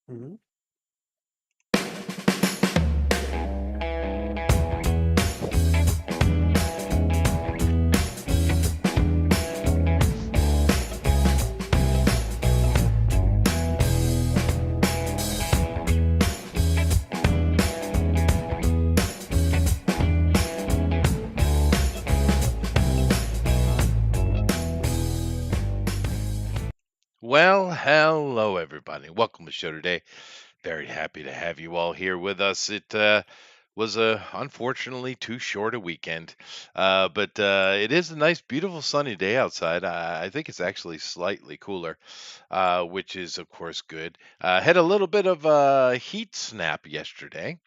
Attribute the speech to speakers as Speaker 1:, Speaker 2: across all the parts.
Speaker 1: Mhm.
Speaker 2: Well, hello everybody. Welcome to the show today. Very happy to have you all here with us. It was a unfortunately too short a weekend, but it is a nice, beautiful, sunny day outside. I think it's actually slightly cooler, which is of course good. Had a little bit of a heat snap yesterday,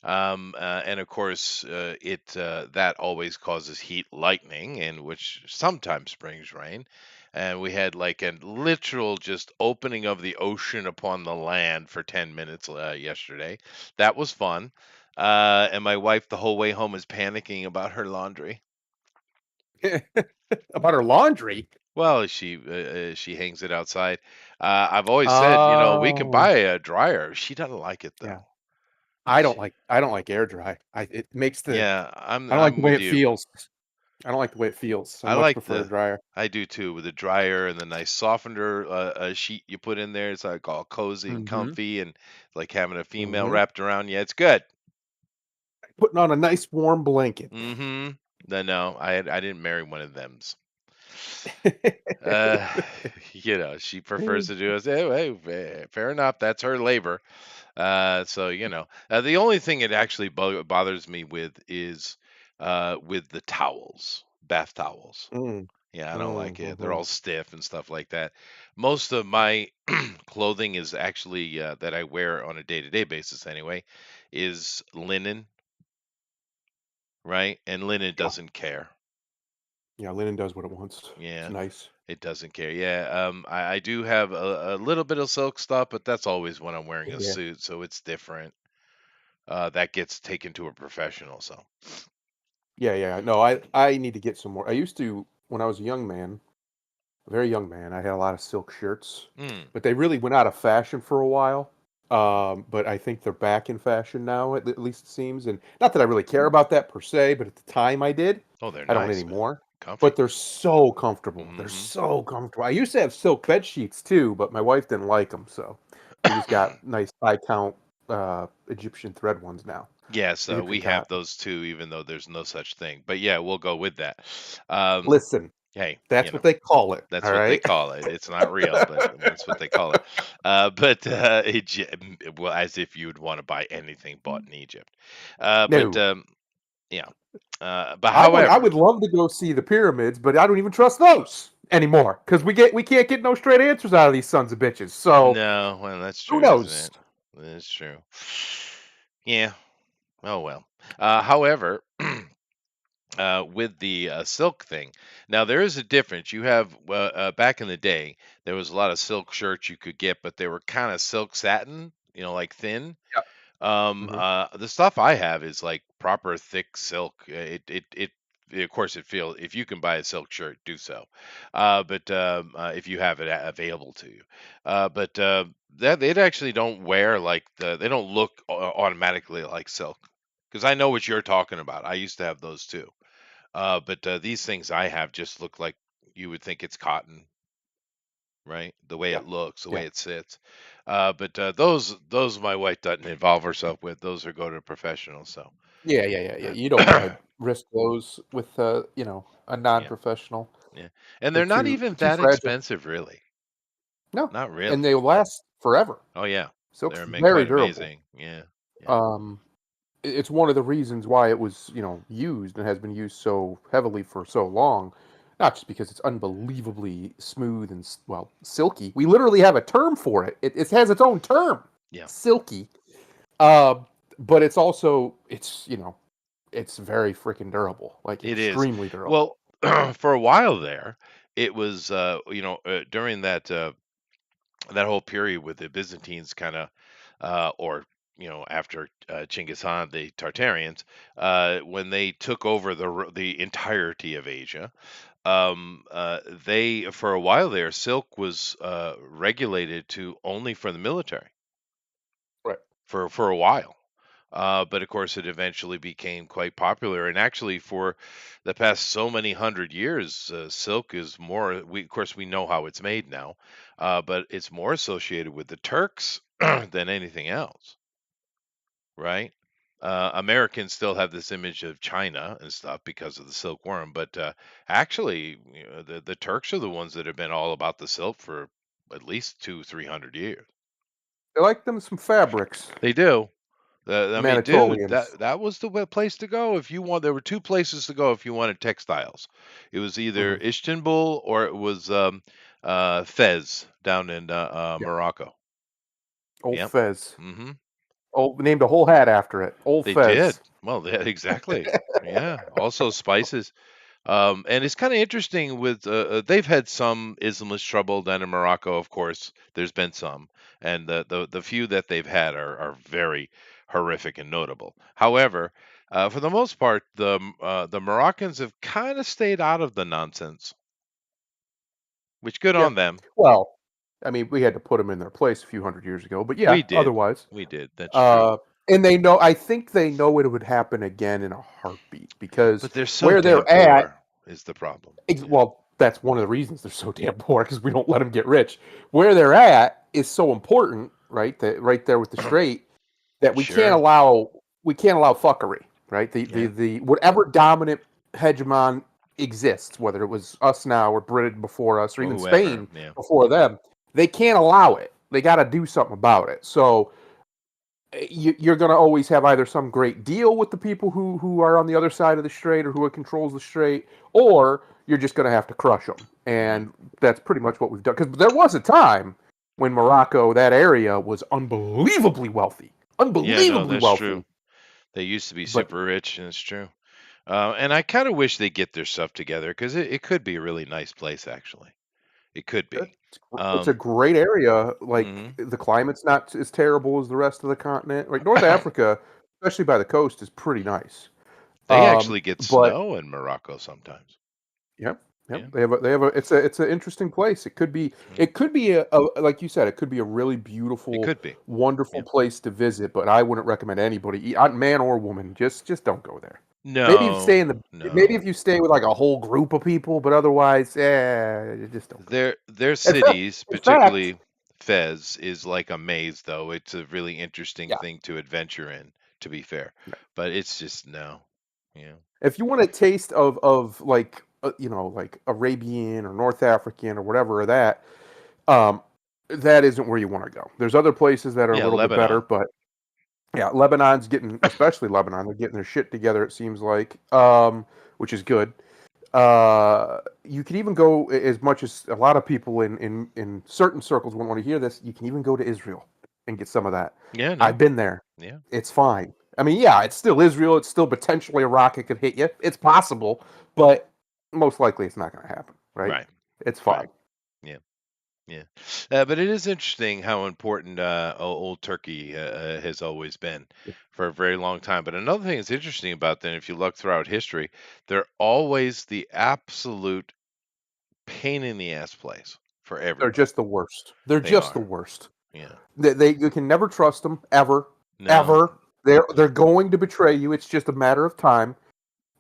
Speaker 2: and of course, it that always causes heat lightning, and which sometimes brings rain. And we had like a literal just opening of the ocean upon the land for 10 minutes yesterday. That was fun. And my wife, the whole way home, is panicking about her laundry.
Speaker 1: About her laundry?
Speaker 2: Well, she hangs it outside. I've always said, we can
Speaker 1: Oh,
Speaker 2: buy a dryer. She doesn't like it
Speaker 1: yeah.
Speaker 2: though.
Speaker 1: I don't like air dry. it makes the
Speaker 2: Yeah, I'm
Speaker 1: I don't like the
Speaker 2: I'm
Speaker 1: way
Speaker 2: with
Speaker 1: it
Speaker 2: you.
Speaker 1: feels. I don't like the way it feels. I
Speaker 2: I
Speaker 1: much
Speaker 2: like
Speaker 1: prefer a dryer.
Speaker 2: I do too, with the dryer and the nice softener sheet you put in there. It's like all cozy and
Speaker 1: Mhm,
Speaker 2: comfy and like having a female
Speaker 1: mhm.
Speaker 2: wrapped around you. It's good.
Speaker 1: Putting on a nice warm blanket.
Speaker 2: Mm-hmm. No, I didn't marry one of them's. Uh, she prefers to do it. Hey, fair enough. That's her labor. The only thing it actually bothers me with is with the towels, bath towels.
Speaker 1: Mm,
Speaker 2: Yeah, I don't like it. They're
Speaker 1: mhm.
Speaker 2: all stiff and stuff like that. Most of my clothing is actually that I wear on a day-to-day basis anyway, is linen, right? And linen
Speaker 1: Yeah,
Speaker 2: doesn't care.
Speaker 1: yeah, linen does what it wants. It's
Speaker 2: Yeah,
Speaker 1: nice.
Speaker 2: it doesn't care. Yeah, I do have a little bit of silk stuff, but that's always when I'm wearing a
Speaker 1: Yeah.
Speaker 2: suit, so it's different. That gets taken to a professional. So,
Speaker 1: Yeah, yeah. No, I need to get some more. I used to when I was a young man, a very young man, I had a lot of silk shirts,
Speaker 2: mm,
Speaker 1: but they really went out of fashion for a while. But I think they're back in fashion now, at least it seems. And not that I really care about that per se, but at the time I did.
Speaker 2: oh, they're
Speaker 1: I don't
Speaker 2: nice, man,
Speaker 1: anymore. But
Speaker 2: comfy.
Speaker 1: they're so comfortable. They're
Speaker 2: Hmm.
Speaker 1: so comfortable. I used to have silk bed sheets too, but my wife didn't like them, so we just got nice high count Egyptian thread ones now.
Speaker 2: Yes,
Speaker 1: Egyptian
Speaker 2: we have
Speaker 1: cotton.
Speaker 2: those too, even though there's no such thing. But yeah, we'll go with that. Um,
Speaker 1: Listen,
Speaker 2: hey,
Speaker 1: that's what they call it.
Speaker 2: that's
Speaker 1: All
Speaker 2: what they
Speaker 1: right.
Speaker 2: call it. It's not real, but that's what they call it. Well, as if you would want to buy anything bought in Egypt. Uh, but
Speaker 1: No.
Speaker 2: um, yeah. But
Speaker 1: I would
Speaker 2: however,
Speaker 1: love to go see the pyramids, but I don't even trust those anymore because we can't get no straight answers out of these sons of bitches. So
Speaker 2: no, well, that's
Speaker 1: who
Speaker 2: true, isn't
Speaker 1: knows?
Speaker 2: it? That's true. Yeah. Oh well. However, with the silk thing. Now there is a difference. You have back in the day, there was a lot of silk shirts you could get, but they were kind of silk satin, like thin.
Speaker 1: Yep. Hmm.
Speaker 2: The stuff I have is like proper thick silk. Of course, it feels if you can buy a silk shirt, do so. But if you have it available to you, but that they actually don't wear like they don't look automatically like silk. Because I know what you're talking about. I used to have those too. But these things I have just look like you would think it's cotton, right? The way
Speaker 1: Yeah.
Speaker 2: it looks, the
Speaker 1: Yeah.
Speaker 2: way it sits. But those my wife doesn't involve herself with. Those are go to professionals. So
Speaker 1: Yeah. Yeah. Yeah. Yeah.
Speaker 2: uh,
Speaker 1: You don't want to risk those with a
Speaker 2: yeah,
Speaker 1: non-professional.
Speaker 2: yeah, and
Speaker 1: They're
Speaker 2: they're not
Speaker 1: too
Speaker 2: even
Speaker 1: too
Speaker 2: that
Speaker 1: fragile.
Speaker 2: expensive, really.
Speaker 1: No,
Speaker 2: Not
Speaker 1: and
Speaker 2: really.
Speaker 1: they last forever.
Speaker 2: Oh yeah,
Speaker 1: Silk's
Speaker 2: they're
Speaker 1: very
Speaker 2: quite
Speaker 1: durable.
Speaker 2: amazing. Yeah, yeah,
Speaker 1: Um, it's one of the reasons why it was, used and has been used so heavily for so long. Not just because it's unbelievably smooth and well, silky. We literally have a term for it. It has its own term,
Speaker 2: yeah.
Speaker 1: silky. Uh, but it's also it's very freaking durable, like
Speaker 2: It is.
Speaker 1: extremely durable.
Speaker 2: Well, for a while there, it was during that whole period with the Byzantines kind of, or after Genghis Khan, the Tartarians, when they took over the entirety of Asia, they for a while there, silk was regulated to only for the military. for a while. But of course, it eventually became quite popular. And actually, for the past so many hundred years, silk is more. We, of course, we know how it's made now, but it's more associated with the Turks than anything else, right? Americans still have this image of China and stuff because of the silkworm, but actually, the Turks are the ones that have been all about the silk for at least 200-300 years.
Speaker 1: They like them some fabrics,
Speaker 2: They do. I mean, dude,
Speaker 1: Manitolians.
Speaker 2: that was the place to go if you want. There were two places to go if you wanted textiles. It was either
Speaker 1: Hmm.
Speaker 2: Istanbul or it was Fez down in
Speaker 1: Yeah,
Speaker 2: Morocco.
Speaker 1: Old
Speaker 2: Yep.
Speaker 1: Fez.
Speaker 2: Hmm.
Speaker 1: Old named a whole hat after it. Old
Speaker 2: They did.
Speaker 1: Fez.
Speaker 2: Well, yeah, exactly. Yeah. Also spices. And it's kind of interesting with they've had some Islamist trouble down in Morocco, of course. There's been some, and the few that they've had are very horrific and notable. However, for the most part, the Moroccans have kind of stayed out of the nonsense, which good
Speaker 1: Yeah.
Speaker 2: on them.
Speaker 1: Well, I mean, we had to put them in their place a few hundred years ago, but
Speaker 2: We
Speaker 1: yeah,
Speaker 2: did,
Speaker 1: otherwise.
Speaker 2: we did. That's true.
Speaker 1: Uh, and they know, I think they know it would happen again in a heartbeat because
Speaker 2: But they're so
Speaker 1: where
Speaker 2: damn
Speaker 1: they're at,
Speaker 2: poor is the problem. Yeah.
Speaker 1: well, that's one of the reasons they're so damn poor because we don't let them get rich. Where they're at is so important, right? That right there with the strait that
Speaker 2: Sure.
Speaker 1: we can't allow fuckery, right?
Speaker 2: Yeah.
Speaker 1: The whatever dominant hegemon exists, whether it was us now or Britain before us or
Speaker 2: Or
Speaker 1: even
Speaker 2: whoever.
Speaker 1: Spain
Speaker 2: Yeah.
Speaker 1: before them, they can't allow it. They got to do something about it. So you're going to always have either some great deal with the people who are on the other side of the strait or who controls the strait, or you're just going to have to crush them.
Speaker 2: Hmm.
Speaker 1: And that's pretty much what we've done. Because there was a time when Morocco, that area, was unbelievably wealthy,
Speaker 2: Yeah. No,
Speaker 1: unbelievably
Speaker 2: that's true.
Speaker 1: wealthy.
Speaker 2: They used to be
Speaker 1: But
Speaker 2: super rich, and it's true. And I kind of wish they get their stuff together because it could be a really nice place, actually. It could be.
Speaker 1: it's a
Speaker 2: Um,
Speaker 1: great area. Like
Speaker 2: mhm.
Speaker 1: the climate's not as terrible as the rest of the continent. Like North Africa, especially by the coast, is pretty nice.
Speaker 2: They actually get
Speaker 1: But
Speaker 2: snow in Morocco sometimes.
Speaker 1: yep, yep.
Speaker 2: Yeah,
Speaker 1: They have a. It's an interesting place.
Speaker 2: yeah.
Speaker 1: It could be a like you said, it could be a really
Speaker 2: It
Speaker 1: beautiful,
Speaker 2: could be.
Speaker 1: wonderful
Speaker 2: Yeah.
Speaker 1: place to visit. But I wouldn't recommend anybody, man or woman, just don't go there. Maybe if you stay
Speaker 2: No,
Speaker 1: in the maybe
Speaker 2: no.
Speaker 1: if you stay with like a whole group of people, but otherwise, just don't go there.
Speaker 2: Their
Speaker 1: In fact,
Speaker 2: cities,
Speaker 1: in fact,
Speaker 2: particularly Fez, is like a maze, though. It's a really interesting
Speaker 1: yeah.
Speaker 2: thing to adventure in, to be fair. But it's just no. Yeah.
Speaker 1: If you want a taste of like like Arabian or North African or whatever that, um, that isn't where you want to go. There's other places that are a
Speaker 2: Yeah,
Speaker 1: little bit better,
Speaker 2: Lebanon.
Speaker 1: but yeah, Lebanon's getting, especially Lebanon, they're getting their shit together. It seems like, which is good. You can even go as much as a lot of people in certain circles won't want to hear this. You can even go to Israel and get some of that.
Speaker 2: Yeah,
Speaker 1: I've
Speaker 2: no.
Speaker 1: been there.
Speaker 2: Yeah.
Speaker 1: It's fine. I mean, yeah, it's still Israel. It's still potentially a rocket could hit you. It's possible, but most likely it's not going to happen. Right?
Speaker 2: Right.
Speaker 1: It's
Speaker 2: Right.
Speaker 1: fine.
Speaker 2: Yeah. Yeah, but it is interesting how important Old Turkey has always been for a very long time. But another thing that's interesting about them, if you look throughout history, they're always the absolute pain in the ass place for
Speaker 1: They're
Speaker 2: everybody.
Speaker 1: just the worst. They're
Speaker 2: They
Speaker 1: just the
Speaker 2: are.
Speaker 1: worst.
Speaker 2: Yeah.
Speaker 1: They you can never trust them ever,
Speaker 2: No.
Speaker 1: ever. They're going to betray you. It's just a matter of time,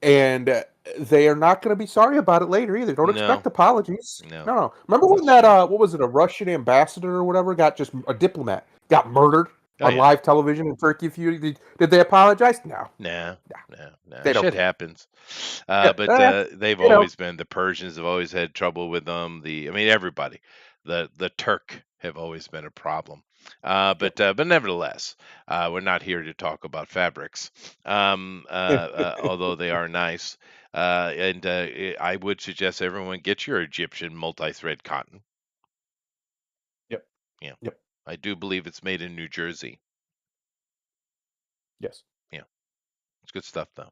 Speaker 1: and they are not going to be sorry about it later either. Don't
Speaker 2: No.
Speaker 1: expect apologies.
Speaker 2: No.
Speaker 1: No, no. Remember when
Speaker 2: That's
Speaker 1: that
Speaker 2: true.
Speaker 1: what was it, a Russian ambassador or whatever, got just a diplomat got murdered
Speaker 2: Oh
Speaker 1: on
Speaker 2: yeah.
Speaker 1: live television in Turkey? A few did they apologize? No,
Speaker 2: Nah.
Speaker 1: no,
Speaker 2: No. No.
Speaker 1: they don't
Speaker 2: Shit
Speaker 1: care.
Speaker 2: happens.
Speaker 1: Yeah,
Speaker 2: But they've
Speaker 1: you know,
Speaker 2: always been the Persians have always had trouble with them. I mean, everybody. The Turk have always been a problem.
Speaker 1: yep.
Speaker 2: But nevertheless, we're not here to talk about fabrics. Although they are nice. And I would suggest everyone get your Egyptian multi-thread cotton.
Speaker 1: Yep.
Speaker 2: Yeah,
Speaker 1: Yep.
Speaker 2: I do believe it's made in New Jersey.
Speaker 1: Yes.
Speaker 2: Yeah, it's good stuff though.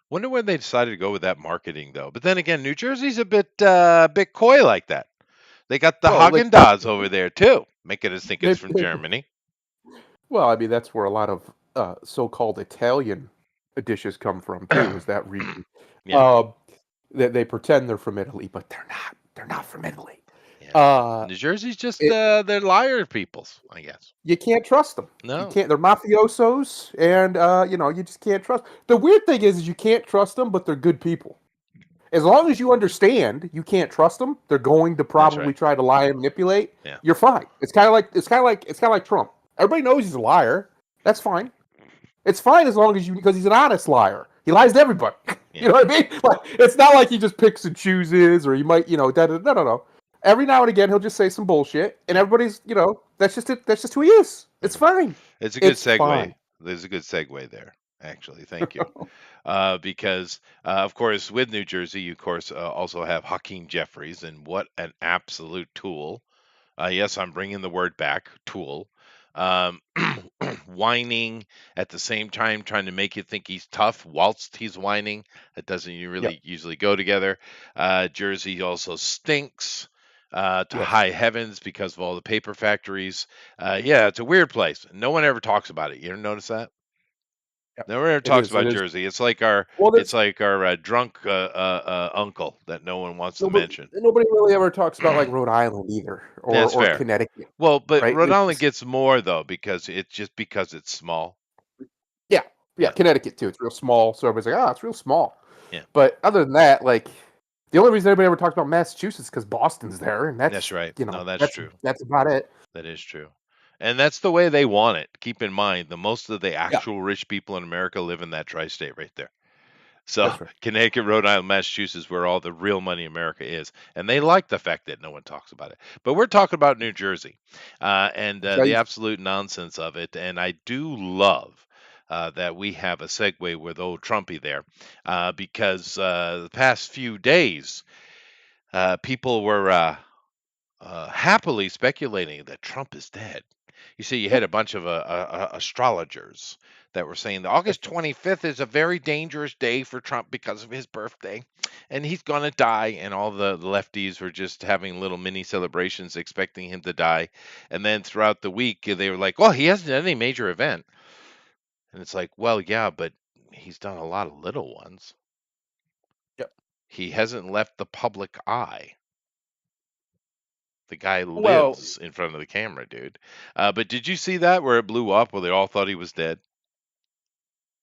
Speaker 2: Wonder when they decided to go with that marketing though. But then again, New Jersey's a bit coy like that. They got the
Speaker 1: Well, like
Speaker 2: Haagen Dazs over there too, making us think it's
Speaker 1: they,
Speaker 2: from Germany.
Speaker 1: well, I mean that's where a lot of so-called Italian dishes come from too. Is that region?
Speaker 2: Yeah,
Speaker 1: Uh, they pretend they're from Italy, but they're not. They're not from Italy.
Speaker 2: Yeah.
Speaker 1: Uh,
Speaker 2: New Jersey's just
Speaker 1: it
Speaker 2: they're liar peoples, I guess.
Speaker 1: you can't trust them. You
Speaker 2: No.
Speaker 1: can't. They're mafiosos, and you just can't trust. The weird thing is you can't trust them, but they're good people. As long as you understand you can't trust them, they're going to
Speaker 2: That's
Speaker 1: probably
Speaker 2: right.
Speaker 1: try to lie and manipulate.
Speaker 2: Yeah.
Speaker 1: You're fine. It's kind of like Trump. Everybody knows he's a liar. That's fine. It's fine as long as because he's an honest liar. He lies to everybody.
Speaker 2: Yeah.
Speaker 1: You know what I mean? Like it's not like he just picks and chooses, or he might, no. Every now and again, he'll just say some bullshit, and
Speaker 2: Yeah.
Speaker 1: everybody's, that's just it. That's just who he is. It's
Speaker 2: Mhm.
Speaker 1: fine.
Speaker 2: It's a good
Speaker 1: It's
Speaker 2: segue.
Speaker 1: fine.
Speaker 2: There's a good segue there, actually. Thank you. Because, of course, with New Jersey, you, of course, also have Hakeem Jeffries, and what an absolute tool. Yes, I'm bringing the word back, tool. Um, whining at the same time, trying to make you think he's tough whilst he's whining. That doesn't
Speaker 1: Yeah.
Speaker 2: really usually go together. Jersey also stinks. To
Speaker 1: Yes.
Speaker 2: high heavens because of all the paper factories. Yeah, it's a weird place. No one ever talks about it. You ever notice that?
Speaker 1: Yeah.
Speaker 2: No one ever
Speaker 1: It
Speaker 2: talks
Speaker 1: is. It
Speaker 2: about
Speaker 1: is.
Speaker 2: Jersey.
Speaker 1: Well,
Speaker 2: It's
Speaker 1: there's
Speaker 2: like our drunk uncle that no one wants to
Speaker 1: nobody.
Speaker 2: mention.
Speaker 1: Nobody really ever talks about like Rhode Island either, or
Speaker 2: That's
Speaker 1: or
Speaker 2: fair.
Speaker 1: Connecticut,
Speaker 2: Well, but
Speaker 1: right?
Speaker 2: Rhode Island gets more though because it's small.
Speaker 1: Yeah, yeah,
Speaker 2: Yeah,
Speaker 1: Connecticut too. It's real small, so everybody's like, it's real small.
Speaker 2: yeah,
Speaker 1: But other than that, like the only reason anybody ever talks about Massachusetts is because Boston's there, and
Speaker 2: that's
Speaker 1: that's
Speaker 2: right.
Speaker 1: you
Speaker 2: No,
Speaker 1: know
Speaker 2: that's
Speaker 1: that's
Speaker 2: true.
Speaker 1: that's about it.
Speaker 2: That is true. And that's the way they want it. Keep in mind, the most of the
Speaker 1: Yeah,
Speaker 2: actual rich people in America live in that tri-state right there. So
Speaker 1: that's right.
Speaker 2: Connecticut, Rhode Island, Massachusetts, where all the real money in America is, and they like the fact that no one talks about it. But we're talking about New Jersey, and the
Speaker 1: Okay.
Speaker 2: absolute nonsense of it. And I do love that we have a segue with old Trumpy there, because the past few days, people were happily speculating that Trump is dead. You see, you had
Speaker 1: Yep,
Speaker 2: a bunch of astrologers that were saying that August
Speaker 1: that's right.
Speaker 2: 25th is a very dangerous day for Trump because of his birthday, and he's going to die. And all the lefties were just having little mini celebrations, expecting him to die. And then throughout the week, they were like, well, he hasn't done any major event. And it's like, well, yeah, but he's done a lot of little ones.
Speaker 1: Yep.
Speaker 2: He hasn't left the public eye. The guy
Speaker 1: Well,
Speaker 2: lives in front of the camera, dude. But did you see that where it blew up where they all thought he was dead?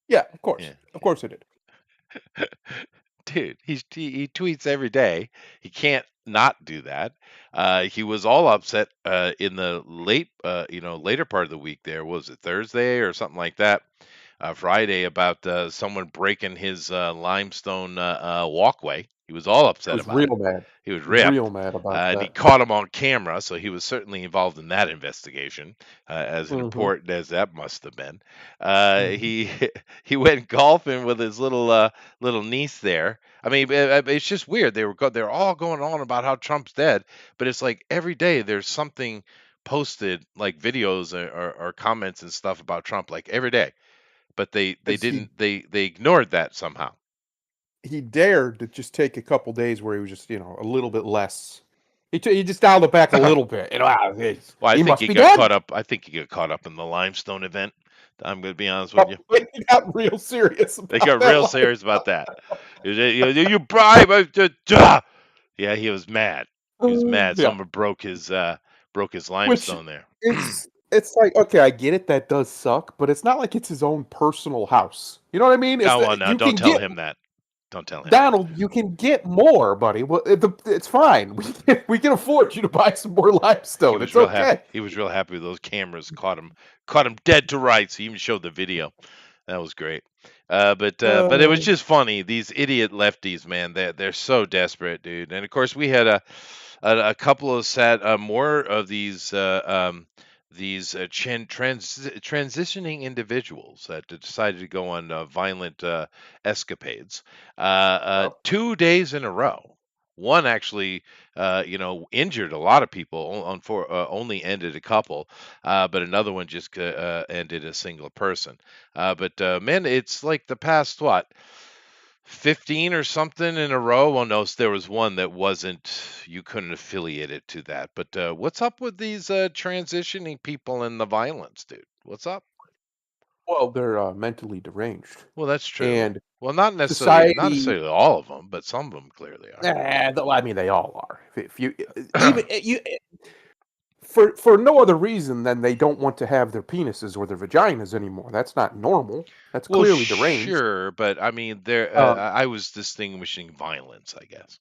Speaker 1: yeah,
Speaker 2: Yeah,
Speaker 1: of course it did.
Speaker 2: yeah. Dude, he tweets every day. He can't not do that. He was all upset in the later part of the week. There was it Thursday or something like that, Friday, about someone breaking his limestone walkway. He was all
Speaker 1: I
Speaker 2: upset
Speaker 1: was
Speaker 2: about it.
Speaker 1: real mad,
Speaker 2: He was ripped.
Speaker 1: real mad about
Speaker 2: And he
Speaker 1: that.
Speaker 2: caught him on camera, so he was certainly involved in that investigation, as
Speaker 1: Hmm.
Speaker 2: important as that must have been. He he went golfing with his little niece there. I mean, it's just weird. They're all going on about how Trump's dead, but it's like every day there's something posted, like videos or comments and stuff about Trump, like every day. But they
Speaker 1: Because
Speaker 2: didn't they ignored that somehow.
Speaker 1: he dared to just take a couple days where he was just a little bit less. He just dialed it back a little bit.
Speaker 2: Well, I
Speaker 1: He
Speaker 2: think
Speaker 1: must
Speaker 2: he
Speaker 1: be
Speaker 2: got
Speaker 1: dead.
Speaker 2: caught up. I think he got caught up in the limestone event. I'm going to be honest with
Speaker 1: Oh,
Speaker 2: you.
Speaker 1: he got real serious
Speaker 2: They
Speaker 1: about
Speaker 2: got
Speaker 1: that
Speaker 2: real
Speaker 1: life.
Speaker 2: serious about that. You bribe. Duh. Yeah, he was mad. He was mad.
Speaker 1: Yeah,
Speaker 2: Someone broke his
Speaker 1: which
Speaker 2: limestone there.
Speaker 1: it's like, okay, I get it, that does suck, but it's not like it's his own personal house. You know what I mean? It's
Speaker 2: Oh well,
Speaker 1: that
Speaker 2: now
Speaker 1: you
Speaker 2: don't
Speaker 1: can
Speaker 2: tell
Speaker 1: get
Speaker 2: him that. Don't tell him that.
Speaker 1: Donald, you can get more, buddy. Well, it's fine. We can afford you to buy some more
Speaker 2: He
Speaker 1: limestone.
Speaker 2: was
Speaker 1: It's
Speaker 2: real happy.
Speaker 1: okay.
Speaker 2: He was real happy with those cameras caught him dead to rights. He even showed the video. That was great. But it was
Speaker 1: Uh,
Speaker 2: just funny. These idiot lefties, man, they're so desperate, dude. And of course, we had a couple of more of these transitioning individuals that decided to go on violent escapades. 2 days in a row. One actually, injured a lot of people. Only ended a couple, but another one just ended a single person. But man, it's like the past what 15 or something in a row. Well, no, there was one that wasn't, you couldn't affiliate it to that. But what's up with these transitioning people and the violence, dude? What's up?
Speaker 1: well, they're mentally deranged,
Speaker 2: Well, that's
Speaker 1: and
Speaker 2: true. Well, not
Speaker 1: Society,
Speaker 2: necessarily all of them, but some of them clearly are.
Speaker 1: I mean, they all are. If you even you for no other reason than they don't want to have their penises or their vaginas anymore. That's not normal. That's
Speaker 2: Well,
Speaker 1: clearly deranged.
Speaker 2: sure, but I mean, there.
Speaker 1: Um,
Speaker 2: I was distinguishing violence, I guess.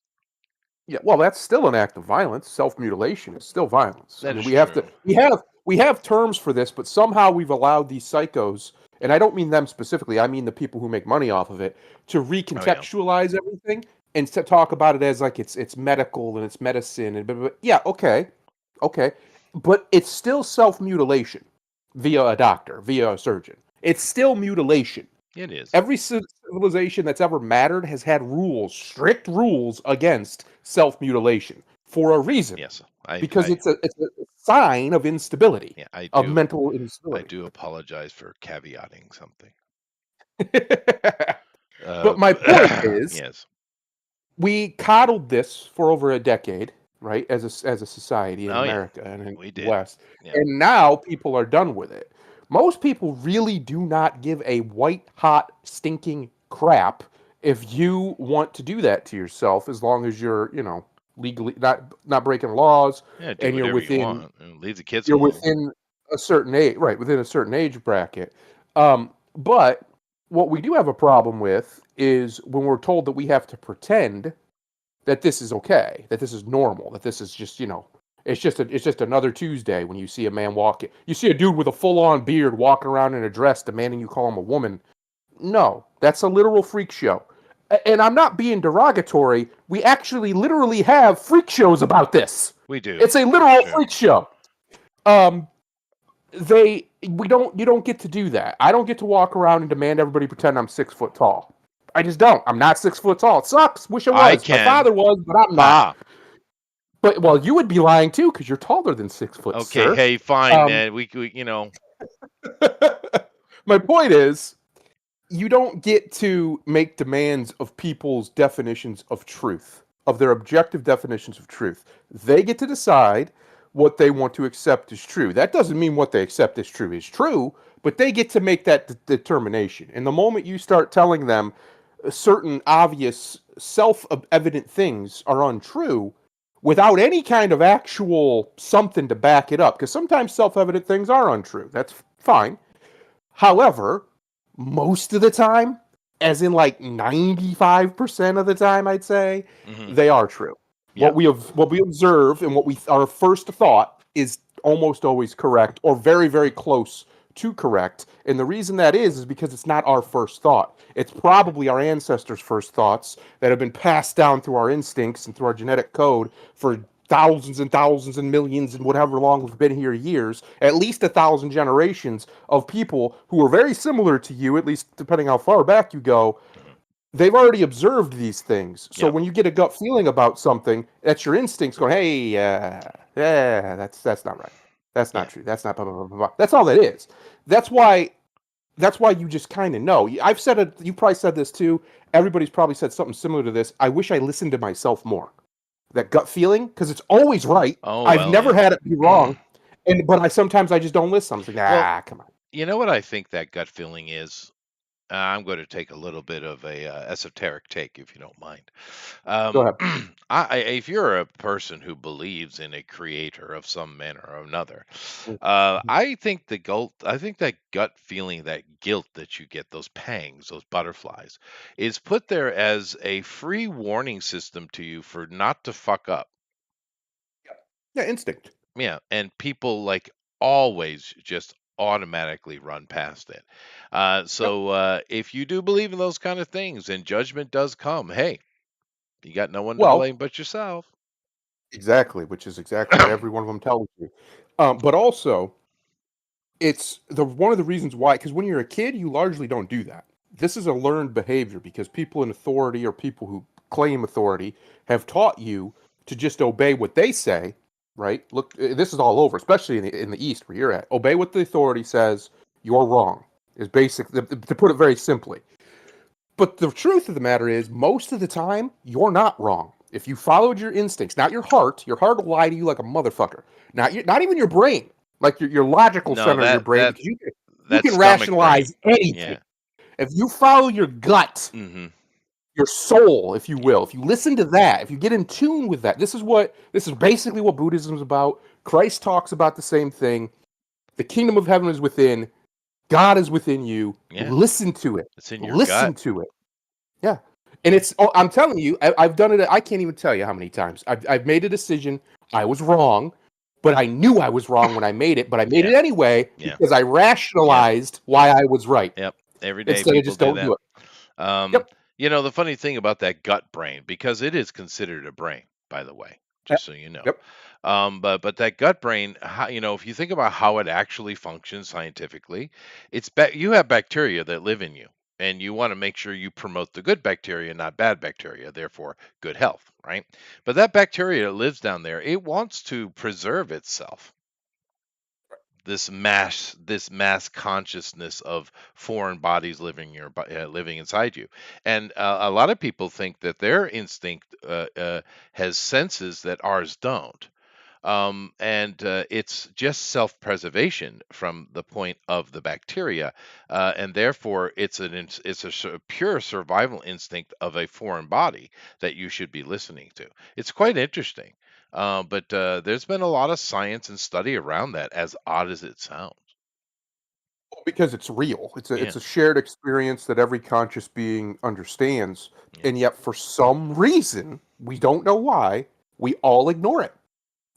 Speaker 1: yeah, well, that's still an act of violence. Self-mutilation is still violence. I
Speaker 2: That
Speaker 1: mean,
Speaker 2: is true.
Speaker 1: we have terms for this, but somehow we've allowed these psychos, and I don't mean them specifically. I mean the people who make money off of it, to
Speaker 2: Oh yeah.
Speaker 1: recontextualize everything and to talk about it as like it's medical and it's medicine and yeah, okay, okay, but it's still self-mutilation via a doctor, via a surgeon. It's still mutilation.
Speaker 2: It is.
Speaker 1: Every civilization that's ever mattered has had rules, strict rules against self-mutilation for a reason,
Speaker 2: Yes,
Speaker 1: because it's a sign of instability,
Speaker 2: yeah, I
Speaker 1: of
Speaker 2: do.
Speaker 1: mental
Speaker 2: I
Speaker 1: instability.
Speaker 2: do apologize for caveating something.
Speaker 1: But my point is,
Speaker 2: yes,
Speaker 1: we coddled this for over a decade, right, as a society in
Speaker 2: Oh, yeah.
Speaker 1: America and in
Speaker 2: We
Speaker 1: the
Speaker 2: did.
Speaker 1: West,
Speaker 2: Yeah.
Speaker 1: and now people are done with it. Most people really do not give a white hot stinking crap if you want to do that to yourself, as long as you're, legally not breaking laws
Speaker 2: Yeah, do
Speaker 1: and you're
Speaker 2: whatever you
Speaker 1: within
Speaker 2: want and leave the kids
Speaker 1: you're
Speaker 2: alone.
Speaker 1: within a certain age, right, within a certain age bracket. But what we do have a problem with is when we're told that we have to pretend that this is okay, that this is normal, that this is just, it's just another Tuesday when you see a man walking. You see a dude with a full-on beard walking around in a dress demanding you call him a woman. No, that's a literal freak show. And I'm not being derogatory. We actually literally have freak shows about this.
Speaker 2: We do.
Speaker 1: It's a literal
Speaker 2: Sure.
Speaker 1: freak show. You don't get to do that. I don't get to walk around and demand everybody pretend I'm 6 foot tall. I just don't. I'm not 6 foot tall. It sucks. Wish I was.
Speaker 2: I
Speaker 1: My
Speaker 2: can.
Speaker 1: father was, but I'm not. But well, you would be lying too because you're taller than 6 foot.
Speaker 2: Okay,
Speaker 1: sir.
Speaker 2: hey, fine, man. We
Speaker 1: My point is, you don't get to make demands of people's definitions of truth, of their objective definitions of truth. They get to decide what they want to accept as true. That doesn't mean what they accept as true is true, but they get to make that determination. And the moment you start telling them certain obvious, self-evident things are untrue, without any kind of actual something to back it up, because sometimes self-evident things are untrue. That's fine. However, most of the time, as in like 95% of the time, I'd say, they are true.
Speaker 2: Yeah.
Speaker 1: What we observe and our first thought is almost always correct or very, very close to correct. And the reason that is because it's not our first thought. It's probably our ancestors' first thoughts that have been passed down through our instincts and through our genetic code for thousands and thousands and millions and whatever long we've been here years, at least 1,000 generations of people who are very similar to you, at least depending how far back you go. They've already observed these things. So when you get a gut feeling about something, that's your instincts going, hey, yeah, that's not right. That's not true. That's not blah, blah, blah, blah. That's all that is. That's why you just kind of know. I've said it. You probably said this too. Everybody's probably said something similar to this. I wish I listened to myself more. That gut feeling, because it's always right. I've never had it be wrong. But sometimes I just don't listen. I'm like, come on.
Speaker 2: You know what I think that gut feeling is? I'm going to take a little bit of a esoteric take, if you don't mind.
Speaker 1: Go ahead.
Speaker 2: If you're a person who believes in a creator of some manner or another, I think that gut feeling, that guilt that you get, those pangs, those butterflies, is put there as a free warning system to you for not to fuck up.
Speaker 1: Yeah, instinct.
Speaker 2: Yeah, and people like always just automatically run past it. So if you do believe in those kind of things and judgment does come, hey, you got no one to blame but yourself.
Speaker 1: Exactly, which is exactly what every one of them tells you. But also, it's one of the reasons why, because when you're a kid, you largely don't do that. This is a learned behavior because people in authority or people who claim authority have taught you to just obey what they say, right? Look, this is all over, especially in the East where you're at. Obey what the authority says. You're wrong is basic, to put it very simply. But the truth of the matter is, most of the time, you're not wrong. If you followed your instincts, not your heart will lie to you like a motherfucker. Not even your brain, like your logical center of your brain. Because you can rationalize anything.
Speaker 2: Yeah.
Speaker 1: If you follow your gut,
Speaker 2: Hmm.
Speaker 1: your soul, if you will, if you listen to that, if you get in tune with that, this is basically what Buddhism is about. Christ talks about the same thing. The kingdom of heaven is within. God is within you.
Speaker 2: Yeah,
Speaker 1: Listen to it.
Speaker 2: it's in your gut.
Speaker 1: Listen to it. Yeah. And
Speaker 2: Yeah,
Speaker 1: it's, oh, I'm telling you, I've done it. I can't even tell you how many times I've made a decision. I was wrong, but I knew I was wrong when I made it, but I made
Speaker 2: yeah,
Speaker 1: it anyway
Speaker 2: yeah,
Speaker 1: because I
Speaker 2: yep,
Speaker 1: rationalized why I was right.
Speaker 2: yep. Every day
Speaker 1: Instead of
Speaker 2: people
Speaker 1: just
Speaker 2: do
Speaker 1: don't do
Speaker 2: that.
Speaker 1: it.
Speaker 2: Um,
Speaker 1: Yep.
Speaker 2: the funny thing about that gut brain, because it is considered a brain, by the way,
Speaker 1: Yep.
Speaker 2: just so you know.
Speaker 1: Yep.
Speaker 2: But that gut brain, if you think about how it actually functions scientifically, you have bacteria that live in you, and you want to make sure you promote the good bacteria, not bad bacteria, therefore good health, right? But that bacteria that lives down there, it wants to preserve itself. This mass consciousness of foreign bodies living inside you, and a lot of people think that their instinct has senses that ours don't, and it's just self-preservation from the point of the bacteria, and therefore it's a pure survival instinct of a foreign body that you should be listening to. It's quite interesting, but there's been a lot of science and study around that, as odd as it sounds.
Speaker 1: Because it's real.
Speaker 2: Yeah,
Speaker 1: It's a shared experience that every conscious being understands,
Speaker 2: yeah,
Speaker 1: and yet for some reason, we don't know why, we all ignore it.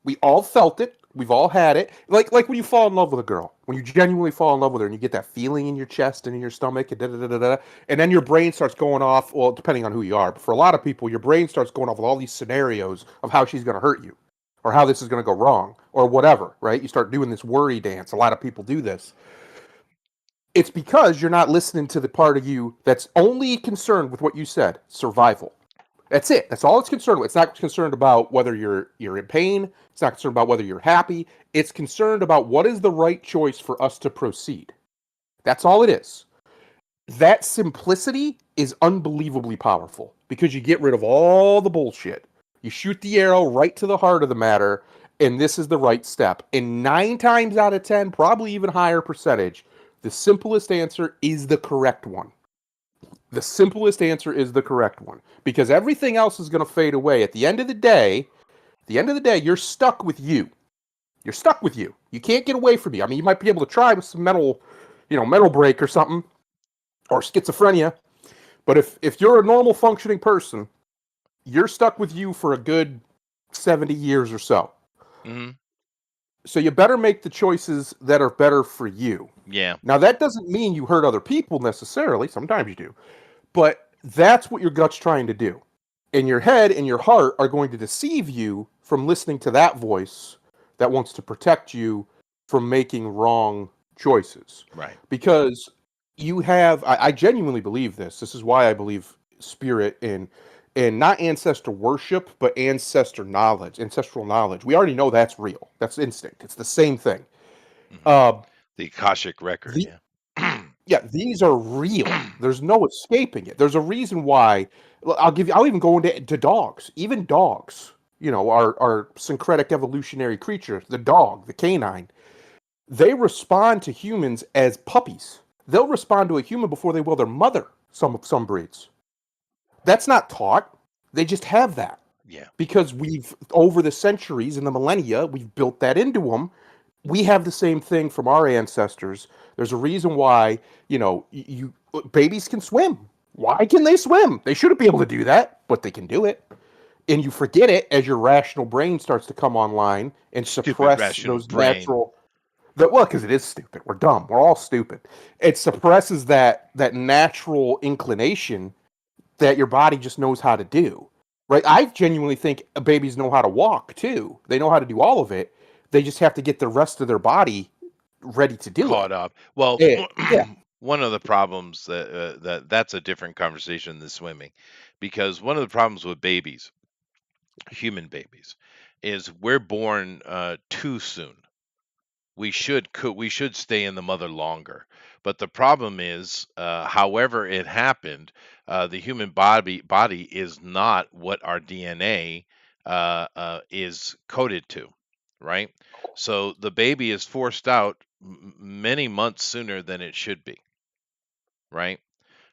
Speaker 1: We all felt it. We've all had it. Like when you fall in love with a girl, when you genuinely fall in love with her, and you get that feeling in your chest and in your stomach, and da da da da da, and then your brain starts going off. Well, depending on who you are, but for a lot of people, your brain starts going off with all these scenarios of how she's going to hurt you, or how this is going to go wrong, or whatever. Right? You start doing this worry dance. A lot of people do this. It's because you're not listening to the part of you that's only concerned with what you said, survival. That's it. That's all it's concerned with. It's not concerned about whether you're in pain. It's not concerned about whether you're happy. It's concerned about what is the right choice for us to proceed. That's all it is. That simplicity is unbelievably powerful because you get rid of all the bullshit. You shoot the arrow right to the heart of the matter, and this is the right step. And 9 times out of 10, probably even higher percentage, the simplest answer is the correct one. The simplest answer is the correct one because everything else is going to fade away. At the end of the day, you're stuck with you. You're stuck with you. You can't get away from you. I mean, you might be able to try with some mental break or something, or schizophrenia. But if you're a normal functioning person, you're stuck with you for a good 70 years or so.
Speaker 2: hmm,
Speaker 1: So you better make the choices that are better for you.
Speaker 2: yeah.
Speaker 1: Now that doesn't mean you hurt other people necessarily. Sometimes you do. But that's what your gut's trying to do. And your head and your heart are going to deceive you from listening to that voice that wants to protect you from making wrong choices.
Speaker 2: Right.
Speaker 1: Because I genuinely believe this. This is why I believe spirit and not ancestor worship, but ancestral knowledge. We already know that's real. That's instinct. It's the same thing.
Speaker 2: Hmm.
Speaker 1: Uh,
Speaker 2: The Akashic record,
Speaker 1: the
Speaker 2: yeah.
Speaker 1: Yeah, these are real. There's no escaping it. There's a reason why. I'll even go into dogs. Even dogs, are syncretic evolutionary creatures. The dog, the canine, they respond to humans as puppies. They'll respond to a human before they will their mother. Some breeds. That's not taught. They just have that
Speaker 2: Yeah.
Speaker 1: because we've over the centuries and the millennia we've built that into them. We have the same thing from our ancestors. There's a reason why, babies can swim. Why can they swim? They shouldn't be able to do that, but they can do it. And you forget it as your rational brain starts to come online and
Speaker 2: Stupid
Speaker 1: suppress
Speaker 2: rational
Speaker 1: those
Speaker 2: brain.
Speaker 1: natural well, because it is stupid. We're dumb. We're all stupid. It suppresses that natural inclination that your body just knows how to do. Right? I genuinely think babies know how to walk too. They know how to do all of it. They just have to get the rest of their body ready to do it.
Speaker 2: Caught up. Well,
Speaker 1: Yeah.
Speaker 2: one of the problems that's a different conversation than swimming, because one of the problems with babies, human babies, is we're born too soon. We should stay in the mother longer, but the problem is, however it happened, the human body is not what our DNA is coded to, right? So the baby is forced out many months sooner than it should be, right?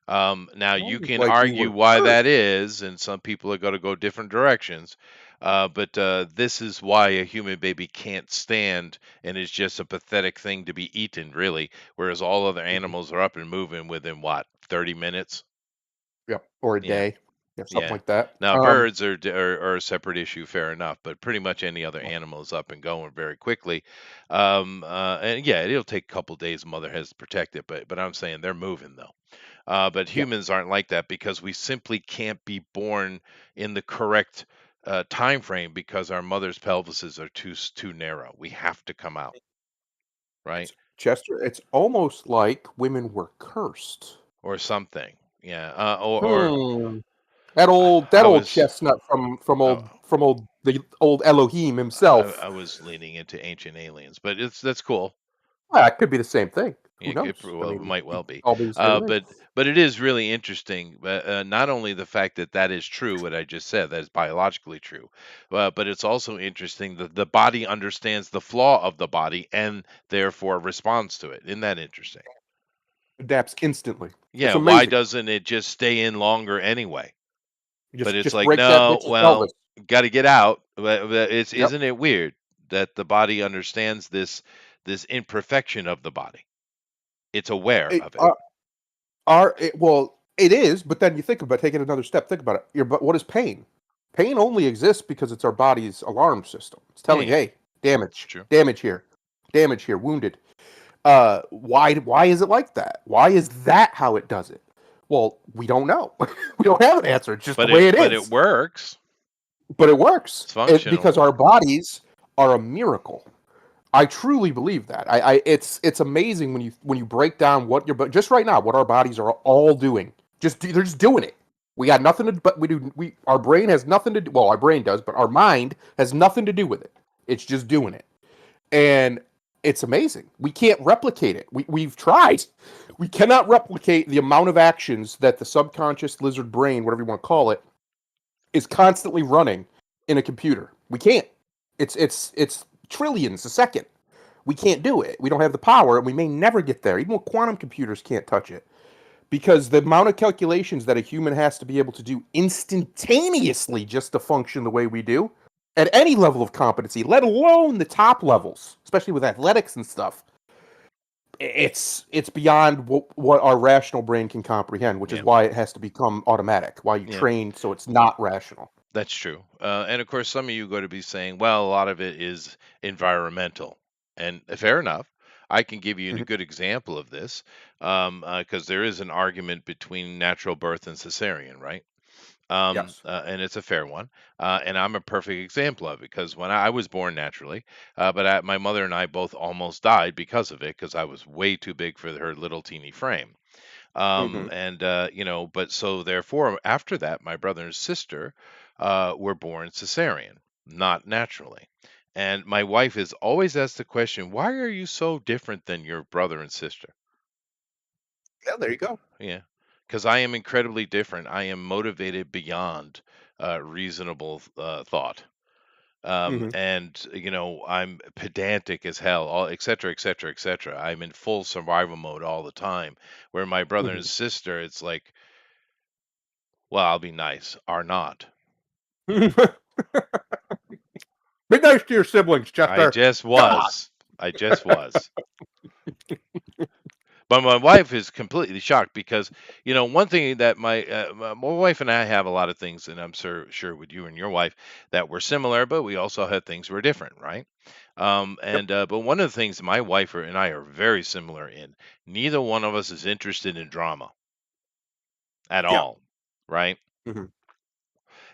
Speaker 2: Now you
Speaker 1: Sounds
Speaker 2: can
Speaker 1: like you
Speaker 2: argue
Speaker 1: were
Speaker 2: why that
Speaker 1: cursed.
Speaker 2: is, and some people are going to go different directions. But this is why a human baby can't stand and is just a pathetic thing to be eaten, really. Whereas all other
Speaker 1: Mhm.
Speaker 2: animals are up and moving within what, 30 minutes?
Speaker 1: Yep, or a
Speaker 2: Yeah.
Speaker 1: day. Yeah, something
Speaker 2: Yeah.
Speaker 1: like that.
Speaker 2: Now birds are a separate issue, fair enough, but pretty much any other
Speaker 1: Well,
Speaker 2: animal is up and going very quickly. And yeah, it'll take a couple days. Mother has to protect it, but I'm saying they're moving though. But
Speaker 1: yeah.
Speaker 2: humans aren't like that because we simply can't be born in the correct time frame because our mother's pelvises are too narrow. We have to come out, right?
Speaker 1: Chester, it's almost like women were cursed.
Speaker 2: Or something. Yeah. Or
Speaker 1: Hmm. That old
Speaker 2: was.
Speaker 1: chestnut from
Speaker 2: Uh,
Speaker 1: the old Elohim himself.
Speaker 2: I was leaning into ancient aliens, but that's cool.
Speaker 1: It could be the same thing.
Speaker 2: Yeah,
Speaker 1: Who
Speaker 2: it
Speaker 1: knows? I
Speaker 2: well, it
Speaker 1: mean,
Speaker 2: might
Speaker 1: it
Speaker 2: well
Speaker 1: could
Speaker 2: be.
Speaker 1: all be the same
Speaker 2: Uh,
Speaker 1: thing.
Speaker 2: but but it is really interesting. Not only the fact that that is true, what I just said, that is biologically true, but it's also interesting that the body understands the flaw of the body and therefore responds to it. Isn't that interesting?
Speaker 1: Adapts instantly. It's
Speaker 2: Yeah. Why
Speaker 1: amazing.
Speaker 2: doesn't it just stay in longer anyway?
Speaker 1: You
Speaker 2: But it's
Speaker 1: just
Speaker 2: like,
Speaker 1: break that
Speaker 2: no,
Speaker 1: bitch's
Speaker 2: well,
Speaker 1: pelvis.
Speaker 2: got to get out. But it's
Speaker 1: Yep.
Speaker 2: isn't it weird that the body understands this imperfection of the body? It's aware
Speaker 1: It,
Speaker 2: of it.
Speaker 1: well, it is, but then you think about taking another step. Think about it. But what is pain? Pain only exists because it's our body's alarm system. It's
Speaker 2: Yeah,
Speaker 1: telling you,
Speaker 2: yeah,
Speaker 1: hey, damage,
Speaker 2: true.
Speaker 1: damage here, wounded. Why is it like that? Why is that how it does it? Well, we don't know. We don't have an answer. It's just the way it
Speaker 2: But it
Speaker 1: is.
Speaker 2: works.
Speaker 1: But it works.
Speaker 2: It's functional.
Speaker 1: Because our bodies are a miracle. I truly believe that. It's amazing when you break down what your but just right now what our bodies are all doing. They're just doing it. We got nothing to but we our brain has nothing to do. Well, our brain does, but our mind has nothing to do with it. It's just doing it. And it's amazing. We can't replicate it. We've tried. We cannot replicate the amount of actions that the subconscious lizard brain, whatever you want to call it, is constantly running in a computer. We can't. It's trillions a second. We can't do it. We don't have the power, and we may never get there. Even quantum computers can't touch it because the amount of calculations that a human has to be able to do instantaneously just to function the way we do at any level of competency, let alone the top levels, especially with athletics and stuff. It's beyond what our rational brain can comprehend, which is
Speaker 2: Yeah,
Speaker 1: why it has to become automatic. Why you
Speaker 2: yeah,
Speaker 1: train so it's not rational.
Speaker 2: that's true. And of course, some of you go to be saying, well, a lot of it is environmental, and fair enough. I can give you a
Speaker 1: Mhm.
Speaker 2: good example of this, because there is an argument between natural birth and cesarean, right?
Speaker 1: Yes.
Speaker 2: And it's a fair one. And I'm a perfect example of it because when I was born naturally, my mother and I both almost died because of it because I was way too big for her little teeny frame.
Speaker 1: Hmm.
Speaker 2: But so therefore, after that, my brother and sister were born cesarean, not naturally. And my wife has always asked the question, why are you so different than your brother and sister?
Speaker 1: Yeah, there you go.
Speaker 2: Yeah, because I am incredibly different. I am motivated beyond reasonable thought.
Speaker 1: Hmm.
Speaker 2: And I'm pedantic as hell, all et cetera, et cetera, et cetera. I'm in full survival mode all the time. Where my brother and
Speaker 1: Hmm.
Speaker 2: sister, it's like, well, I'll be nice, are not.
Speaker 1: Be nice to your siblings,
Speaker 2: I
Speaker 1: Chester.
Speaker 2: just
Speaker 1: God.
Speaker 2: was. I just was. But my wife is completely shocked because, one thing that my wife and I have a lot of things, and I'm sure with you and your wife that were similar, but we also had things were different, right?
Speaker 1: Yep.
Speaker 2: But one of the things my wife and I are very similar in, neither one of us is interested in drama at
Speaker 1: Yeah.
Speaker 2: all, right?
Speaker 1: Hmm.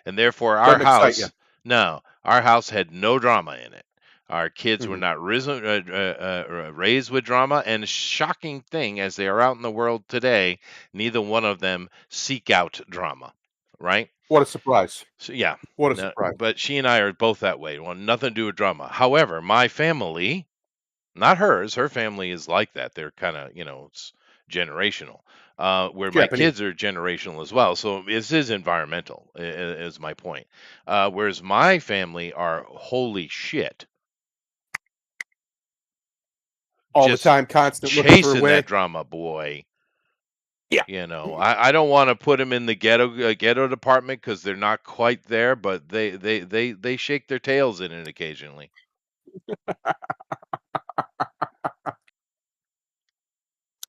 Speaker 2: And therefore,
Speaker 1: Doesn't excite you.
Speaker 2: no, our house had no drama in it. Our kids were
Speaker 1: Hmm.
Speaker 2: not raised with drama. And a shocking thing, as they are out in the world today, neither one of them seek out drama, right?
Speaker 1: What a surprise.
Speaker 2: So, yeah.
Speaker 1: What a
Speaker 2: No,
Speaker 1: surprise.
Speaker 2: but she and I are both that way. Want nothing to do with drama. However, my family, not hers. Her family is like that. They're kind of, it's generational. Where my
Speaker 1: Japanese.
Speaker 2: kids are generational as well. So this is environmental, is my point. Whereas my family are holy shit,
Speaker 1: All the
Speaker 2: just
Speaker 1: time, constant looking for a
Speaker 2: chasing that
Speaker 1: way.
Speaker 2: drama, boy.
Speaker 1: Yeah.
Speaker 2: I don't want to put them in the ghetto department because they're not quite there, but they shake their tails in it occasionally.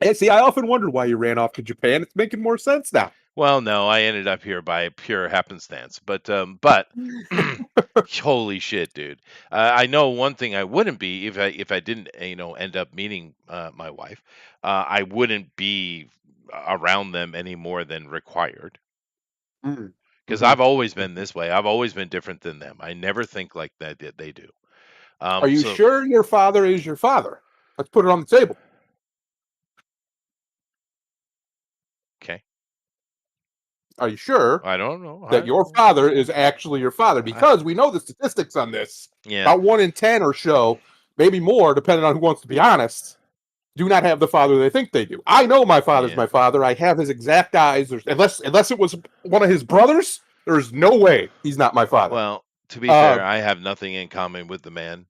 Speaker 1: And see, I often wondered why you ran off to Japan. It's making more sense now.
Speaker 2: Well, no, I ended up here by pure happenstance, but holy shit, dude! I know one thing I wouldn't be if I didn't end up meeting my wife. I wouldn't be around them any more than required
Speaker 1: Mm.
Speaker 2: because
Speaker 1: Mhm.
Speaker 2: I've always been
Speaker 1: Mhm.
Speaker 2: this way. I've always been different than them. I never think like that they do.
Speaker 1: Are you
Speaker 2: So
Speaker 1: sure your father is your father? Let's put it on the table.
Speaker 2: okay,
Speaker 1: Are you sure
Speaker 2: I don't know.
Speaker 1: that your father is actually your father?
Speaker 2: I
Speaker 1: Because we know the statistics on this.
Speaker 2: yeah,
Speaker 1: About 1 in 10 or so, maybe more, depending on who wants to be honest, do not have the father they think they do. I know my father's
Speaker 2: yeah.
Speaker 1: my father. I have his exact eyes. Unless it was one of his brothers, there's no way he's not my father.
Speaker 2: Well, to be
Speaker 1: Uh,
Speaker 2: fair, I have nothing in common with the man.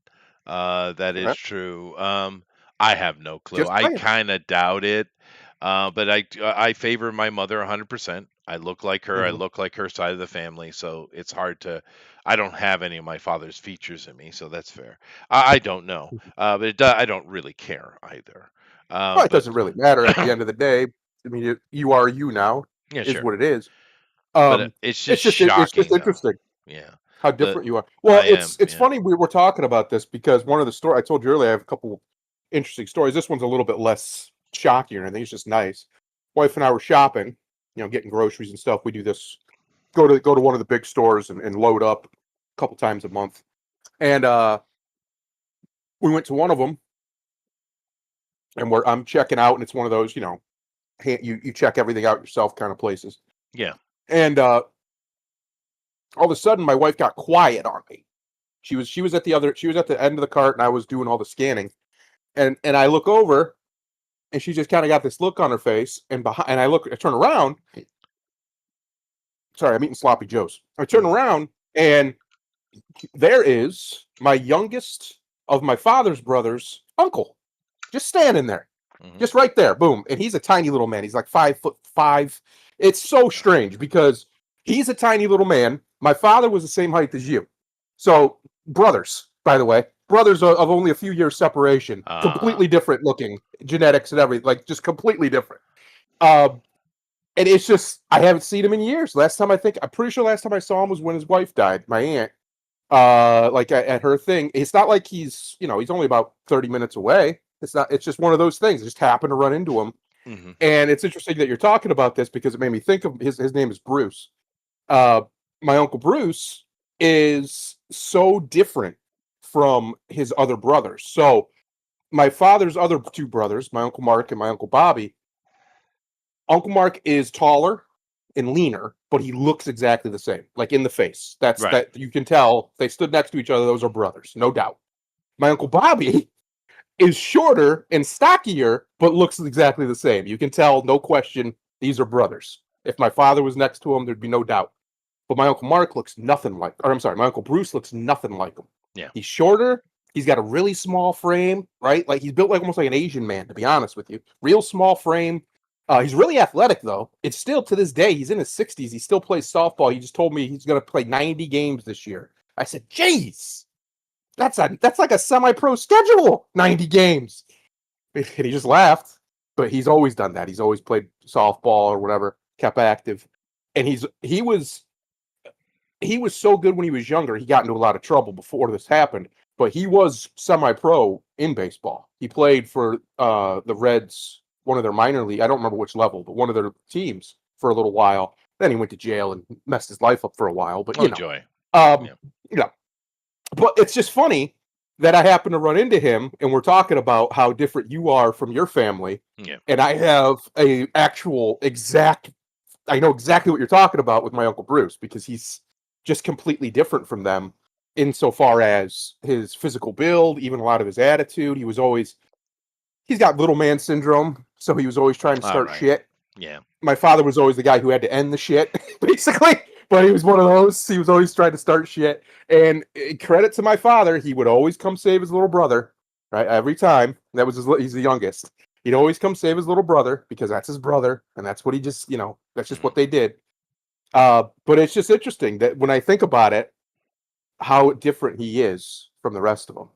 Speaker 2: That is
Speaker 1: okay,
Speaker 2: true. I have no clue.
Speaker 1: just
Speaker 2: I
Speaker 1: saying.
Speaker 2: kind of doubt it. But I favor my mother 100%. I look like her. I
Speaker 1: Mhm.
Speaker 2: look like her side of the family, so it's hard to. I don't have any of my father's features in me, so that's fair. I don't know, but I don't really care either.
Speaker 1: Well, it
Speaker 2: But
Speaker 1: doesn't really matter at the end of the day. I mean, you are you now,
Speaker 2: yeah,
Speaker 1: is
Speaker 2: sure.
Speaker 1: what it is.
Speaker 2: But it's just
Speaker 1: It's just
Speaker 2: shocking, though.
Speaker 1: interesting
Speaker 2: Yeah,
Speaker 1: how
Speaker 2: the
Speaker 1: different you are. Well,
Speaker 2: I am.
Speaker 1: it's
Speaker 2: Yeah.
Speaker 1: funny we were talking about this because one of the story I told you earlier, I have a couple interesting stories. This one's a little bit less shocking, and I think it's just nice. Wife and I were shopping, getting groceries and stuff. We do this go to one of the big stores and load up a couple times a month. And we went to one of them, and I'm checking out, and it's one of those, you check everything out yourself kind of places.
Speaker 2: Yeah.
Speaker 1: And all of a sudden, my wife got quiet on me. She was at the end of the cart, and I was doing all the scanning. And I look over, and she just kind of got this look on her face, and I turn around. Sorry, I'm eating sloppy joes. I turn
Speaker 2: Mhm.
Speaker 1: around, and there is my youngest of my father's brothers' uncle, just standing there,
Speaker 2: Mhm.
Speaker 1: just right there. Boom, and he's a tiny little man. He's like 5'5". It's so strange because he's a tiny little man. My father was the same height as you, so brothers. By the way, brothers of only a few years separation,
Speaker 2: Ah.
Speaker 1: completely different looking genetics and everything, like just completely different. Um, and it's just I haven't seen him in years. I'm pretty sure last time I saw him was when his wife died, my aunt. Like at her thing. It's not like he's only about 30 minutes away. It's just one of those things. I just happened to run into him.
Speaker 2: Mhm.
Speaker 1: And it's interesting that you're talking about this because it made me think of his name is Bruce. Uh my uncle Bruce is so different from his other brothers. So my father's other two brothers, my uncle Mark and my uncle Bobby, Uncle Mark is taller and leaner, but he looks exactly the same, like in the face.
Speaker 2: Right.
Speaker 1: That you can tell they stood next to each other. Those are brothers, no doubt. My Uncle Bobby is shorter and stockier, but looks exactly the same. You can tell, no question, these are brothers. If my father was next to him, there'd be no doubt. But my Uncle Mark looks nothing like, or I'm sorry, my Uncle Bruce looks nothing like him.
Speaker 2: Yeah.
Speaker 1: He's shorter. He's got a really small frame, right? Like he's built like almost like an Asian man, to be honest with you. Real small frame. He's really athletic though. It's still to this day. He's in his 60s. He still plays softball. He just told me he's going to play 90 games this year. I said, "Jeez, that's like a semi-pro schedule. 90 games." And he just laughed. But he's always done that. He's always played softball or whatever, kept active, and he was so good when he was younger. He got into a lot of trouble before this happened, but he was semi-pro in baseball. He played for the Reds, one of their minor league. I don't remember which level, but one of their teams for a little while. Then he went to jail and messed his life up for a while. But
Speaker 2: Oh, joy.
Speaker 1: um,
Speaker 2: Yeah.
Speaker 1: you know. But it's just funny that I happen to run into him, and we're talking about how different you are from your family,
Speaker 2: Yeah.
Speaker 1: and I have a actual exact I know exactly what you're talking about with my Uncle Bruce because he's just completely different from them insofar as his physical build, even a lot of his attitude. He's got little man syndrome, so he was always trying to
Speaker 2: All
Speaker 1: start
Speaker 2: right.
Speaker 1: shit.
Speaker 2: Yeah.
Speaker 1: My father was always the guy who had to end the shit, basically. But he was one of those. He was always trying to start shit. And credit to my father, he would always come save his little brother, right? Every time. He's the youngest. He'd always come save his little brother because that's his brother, and that's what he just, that's just
Speaker 2: Mhm.
Speaker 1: what they did. But it's just interesting that when I think about it, how different he is from the rest of them,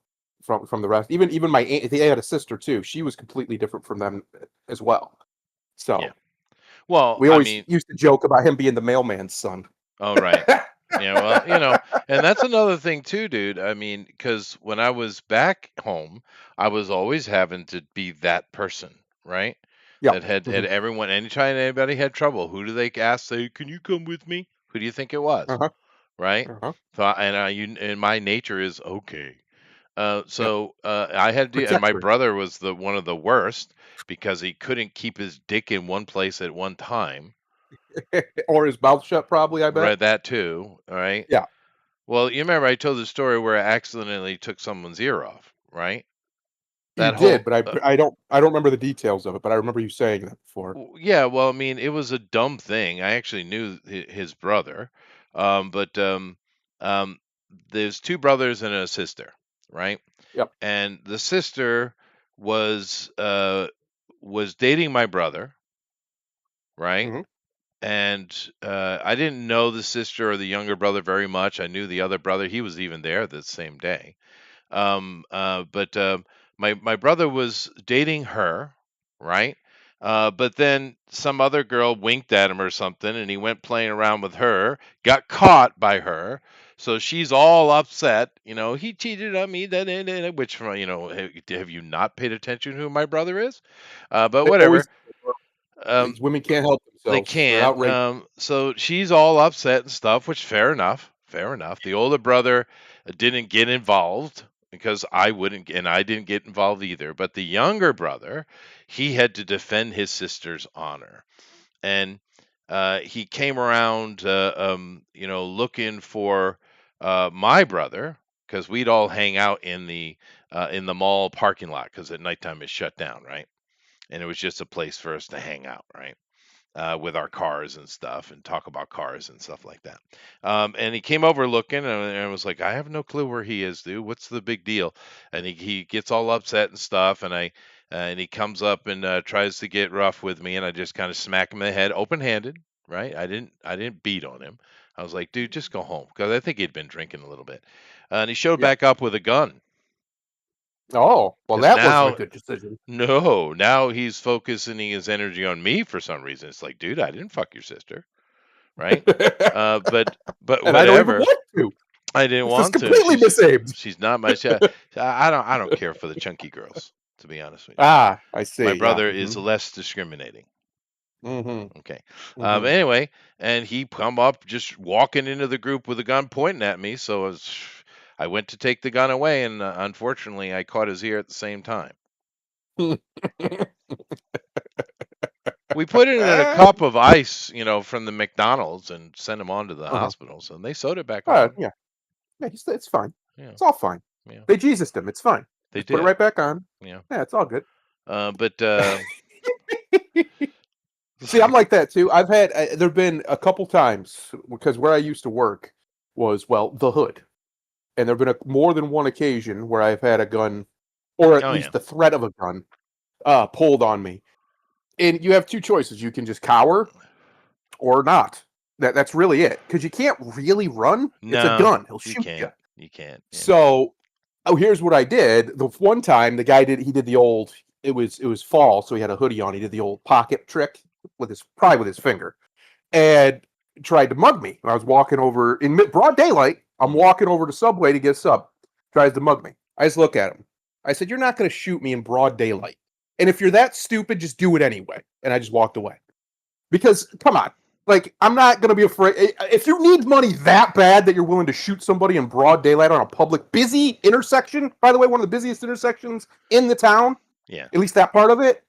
Speaker 1: from the rest. Even my aunt, they had a sister too. She was completely different from them as well.
Speaker 2: Yeah.
Speaker 1: So
Speaker 2: Well,
Speaker 1: we
Speaker 2: I
Speaker 1: always
Speaker 2: mean,
Speaker 1: used to joke about him being the mailman's son.
Speaker 2: oh, right. Yeah, well, and that's another thing too, dude. I mean, because when I was back home, I was always having to be that person, right?
Speaker 1: Yep.
Speaker 2: That had
Speaker 1: Mhm.
Speaker 2: everyone, anytime anybody had trouble, who do they ask? Say, can you come with me? Who do you think it was,
Speaker 1: Uh-huh.
Speaker 2: right?
Speaker 1: Uh-huh.
Speaker 2: So, and my nature is okay.
Speaker 1: Yep.
Speaker 2: I had to, and my
Speaker 1: Protector.
Speaker 2: brother was the one of the worst because he couldn't keep his dick in one place at one time.
Speaker 1: Or his mouth shut, probably, I bet.
Speaker 2: Read that too, all right?
Speaker 1: Yeah.
Speaker 2: Well, you remember I told the story where I accidentally took someone's ear off, right?
Speaker 1: You
Speaker 2: That
Speaker 1: did,
Speaker 2: whole
Speaker 1: but I don't remember the details of it, but I remember you saying that before.
Speaker 2: yeah, well, I mean, it was a dumb thing. I actually knew his brother, but um, there's two brothers and a sister, right?
Speaker 1: Yep.
Speaker 2: And the sister was uh was dating my brother, right?
Speaker 1: Hmm.
Speaker 2: And I didn't know the sister or the younger brother very much. I knew the other brother; he was even there the same day. But my brother was dating her, right? But then some other girl winked at him or something, and he went playing around with her, got caught by her. So she's all upset. He cheated on me. Which, have you not paid attention to who my brother is? But
Speaker 1: They
Speaker 2: whatever.
Speaker 1: always
Speaker 2: Um,
Speaker 1: these women can't help
Speaker 2: they
Speaker 1: themselves. They're
Speaker 2: can't.
Speaker 1: outrageous.
Speaker 2: So she's all upset and stuff, which fair enough. Fair enough. The older brother didn't get involved because I wouldn't, and I didn't get involved either. But the younger brother, he had to defend his sister's honor, and he came around, looking for my brother because we'd all hang out in the mall parking lot because at nighttime it's shut down, right? And it was just a place for us to hang out, right? With our cars and stuff and talk about cars and stuff like that. And he came over looking and I was like, I have no clue where he is, dude. What's the big deal? And he gets all upset and stuff. And he comes up and tries to get rough with me. And I just kind of smack him in the head, open handed. Right. I didn't beat on him. I was like, dude, just go home because I think he'd been drinking a little bit. And he showed
Speaker 1: Yeah.
Speaker 2: back up with a gun
Speaker 1: Oh, well,
Speaker 2: because
Speaker 1: that wasn't a
Speaker 2: now
Speaker 1: good decision.
Speaker 2: no, now he's focusing his energy on me for some reason. It's like, dude, I didn't fuck your sister, right? But
Speaker 1: And I don't even
Speaker 2: whatever.
Speaker 1: want to.
Speaker 2: I didn't
Speaker 1: This is
Speaker 2: want to.
Speaker 1: completely misaimed.
Speaker 2: She's not my I don't care for the chunky girls, to be honest with you.
Speaker 1: Ah, I
Speaker 2: My
Speaker 1: see. Yeah.
Speaker 2: brother is
Speaker 1: Hmm.
Speaker 2: less discriminating.
Speaker 1: Hmm.
Speaker 2: Okay.
Speaker 1: Hmm.
Speaker 2: Anyway, and he come up just walking into the group with a gun pointing at me. So I went to take the gun away, and unfortunately, I caught his ear at the same time. We put it in a cup of ice, from the McDonald's and sent him on to the
Speaker 1: Uh-huh.
Speaker 2: hospitals, and they sewed it back on.
Speaker 1: Yeah. Yeah. It's fine.
Speaker 2: Yeah,
Speaker 1: It's all fine.
Speaker 2: yeah,
Speaker 1: They Jesus him. It's fine.
Speaker 2: they
Speaker 1: Just put it
Speaker 2: did.
Speaker 1: right back on.
Speaker 2: Yeah,
Speaker 1: Yeah, it's all good.
Speaker 2: but
Speaker 1: See, I'm like that too. I've had there've been a couple times because where I used to work was the hood, and there've been more than one occasion where I've had a gun, or at
Speaker 2: oh yeah,
Speaker 1: least the threat of a gun, pulled on me. And you have two choices: you can just cower or not. That's really it, because you can't really run. It's a
Speaker 2: no,
Speaker 1: gun; he'll
Speaker 2: you
Speaker 1: shoot you.
Speaker 2: can't, you can't. Yeah,
Speaker 1: So, here's what I did. The one time the guy did the old. It was fall, so he had a hoodie on. He did the old pocket trick probably with his finger, and tried to mug me. I was walking over in broad daylight. I'm
Speaker 2: mm,
Speaker 1: walking over to Subway to get a sub. Tries to mug me. I just look at him. I said, "You're not going to shoot me in broad daylight. And if you're that stupid, just do it anyway." And I just walked away. Because come on, like I'm not going to be afraid. If you need money that bad that you're willing to shoot somebody in broad daylight on a public busy intersection, by the way, one of the busiest intersections in the town,
Speaker 2: yeah,
Speaker 1: at least that part of it,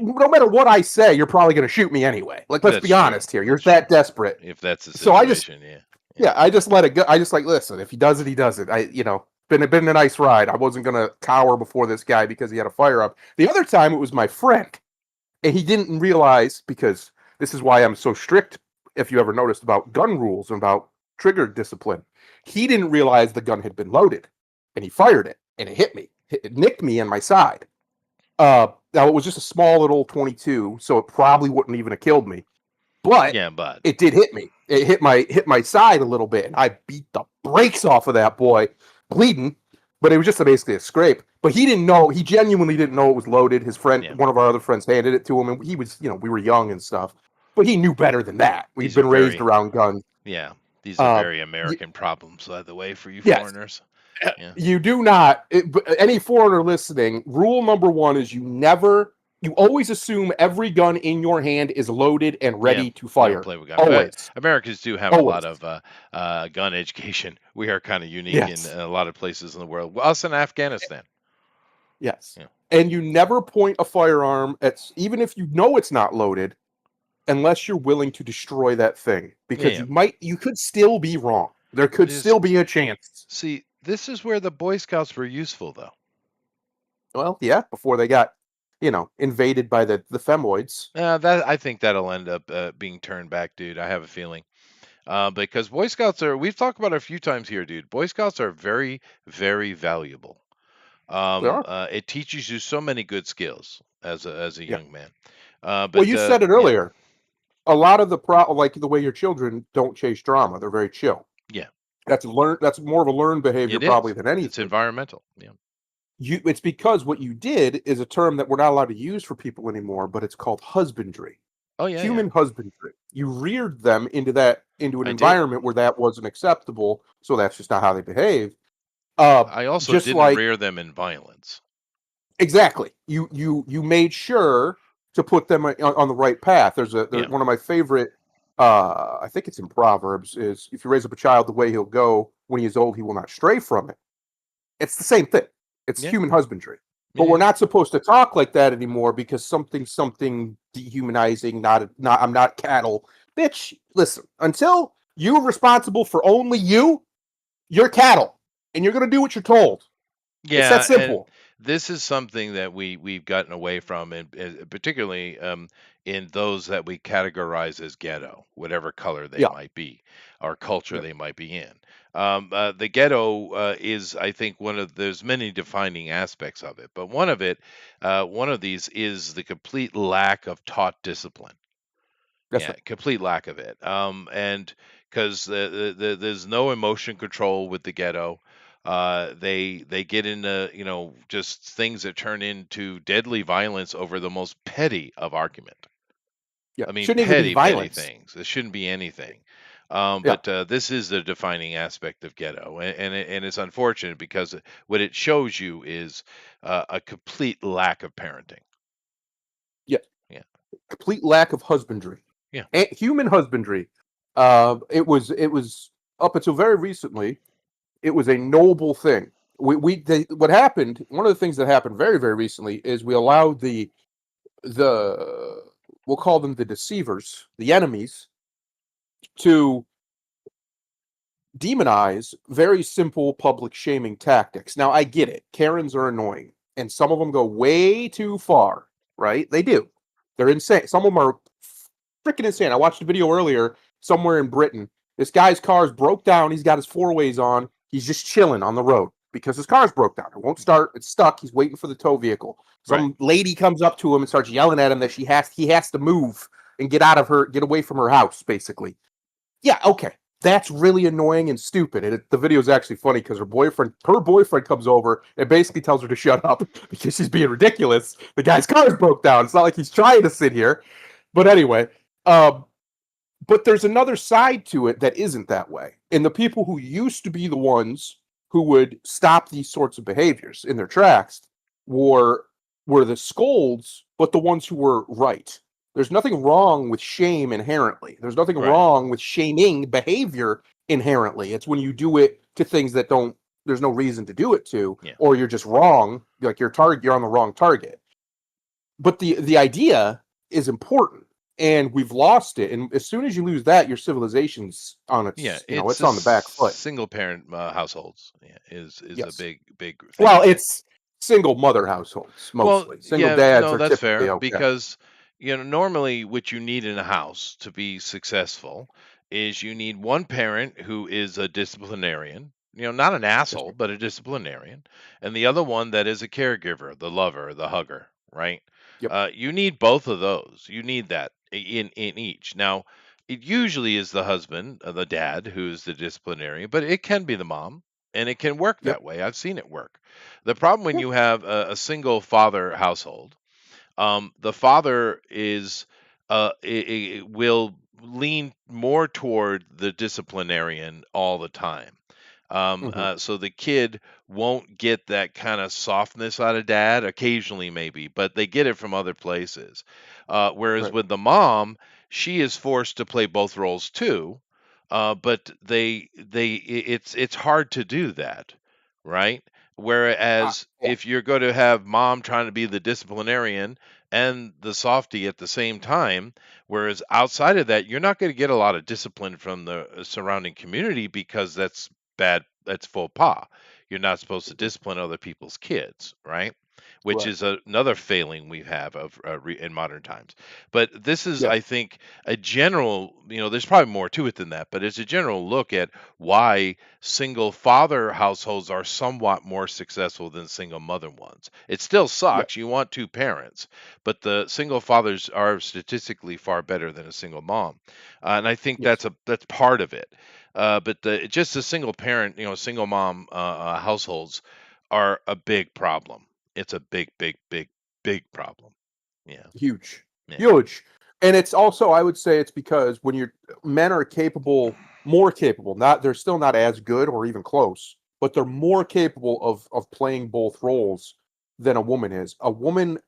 Speaker 1: no matter what I say, you're probably going to shoot me anyway. Like, let's
Speaker 2: that's
Speaker 1: be
Speaker 2: true.
Speaker 1: honest here. You're
Speaker 2: That's
Speaker 1: that
Speaker 2: true.
Speaker 1: desperate.
Speaker 2: If that's the
Speaker 1: So I just,
Speaker 2: situation, yeah, yeah,
Speaker 1: yeah, I just let it go. I just like, listen, if he does it, he does it. Been a nice ride. I wasn't going to cower before this guy because he had a fire up. The other time it was my friend, and he didn't realize, because this is why I'm so strict, if you ever noticed, about gun rules and about trigger discipline. He didn't realize the gun had been loaded, and he fired it, and it hit me. It nicked me in my side. Now it was just a small little 22, so it probably wouldn't even have killed me. But
Speaker 2: Yeah, but
Speaker 1: it did hit me. It hit my side a little bit, and I beat the brakes off of that boy, bleeding. But it was just basically a scrape. But he didn't know. He genuinely didn't know it was loaded. His friend,
Speaker 2: yeah,
Speaker 1: one of our other friends, handed it to him, and he was, we were young and stuff. But he knew better than that. We'd
Speaker 2: these are
Speaker 1: been raised
Speaker 2: very
Speaker 1: around guns.
Speaker 2: yeah, these are
Speaker 1: Uh,
Speaker 2: very
Speaker 1: y-
Speaker 2: American problems, by the way, for you
Speaker 1: yes,
Speaker 2: foreigners. Yeah,
Speaker 1: you do not. Any foreigner listening, rule number one is you always assume every gun in your hand is loaded and
Speaker 2: yeah,
Speaker 1: ready to
Speaker 2: you don't
Speaker 1: fire.
Speaker 2: play with guns. But
Speaker 1: Always,
Speaker 2: Americans do have a lot
Speaker 1: always.
Speaker 2: of gun education. We are kind of unique in
Speaker 1: Yes.
Speaker 2: a lot of places in the world. Well, us in Afghanistan.
Speaker 1: Yes.
Speaker 2: Yeah,
Speaker 1: And you never point a firearm at, even if you know it's not loaded, unless you're willing to destroy that thing,
Speaker 2: yeah,
Speaker 1: because
Speaker 2: yeah.
Speaker 1: you could still be wrong. There could
Speaker 2: Just
Speaker 1: still be a chance.
Speaker 2: see, this is where the Boy Scouts were useful, though.
Speaker 1: Well, yeah, before they got, invaded by the femoids.
Speaker 2: That I think that'll end up being turned back, dude. I have a feeling. Because Boy Scouts are, we've talked about it a few times here, dude. Boy Scouts are very, very valuable.
Speaker 1: They are.
Speaker 2: It teaches you so many good skills as a
Speaker 1: Yeah.
Speaker 2: young man.
Speaker 1: Well,
Speaker 2: But
Speaker 1: you said it
Speaker 2: yeah,
Speaker 1: earlier. A lot of like the way your children don't chase drama. They're very chill.
Speaker 2: yeah,
Speaker 1: That's more of a learned behavior
Speaker 2: it
Speaker 1: probably
Speaker 2: is.
Speaker 1: than
Speaker 2: It's
Speaker 1: anything.
Speaker 2: environmental. Yeah.
Speaker 1: It's because what you did is a term that we're not allowed to use for people anymore, but it's called husbandry.
Speaker 2: Oh yeah, yeah.
Speaker 1: Human husbandry. You reared them into an
Speaker 2: I did.
Speaker 1: environment where that wasn't acceptable, so that's just not how they behave. Uh,
Speaker 2: I also
Speaker 1: just
Speaker 2: didn't
Speaker 1: like
Speaker 2: rear them in violence.
Speaker 1: exactly, you made sure to put them on the right path. There's
Speaker 2: Yeah.
Speaker 1: one of my favorite. I think it's in Proverbs. Is if you raise up a child the way he'll go, when he is old, he will not stray from it. It's the same thing. It's
Speaker 2: Yeah.
Speaker 1: human husbandry.
Speaker 2: Yeah.
Speaker 1: But we're
Speaker 2: Yeah.
Speaker 1: not supposed to talk like that anymore because something dehumanizing, not I'm not cattle. Bitch, listen, until you're responsible for only you're cattle. And you're gonna do what you're told. It's that
Speaker 2: Yeah, and
Speaker 1: simple.
Speaker 2: this is something that we've gotten away from, and particularly in those that we categorize as ghetto, whatever color they
Speaker 1: Yeah.
Speaker 2: might be, or culture
Speaker 1: Yeah.
Speaker 2: they might be in. The ghetto is, I think, there's many defining aspects of it, but one of these is the complete lack of taught discipline.
Speaker 1: That's
Speaker 2: Yeah,
Speaker 1: right.
Speaker 2: complete lack of it. And because there's no emotion control with the ghetto, they get into just things that turn into deadly violence over the most petty of argument.
Speaker 1: Yeah.
Speaker 2: I mean,
Speaker 1: Shouldn't even be
Speaker 2: petty
Speaker 1: violence.
Speaker 2: things. It shouldn't be anything.
Speaker 1: Yeah.
Speaker 2: But this is the defining aspect of ghetto, and it's unfortunate because what it shows you is a complete lack of parenting.
Speaker 1: Yeah.
Speaker 2: Yeah,
Speaker 1: Complete lack of husbandry.
Speaker 2: yeah,
Speaker 1: And human husbandry. It was up until very recently, it was a noble thing. What happened, one of the things that happened very, very recently is we allowed the we'll call them the deceivers, the enemies, to demonize very simple public shaming tactics. Now I get it. Karens are annoying, and some of them go way too far, right? They do. They're insane. Some of them are freaking insane. I watched a video earlier somewhere in Britain. This guy's car's broke down. He's got his four ways on. He's just chilling on the road because his car's broke down. It won't start. It's stuck. He's waiting for the tow vehicle.
Speaker 2: right.
Speaker 1: Some lady comes up to him and starts yelling at him that he has to move and get away from her house, basically. Yeah, okay. That's really annoying and stupid. And the video is actually funny because her boyfriend comes over and basically tells her to shut up because she's being ridiculous. The guy's car is broke down. It's not like he's trying to sit here. But anyway, um, but there's another side to it that isn't that way. And the people who used to be the ones who would stop these sorts of behaviors in their tracks were were the scolds, but the ones who were right. There's nothing wrong with shame inherently. There's nothing
Speaker 2: Right.
Speaker 1: wrong with shaming behavior inherently. It's when you do it to things that don't there's no reason to do it to,
Speaker 2: Yeah.
Speaker 1: or you're just wrong, like you're on the wrong target. But the idea is important, and we've lost it. And as soon as you lose that, your civilization's on
Speaker 2: Yeah,
Speaker 1: it's on the back foot.
Speaker 2: single parent households, yeah, is a
Speaker 1: Yes.
Speaker 2: big thing
Speaker 1: Well,
Speaker 2: here.
Speaker 1: it's single mother households
Speaker 2: Well,
Speaker 1: mostly. Single
Speaker 2: yeah,
Speaker 1: dads
Speaker 2: no,
Speaker 1: are
Speaker 2: that's
Speaker 1: typically
Speaker 2: fair
Speaker 1: okay.
Speaker 2: because normally what you need in a house to be successful is you need one parent who is a disciplinarian, not an
Speaker 1: That's
Speaker 2: asshole,
Speaker 1: right.
Speaker 2: but a disciplinarian, and the other one that is a caregiver, the lover, the hugger. right?
Speaker 1: Yep.
Speaker 2: You need both of those. You need that in each. Now, it usually is the husband, the dad, who's the disciplinarian, but it can be the mom, and it can work
Speaker 1: Yep.
Speaker 2: that way. I've seen it work. The problem when
Speaker 1: Yeah.
Speaker 2: you have a single father household, the father is will lean more toward the disciplinarian all the time.
Speaker 1: Hmm.
Speaker 2: So the kid won't get that kind of softness out of dad, occasionally maybe, but they get it from other places. Whereas
Speaker 1: Right.
Speaker 2: with the mom, she is forced to play both roles too. But it's hard to do that, right? Whereas
Speaker 1: Yeah.
Speaker 2: if you're going to have mom trying to be the disciplinarian and the softie at the same time, whereas outside of that, you're not going to get a lot of discipline from the surrounding community because that's bad. That's faux pas. You're not supposed to discipline other people's kids, right? Which
Speaker 1: Right.
Speaker 2: is another failing we have of in modern times. But this is,
Speaker 1: Yeah.
Speaker 2: I think, a general. There's probably more to it than that, but it's a general look at why single father households are somewhat more successful than single mother ones. It still
Speaker 1: Yeah.
Speaker 2: sucks. You want two parents, but the single fathers are statistically far better than a single mom, and I think
Speaker 1: Yes.
Speaker 2: that's part of it. But just the single parent, single mom households are a big problem. It's a big, big, big, big problem. Yeah,
Speaker 1: Huge.
Speaker 2: yeah,
Speaker 1: Huge. And it's also, I would say, it's because when you're men are capable, more capable, not they're still not as good or even close, but they're more capable of playing both roles than a woman is. A woman,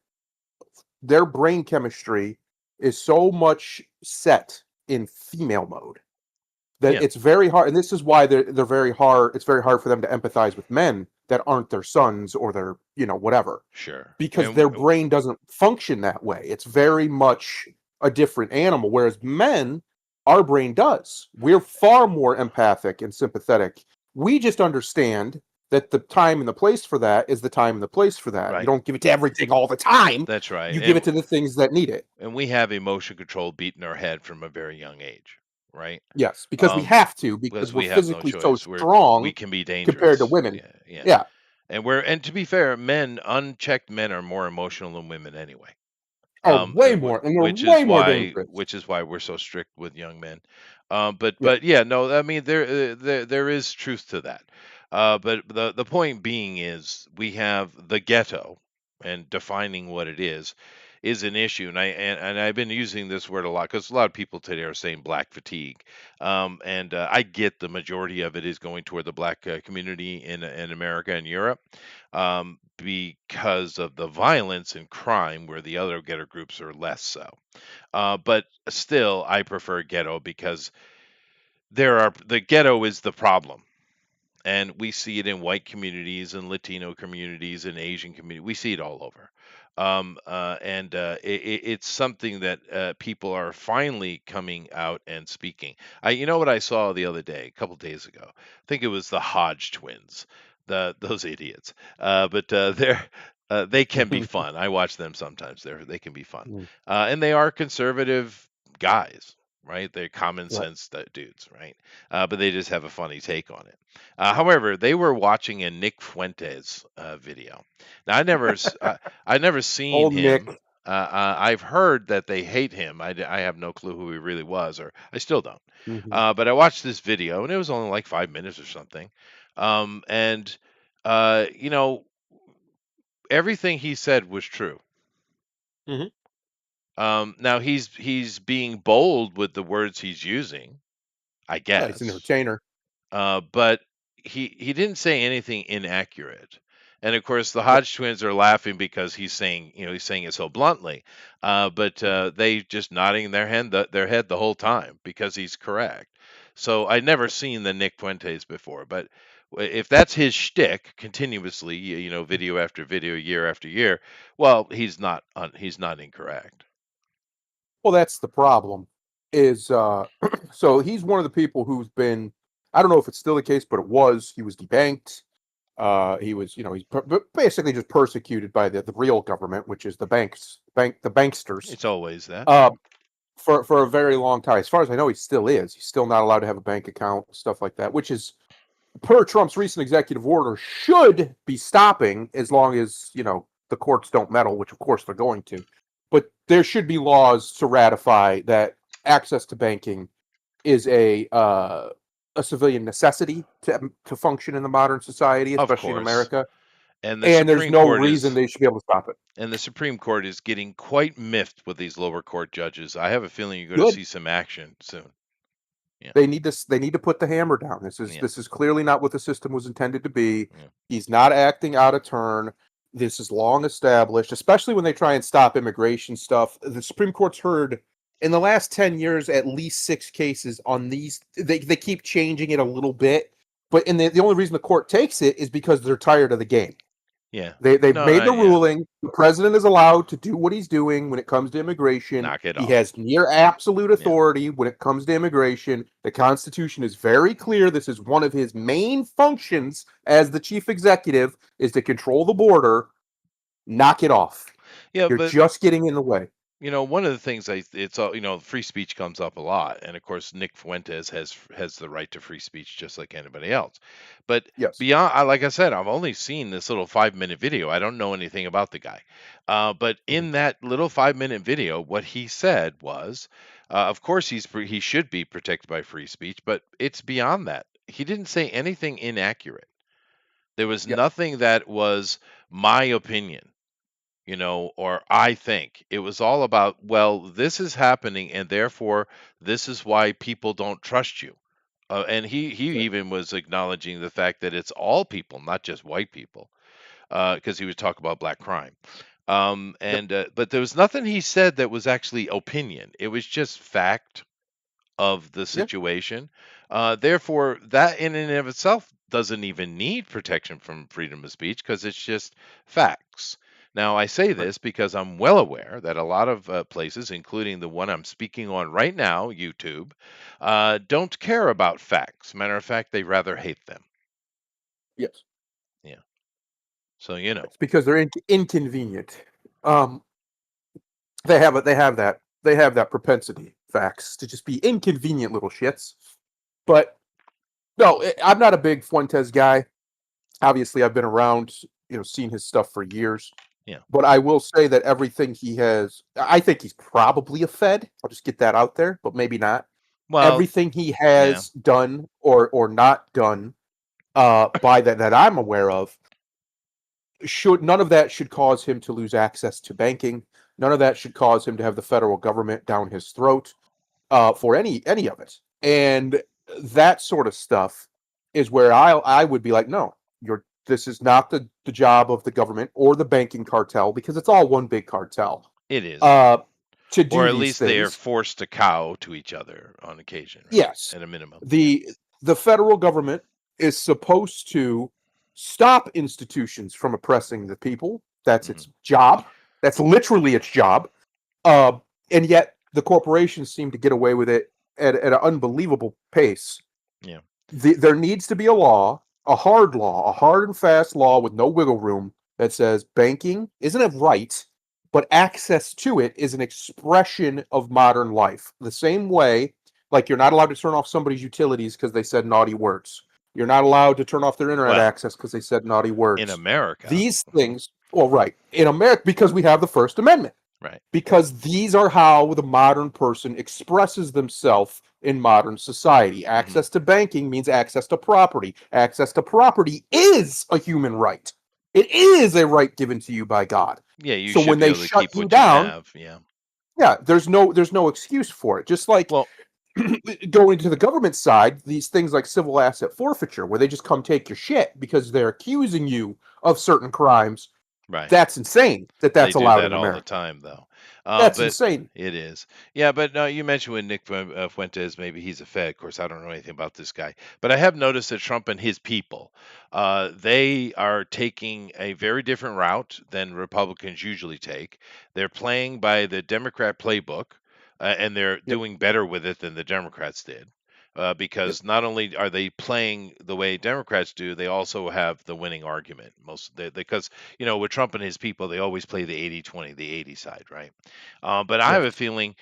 Speaker 1: their brain chemistry is so much set in female mode that
Speaker 2: yeah.
Speaker 1: it's very hard, and this is why they're very hard. It's very hard for them to empathize with men that aren't their sons or their, whatever,
Speaker 2: Sure.
Speaker 1: because
Speaker 2: And
Speaker 1: their brain doesn't function that way. It's
Speaker 2: right,
Speaker 1: very much a different animal. Whereas men, our brain does. We're far more empathic and sympathetic. We just understand that the time and the place for that is the time and the place for that. You
Speaker 2: right.
Speaker 1: don't give it to everything all the time.
Speaker 2: That's right.
Speaker 1: You give it to the things that need it.
Speaker 2: And we have emotion control beat in our head from a very young age, right?
Speaker 1: Yes, because we
Speaker 2: Um,
Speaker 1: have to, because
Speaker 2: because
Speaker 1: we're
Speaker 2: we have no
Speaker 1: physically so
Speaker 2: choice. We
Speaker 1: strong
Speaker 2: can be
Speaker 1: compared to
Speaker 2: dangerous.
Speaker 1: women.
Speaker 2: Yeah, yeah.
Speaker 1: Yeah.
Speaker 2: And to be fair, unchecked men are more emotional than women anyway.
Speaker 1: Oh, way more, and they're way more dangerous.
Speaker 2: Which is why we're so strict with young men.
Speaker 1: Yeah.
Speaker 2: But yeah, no, I mean there is truth to that. But the point being is we have the ghetto, and defining what it is an issue. And I've been using this word a lot because a lot of people today are saying black fatigue. And I get the majority of it is going toward the black community in America and Europe, because of the violence and crime, where the other ghetto groups are less so. But still, I prefer ghetto because the ghetto is the problem. And we see it in white communities and Latino communities and Asian community. We see it all over. And it's something that people are finally coming out and speaking. You know what I saw the other day, a couple days ago? I think it was the Hodge twins, those idiots. But they can be fun. I watch them sometimes. They can be fun,
Speaker 1: Mm,
Speaker 2: and they are conservative guys, right? They're common
Speaker 1: right.
Speaker 2: sense dudes, right? But they just have a funny take on it. However, they were watching a Nick Fuentes video. Now, I never seen
Speaker 1: Old
Speaker 2: him.
Speaker 1: Nick.
Speaker 2: I've heard that they hate him. I have no clue who he really was, or I still don't.
Speaker 1: Mhm.
Speaker 2: But I watched this video, and it was only like 5 minutes or something. And you know, everything he said was true.
Speaker 1: Mhm.
Speaker 2: Now he's being bold with the words he's using, I
Speaker 1: Yeah, he's an
Speaker 2: guess.
Speaker 1: entertainer.
Speaker 2: But he didn't say anything inaccurate. And of course, the
Speaker 1: Yep.
Speaker 2: Hodge twins are laughing because he's saying it so bluntly. But
Speaker 1: Mhm.
Speaker 2: they just nodding their head the whole time because he's correct. So I never seen the Nick Fuentes before, but if that's his shtick continuously, video after video, year after year, well, he's not incorrect.
Speaker 1: Well, that's the problem. Is so he's one of the people who's been. I don't know if it's still the case, but it was. He was debanked. He was, basically just persecuted by the real government, which is the banksters.
Speaker 2: It's always that.
Speaker 1: Uh, for a very long time. As far as I know, he still is. He's still not allowed to have a bank account, stuff like that, which is per Trump's recent executive order should be stopping as long as the courts don't meddle, which of course they're going to. But there should be laws to ratify that access to banking is a civilian necessity to function in the modern society,
Speaker 2: Of
Speaker 1: especially in
Speaker 2: course.
Speaker 1: America.
Speaker 2: And the
Speaker 1: And there's
Speaker 2: Supreme
Speaker 1: no
Speaker 2: Court
Speaker 1: reason
Speaker 2: is
Speaker 1: they should be able to stop it.
Speaker 2: and the Supreme Court is getting quite miffed with these lower court judges. I have a feeling you're going to
Speaker 1: Good.
Speaker 2: see some action soon. Yeah.
Speaker 1: They need to put the hammer down.
Speaker 2: Yeah.
Speaker 1: This is clearly not what the system was intended to be.
Speaker 2: Yeah.
Speaker 1: He's not acting out of turn. This is long established, especially when they try and stop immigration stuff. The Supreme Court's heard in the last 10 years at least 6 cases on these. They keep changing it a little bit, but the only reason the court takes it is because they're tired of the game.
Speaker 2: Yeah.
Speaker 1: They've
Speaker 2: No,
Speaker 1: made the
Speaker 2: yeah.
Speaker 1: ruling. The president is allowed to do what he's doing when it comes to immigration.
Speaker 2: Knock it
Speaker 1: He
Speaker 2: off.
Speaker 1: has near absolute authority when it comes to immigration. The Constitution is very clear. This is one of his main functions as the chief executive is to control the border. Knock it off.
Speaker 2: Yeah,
Speaker 1: You're
Speaker 2: but
Speaker 1: just getting in the way.
Speaker 2: one of the things it's all, free speech comes up a lot, and of course Nick Fuentes has the right to free speech just like anybody else. But
Speaker 1: Yes.
Speaker 2: beyond, like I said, I've only seen this little 5-minute video. I don't know anything about the guy. But in that little 5-minute video, what he said was, of course he should be protected by free speech, but it's beyond that. He didn't say anything inaccurate. There was
Speaker 1: Yep.
Speaker 2: nothing that was my opinion, or I think. It was all about, well, this is happening, and therefore this is why people don't trust you. And he
Speaker 1: Right.
Speaker 2: even was acknowledging the fact that it's all people, not just white people, because he was talking about black crime. But there was nothing he said that was actually opinion. It was just fact of the
Speaker 1: Yeah.
Speaker 2: situation. Therefore, that in and of itself doesn't even need protection from freedom of speech because it's just facts. Now, I say
Speaker 1: Right.
Speaker 2: this because I'm well aware that a lot of places, including the one I'm speaking on right now, YouTube, don't care about facts. Matter of fact, they rather hate them.
Speaker 1: Yes.
Speaker 2: Yeah. So,
Speaker 1: It's because they're inconvenient. They have that propensity, facts, to just be inconvenient little shits. But no, I'm not a big Fuentes guy. Obviously, I've been around, seen his stuff for years.
Speaker 2: Yeah.
Speaker 1: But I will say that everything he has, I think he's probably a Fed. I'll just get that out there, but maybe not.
Speaker 2: Well,
Speaker 1: Everything he has done or not done, by that I'm aware of, none of that should cause him to lose access to banking. None of that should cause him to have the federal government down his throat, for any of it. And that sort of stuff is where I would be like, no, this is not the job of the government or the banking cartel, because it's all one big cartel.
Speaker 2: it is.
Speaker 1: To do
Speaker 2: Or at
Speaker 1: these
Speaker 2: least they are
Speaker 1: things.
Speaker 2: forced to cow to each other on occasion. Right?
Speaker 1: Yes.
Speaker 2: At a minimum.
Speaker 1: The federal government is supposed to stop institutions from oppressing the people. That's its job. That's literally its job. And yet the corporations seem to get away with it at an unbelievable pace.
Speaker 2: Yeah.
Speaker 1: There needs to be a law, a hard and fast law with no wiggle room that says banking isn't a right, but access to it is an expression of modern life. The same way, like you're not allowed to turn off somebody's utilities because they said naughty words. You're not allowed to turn off their internet access because they said naughty words.
Speaker 2: In America.
Speaker 1: These things, right. In America, because we have the First Amendment.
Speaker 2: Right.
Speaker 1: Because these are how the modern person expresses themselves in modern society. Access to banking means access to property. Access to property is a human right. It is a right given to you by God.
Speaker 2: Yeah, you
Speaker 1: so
Speaker 2: should
Speaker 1: when
Speaker 2: be
Speaker 1: they
Speaker 2: able to
Speaker 1: shut
Speaker 2: keep
Speaker 1: you
Speaker 2: what
Speaker 1: down,
Speaker 2: you have. Yeah.
Speaker 1: Yeah, there's no excuse for it. Just like going to the government side, these things like civil asset forfeiture, where they just come take your shit because they're accusing you of certain crimes.
Speaker 2: Right.
Speaker 1: That's insane that that's
Speaker 2: They do
Speaker 1: allowed
Speaker 2: that
Speaker 1: in
Speaker 2: all
Speaker 1: America.
Speaker 2: the time, though.
Speaker 1: That's
Speaker 2: But
Speaker 1: insane.
Speaker 2: it is. Yeah, but no, you mentioned with Nick Fuentes, maybe he's a Fed. Of course, I don't know anything about this guy, but I have noticed that Trump and his people, they are taking a very different route than Republicans usually take. They're playing by the Democrat playbook, and they're doing better with it than the Democrats did.
Speaker 1: Yep.
Speaker 2: because not only are they playing the way Democrats do, they also have the winning argument. Because with Trump and his people, they always play the 80-20, the 80 side, right? But I have a
Speaker 1: Yes.
Speaker 2: feeling,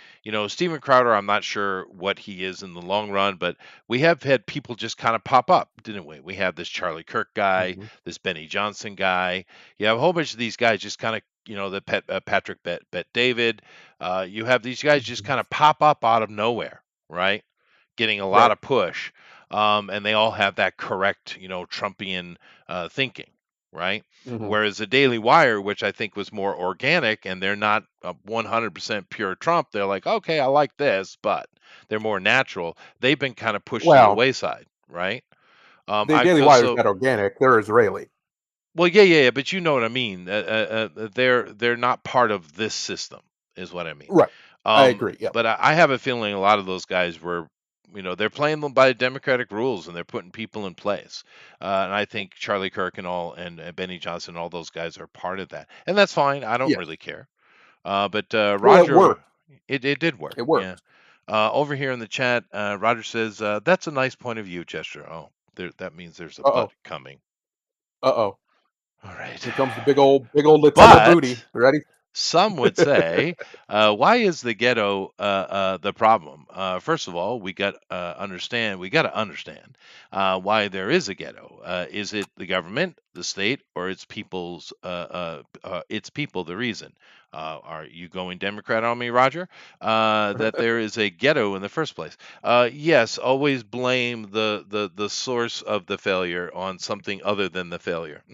Speaker 2: Steven Crowder, I'm not sure what he is in the long run, but we have had people just kind of pop up, didn't we? We have this Charlie Kirk guy,
Speaker 1: Hmm.
Speaker 2: this Benny Johnson guy. You have a whole bunch of these guys just kind of, Patrick Bet David. You have these guys just
Speaker 1: Hmm.
Speaker 2: kind of pop up out of nowhere, right? Getting a lot
Speaker 1: Right.
Speaker 2: of push, and they all have that correct, Trumpian thinking, right?
Speaker 1: Hmm.
Speaker 2: Whereas the Daily Wire, which I think was more organic, and they're not 100% pure Trump, they're like, okay, I like this, but they're more natural. They've been kind of pushed to the
Speaker 1: Well,
Speaker 2: wayside, right?
Speaker 1: the
Speaker 2: I
Speaker 1: Daily
Speaker 2: feel
Speaker 1: Wire is
Speaker 2: so.
Speaker 1: not organic. They're Israeli.
Speaker 2: Well, yeah, but you know what I mean. They're not part of this system, is what I mean.
Speaker 1: Right. I agree. Yep.
Speaker 2: But I have a feeling a lot of those guys were, they're playing them by democratic rules and they're putting people in place. And I think Charlie Kirk and all, and Benny Johnson, all those guys are part of that, and that's fine. I don't
Speaker 1: Yes.
Speaker 2: really care. But
Speaker 1: Well, it
Speaker 2: Roger,
Speaker 1: worked.
Speaker 2: it did work.
Speaker 1: It
Speaker 2: Yeah.
Speaker 1: worked.
Speaker 2: Over here in the chat, Roger says that's a nice point of view, Gesture. Oh, that means there's a
Speaker 1: Uh
Speaker 2: butt
Speaker 1: oh.
Speaker 2: coming.
Speaker 1: Uh oh.
Speaker 2: All right.
Speaker 1: Here comes the big old Nutella booty.
Speaker 2: But
Speaker 1: Ready?
Speaker 2: some would say, why is the ghetto the problem? First of all, we got to understand why there is a ghetto. Is it the government, the state, or its people the reason? Are you going Democrat on me, Roger? That there is a ghetto in the first place? Yes, always blame the source of the failure on something other than the failure.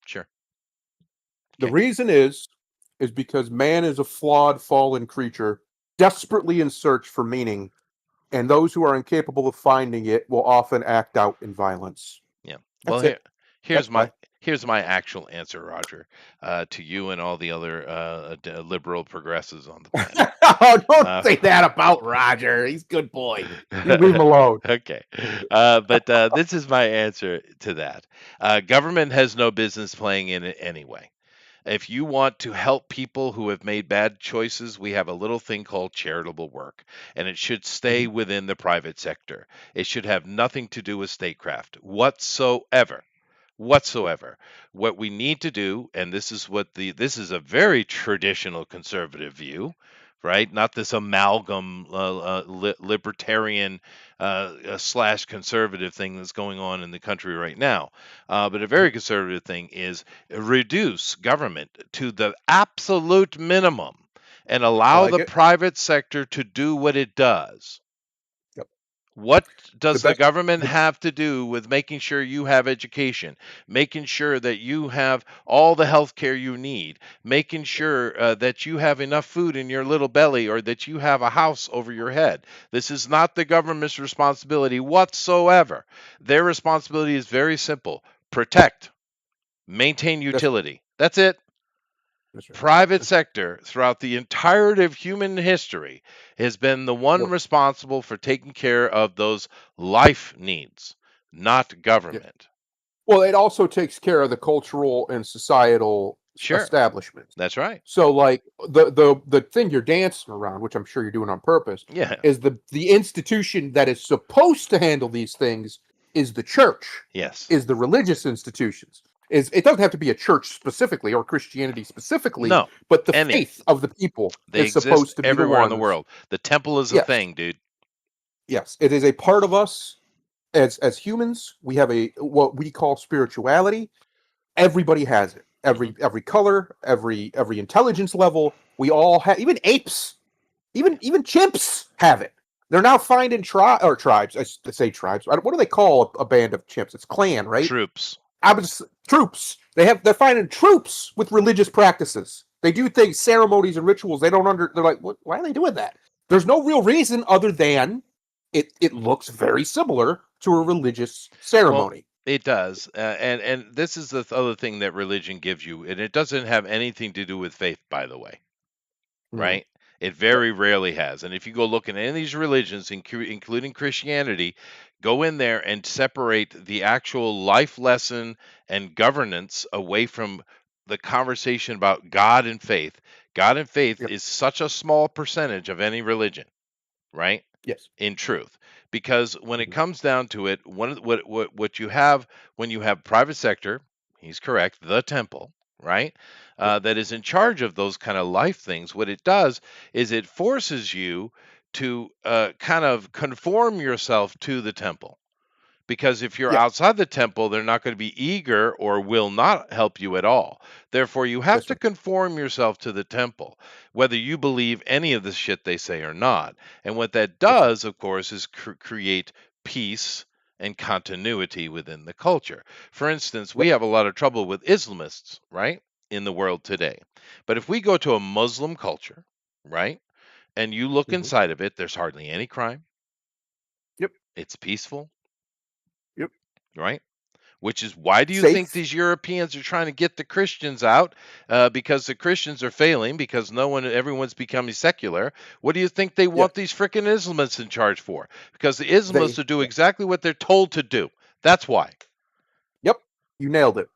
Speaker 2: Sure.
Speaker 1: The
Speaker 2: Okay.
Speaker 1: reason is because man is a flawed, fallen creature, desperately in search for meaning, and those who are incapable of finding it will often act out in violence.
Speaker 2: Yeah. Well,
Speaker 1: That's it.
Speaker 2: here's
Speaker 1: That's
Speaker 2: my
Speaker 1: why.
Speaker 2: here's my actual answer, Roger, to you and all the other liberal progressives on the planet.
Speaker 1: Oh, don't
Speaker 2: Uh,
Speaker 1: say that about Roger. He's a good boy. You leave him alone.
Speaker 2: okay, but this is my answer to that. Government has no business playing in it anyway. If you want to help people who have made bad choices, we have a little thing called charitable work, and it should stay
Speaker 1: Mhm.
Speaker 2: within the private sector. It should have nothing to do with statecraft whatsoever. Whatsoever. What we need to do, and this is a very traditional conservative view, right? Not this amalgam libertarian slash conservative thing that's going on in the country right now. But a very conservative thing is reduce government to the absolute minimum and
Speaker 1: I
Speaker 2: allow
Speaker 1: like
Speaker 2: the
Speaker 1: it.
Speaker 2: private sector to do what it does.
Speaker 1: Yep.
Speaker 2: What
Speaker 1: The
Speaker 2: does the
Speaker 1: best.
Speaker 2: government
Speaker 1: The,
Speaker 2: have to do with making sure you have education, making sure that you have all the health care you need, making sure that you have enough food in your little belly or that you have a house over your head? This is not the government's responsibility whatsoever. Their responsibility is very simple: protect, maintain
Speaker 1: that's
Speaker 2: utility. That's it.
Speaker 1: that's right.
Speaker 2: Private
Speaker 1: That's right.
Speaker 2: sector throughout the entirety of human history has been the one
Speaker 1: Yep.
Speaker 2: responsible for taking care of those life needs, not
Speaker 1: Yep.
Speaker 2: government.
Speaker 1: Well, it also takes care of the cultural and societal
Speaker 2: Sure,
Speaker 1: establishments.
Speaker 2: that's right.
Speaker 1: So, like the thing you're dancing around, which I'm sure you're doing on purpose,
Speaker 2: Yeah,
Speaker 1: is the institution that is supposed to handle these things is the church,
Speaker 2: yes.
Speaker 1: is the religious institutions. Is it doesn't have to be a church specifically or Christianity specifically,
Speaker 2: No,
Speaker 1: but the
Speaker 2: any.
Speaker 1: faith of the people
Speaker 2: They
Speaker 1: is
Speaker 2: exist
Speaker 1: supposed to be the
Speaker 2: everywhere in the
Speaker 1: ones.
Speaker 2: world. The temple is a
Speaker 1: Yes,
Speaker 2: thing, dude.
Speaker 1: yes, it is a part of us as humans. We have a what we call spirituality. Everybody has it.
Speaker 2: Hmm.
Speaker 1: Every color, every intelligence level. We all have. Even apes, even chimps have it. They're now finding tribes. I say tribes. What do they call a band of chimps? It's clan, right?
Speaker 2: Troops.
Speaker 1: I was troops. They're finding troops with religious practices. They do things, ceremonies and rituals. They don't under. They're like, what? Why are they doing that? There's no real reason other than it looks very similar to a religious
Speaker 2: Well,
Speaker 1: ceremony.
Speaker 2: it does, and this is the other thing that religion gives you, and it doesn't have anything to do with faith, by the way.
Speaker 1: Mhm.
Speaker 2: Right? It
Speaker 1: Yep.
Speaker 2: very rarely has. And if you go look at any of these religions, including Christianity, go in there and separate the actual life lesson and governance away from the conversation about God and faith. God and faith
Speaker 1: Yep.
Speaker 2: is such a small percentage of any religion, right?
Speaker 1: Yes.
Speaker 2: in truth, because when it comes down to it, one of the, what you have when you have private sector, he's correct, the temple, right,
Speaker 1: Yep.
Speaker 2: that is in charge of those kind of life things. What it does is it forces you to kind of conform yourself to the temple, because if you're
Speaker 1: Yes.
Speaker 2: outside the temple, they're not going to be eager or will not help you at all. Therefore, you have
Speaker 1: That's
Speaker 2: to
Speaker 1: right.
Speaker 2: conform yourself to the temple, whether you believe any of the shit they say or not. And what that
Speaker 1: That's right.
Speaker 2: does, of course, is create peace and continuity within the culture. For instance, we
Speaker 1: Yep.
Speaker 2: have a lot of trouble with Islamists, right, in the world today. But if we go to a Muslim culture, right, and you look
Speaker 1: Hmm.
Speaker 2: inside of it, there's hardly any crime.
Speaker 1: Yep.
Speaker 2: It's peaceful,
Speaker 1: Yep.
Speaker 2: right? Which is, why do you think
Speaker 1: Safe.
Speaker 2: these Europeans are trying to get the Christians out? Because the Christians are failing, because everyone's becoming secular. What do you think they
Speaker 1: Yes.
Speaker 2: want these freaking Islamists in charge for? Because the Islamists
Speaker 1: They.
Speaker 2: will do
Speaker 1: Yeah.
Speaker 2: exactly what they're told to do. That's why.
Speaker 1: Yep. You nailed it.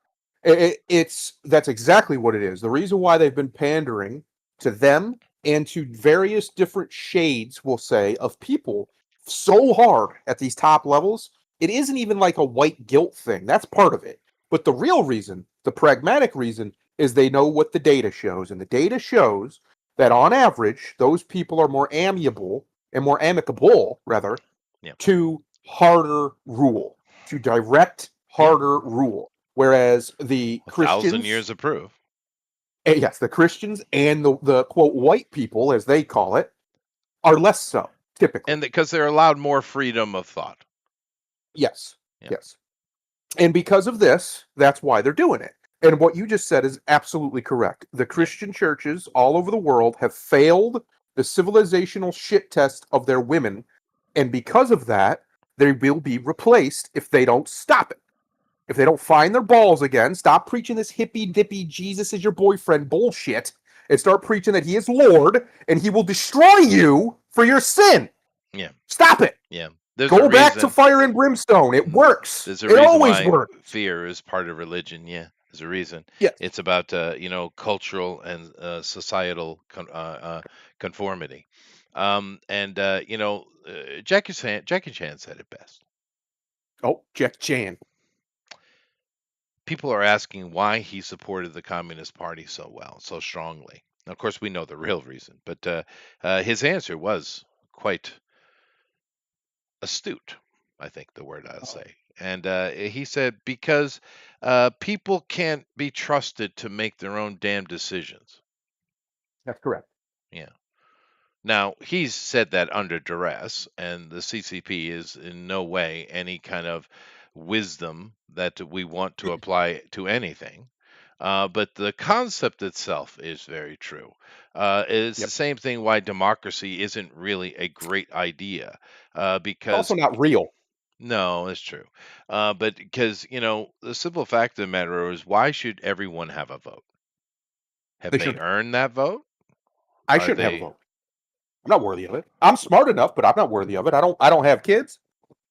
Speaker 1: It's that's exactly what it is. The reason why they've been pandering to them and to various different shades, we'll say, of people so hard at these top levels, it isn't even like a white guilt thing. That's part of it. But the real reason, the pragmatic reason, is they know what the data shows. And the data shows that on average, those people are more amiable and more amicable, rather,
Speaker 2: Yeah.
Speaker 1: to harder rule, to direct
Speaker 2: Yeah.
Speaker 1: harder rule. Whereas the
Speaker 2: 1,000
Speaker 1: Christians,
Speaker 2: years of proof.
Speaker 1: yes, the Christians and the quote white people, as they call it, are less so typically.
Speaker 2: And because they're allowed more freedom of thought.
Speaker 1: Yes,
Speaker 2: Yeah.
Speaker 1: yes. And because of this, that's why they're doing it. And what you just said is absolutely correct. The Christian churches all over the world have failed the civilizational shit test of their women. And because of that, they will be replaced if they don't stop it. If they don't find their balls again, stop preaching this hippy dippy Jesus is your boyfriend bullshit, and start preaching that he is Lord and he will destroy you for your sin.
Speaker 2: Yeah.
Speaker 1: Stop it.
Speaker 2: Yeah. There's a
Speaker 1: Go back to
Speaker 2: reason.
Speaker 1: fire and brimstone. It works.
Speaker 2: There's a
Speaker 1: It
Speaker 2: reason
Speaker 1: always
Speaker 2: why
Speaker 1: works.
Speaker 2: fear is part of religion. Yeah, there's a reason.
Speaker 1: Yes.
Speaker 2: It's about cultural and societal conformity. Jackie Chan said it best.
Speaker 1: Oh, Jack Chan.
Speaker 2: People are asking why he supported the Communist Party so well, so strongly. Of course, we know the real reason, but his answer was quite astute, I think the word I'll say. And he said, because people can't be trusted to make their own damn decisions.
Speaker 1: That's correct.
Speaker 2: Yeah. Now, he's said that under duress, and the CCP is in no way any kind of wisdom that we want to apply to anything. But the concept itself is very true. It's
Speaker 1: Yep.
Speaker 2: the same thing why democracy isn't really a great idea,
Speaker 1: It's
Speaker 2: because
Speaker 1: also not real.
Speaker 2: no, it's true. But because, the simple fact of the matter is, why should everyone have a vote? Have
Speaker 1: They
Speaker 2: they
Speaker 1: should.
Speaker 2: earned that vote?
Speaker 1: I
Speaker 2: Are
Speaker 1: shouldn't have a
Speaker 2: they?
Speaker 1: vote. I'm not worthy of it. I'm smart enough, but I'm not worthy of it. I don't have kids.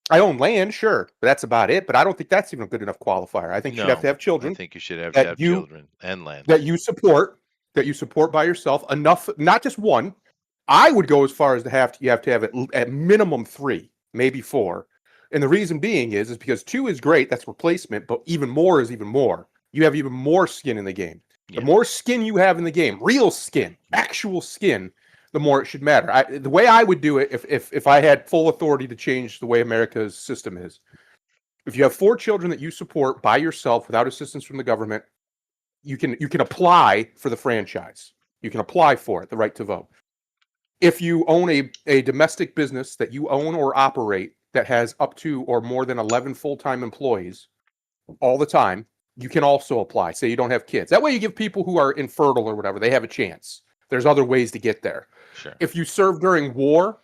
Speaker 1: I own land, sure, but that's about it. But I don't think that's even a good enough qualifier. I think you should have to
Speaker 2: No,
Speaker 1: have
Speaker 2: I
Speaker 1: children
Speaker 2: think you should have to
Speaker 1: that
Speaker 2: have
Speaker 1: you
Speaker 2: children and land.
Speaker 1: that you support, that you support by yourself enough, not just one. I would go as far as you have to have at minimum 3, maybe 4. And the reason being is because 2 is great, that's replacement, but even more is even more. You have even more skin in the game. The
Speaker 2: Yeah.
Speaker 1: more skin you have in the game, real skin, actual skin, the more it should matter. The way I would do it, if I had full authority to change the way America's system is, if you have 4 children that you support by yourself without assistance from the government, you can apply for the franchise. You can apply for it, the right to vote. If you own a domestic business that you own or operate that has up to or more than 11 full-time employees all the time, you can also apply. Say you don't have kids. That way you give people who are infertile or whatever, they have a chance. There's other ways to get there.
Speaker 2: Sure.
Speaker 1: If you serve during war,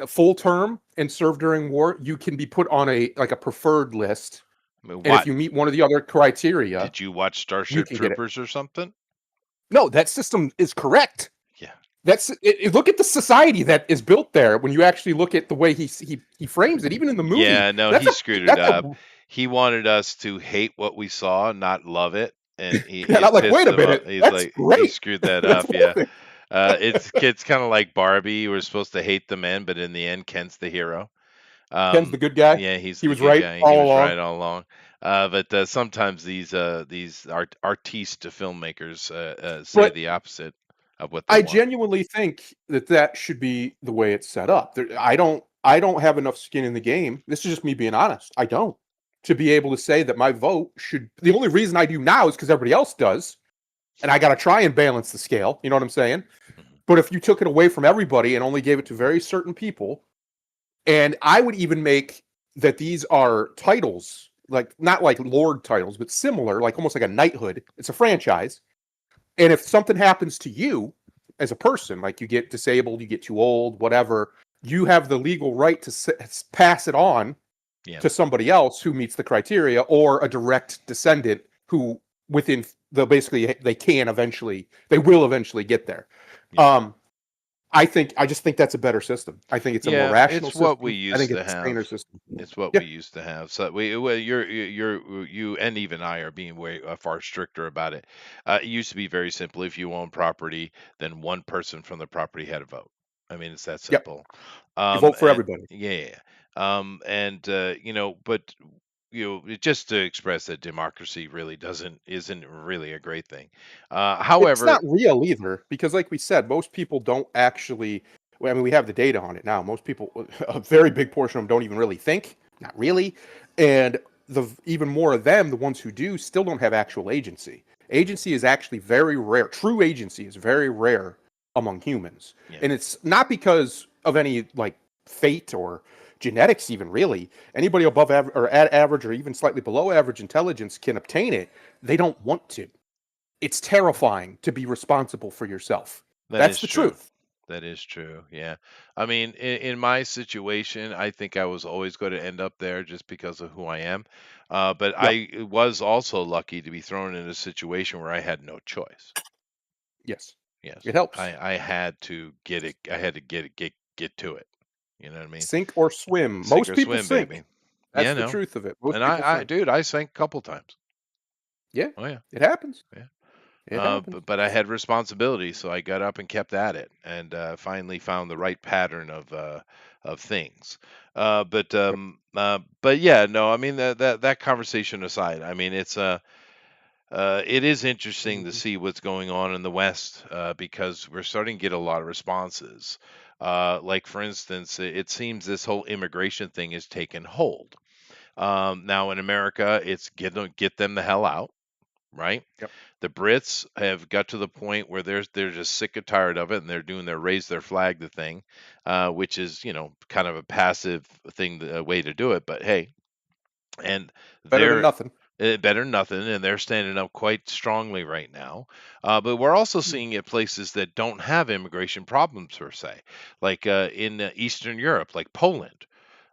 Speaker 1: full term, and serve during war, you can be put on a preferred list.
Speaker 2: I mean,
Speaker 1: And if you meet one of the other criteria,
Speaker 2: did you watch
Speaker 1: you
Speaker 2: Starship
Speaker 1: can get it.
Speaker 2: Troopers or something?
Speaker 1: No, that system is correct.
Speaker 2: Yeah.
Speaker 1: Look at the society that is built there. When you actually look at the way he frames it, even in the movie.
Speaker 2: Yeah, no, he screwed it up. He wanted us to hate what we saw, not love it. And
Speaker 1: not like,
Speaker 2: pissed
Speaker 1: wait a
Speaker 2: him off.
Speaker 1: minute,
Speaker 2: He's
Speaker 1: that's
Speaker 2: like, he
Speaker 1: great.
Speaker 2: screwed that
Speaker 1: That's
Speaker 2: up. Yeah.
Speaker 1: one thing.
Speaker 2: It's kind of like Barbie. We're supposed to hate the men, but in the end, Ken's the hero.
Speaker 1: Ken's the good guy.
Speaker 2: Yeah, he's
Speaker 1: He
Speaker 2: the
Speaker 1: was
Speaker 2: good
Speaker 1: right
Speaker 2: guy. He
Speaker 1: all
Speaker 2: was
Speaker 1: along.
Speaker 2: right all along. But sometimes these artiste filmmakers say
Speaker 1: But
Speaker 2: the opposite of what they
Speaker 1: I
Speaker 2: want.
Speaker 1: genuinely think that that should be the way it's set up. I don't have enough skin in the game. This is just me being honest. I don't to be able to say that my vote should. The only reason I do now is because everybody else does, and I got to try and balance the scale. You know what I'm saying?
Speaker 2: Mhm.
Speaker 1: But if you took it away from everybody and only gave it to very certain people, and I would even make that these are titles, like not like lord titles, but similar, like almost like a knighthood. It's a franchise. And if something happens to you as a person, like you get disabled, you get too old, whatever, you have the legal right to pass it on
Speaker 2: Yeah,
Speaker 1: to somebody else who meets the criteria or a direct descendant who within the basically they will eventually get there.
Speaker 2: yeah.
Speaker 1: Um, I just think that's a better system. I think it's a more
Speaker 2: Yeah,
Speaker 1: rational
Speaker 2: it's what we
Speaker 1: system. I think
Speaker 2: used to
Speaker 1: it's a
Speaker 2: have.
Speaker 1: saner system.
Speaker 2: It's what
Speaker 1: Yeah,
Speaker 2: we used to have. So well, you and even I are being way far stricter about it. It used to be very simple. If you own property, then one person from the property had a vote. I mean, it's that
Speaker 1: yep.
Speaker 2: simple.
Speaker 1: You vote for
Speaker 2: And
Speaker 1: everybody.
Speaker 2: yeah, yeah, yeah. And but just to express that democracy really isn't really a great thing.
Speaker 1: It's
Speaker 2: However,
Speaker 1: not real either, because like we said, most people don't actually. Well, I mean, we have the data on it now. Most people, a very big portion of them, don't even really think. Not really, and the even more of them, the ones who do, still don't have actual agency. Agency is actually very rare. True agency is very rare among humans,
Speaker 2: yeah,
Speaker 1: and it's not because of any like fate or genetics, even really. Anybody above average or at average or even slightly below average intelligence can obtain it. They don't want to. It's terrifying to be responsible for yourself.
Speaker 2: that
Speaker 1: That's
Speaker 2: is
Speaker 1: the
Speaker 2: true.
Speaker 1: truth.
Speaker 2: That is true. Yeah. I mean, in my situation, I think I was always going to end up there just because of who I am. But
Speaker 1: Yep.
Speaker 2: I was also lucky to be thrown in a situation where I had no choice.
Speaker 1: Yes.
Speaker 2: Yes.
Speaker 1: It helps.
Speaker 2: I had to get it. I had to get to it. You know what I mean?
Speaker 1: Sink or swim.
Speaker 2: Sink
Speaker 1: Most
Speaker 2: or
Speaker 1: people
Speaker 2: swim,
Speaker 1: sink.
Speaker 2: baby.
Speaker 1: That's
Speaker 2: Yeah,
Speaker 1: the
Speaker 2: no.
Speaker 1: truth of it. Most
Speaker 2: And
Speaker 1: people sink.
Speaker 2: dude, I sank a couple times.
Speaker 1: Yeah.
Speaker 2: Oh yeah.
Speaker 1: It happens.
Speaker 2: Yeah.
Speaker 1: It happens.
Speaker 2: But I had responsibility, so I got up and kept at it, and finally found the right pattern of things. But yeah, no, I mean that conversation aside, I mean it is interesting to
Speaker 1: Mhm.
Speaker 2: see what's going on in the West because we're starting to get a lot of responses. Like for instance, it seems this whole immigration thing has taken hold. Now in America, it's get them the hell out, right?
Speaker 1: Yep.
Speaker 2: The Brits have got to the point where they're just sick and tired of it, and they're doing their raise their flag the thing, which is kind of a passive thing, way to do it. But hey, and
Speaker 1: Better than
Speaker 2: they're
Speaker 1: nothing.
Speaker 2: better than nothing, and they're standing up quite strongly right now. But we're also
Speaker 1: Mm.
Speaker 2: seeing it places that don't have immigration problems per se, like in Eastern Europe, like Poland.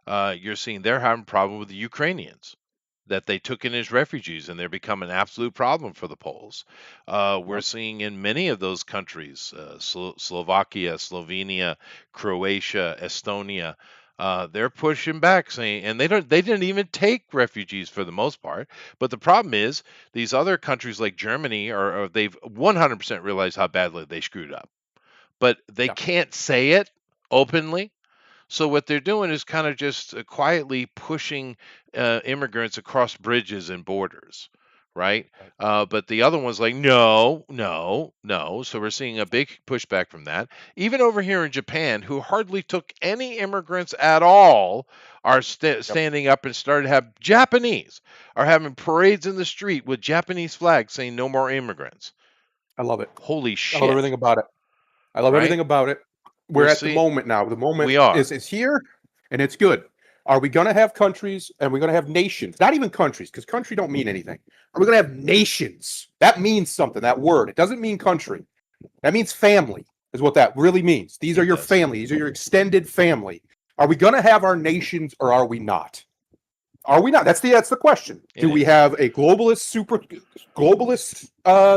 Speaker 2: You're seeing they're having a problem with the Ukrainians that they took in as refugees, and they're becoming an absolute problem for the Poles. We're
Speaker 1: Yep.
Speaker 2: seeing in many of those countries, Slovakia, Slovenia, Croatia, Estonia, they're pushing back, saying, and they didn't even take refugees for the most part. But the problem is, these other countries like Germany they've 100% realized how badly they screwed up, but they
Speaker 1: Yeah.
Speaker 2: can't say it openly, so what they're doing is kind of just quietly pushing immigrants across bridges and borders, right?
Speaker 1: Right.
Speaker 2: But the other one's like, no, no, no. So we're seeing a big pushback from that. Even over here in Japan, who hardly took any immigrants at all, are
Speaker 1: Yep.
Speaker 2: standing up and started to have Japanese are having parades in the street with Japanese flags saying no more immigrants.
Speaker 1: I love it.
Speaker 2: Holy
Speaker 1: I love
Speaker 2: shit,
Speaker 1: everything about it. I love
Speaker 2: right?
Speaker 1: everything about it. We're
Speaker 2: We're
Speaker 1: at the
Speaker 2: seeing
Speaker 1: moment now. The moment
Speaker 2: we are.
Speaker 1: is here, and it's good. Are we going to have countries and we're going to have nations? Not even countries, because country don't mean anything. Are we going to have nations? That means something. That word. It doesn't mean country. That means family. Is what that really means. These are
Speaker 2: It
Speaker 1: your
Speaker 2: does.
Speaker 1: family. These are your extended family. Are we going to have our nations or are we not? Are we not? That's the question.
Speaker 2: It
Speaker 1: Do we
Speaker 2: is.
Speaker 1: have a globalist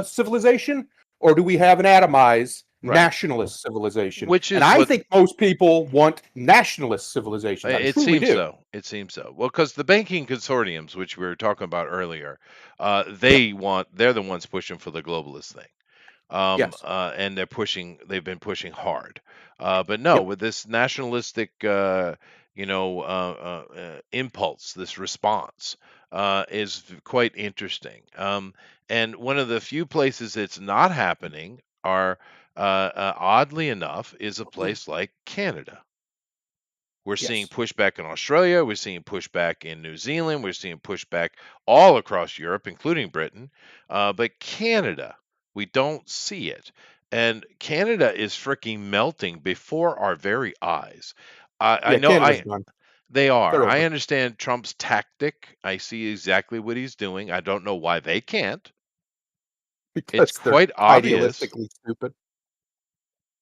Speaker 1: civilization, or do we have an atomized
Speaker 2: Right.
Speaker 1: nationalist civilization?
Speaker 2: Which
Speaker 1: And
Speaker 2: is
Speaker 1: I
Speaker 2: what
Speaker 1: think most people want nationalist civilizations. I
Speaker 2: it
Speaker 1: truly
Speaker 2: seems
Speaker 1: do.
Speaker 2: so. It seems so. Well, because the banking consortiums, which we were talking about earlier,
Speaker 1: Yep.
Speaker 2: they're the ones pushing for the globalist thing.
Speaker 1: Yes.
Speaker 2: and they've been pushing hard. But no,
Speaker 1: Yep.
Speaker 2: with this nationalistic, impulse, this response is quite interesting. And one of the few places it's not happening are, oddly enough, is a place like Canada. We're seeing
Speaker 1: Yes.
Speaker 2: pushback in Australia. We're seeing pushback in New Zealand. We're seeing pushback all across Europe, including Britain. But Canada, we don't see it. And Canada is freaking melting before our very eyes. I
Speaker 1: Yeah.
Speaker 2: know
Speaker 1: Canada's done.
Speaker 2: they are.
Speaker 1: They're
Speaker 2: I
Speaker 1: over.
Speaker 2: understand Trump's tactic. I see exactly what he's doing. I don't know why they can't. It's
Speaker 1: Because they're
Speaker 2: quite obvious.
Speaker 1: idealistically stupid.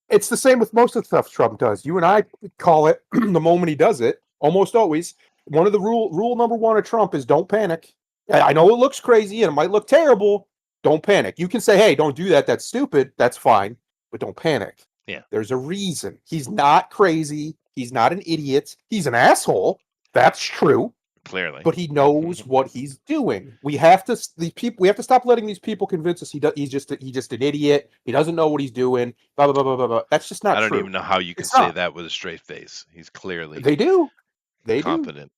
Speaker 1: It's the same with most of the stuff Trump does. You and I call it the moment he does it, almost always. One of the rule number one of Trump is don't panic. I know it looks crazy and it might look terrible. Don't panic. You can say, hey, don't do that. That's stupid. That's fine. But don't panic.
Speaker 2: Yeah,
Speaker 1: There's a reason. He's not crazy. He's not an idiot. He's an asshole. That's true,
Speaker 2: clearly.
Speaker 1: but he knows what he's doing. We have to we have to stop letting these people convince us he's just an idiot. He doesn't know what he's doing. Blah blah blah blah blah. Blah. That's just not
Speaker 2: I don't
Speaker 1: true.
Speaker 2: even know how you can
Speaker 1: It's
Speaker 2: say
Speaker 1: not.
Speaker 2: that with a straight face. He's clearly
Speaker 1: They do. They do.
Speaker 2: competent.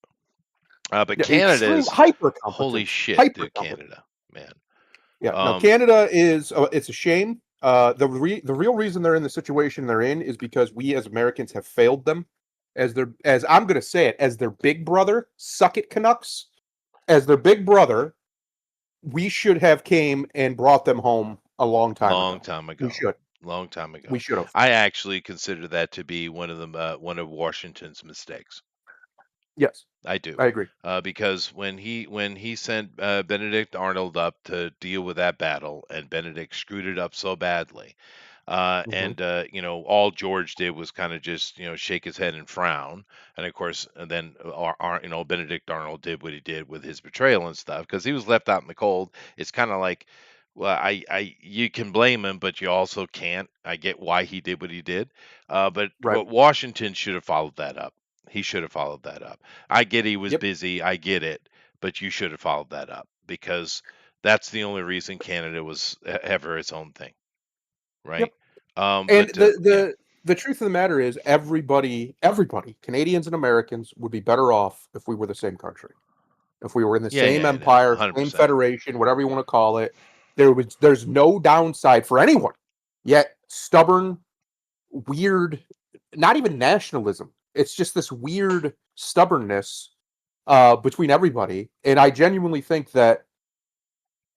Speaker 2: But
Speaker 1: Yeah, extreme
Speaker 2: Canada's
Speaker 1: hyper
Speaker 2: holy
Speaker 1: competence.
Speaker 2: shit,
Speaker 1: Hyper
Speaker 2: dude,
Speaker 1: competence.
Speaker 2: Canada, man.
Speaker 1: Yeah. Now
Speaker 2: Um,
Speaker 1: Canada is it's a shame. The real reason they're in the situation they're in is because we as Americans have failed them as I'm going to say it as their big brother. Suck it, Canucks. As their big brother, we should have came and brought them home a long time
Speaker 2: long
Speaker 1: ago.
Speaker 2: time
Speaker 1: We
Speaker 2: ago,
Speaker 1: should.
Speaker 2: long time
Speaker 1: We
Speaker 2: ago.
Speaker 1: should have.
Speaker 2: I actually consider that to be one of Washington's mistakes.
Speaker 1: Yes,
Speaker 2: I do,
Speaker 1: I agree.
Speaker 2: because when he sent Benedict Arnold up to deal with that battle, and Benedict screwed it up so badly,
Speaker 1: Hmm.
Speaker 2: and all George did was kind of just shake his head and frown, and of course, and then Benedict Arnold did what he did with his betrayal and stuff because he was left out in the cold. It's kind of like, well, I you can blame him, but you also can't. I get why he did what he did,
Speaker 1: Right.
Speaker 2: but Washington should have followed that up. He should have followed that up. I get he was
Speaker 1: Yep.
Speaker 2: busy. I get it, but you should have followed that up because that's the only reason Canada was ever its own thing,
Speaker 1: Yep.
Speaker 2: right?
Speaker 1: And
Speaker 2: But yeah,
Speaker 1: the truth of the matter is everybody, Canadians and Americans, would be better off if we were the same country. If we were in the
Speaker 2: yeah,
Speaker 1: same
Speaker 2: yeah, yeah,
Speaker 1: empire, same
Speaker 2: 100%.
Speaker 1: federation, whatever you want to call it, there's no downside for anyone. Yet stubborn, weird, not even nationalism. It's just this weird stubbornness between everybody. And I genuinely think that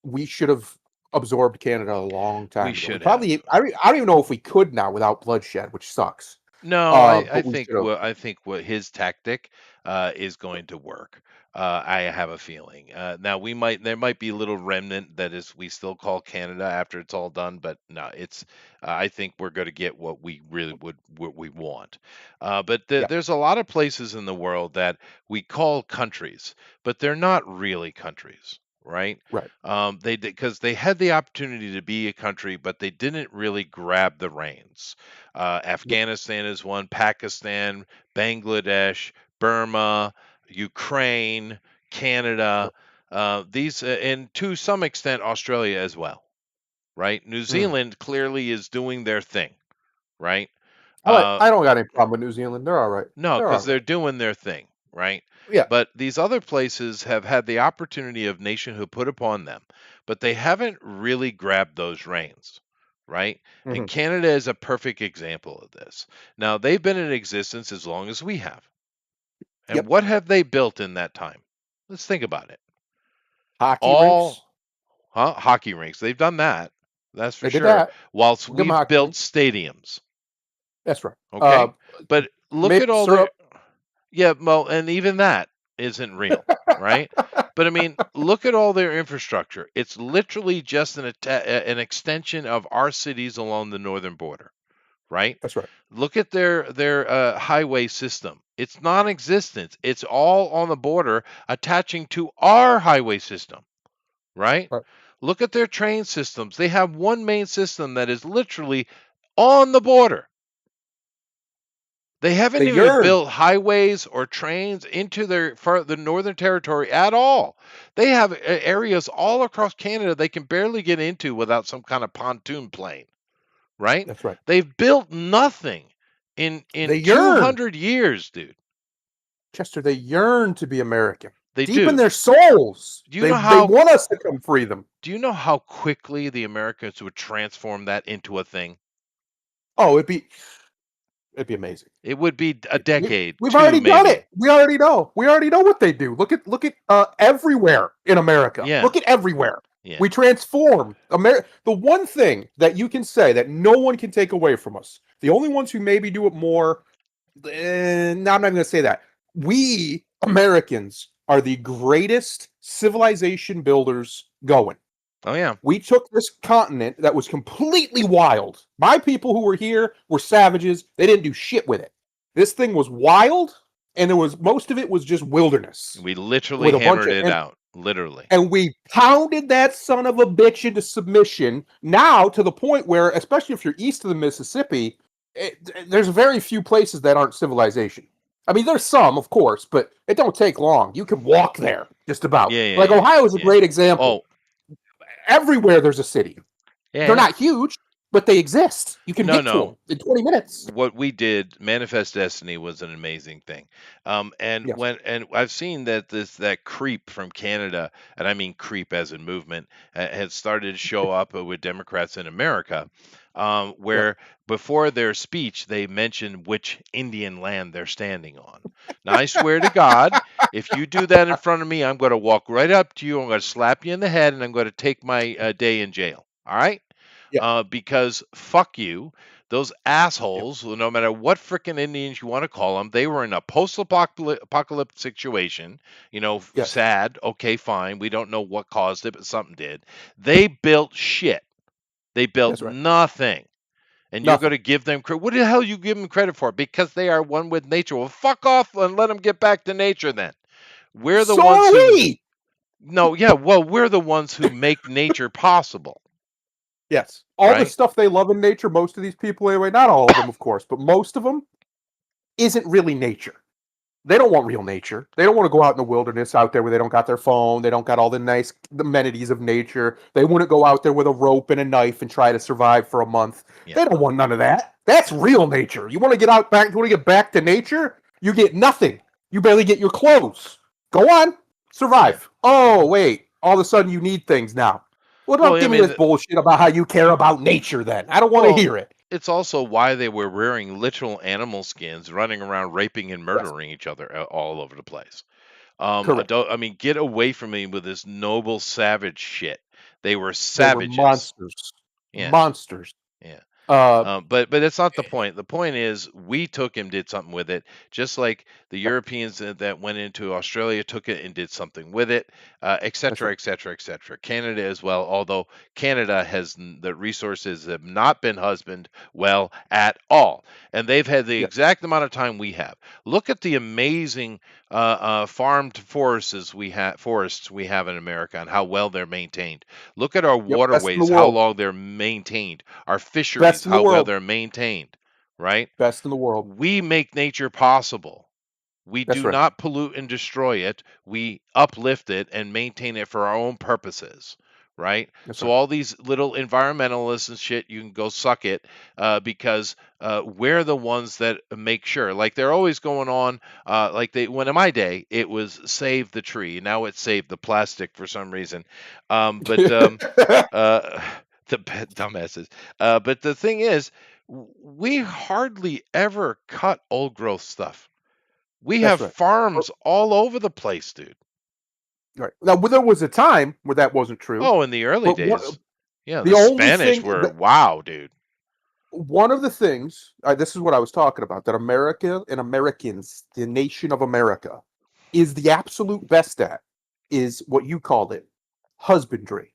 Speaker 1: we should have absorbed Canada a long
Speaker 2: We
Speaker 1: time ago. We
Speaker 2: should have.
Speaker 1: probably I don't even know if we could now without bloodshed, which sucks.
Speaker 2: No, I
Speaker 1: But we
Speaker 2: think
Speaker 1: should have.
Speaker 2: what his tactic is going to work. I have a feeling. Now there might be a little remnant that is we still call Canada after it's all done, but no, it's I think we're going to get what we really what we want. But
Speaker 1: Yeah.
Speaker 2: there's a lot of places in the world that we call countries, but they're not really countries, right?
Speaker 1: Right.
Speaker 2: They did because they had the opportunity to be a country, but they didn't really grab the reins.
Speaker 1: Yep.
Speaker 2: Afghanistan is one, Pakistan, Bangladesh, Burma, Ukraine, Canada,
Speaker 1: Yep.
Speaker 2: and to some extent Australia as well, right? New
Speaker 1: Mm.
Speaker 2: Zealand clearly is doing their thing, right? Uh,
Speaker 1: I don't got any problem with New Zealand. They're all right.
Speaker 2: no,
Speaker 1: They're all
Speaker 2: because
Speaker 1: right.
Speaker 2: they're doing their thing, right?
Speaker 1: Yeah.
Speaker 2: But these other places have had the opportunity of nationhood put upon them, but they haven't really grabbed those reins, right? And
Speaker 1: Hmm.
Speaker 2: Canada is a perfect example of this. Now, they've been in existence as long as we have. And
Speaker 1: Yep.
Speaker 2: what have they built in that time? Let's think about it.
Speaker 1: Hockey rinks.
Speaker 2: All hockey rinks. They've done that. That's for
Speaker 1: They did
Speaker 2: sure.
Speaker 1: that.
Speaker 2: Whilst
Speaker 1: We'll give 'em
Speaker 2: we've
Speaker 1: hockey
Speaker 2: built
Speaker 1: rinks.
Speaker 2: stadiums,
Speaker 1: That's right.
Speaker 2: okay? But look at
Speaker 1: Maple
Speaker 2: all their
Speaker 1: syrup.
Speaker 2: yeah, well, and even that isn't real, right? But I mean, look at all their infrastructure. It's literally just an extension of our cities along the northern border, right?
Speaker 1: That's right.
Speaker 2: Look at their highway system. It's non-existent. It's all on the border attaching to our highway system, right?
Speaker 1: Right.
Speaker 2: Look at their train systems. They have one main system that is literally on the border. They haven't
Speaker 1: They
Speaker 2: even
Speaker 1: yearn.
Speaker 2: built highways or trains into the Northern Territory at all. They have areas all across Canada they can barely get into without some kind of pontoon plane, right?
Speaker 1: That's right.
Speaker 2: They've built nothing
Speaker 1: They
Speaker 2: in
Speaker 1: yearn.
Speaker 2: 200 years, dude.
Speaker 1: Chester, they yearn to be American.
Speaker 2: They
Speaker 1: Deep in
Speaker 2: do.
Speaker 1: their souls,
Speaker 2: Do you know
Speaker 1: they
Speaker 2: how
Speaker 1: want us to come free them.
Speaker 2: do you know how quickly the Americans would transform that into a thing?
Speaker 1: Oh, it'd be amazing.
Speaker 2: It would be a decade,
Speaker 1: We've
Speaker 2: two
Speaker 1: already done
Speaker 2: maybe.
Speaker 1: it. We already know. We already know what they do. Look at everywhere in America.
Speaker 2: Yeah.
Speaker 1: Look at everywhere.
Speaker 2: Yeah.
Speaker 1: We transform America. The one thing that you can say that no one can take away from us, the only ones who maybe do it more, no, I'm not going to say that. We Americans are the greatest civilization builders going.
Speaker 2: Oh yeah.
Speaker 1: We took this continent that was completely wild. My people who were here were savages. They didn't do shit with it. This thing was wild, and there was most of it was just wilderness
Speaker 2: We literally
Speaker 1: with a bunch
Speaker 2: hammered
Speaker 1: of
Speaker 2: it out. Literally.
Speaker 1: and we pounded that son of a bitch into submission. Now to the point where, especially if you're east of the Mississippi, there's very few places that aren't civilization. I mean, there's some, of course, but it don't take long. You can walk there just about.
Speaker 2: Yeah,
Speaker 1: Like
Speaker 2: yeah.
Speaker 1: Ohio is a
Speaker 2: Yeah.
Speaker 1: great example.
Speaker 2: Oh,
Speaker 1: Everywhere there's a city.
Speaker 2: yeah.
Speaker 1: They're not huge, but they exist. You can
Speaker 2: No,
Speaker 1: get to
Speaker 2: no.
Speaker 1: them in 20 minutes.
Speaker 2: What we did, Manifest Destiny, was an amazing thing. And
Speaker 1: Yes.
Speaker 2: I've seen that that creep from Canada, and I mean creep as in movement, has started to show up with Democrats in America,
Speaker 1: Yep.
Speaker 2: where before their speech they mention which Indian land they're standing on. Now I swear to God, if you do that in front of me, I'm going to walk right up to you. I'm going to slap you in the head, and I'm going to take my day in jail. All right?
Speaker 1: Yeah.
Speaker 2: Because fuck you. Those
Speaker 1: Yep.
Speaker 2: assholes, no matter what frickin' Indians you want to call them, they were in a post-apocalyptic situation.
Speaker 1: Yes.
Speaker 2: Sad. Okay, fine. We don't know what caused it, but something did. They built shit. They built
Speaker 1: That's right.
Speaker 2: nothing. And you're going
Speaker 1: Nothing.
Speaker 2: to give them credit. What the hell you give them credit for? Because they are one with nature. Well, fuck off and let them get back to nature then. We're the
Speaker 1: So
Speaker 2: ones
Speaker 1: are
Speaker 2: who.
Speaker 1: we.
Speaker 2: No, yeah, well, we're the ones who make nature possible.
Speaker 1: Yes. All the
Speaker 2: Right?
Speaker 1: stuff they love in nature, most of these people anyway, not all of them, of course, but most of them isn't really nature. They don't want real nature. They don't want to go out in the wilderness out there where they don't got their phone. They don't got all the nice amenities of nature. They wouldn't go out there with a rope and a knife and try to survive for a month.
Speaker 2: Yeah.
Speaker 1: They don't want none of that. That's real nature. You want to get out back, you want to get back to nature? You get nothing. You barely get your clothes. Go on, survive. Oh, wait. All of a sudden you need things now. What about
Speaker 2: Well, I
Speaker 1: give me
Speaker 2: mean,
Speaker 1: this bullshit about how you care about nature then? I don't want to
Speaker 2: well,
Speaker 1: hear it.
Speaker 2: it's also why they were wearing literal animal skins, running around raping and
Speaker 1: Yes.
Speaker 2: murdering each other all over the place.
Speaker 1: Correct.
Speaker 2: Get away from me with this noble savage shit. They were
Speaker 1: They were
Speaker 2: savages.
Speaker 1: monsters.
Speaker 2: Yeah,
Speaker 1: Monsters.
Speaker 2: yeah.
Speaker 1: Uh,
Speaker 2: But that's not the point. The point is we took him, did something with it, just like the
Speaker 1: Yep.
Speaker 2: Europeans that went into Australia took it and did something with it, et
Speaker 1: That's
Speaker 2: cetera,
Speaker 1: right.
Speaker 2: et cetera, et cetera. Canada as well, although Canada the resources have not been husbanded well at all, and they've had the
Speaker 1: Yes.
Speaker 2: exact amount of time we have. Look at the amazing farmed forests we have in America and how well they're maintained. Look at our
Speaker 1: Yep. Best in the
Speaker 2: waterways, how
Speaker 1: world.
Speaker 2: long they're maintained. Our fisheries,
Speaker 1: Best in the
Speaker 2: how well
Speaker 1: world.
Speaker 2: they're maintained, right?
Speaker 1: Best in the world.
Speaker 2: We make nature possible. We
Speaker 1: That's
Speaker 2: do
Speaker 1: right.
Speaker 2: not pollute and destroy it. We uplift it and maintain it for our own purposes, right?
Speaker 1: That's
Speaker 2: So
Speaker 1: right.
Speaker 2: all these little environmentalists and shit, you can go suck it, because we're the ones that make sure. Like they're always going on, when in my day it was save the tree. Now it's save the plastic for some reason. But the dumbasses. But the thing is, we hardly ever cut old growth stuff. We
Speaker 1: That's
Speaker 2: have
Speaker 1: right.
Speaker 2: farms all over the place, dude.
Speaker 1: Right. Now, there was a time where that wasn't true.
Speaker 2: Oh, in the early
Speaker 1: But
Speaker 2: days. Yeah,
Speaker 1: the
Speaker 2: the
Speaker 1: only
Speaker 2: Spanish
Speaker 1: thing
Speaker 2: were
Speaker 1: that
Speaker 2: wow, dude.
Speaker 1: one of the things, this is what I was talking about, that America and Americans, the nation of America, is the absolute best at, is what you called it, husbandry.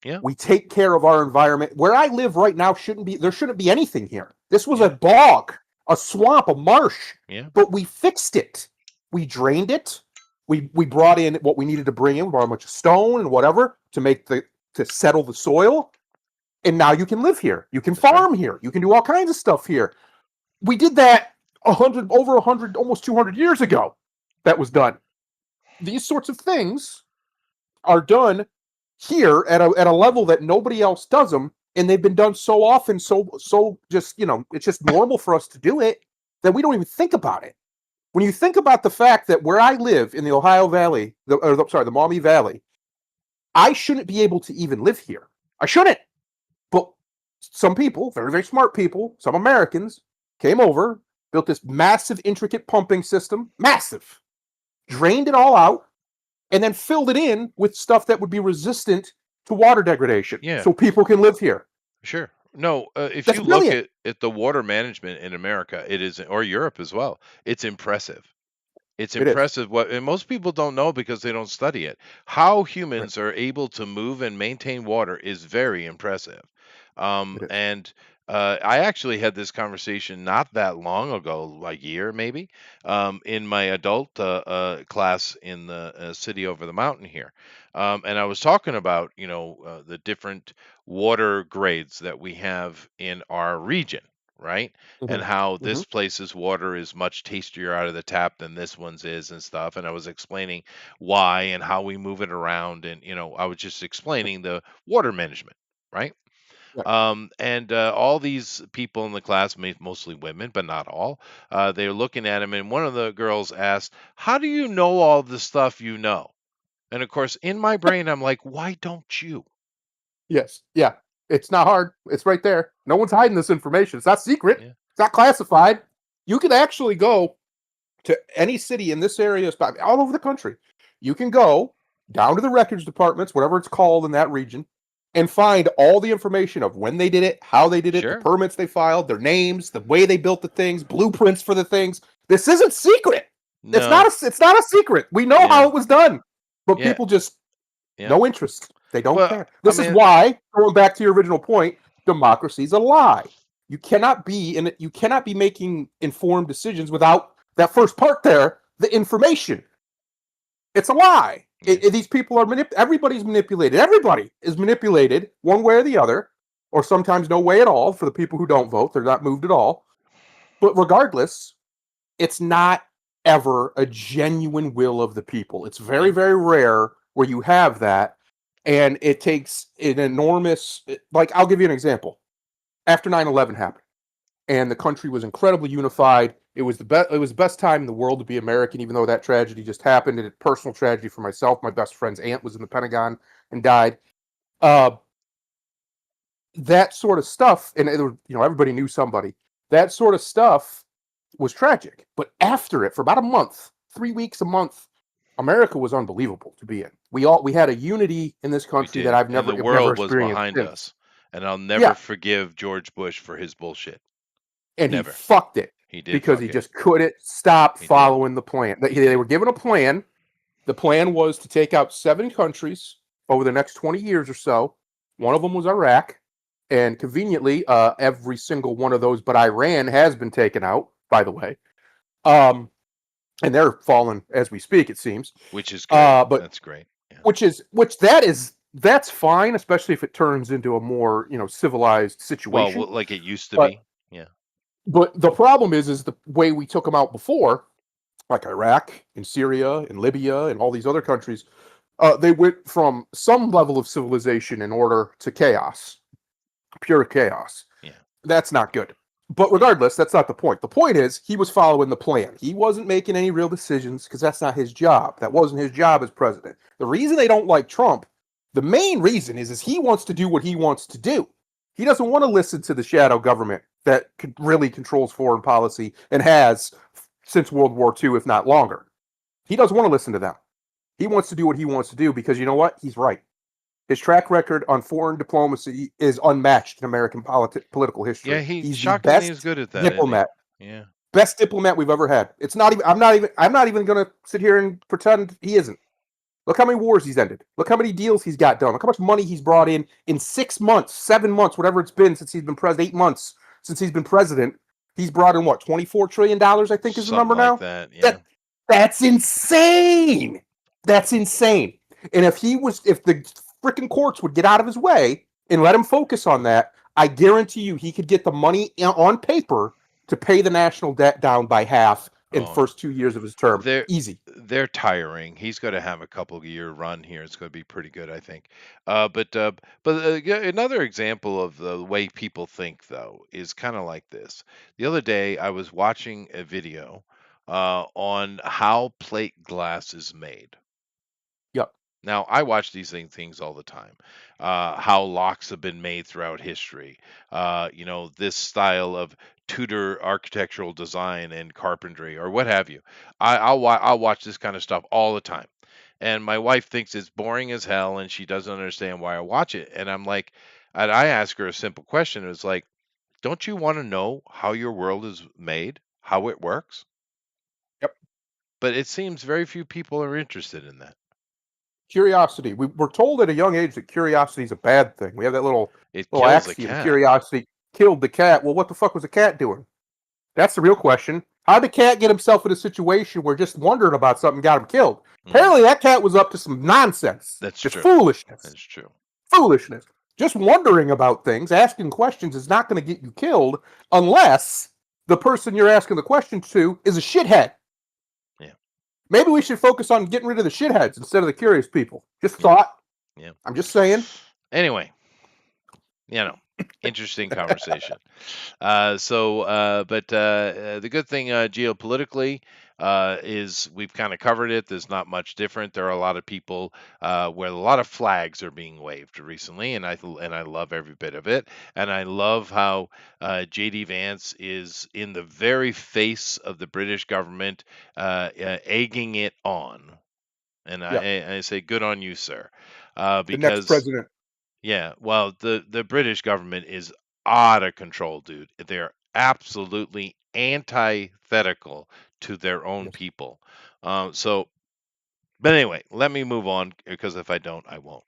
Speaker 2: Yeah.
Speaker 1: We take care of our environment. Where I live right now there shouldn't be anything here. This was
Speaker 2: Yeah.
Speaker 1: a bog, a swamp, a marsh.
Speaker 2: Yeah.
Speaker 1: But we fixed it. We drained it. We brought in what we needed to bring in. We brought a bunch of stone and whatever to settle the soil. And now you can live here. You can
Speaker 2: That's right.
Speaker 1: farm here. You can do all kinds of stuff here. We did that over 100, almost 200 years ago that was done. These sorts of things are done here at a level that nobody else does them, and they've been done so often, so just, it's just normal for us to do it that we don't even think about it. When you think about the fact that where I live in the Ohio Valley, the Maumee Valley, I shouldn't be able to even live here. I shouldn't. But some people, very, very smart people, some Americans, came over, built this massive, intricate pumping system, massive, drained it all out, and then filled it in with stuff that would be resistant to water degradation.
Speaker 2: Yeah.
Speaker 1: So people can live here.
Speaker 2: Sure. No, if
Speaker 1: That's
Speaker 2: you look
Speaker 1: brilliant.
Speaker 2: at the water management in America, it is, or Europe as well, it's impressive. It's
Speaker 1: It is.
Speaker 2: impressive what, and most people don't know because they don't study it. How
Speaker 1: Right.
Speaker 2: humans are able to move and maintain water is very impressive.
Speaker 1: It is.
Speaker 2: And I actually had this conversation not that long ago, a year maybe, in my adult class in the city over the mountain here. And I was talking about, the different water grades that we have in our region, right? And
Speaker 1: Mhm.
Speaker 2: how
Speaker 1: Mhm.
Speaker 2: this place's water is much tastier out of the tap than this one's is and stuff. And I was explaining why and how we move it around. And, I was just explaining the water management, right?
Speaker 1: Yeah.
Speaker 2: And all these people in the class, mostly women, but not all, they're looking at him. And one of the girls asked, "How do you know all the stuff you know?" And of course, in my brain, I'm like, "Why don't you?"
Speaker 1: Yes. Yeah. It's not hard. It's right there. No one's hiding this information. It's not secret.
Speaker 2: Yeah,
Speaker 1: It's not classified. You can actually go to any city in this area, all over the country. You can go down to the records departments, whatever it's called in that region, and find all the information of when they did it, how they did it, the
Speaker 2: sure.
Speaker 1: permits they filed, their names, the way they built the things, blueprints for the things. This isn't secret.
Speaker 2: No,
Speaker 1: It's not a secret. We know
Speaker 2: yeah,
Speaker 1: how it was done, but
Speaker 2: yeah,
Speaker 1: people just
Speaker 2: yeah.
Speaker 1: no interest. They don't
Speaker 2: Well,
Speaker 1: care.
Speaker 2: I
Speaker 1: This is
Speaker 2: mean,
Speaker 1: why, going back to your original point, democracy's a lie. You cannot be in it. You cannot be making informed decisions without that first part there, the information. It's a lie.
Speaker 2: yeah,
Speaker 1: These people are everybody's manipulated. Everybody is manipulated one way or the other, or sometimes no way at all. For the people who don't vote, they're not moved at all. But regardless, it's not ever a genuine will of the people. It's very,
Speaker 2: yeah,
Speaker 1: very rare where you have that. And it takes an enormous, like, I'll give you an example. After 9/11 happened and the country was incredibly unified, it was the best time in the world to be American, even though that tragedy just happened. And a personal tragedy for myself. My best friend's aunt was in the Pentagon and died. Uh, that sort of stuff, and everybody knew somebody. That sort of stuff was tragic. But after it, for about a month, 3 weeks, a month, America was unbelievable to be in. We had a unity in this
Speaker 2: we
Speaker 1: country that
Speaker 2: did. And the
Speaker 1: I've never
Speaker 2: world was
Speaker 1: experienced
Speaker 2: behind
Speaker 1: since.
Speaker 2: us. And I'll never
Speaker 1: Yeah,
Speaker 2: forgive George Bush for his bullshit.
Speaker 1: and he
Speaker 2: Never.
Speaker 1: fucked it
Speaker 2: He did
Speaker 1: because
Speaker 2: fuck
Speaker 1: he
Speaker 2: it.
Speaker 1: just couldn't stop
Speaker 2: He did.
Speaker 1: following the plan. They were given a plan. The plan was to take out 7 countries over the next 20 years or so. One of them was Iraq, and conveniently, every single one of those, but Iran has been taken out. By the way, um, and they're falling as we speak. It seems.
Speaker 2: Which is great.
Speaker 1: But
Speaker 2: That's great. Yeah.
Speaker 1: that's fine, especially if it turns into a more civilized
Speaker 2: Well,
Speaker 1: situation.
Speaker 2: like it used to
Speaker 1: But
Speaker 2: be. Yeah.
Speaker 1: the problem is the way we took them out before, like Iraq and Syria and Libya and all these other countries. They went from some level of civilization and order to chaos, pure chaos.
Speaker 2: Yeah.
Speaker 1: That's not good. But regardless, that's not the point. The point is he was following the plan. He wasn't making any real decisions because that's not his job. That wasn't his job as president. The reason they don't like Trump, the main reason is he wants to do what he wants to do. He doesn't want to listen to the shadow government that really controls foreign policy and has since World War II, if not longer. He doesn't want to listen to them. He wants to do what he wants to do because you know what? He's right. His track record on foreign diplomacy is unmatched in American political
Speaker 2: Yeah,
Speaker 1: history.
Speaker 2: he
Speaker 1: He's the
Speaker 2: shockingly is
Speaker 1: best
Speaker 2: good at that, isn't he?
Speaker 1: diplomat,
Speaker 2: Yeah.
Speaker 1: best diplomat we've ever had. It's not even. I'm not even going to sit here and pretend he isn't. Look how many wars he's ended. Look how many deals he's got done. Look how much money he's brought in 6 months, 7 months, whatever it's been since he's been president. 8 months since he's been president. He's brought in what, $24 trillion? I think is the
Speaker 2: Something
Speaker 1: number
Speaker 2: like
Speaker 1: now.
Speaker 2: that. Yeah.
Speaker 1: That's insane. That's insane. And if the freaking courts would get out of his way and let him focus on that, I guarantee you he could get the money on paper to pay the national debt down by half in the
Speaker 2: Oh,
Speaker 1: first 2 years of his term.
Speaker 2: they're
Speaker 1: Easy.
Speaker 2: they're tiring. He's going to have a couple year run here. It's going to be pretty good, I think. But yeah, another example of the way people think, though, is kind of like this. The other day, I was watching a video on how plate glass is made.
Speaker 1: Yep.
Speaker 2: Now, I watch these things all the time. How locks have been made throughout history. This style of Tudor architectural design and carpentry, or what have you. I'll watch this kind of stuff all the time. And my wife thinks it's boring as hell, and she doesn't understand why I watch it. And I ask her a simple question. It's like, don't you want to know how your world is made, how it works?
Speaker 1: Yep.
Speaker 2: But it seems very few people are interested in that.
Speaker 1: Curiosity. We're told at a young age that curiosity is a bad thing. We have that little
Speaker 2: It
Speaker 1: little
Speaker 2: kills the
Speaker 1: axiom:
Speaker 2: cat.
Speaker 1: curiosity killed the cat. Well, what the fuck was the cat doing? That's the real question. How did the cat get himself in a situation where just wondering about something got him killed? Apparently, that cat was up to some nonsense.
Speaker 2: That's
Speaker 1: just
Speaker 2: true.
Speaker 1: foolishness.
Speaker 2: That's true.
Speaker 1: Foolishness. Just wondering about things, asking questions is not going to get you killed unless the person you're asking the question to is a shithead.
Speaker 2: Yeah.
Speaker 1: Maybe we should focus on getting rid of the shitheads instead of the curious people. Just thought.
Speaker 2: Yeah.
Speaker 1: I'm just saying.
Speaker 2: Anyway, interesting conversation. But the good thing geopolitically is we've kind of covered it. There's not much different. There are a lot of people where a lot of flags are being waved recently, and I love every bit of it. And I love how J.D. Vance is in the very face of the British government, egging it on. And I say, good on you, sir,
Speaker 1: The next
Speaker 2: because
Speaker 1: president.
Speaker 2: yeah, well, the British government is out of control, dude. They're absolutely antithetical to their own
Speaker 1: Yes.
Speaker 2: people. But anyway, let me move on because if I don't, I won't.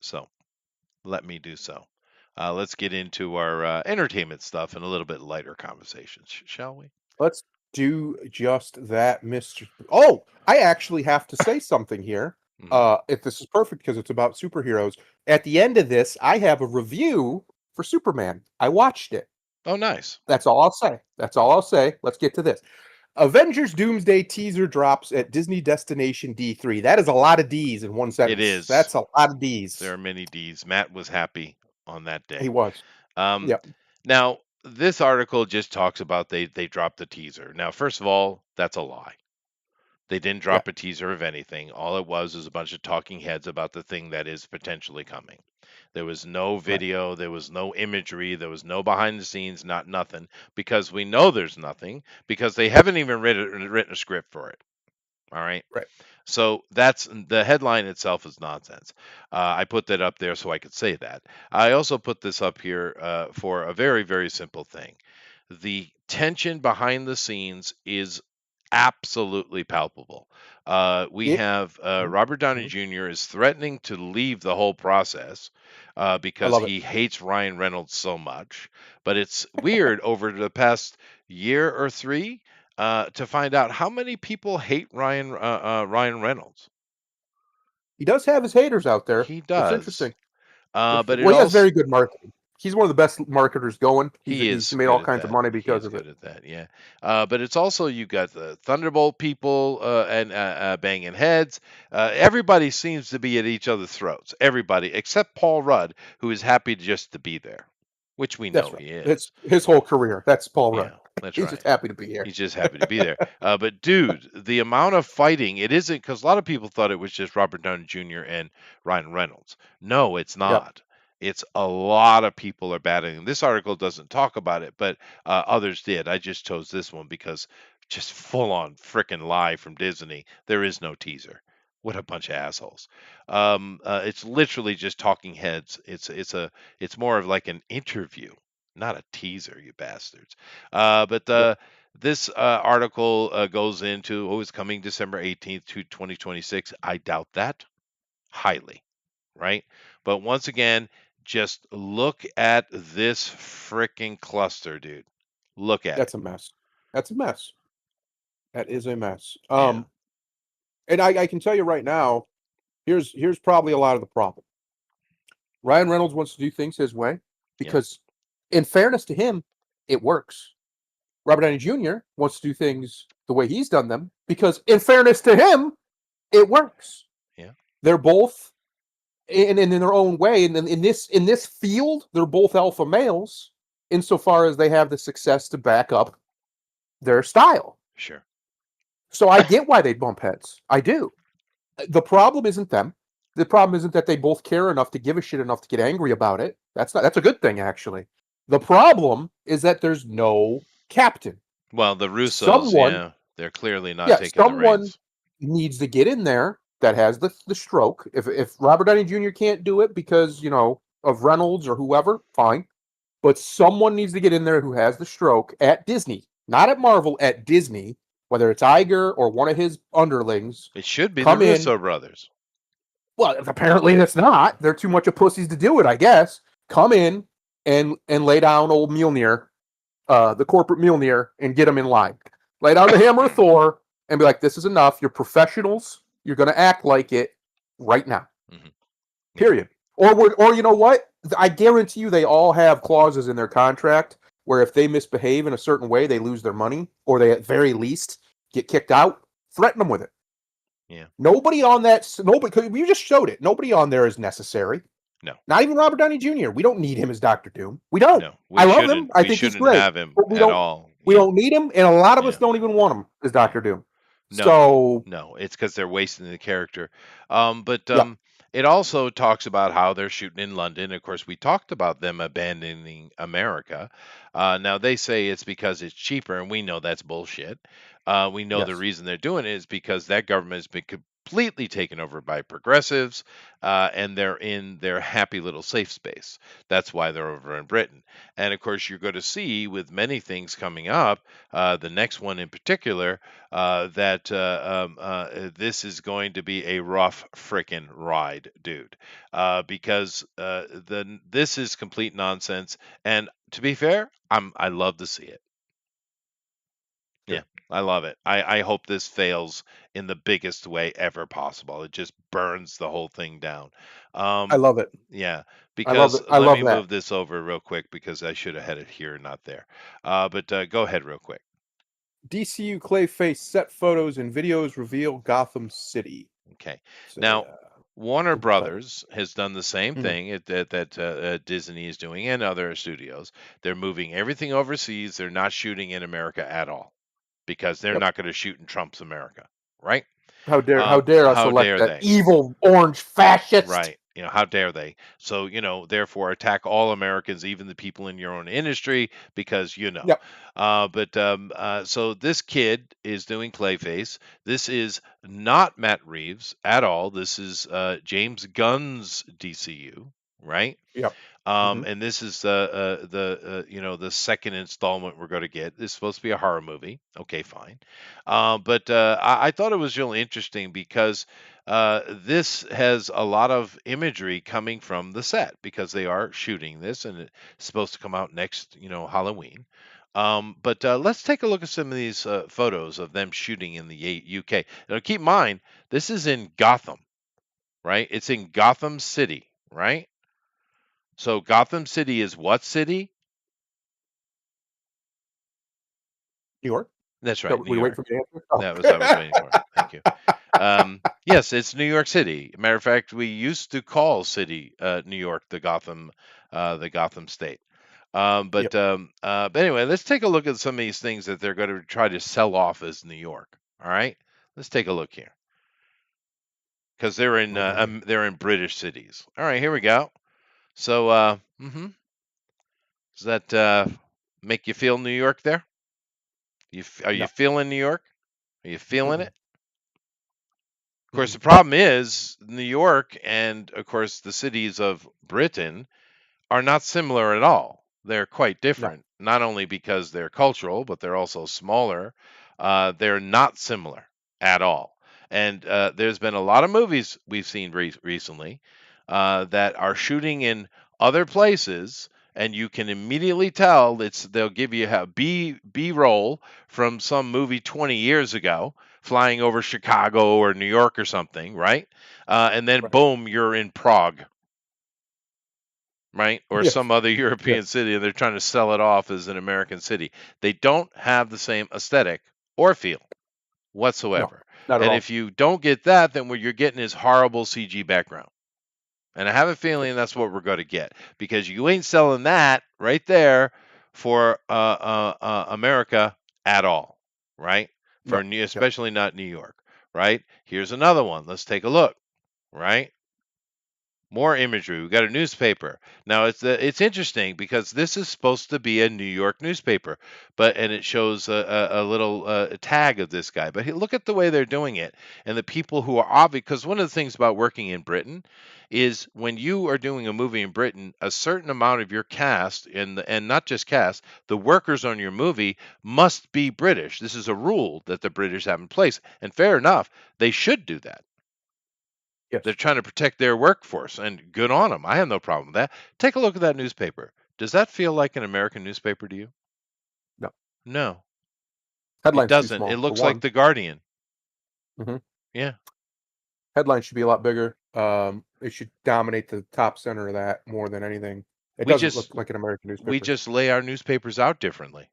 Speaker 2: So let me do so. Let's get into our entertainment stuff and a little bit lighter conversations, shall we?
Speaker 1: Let's do just that, Mr. Oh, I actually have to say something here. If this is perfect because it's about superheroes. At the end of this, I have a review for Superman. I watched it.
Speaker 2: Oh, nice.
Speaker 1: That's all I'll say. That's all I'll say. Let's get to this. Avengers Doomsday teaser drops at Disney Destination D3. That is a lot of D's in one sentence.
Speaker 2: It is.
Speaker 1: That's a lot of D's.
Speaker 2: There are many D's. Matt was happy on that day.
Speaker 1: He was. Yep.
Speaker 2: Now, this article just talks about they dropped the teaser. Now, first of all, that's a lie. They didn't drop a teaser of anything. All it was a bunch of talking heads about the thing that is potentially coming. There was no video, there was no imagery, there was no behind the scenes, nothing, because we know there's nothing because they haven't even written a script for it. All right.
Speaker 1: Right.
Speaker 2: So that's the headline itself is nonsense. I put that up there so I could say that. I also put this up here for a very, very simple thing. The tension behind the scenes is absolutely palpable. We have Robert Downey Jr. is threatening to leave the whole process because he hates Ryan Reynolds so much. But it's weird over the past year or three to find out how many people hate Ryan Reynolds.
Speaker 1: He does have his haters out there.
Speaker 2: He does.
Speaker 1: It's interesting.
Speaker 2: But
Speaker 1: he has very good marketing. He's one of the best marketers going. He's made all kinds of money because of it.
Speaker 2: At that, yeah. But it's also you got the Thunderbolt people and banging heads. Everybody seems to be at each other's throats. Everybody except Paul Rudd, who is happy just to be there, which we know he is.
Speaker 1: It's his whole career. That's Paul Rudd.
Speaker 2: That's
Speaker 1: He's just happy to be here.
Speaker 2: He's just happy to be there. But dude, the amount of fighting, it isn't because a lot of people thought it was just Robert Downey Jr. and Ryan Reynolds. No, it's not. It's a lot of people are battling. This article doesn't talk about it, but others did. I just chose this one because just full on freaking lie from Disney. There is no teaser. What a bunch of assholes. It's literally just talking heads. It's more of like an interview, not a teaser, you bastards. This article goes into it's coming December 18th to 2026. I doubt that highly, right? But once again, just look at this freaking cluster, dude. Look at
Speaker 1: That's a mess. That's a mess. That is a mess. And I can tell you right now, here's probably a lot of the problem. Ryan Reynolds wants to do things his way because, in fairness to him, it works. Robert Downey Jr. wants to do things the way he's done them because, in fairness to him, it works.
Speaker 2: Yeah.
Speaker 1: They're both in their own way, and in this field, they're both alpha males insofar as they have the success to back up their style.
Speaker 2: Sure.
Speaker 1: So I get why they bump heads. I do. The problem isn't them. The problem isn't that they both care enough to give a shit enough to get angry about it. That's a good thing, actually. The problem is that there's no captain.
Speaker 2: Well, the Russos,
Speaker 1: Someone,
Speaker 2: they're clearly not
Speaker 1: yeah,
Speaker 2: taking the
Speaker 1: someone
Speaker 2: reins.
Speaker 1: needs to get in there that has the stroke. If Robert Downey Jr. can't do it because of Reynolds or whoever, fine. But someone needs to get in there who has the stroke at Disney, not at Marvel, at Disney. Whether it's Iger or one of his underlings,
Speaker 2: It should be the
Speaker 1: come in.
Speaker 2: Russo brothers.
Speaker 1: Well, apparently it's not. They're too much of pussies to do it, I guess. Come in and lay down old Mjolnir, the corporate Mjolnir, and get them in line. Lay down the hammer of Thor and be like, "This is enough. You're professionals. You're going to act like it right now."
Speaker 2: Mm-hmm.
Speaker 1: Period. Or you know what? I guarantee you, they all have clauses in their contract where if they misbehave in a certain way, they lose their money, or they at very least get kicked out. Threaten them with it.
Speaker 2: Yeah.
Speaker 1: Nobody on that. Nobody. You just showed it. Nobody on there is necessary.
Speaker 2: No.
Speaker 1: Not even Robert Downey Jr. We don't need him as Doctor Doom. We don't.
Speaker 2: No.
Speaker 1: I love him. I think he's great.
Speaker 2: Have him
Speaker 1: but we
Speaker 2: at
Speaker 1: don't.
Speaker 2: all.
Speaker 1: We don't need him, and a lot of us
Speaker 2: Yeah.
Speaker 1: don't even want him as Doctor Doom.
Speaker 2: No,
Speaker 1: So
Speaker 2: it's because they're wasting the character. It also talks about how they're shooting in London. Of course, we talked about them abandoning America. Now they say it's because it's cheaper, and we know that's bullshit. We know the
Speaker 1: yes.
Speaker 2: reason they're doing it is because that government has been completely taken over by progressives, and they're in their happy little safe space. That's why they're over in Britain. And of course, you're going to see with many things coming up, the next one in particular, that this is going to be a rough frickin' ride, dude. Because this is complete nonsense. And to be fair, I love to see it.
Speaker 1: Sure.
Speaker 2: Yeah, I love it. I hope this fails in the biggest way ever possible. It just burns the whole thing down.
Speaker 1: I love it.
Speaker 2: Yeah,
Speaker 1: I love
Speaker 2: because
Speaker 1: it. I
Speaker 2: let
Speaker 1: love
Speaker 2: me
Speaker 1: that.
Speaker 2: move this over real quick because I should have had it here, not there. But go ahead real quick.
Speaker 1: DCU Clayface set photos and videos reveal Gotham City.
Speaker 2: Okay.
Speaker 1: So,
Speaker 2: Now, Warner
Speaker 1: good title.
Speaker 2: Brothers has done the same
Speaker 1: Mhm.
Speaker 2: thing that Disney is doing and other studios. They're moving everything overseas. They're not shooting in America at all because they're
Speaker 1: Yep.
Speaker 2: not going to shoot in Trump's America, right?
Speaker 1: How dare us
Speaker 2: How
Speaker 1: elect
Speaker 2: dare
Speaker 1: that
Speaker 2: they?
Speaker 1: evil orange fascist?
Speaker 2: Right. How dare they? So, therefore attack all Americans, even the people in your own industry, because
Speaker 1: Yep.
Speaker 2: So this kid is doing Clayface. This is not Matt Reeves at all. This is James Gunn's DCU, right?
Speaker 1: Yep. Mhm.
Speaker 2: And this is the second installment we're going to get. It's supposed to be a horror movie. Okay, fine. But I thought it was really interesting because this has a lot of imagery coming from the set because they are shooting this and it's supposed to come out next, Halloween. But let's take a look at some of these photos of them shooting in the UK. Now, keep in mind, this is in Gotham, right? It's in Gotham City, right? So Gotham City is what city?
Speaker 1: New York.
Speaker 2: That's
Speaker 1: So,
Speaker 2: right, New
Speaker 1: we wait
Speaker 2: York.
Speaker 1: for the answer. Oh.
Speaker 2: That was I was waiting for. Thank you. Yes, it's New York City. Matter of fact, we used to call city New York the Gotham State. But anyway, let's take a look at some of these things that they're going to try to sell off as New York. All right, let's take a look here because they're in British cities. All right, here we go. So, does that make you feel New York there? Are you
Speaker 1: No.
Speaker 2: feeling New York? Are you feeling
Speaker 1: Mm-mm.
Speaker 2: it? Of course, the problem is New York and, of course, the cities of Britain are not similar at all. They're quite
Speaker 1: No.
Speaker 2: different, not only because they're cultural, but they're also smaller. They're not similar at all. And there's been a lot of movies we've seen recently that are shooting in other places, and you can immediately tell they'll give you a B roll from some movie 20 years ago, flying over Chicago or New York or something, right? And then
Speaker 1: Right.
Speaker 2: boom, you're in Prague. right? Or
Speaker 1: Yes.
Speaker 2: some other
Speaker 1: Yes.
Speaker 2: European city, and they're trying to sell it off as an American city. They don't have the same aesthetic or feel
Speaker 1: No,
Speaker 2: whatsoever.
Speaker 1: not at
Speaker 2: And
Speaker 1: all.
Speaker 2: if you don't get that, then what you're getting is horrible CG background. And I have a feeling that's what we're going to get, because you ain't selling that right there for America at all, right?
Speaker 1: No. Yep.
Speaker 2: Especially not New York, right? Here's another one. Let's take a look, right? More imagery. We got a newspaper. Now it's interesting because this is supposed to be a New York newspaper, and it shows a little tag of this guy. But look at the way they're doing it, and the people who are obvious. Because one of the things about working in Britain is when you are doing a movie in Britain, a certain amount of your cast and not just cast, the workers on your movie must be British. This is a rule that the British have in place, and fair enough, they should do that. They're
Speaker 1: Yes.
Speaker 2: trying to protect their workforce, and good on them. I have no problem with that. Take a look at that newspaper. Does that feel like an American newspaper to you?
Speaker 1: No.
Speaker 2: No, it
Speaker 1: Headline's too
Speaker 2: doesn't. It
Speaker 1: small for
Speaker 2: looks like
Speaker 1: one.
Speaker 2: The Guardian.
Speaker 1: Hmm.
Speaker 2: Yeah,
Speaker 1: Headline should be a lot bigger. It should dominate the top center of that more than anything. It
Speaker 2: we
Speaker 1: doesn't
Speaker 2: just
Speaker 1: look like an American
Speaker 2: we
Speaker 1: newspaper.
Speaker 2: just lay our newspapers out differently.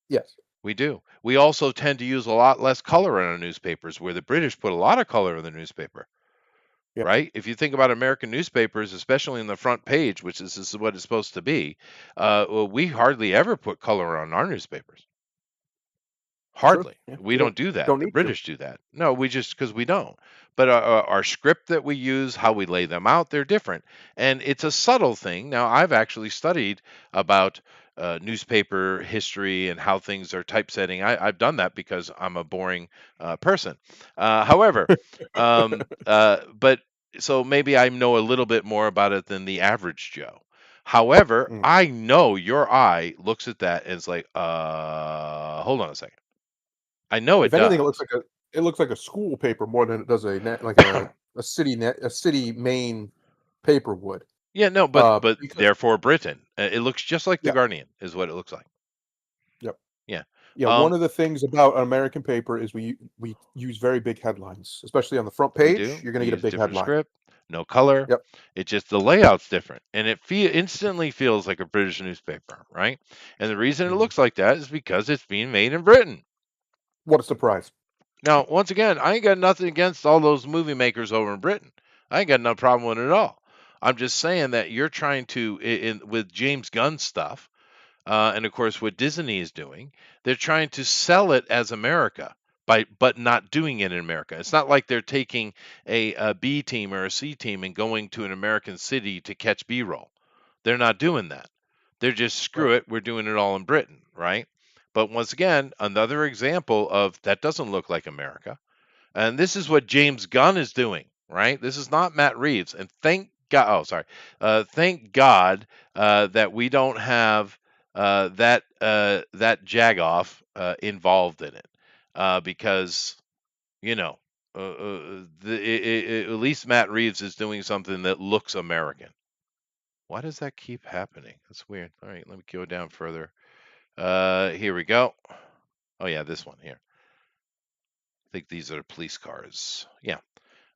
Speaker 1: Yes.
Speaker 2: We do. We also tend to use a lot less color in our newspapers, where the British put a lot of color in the newspaper.
Speaker 1: Yep.
Speaker 2: Right? If you think about American newspapers, especially in the front page, which is what it's supposed to be, well, we hardly ever put color on our newspapers.
Speaker 1: Sure.
Speaker 2: Hardly.
Speaker 1: Yeah.
Speaker 2: We
Speaker 1: We
Speaker 2: don't do that.
Speaker 1: don't
Speaker 2: The
Speaker 1: need to.
Speaker 2: British do that. No, we just because we don't. But our script that we use, how we lay them out, they're different, and it's a subtle thing. Now, I've actually studied about newspaper history and how things are typesetting. I've done that because I'm a boring person. However, but so maybe I know a little bit more about it than the average Joe. However,
Speaker 1: Mm.
Speaker 2: I know your eye looks at that and it's like, hold on a second. I know it
Speaker 1: If anything,
Speaker 2: does.
Speaker 1: it looks like a school paper more than it does a city a city main paper would.
Speaker 2: Yeah, no, but
Speaker 1: Because
Speaker 2: therefore Britain. It looks just like The
Speaker 1: yeah.
Speaker 2: Guardian is what it looks like.
Speaker 1: Yep.
Speaker 2: Yeah.
Speaker 1: Yeah, one
Speaker 2: Um,
Speaker 1: of the things about an American paper is we use very big headlines, especially on the front
Speaker 2: we
Speaker 1: page,
Speaker 2: do.
Speaker 1: you're gonna
Speaker 2: We
Speaker 1: get a
Speaker 2: use
Speaker 1: big
Speaker 2: different
Speaker 1: headline.
Speaker 2: script, no color.
Speaker 1: Yep.
Speaker 2: It just the layout's different, and it instantly feels like a British newspaper, right? And the reason it
Speaker 1: Mhm.
Speaker 2: looks like that is because it's being made in Britain.
Speaker 1: What a surprise.
Speaker 2: Now, once again, I ain't got nothing against all those movie makers over in Britain. I ain't got no problem with it at all. I'm just saying that you're trying to, with James Gunn stuff, and of course what Disney is doing, they're trying to sell it as America but not doing it in America. It's not like they're taking a B team or a C team and going to an American city to catch B-roll. They're not doing that. They're just
Speaker 1: Right.
Speaker 2: screw it, we're doing it all in Britain, right? But once again, another example of that doesn't look like America. And this is what James Gunn is doing, right? This is not Matt Reeves. And thank God, oh, sorry. Thank God that we don't have that Jagoff involved in it, because you know, at least Matt Reeves is doing something that looks American. Why does that keep happening? That's weird. All right, let me go down further. Here we go. Oh yeah, this one here. I think these are police cars. Yeah.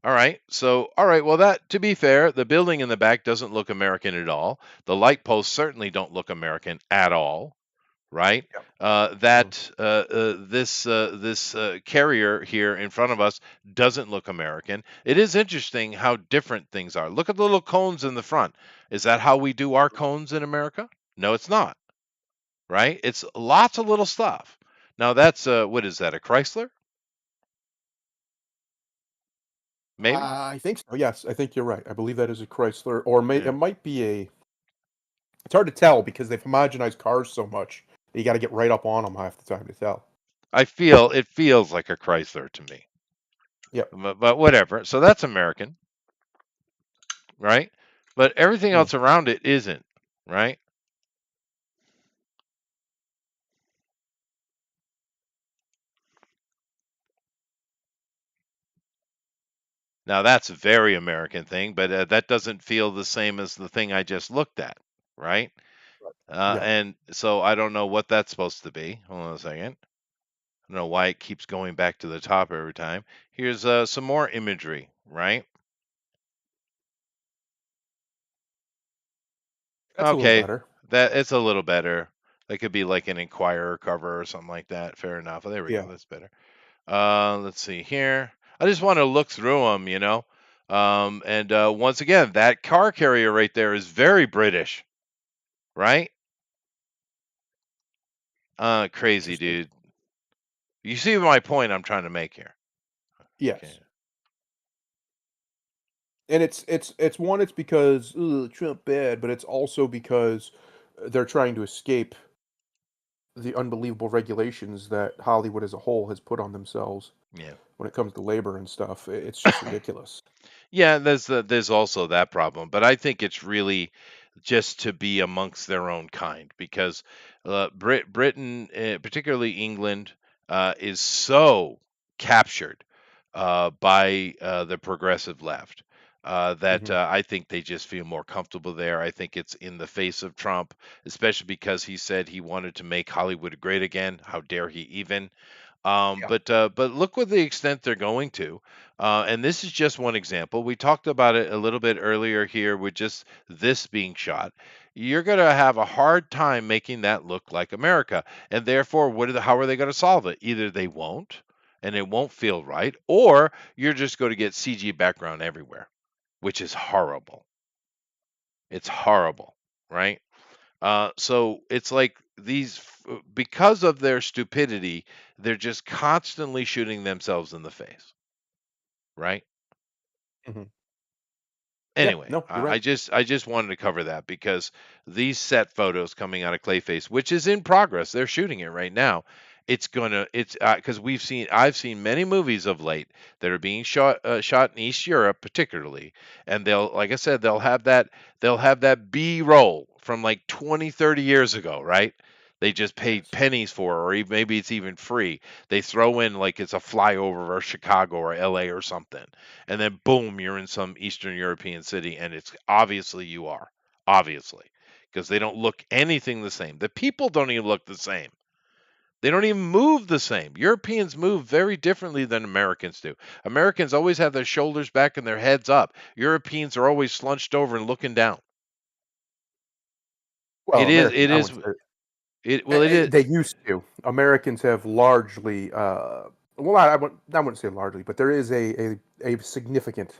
Speaker 2: All right. So, all right. Well, that to be fair, the building in the back doesn't look American at all. The light posts certainly don't look American at all, right?
Speaker 1: Yeah. Mm.
Speaker 2: This carrier here in front of us doesn't look American. It is interesting how different things are. Look at the little cones in the front. Is that how we do our cones in America? No, it's not. Right? It's lots of little stuff. Now that's what is that? A Chrysler? Maybe.
Speaker 1: I think so, yes, I think you're right. I believe that is a Chrysler, or it
Speaker 2: Yeah.
Speaker 1: might be a it's hard to tell because they've homogenized cars so much that you gotta get right up on them half the time to tell.
Speaker 2: I feel it feels like a Chrysler to me.
Speaker 1: Yep.
Speaker 2: But whatever. So that's American, right? But everything
Speaker 1: Mm.
Speaker 2: else around it isn't, right? Now that's a very American thing, but that doesn't feel the same as the thing I just looked at, right?
Speaker 1: Yeah.
Speaker 2: And so I don't know what that's supposed to be. Hold on a second. I don't know why it keeps going back to the top every time. Here's some more imagery, right?
Speaker 1: That's a little
Speaker 2: Okay,
Speaker 1: better.
Speaker 2: that it's a little better. That could be like an Inquirer cover or something like that. Fair enough. Oh, there we go.
Speaker 1: Yeah.
Speaker 2: That's better. Let's see here. I just want to look through them, you know. And once again, that car carrier right there is very British, right? Crazy,
Speaker 1: Interesting.
Speaker 2: dude. You see my point I'm trying to make here. Okay.
Speaker 1: Yes. And it's one, it's because Trump bad, but it's also because they're trying to escape the unbelievable regulations that Hollywood as a whole has put on themselves
Speaker 2: Yeah.
Speaker 1: when it comes to labor and stuff. It's just ridiculous.
Speaker 2: Yeah, there's also that problem, but I think it's really just to be amongst their own kind because Britain, particularly England, is so captured by the progressive left that
Speaker 1: Hmm.
Speaker 2: I think they just feel more comfortable there. I think it's in the face of Trump, especially because he said he wanted to make Hollywood great again. How dare he even?
Speaker 1: Yeah.
Speaker 2: But look what the extent they're going to, and this is just one example. We talked about it a little bit earlier here with just this being shot. You're going to have a hard time making that look like America, and therefore, how are they going to solve it? Either they won't, and it won't feel right, or you're just going to get CG background everywhere, which is horrible. It's horrible, right? So it's like because of their stupidity, they're just constantly shooting themselves in the face, right?
Speaker 1: Hmm. Yeah.
Speaker 2: Anyway,
Speaker 1: No, you're
Speaker 2: I
Speaker 1: right.
Speaker 2: I just I just wanted to cover that because these set photos coming out of Clayface, which is in progress, they're shooting it right now. It's because I've seen many movies of late that are being shot in East Europe, particularly, and they'll, like I said, they'll have that B roll from like 20, 30 years ago, right? They just paid
Speaker 1: Yes.
Speaker 2: pennies for, or even, maybe it's even free. They throw in like it's a flyover of Chicago or LA or something, and then boom, you're in some Eastern European city, and it's obviously you are, obviously, because they don't look anything the same. The people don't even look the same. They don't even move the same. Europeans move very differently than Americans do. Americans always have their shoulders back and their heads up. Europeans are always slunched over and looking down.
Speaker 1: Well,
Speaker 2: It
Speaker 1: Americans, I
Speaker 2: is,
Speaker 1: wouldn't say
Speaker 2: it is,
Speaker 1: they used to. Americans have largely, well, I wouldn't say largely, but there is a significant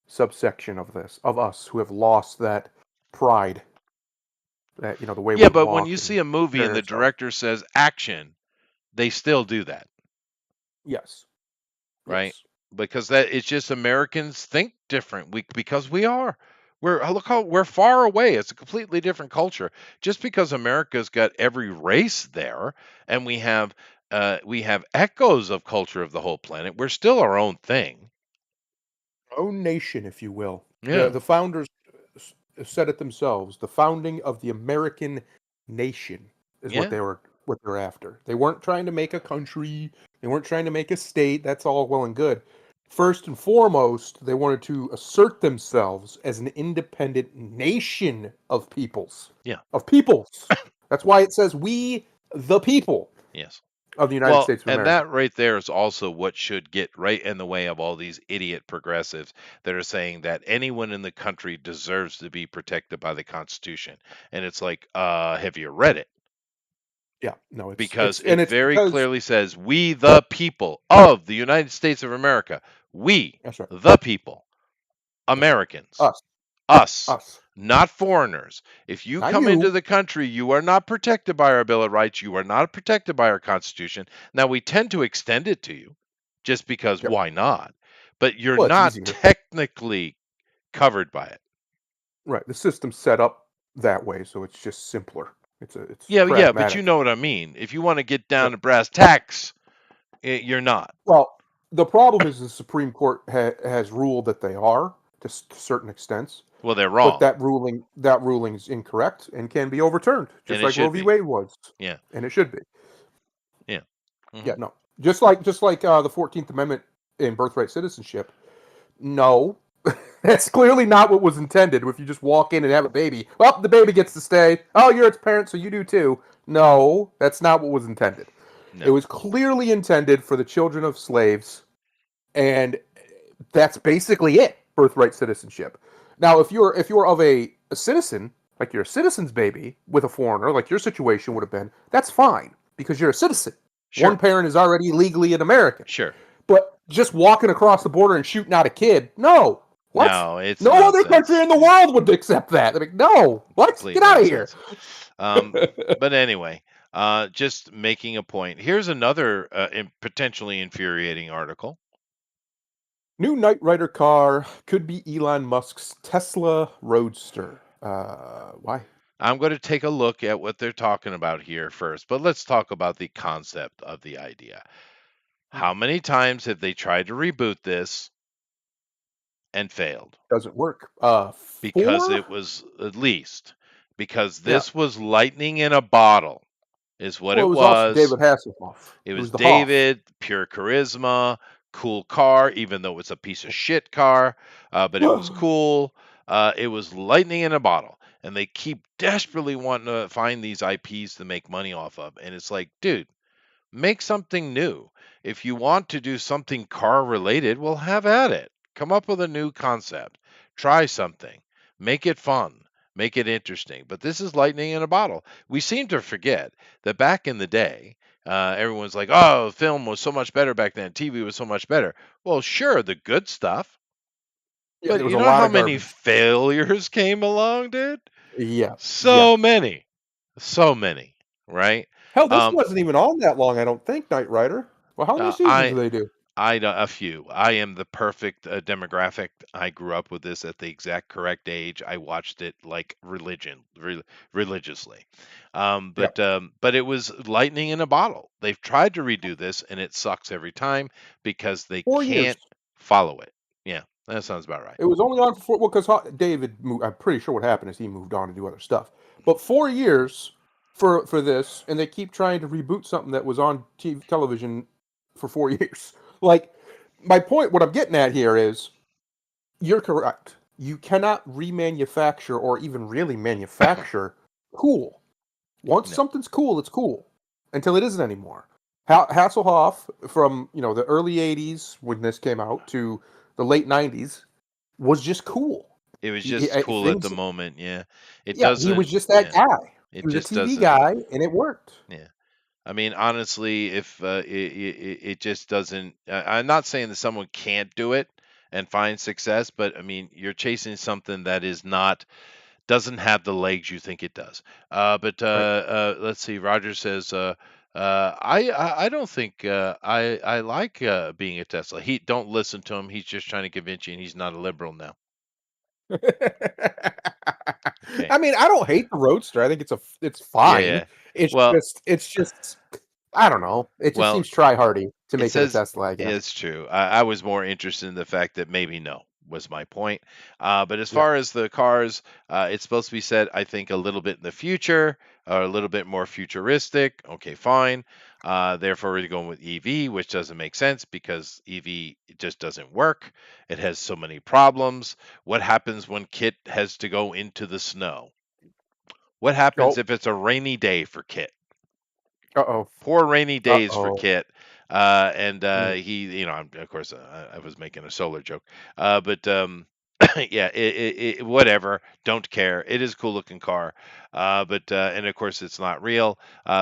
Speaker 1: subsection of this of us who have lost that pride, that the way
Speaker 2: yeah,
Speaker 1: we
Speaker 2: but when you
Speaker 1: walk
Speaker 2: see
Speaker 1: and
Speaker 2: a movie and
Speaker 1: carry
Speaker 2: the
Speaker 1: ourselves.
Speaker 2: director says action, they still do that.
Speaker 1: Yes.
Speaker 2: Right?
Speaker 1: Yes.
Speaker 2: Because that it's just Americans think different. Because we are. Look how we're far away. It's a completely different culture. Just because America's got every race there and we have echoes of culture of the whole planet, we're still our own thing.
Speaker 1: Own nation, if you will.
Speaker 2: Yeah.
Speaker 1: The founders s- said it themselves. The founding of the American nation is
Speaker 2: Yeah.
Speaker 1: what they're after. They weren't trying to make a country. They weren't trying to make a state. That's all well and good. First and foremost, they wanted to assert themselves as an independent nation of peoples.
Speaker 2: Yeah.
Speaker 1: Of peoples. That's why it says we the people
Speaker 2: Yes.
Speaker 1: of the United
Speaker 2: Well,
Speaker 1: States of
Speaker 2: and
Speaker 1: America.
Speaker 2: that right there is also what should get right in the way of all these idiot progressives that are saying that anyone in the country deserves to be protected by the Constitution. And it's like, have you read it?
Speaker 1: Yeah, no,
Speaker 2: Because
Speaker 1: and
Speaker 2: it
Speaker 1: it's
Speaker 2: very
Speaker 1: because
Speaker 2: clearly says, "We the people of the United States of America, we
Speaker 1: that's right.
Speaker 2: the people,
Speaker 1: That's right.
Speaker 2: Americans,
Speaker 1: Us.
Speaker 2: us,
Speaker 1: Us.
Speaker 2: not foreigners. If you
Speaker 1: Not
Speaker 2: come into
Speaker 1: you.
Speaker 2: the country, you are not protected by our Bill of Rights. You are not protected by our Constitution. Now, we tend to extend it to you just because
Speaker 1: Yep.
Speaker 2: why not? But you're
Speaker 1: Well, it's
Speaker 2: not
Speaker 1: easier.
Speaker 2: technically covered by it.
Speaker 1: Right. The system's set up that way, so it's just simpler. It's
Speaker 2: Yeah, yeah, but you
Speaker 1: pragmatic.
Speaker 2: know what I mean. If you want to get down
Speaker 1: Yep.
Speaker 2: to brass tacks, you're not.
Speaker 1: Well, the problem is the Supreme Court has ruled that they are to certain extents,
Speaker 2: Well, they're
Speaker 1: but
Speaker 2: wrong,
Speaker 1: that ruling is incorrect and can be overturned,
Speaker 2: and
Speaker 1: just
Speaker 2: it
Speaker 1: like Roe
Speaker 2: should
Speaker 1: v.
Speaker 2: be.
Speaker 1: Wade was,
Speaker 2: Yeah,
Speaker 1: and it should be.
Speaker 2: yeah. Hmm.
Speaker 1: Yeah, no. Just like the 14th Amendment in birthright citizenship. No, that's clearly not what was intended. If you just walk in and have a baby, well, the baby gets to stay. Oh, you're its parent, so you do too. No, that's not what was intended. It
Speaker 2: No.
Speaker 1: was clearly intended for the children of slaves, and that's basically it. Birthright citizenship. Now, if you're of a citizen, like you're a citizen's baby with a foreigner, like your situation would have been, that's fine because you're a citizen.
Speaker 2: Sure.
Speaker 1: One parent is already legally an American.
Speaker 2: Sure.
Speaker 1: But just walking across the border and shooting out a kid, no. What?
Speaker 2: No, it's
Speaker 1: no
Speaker 2: nonsense.
Speaker 1: other country in the world would accept that. They're like, no, what?
Speaker 2: Complete
Speaker 1: Get out of here.
Speaker 2: nonsense. But anyway, just making a point. Here's another potentially infuriating article.
Speaker 1: New Knight Rider car could be Elon Musk's Tesla Roadster. Why?
Speaker 2: I'm going to take a look at what they're talking about here first, but let's talk about the concept of the idea. How many times have they tried to reboot this and failed?
Speaker 1: Doesn't work.
Speaker 2: Because
Speaker 1: 4?
Speaker 2: it was at least because this was lightning in a bottle is what
Speaker 1: Well,
Speaker 2: it
Speaker 1: it was also
Speaker 2: was.
Speaker 1: David Hasselhoff.
Speaker 2: It was
Speaker 1: the Hoff.
Speaker 2: David, pure charisma, cool car, even though it's a piece of shit car, but it was cool. It was lightning in a bottle, and they keep desperately wanting to find these IPs to make money off of. And it's like, dude, make something new. If you want to do something car related, well, have at it. Come up with a new concept. Try something. Make it fun. Make it interesting. But this is lightning in a bottle. We seem to forget that back in the day, everyone's like, oh, film was so much better back then. TV was so much better. Well, sure, the good stuff.
Speaker 1: Yeah,
Speaker 2: But
Speaker 1: there was
Speaker 2: you
Speaker 1: a
Speaker 2: know
Speaker 1: lot
Speaker 2: how
Speaker 1: of
Speaker 2: many
Speaker 1: garbage.
Speaker 2: failures came along, dude?
Speaker 1: Yeah.
Speaker 2: So many. So many. Right?
Speaker 1: Hell, this wasn't even on that long, I don't think, Knight Rider. Well, how many seasons do they do?
Speaker 2: A few. I am the perfect demographic. I grew up with this at the exact correct age. I watched it like religiously. But it was lightning in a bottle. They've tried to redo this, and it sucks every time because they
Speaker 1: 4 years.
Speaker 2: can't follow it. Yeah, that sounds about right.
Speaker 1: It was only on for because David moved. I'm pretty sure what happened is he moved on to do other stuff. But 4 years for this, and they keep trying to reboot something that was on television for 4 years. Like, my point, what I'm getting at here is, you're correct. You cannot remanufacture or even really manufacture cool. Once something's cool, it's cool until it isn't anymore. Hasselhoff from the early '80s when this came out to the late '90s was just cool.
Speaker 2: It was just cool at the moment. Yeah,
Speaker 1: he was just that guy. He was a TV guy, and it worked.
Speaker 2: Yeah. I mean, honestly, if it just doesn't, I'm not saying that someone can't do it and find success, but I mean, you're chasing something that doesn't have the legs you think it does. Let's see. Roger says, I don't think I like being a Tesla. He don't listen to him. He's just trying to convince you, and he's not a liberal now.
Speaker 1: Okay. I mean, I don't hate the Roadster. I think it's fine. Yeah. It's just I don't know. It just seems try-hardy to make it a Tesla, I guess.
Speaker 2: It's true. I was more interested in the fact that maybe no was my point. But as far as the cars, it's supposed to be said, I think, a little bit in the future, or a little bit more futuristic. Okay, fine. Therefore, we're going with EV, which doesn't make sense because EV just doesn't work. It has so many problems. What happens when Kit has to go into the snow? What happens if it's a rainy day for Kit? Poor rainy days for Kit. He, of course, I was making a solar joke, yeah, whatever. Don't care. It is a cool looking car, and of course, it's not real.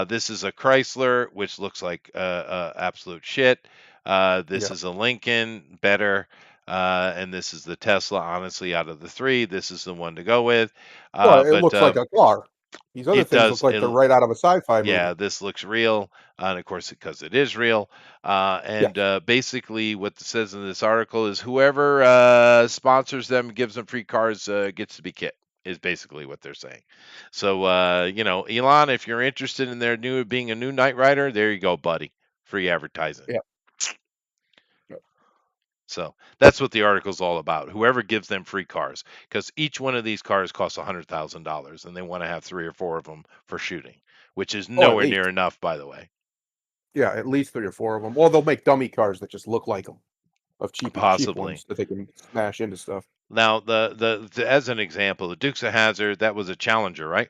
Speaker 2: This is a Chrysler, which looks like absolute shit. This is a Lincoln, better. And this is the Tesla. Honestly, out of the three, this is the one to go with.
Speaker 1: It looks like a car. These other things look like they're right out of a sci-fi movie.
Speaker 2: Yeah, this looks real, and of course, because it is real. Basically, what it says in this article is whoever sponsors them, gives them free cars, gets to be Kit. Is basically what they're saying. So, Elon, if you're interested in being a new Knight Rider, there you go, buddy. Free advertising.
Speaker 1: Yeah.
Speaker 2: So that's what the article's all about. Whoever gives them free cars, because each one of these cars costs $100,000, and they want to have 3 or 4 of them for shooting, which is nowhere near enough, by the way.
Speaker 1: Yeah, at least 3 or 4 of them. Well, they'll make dummy cars that just look like them, of cheap ones that they can smash into stuff.
Speaker 2: Now, the as an example, the Dukes of Hazzard, that was a Challenger, right?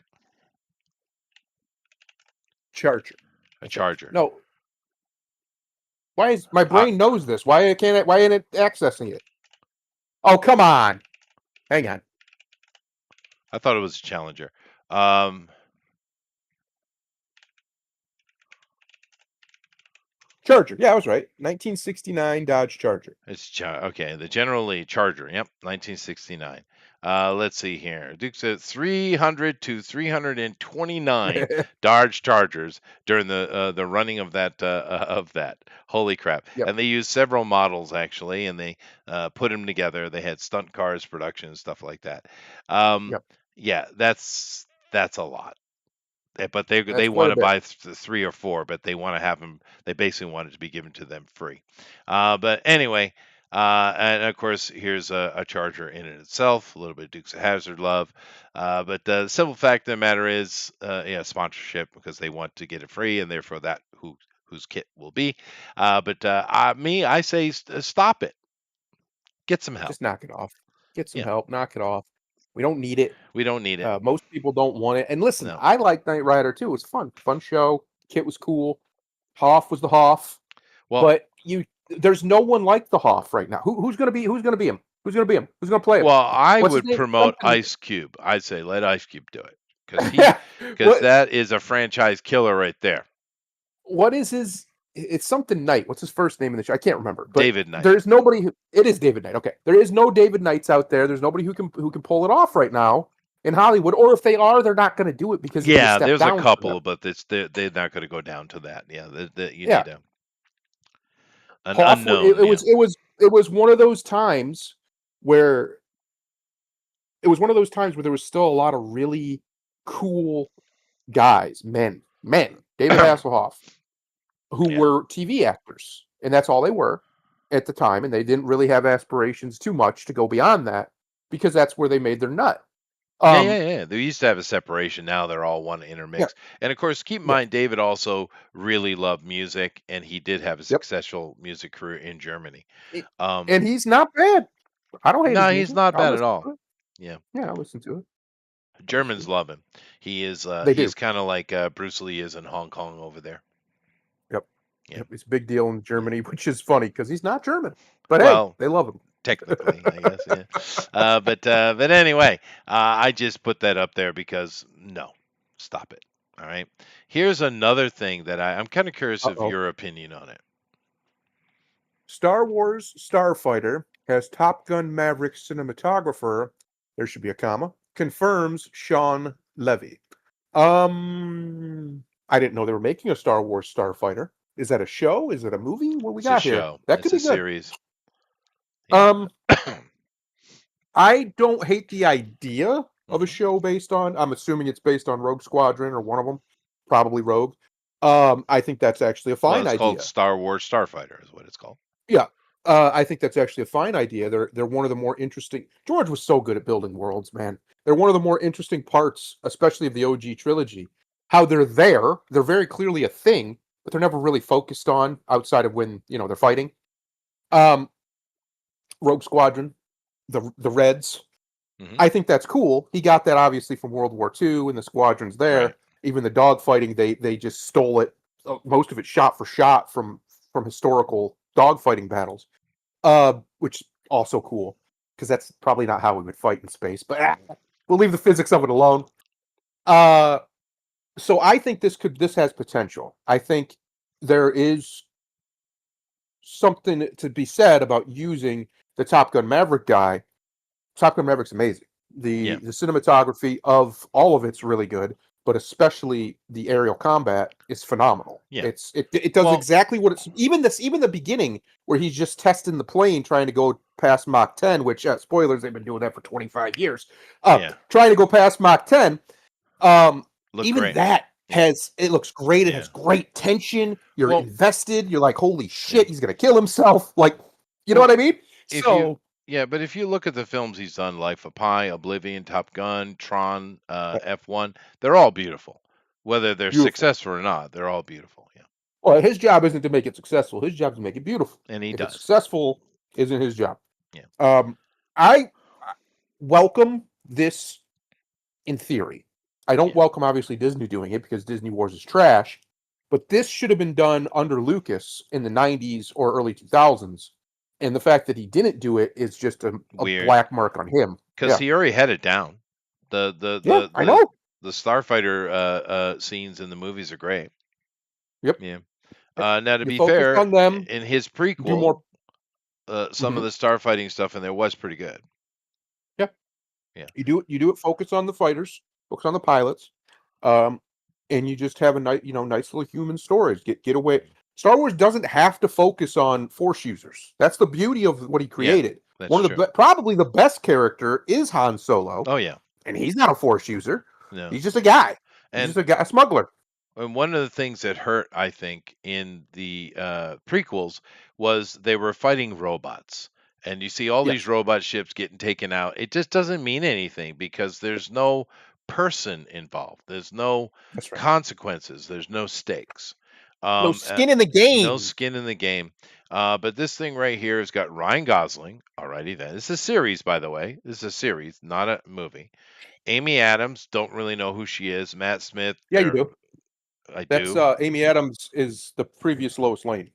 Speaker 1: Charger.
Speaker 2: A Charger.
Speaker 1: No. Why is my brain knows this? Why ain't it accessing it? Oh, come on. Hang on.
Speaker 2: I thought it was a Challenger. Um,
Speaker 1: Charger. Yeah, I was right. 1969 Dodge Charger.
Speaker 2: okay. The General Lee Charger. Yep, 1969. Let's see here. Duke said 300 to 329 Dodge Chargers during the running of that. Holy crap!
Speaker 1: Yep.
Speaker 2: And they used several models actually, and they put them together. They had stunt cars, production, and stuff like that. Um,
Speaker 1: Yep.
Speaker 2: yeah, that's a lot. But they
Speaker 1: That's
Speaker 2: want
Speaker 1: quite a
Speaker 2: to
Speaker 1: bit.
Speaker 2: buy 3 or 4, but they want to have them. They basically want it to be given to them free. But anyway, and of course, here's a Charger in it itself. A little bit of Dukes of Hazzard love, but the simple fact of the matter is, yeah, sponsorship because they want to get it free, and therefore that whose kit will be. I say stop it. Get some help.
Speaker 1: Just knock it off. Get some
Speaker 2: Yeah,
Speaker 1: help. Knock it off. We don't need it.
Speaker 2: we don't need it.
Speaker 1: Most people don't want it. And listen,
Speaker 2: No.
Speaker 1: I like Knight Rider too. It was fun. Fun show. Kit was cool. Hoff was the Hoff.
Speaker 2: Well,
Speaker 1: But there's no one like the Hoff right now. Who's gonna be him? Who's gonna be him? Who's gonna play him?
Speaker 2: Well, I
Speaker 1: What's his
Speaker 2: would
Speaker 1: name?
Speaker 2: promote
Speaker 1: Something.
Speaker 2: Ice Cube. I'd say let Ice Cube do it because
Speaker 1: What
Speaker 2: that is a franchise killer right there.
Speaker 1: what is his? It's something Knight. What's his first name in the show? I can't remember. But
Speaker 2: David Knight.
Speaker 1: there's nobody who. It is David Knight. Okay, there is no David Knights out there. There's nobody who can pull it off right now in Hollywood. Or if they are, they're not going to do it because it'd be
Speaker 2: Yeah,
Speaker 1: step
Speaker 2: there's a
Speaker 1: down for
Speaker 2: couple,
Speaker 1: them.
Speaker 2: but they're not going to go down to that. Yeah, you
Speaker 1: Yeah,
Speaker 2: need an
Speaker 1: Hoff.
Speaker 2: unknown. Yeah.
Speaker 1: It was one of those times where there was still a lot of really cool guys, men. David Hasselhoff, who
Speaker 2: Yeah.
Speaker 1: were TV actors, and that's all they were at the time, and they didn't really have aspirations too much to go beyond that because that's where they made their nut.
Speaker 2: Yeah. They used to have a separation. Now they're all one
Speaker 1: Yeah,
Speaker 2: intermix. And of course, keep in
Speaker 1: yeah,
Speaker 2: mind, David also really loved music, and he did have a
Speaker 1: yep.
Speaker 2: successful music career in Germany.
Speaker 1: It-
Speaker 2: Um,
Speaker 1: and he's not bad. I don't hate his
Speaker 2: no, he's
Speaker 1: music.
Speaker 2: not
Speaker 1: I'll
Speaker 2: bad at
Speaker 1: listen
Speaker 2: all.
Speaker 1: to it.
Speaker 2: Yeah.
Speaker 1: Yeah, I'll listen to it. I'll listen
Speaker 2: Germans
Speaker 1: to it.
Speaker 2: love him.
Speaker 1: They do.
Speaker 2: He's kind of like Bruce Lee is in Hong Kong over there.
Speaker 1: Yep.
Speaker 2: Yeah.
Speaker 1: Yep. It's a big deal in Germany, which is funny because he's not German. But hey,
Speaker 2: Well,
Speaker 1: they love him.
Speaker 2: technically, I guess. Yeah. But anyway, I just put that up there because no, stop it. All right. Here's another thing that I'm kind of curious of
Speaker 1: Uh-oh.
Speaker 2: your opinion on it.
Speaker 1: Star Wars Starfighter has Top Gun Maverick cinematographer, there should be a comma, confirms Sean Levy. I didn't know they were making a Star Wars Starfighter. Is that a show? Is it a movie? What we
Speaker 2: It's a
Speaker 1: got here?
Speaker 2: show.
Speaker 1: That
Speaker 2: It's
Speaker 1: could
Speaker 2: a
Speaker 1: be good.
Speaker 2: series. Yeah.
Speaker 1: I don't hate the idea of a
Speaker 2: Mhm.
Speaker 1: show based on. I'm assuming it's based on Rogue Squadron or one of them, probably Rogue. I think that's actually a
Speaker 2: Well,
Speaker 1: fine
Speaker 2: it's called
Speaker 1: idea.
Speaker 2: Star Wars Starfighter, is what it's called.
Speaker 1: Yeah, I think that's actually a fine idea. They're one of the more interesting. George was so good at building worlds, man. They're one of the more interesting parts, especially of the OG trilogy. How they're there, they're very clearly a thing, but they're never really focused on outside of when they're fighting. Um, Rogue Squadron, the Reds.
Speaker 2: Mhm.
Speaker 1: I think that's cool. He got that obviously from World War II, and the squadrons there.
Speaker 2: Right.
Speaker 1: Even the dogfighting, they just stole it. Most of it shot for shot from historical dogfighting battles, which is also cool because that's probably not how we would fight in space. But we'll leave the physics of it alone. So I think this has potential. I think there is something to be said about using the Top Gun Maverick guy. Top Gun Maverick's amazing.
Speaker 2: Yeah.
Speaker 1: The cinematography of all of it's really good, but especially the aerial combat is phenomenal.
Speaker 2: Yeah.
Speaker 1: It does
Speaker 2: Well-
Speaker 1: exactly what it's even the beginning where he's just testing the plane trying to go past Mach 10, which spoilers, they've been doing that for 25 years.
Speaker 2: Yeah.
Speaker 1: Trying to go past Mach 10.
Speaker 2: Look
Speaker 1: Even
Speaker 2: great.
Speaker 1: that it looks great. It
Speaker 2: Yeah.
Speaker 1: has great tension. You're
Speaker 2: Well-
Speaker 1: invested. You're like, holy shit, he's gonna kill himself. Like, you know
Speaker 2: Well,
Speaker 1: what I mean?
Speaker 2: Yeah, but if you look at the films he's done, Life of Pi, Oblivion, Top Gun, Tron, F1, they're all beautiful. Whether they're
Speaker 1: Beautiful.
Speaker 2: successful or not, they're all beautiful. Yeah.
Speaker 1: Well, his job isn't to make it successful. His job is to make it beautiful.
Speaker 2: And he
Speaker 1: If
Speaker 2: does.
Speaker 1: it's successful, isn't his job.
Speaker 2: Yeah.
Speaker 1: I welcome this in theory. I don't welcome obviously Disney doing it because Disney Wars is trash. But this should have been done under Lucas in the 90s or early 2000s. And the fact that he didn't do it is just a
Speaker 2: Weird.
Speaker 1: black mark on him.
Speaker 2: Because he already had it down.
Speaker 1: Yeah, I know.
Speaker 2: The starfighter scenes in the movies are great.
Speaker 1: Yep.
Speaker 2: Yeah.
Speaker 1: Yep.
Speaker 2: Now to
Speaker 1: You
Speaker 2: be
Speaker 1: focus
Speaker 2: fair,
Speaker 1: on them,
Speaker 2: in his
Speaker 1: do
Speaker 2: prequel,
Speaker 1: more.
Speaker 2: some of
Speaker 1: Mhm.
Speaker 2: the starfighting stuff in there was pretty good.
Speaker 1: Yeah.
Speaker 2: Yeah.
Speaker 1: You do it. Focus on the fighters. Focus on the pilots. Um, and you just have a nice little human stories. Get away. Star Wars doesn't have to focus on Force users. That's the beauty of what he
Speaker 2: Yeah,
Speaker 1: created.
Speaker 2: that's
Speaker 1: One of
Speaker 2: true.
Speaker 1: the probably the best character is Han Solo,
Speaker 2: Oh yeah.
Speaker 1: and he's not a Force user.
Speaker 2: No.
Speaker 1: He's just a guy. He's
Speaker 2: And
Speaker 1: just a smuggler.
Speaker 2: one of the things that hurt, I think, in the prequels was they were fighting robots. And you see all these
Speaker 1: Yes,
Speaker 2: robot ships getting taken out. It just doesn't mean anything because there's no person involved. There's no
Speaker 1: that's right.
Speaker 2: consequences. There's no stakes.
Speaker 1: No
Speaker 2: Um, uh,
Speaker 1: skin in the
Speaker 2: no
Speaker 1: game.
Speaker 2: skin in the game. But this thing right here has got Ryan Gosling. Alrighty then. This is a series, by the way. This is a series, not a movie. Amy Adams, don't really know who she is. Matt Smith,
Speaker 1: Yeah, you do.
Speaker 2: I
Speaker 1: That's
Speaker 2: do.
Speaker 1: Amy Adams is the previous Lois Lane.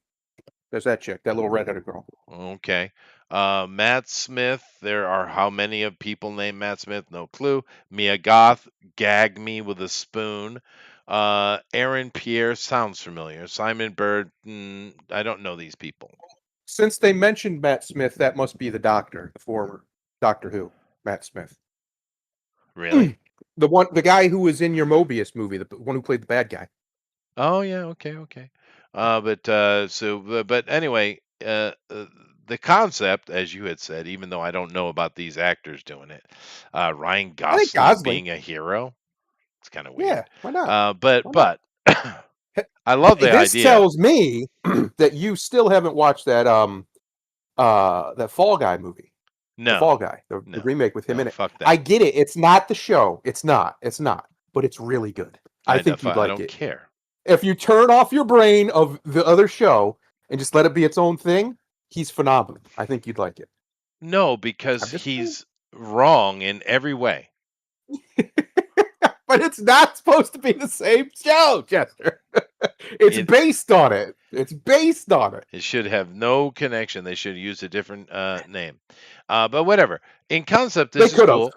Speaker 1: There's that chick, that little redheaded girl.
Speaker 2: Okay. Matt Smith, there are how many of people named Matt Smith? No clue. Mia Goth, gag me with a spoon. Aaron Pierre sounds familiar. Simon Bird, I don't know these people.
Speaker 1: Since they mentioned Matt Smith, that must be the Doctor, the former Doctor Who, Matt Smith.
Speaker 2: Really?
Speaker 1: The guy who was in your Mobius movie, the one who played the bad guy.
Speaker 2: Oh yeah, okay, okay. But anyway, the concept, as you had said, even though I don't know about these actors doing it, Ryan
Speaker 1: I think
Speaker 2: Gosling
Speaker 1: Gosling.
Speaker 2: being a hero, it's kind of weird.
Speaker 1: Yeah, why not?
Speaker 2: But
Speaker 1: Why not?
Speaker 2: but I love the
Speaker 1: This
Speaker 2: idea.
Speaker 1: tells me that you still haven't watched that Fall Guy movie. The
Speaker 2: No,
Speaker 1: Fall Guy, the
Speaker 2: no,
Speaker 1: remake with him
Speaker 2: no,
Speaker 1: in it.
Speaker 2: fuck
Speaker 1: I
Speaker 2: that.
Speaker 1: get it. It's not the show. It's not. It's not. But it's really good. I think you'd
Speaker 2: I
Speaker 1: like
Speaker 2: don't
Speaker 1: it.
Speaker 2: care.
Speaker 1: If you turn off your brain of the other show and just let it be its own thing, he's phenomenal. I think you'd like it.
Speaker 2: No, because
Speaker 1: I'm just saying.
Speaker 2: he's wrong in every way.
Speaker 1: But it's not supposed to be the same show, Chester. It's
Speaker 2: It
Speaker 1: based on it. It's based on it.
Speaker 2: it should have no connection. They should use a different name. But whatever. In concept,
Speaker 1: They
Speaker 2: this is
Speaker 1: could have.
Speaker 2: cool.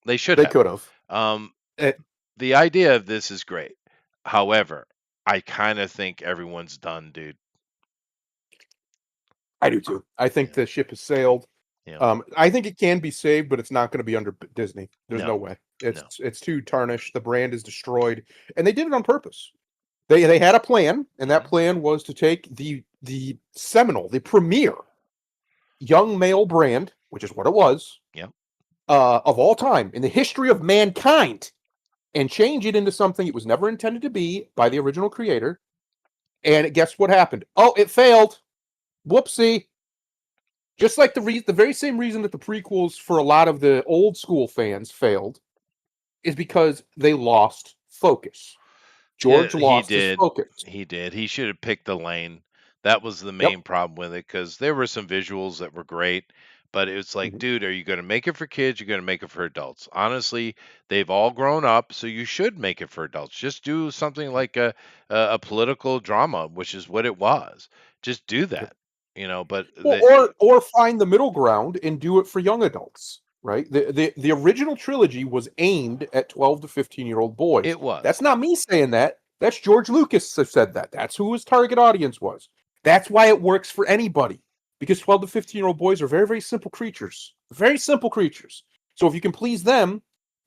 Speaker 2: They should
Speaker 1: They
Speaker 2: have.
Speaker 1: could have.
Speaker 2: Um,
Speaker 1: It,
Speaker 2: the idea of this is great. However, I kind of think everyone's done, dude.
Speaker 1: I do too. I think
Speaker 2: Yeah,
Speaker 1: the ship has sailed.
Speaker 2: yeah.
Speaker 1: I think it can be saved, but it's not going to be under Disney. There's
Speaker 2: No,
Speaker 1: no way.
Speaker 2: no.
Speaker 1: It's too tarnished. The brand is destroyed, and they did it on purpose. They had a plan, and that
Speaker 2: Mhm.
Speaker 1: plan was to take the seminal, the premier young male brand, which is what it was,
Speaker 2: Yep.
Speaker 1: of all time in the history of mankind, and change it into something it was never intended to be by the original creator. And guess what happened? Oh, it failed. Whoopsie. Just like the very same reason that the prequels for a lot of the old school fans failed is because they lost focus.
Speaker 2: Yeah,
Speaker 1: George
Speaker 2: he
Speaker 1: lost his
Speaker 2: did.
Speaker 1: focus.
Speaker 2: He did. He should have picked the lane. That was the
Speaker 1: Yep.
Speaker 2: main problem with it because there were some visuals that were great, but it's like,
Speaker 1: Mhm.
Speaker 2: dude, are you going to make it for kids? You're going to make it for adults. Honestly, they've all grown up, so you should make it for adults. Just do something like a political drama, which is what it was. Just do
Speaker 1: Yep.
Speaker 2: that, But
Speaker 1: Well, or find the middle ground and do it for young adults, right? The original trilogy was aimed at 12 to 15-year-old boys.
Speaker 2: it was.
Speaker 1: That's not me saying that. That's George Lucas that said that. That's who his target audience was. That's why it works for anybody. Because 12 to 15-year-old boys are very, very simple creatures. Very simple creatures. So if you can please them,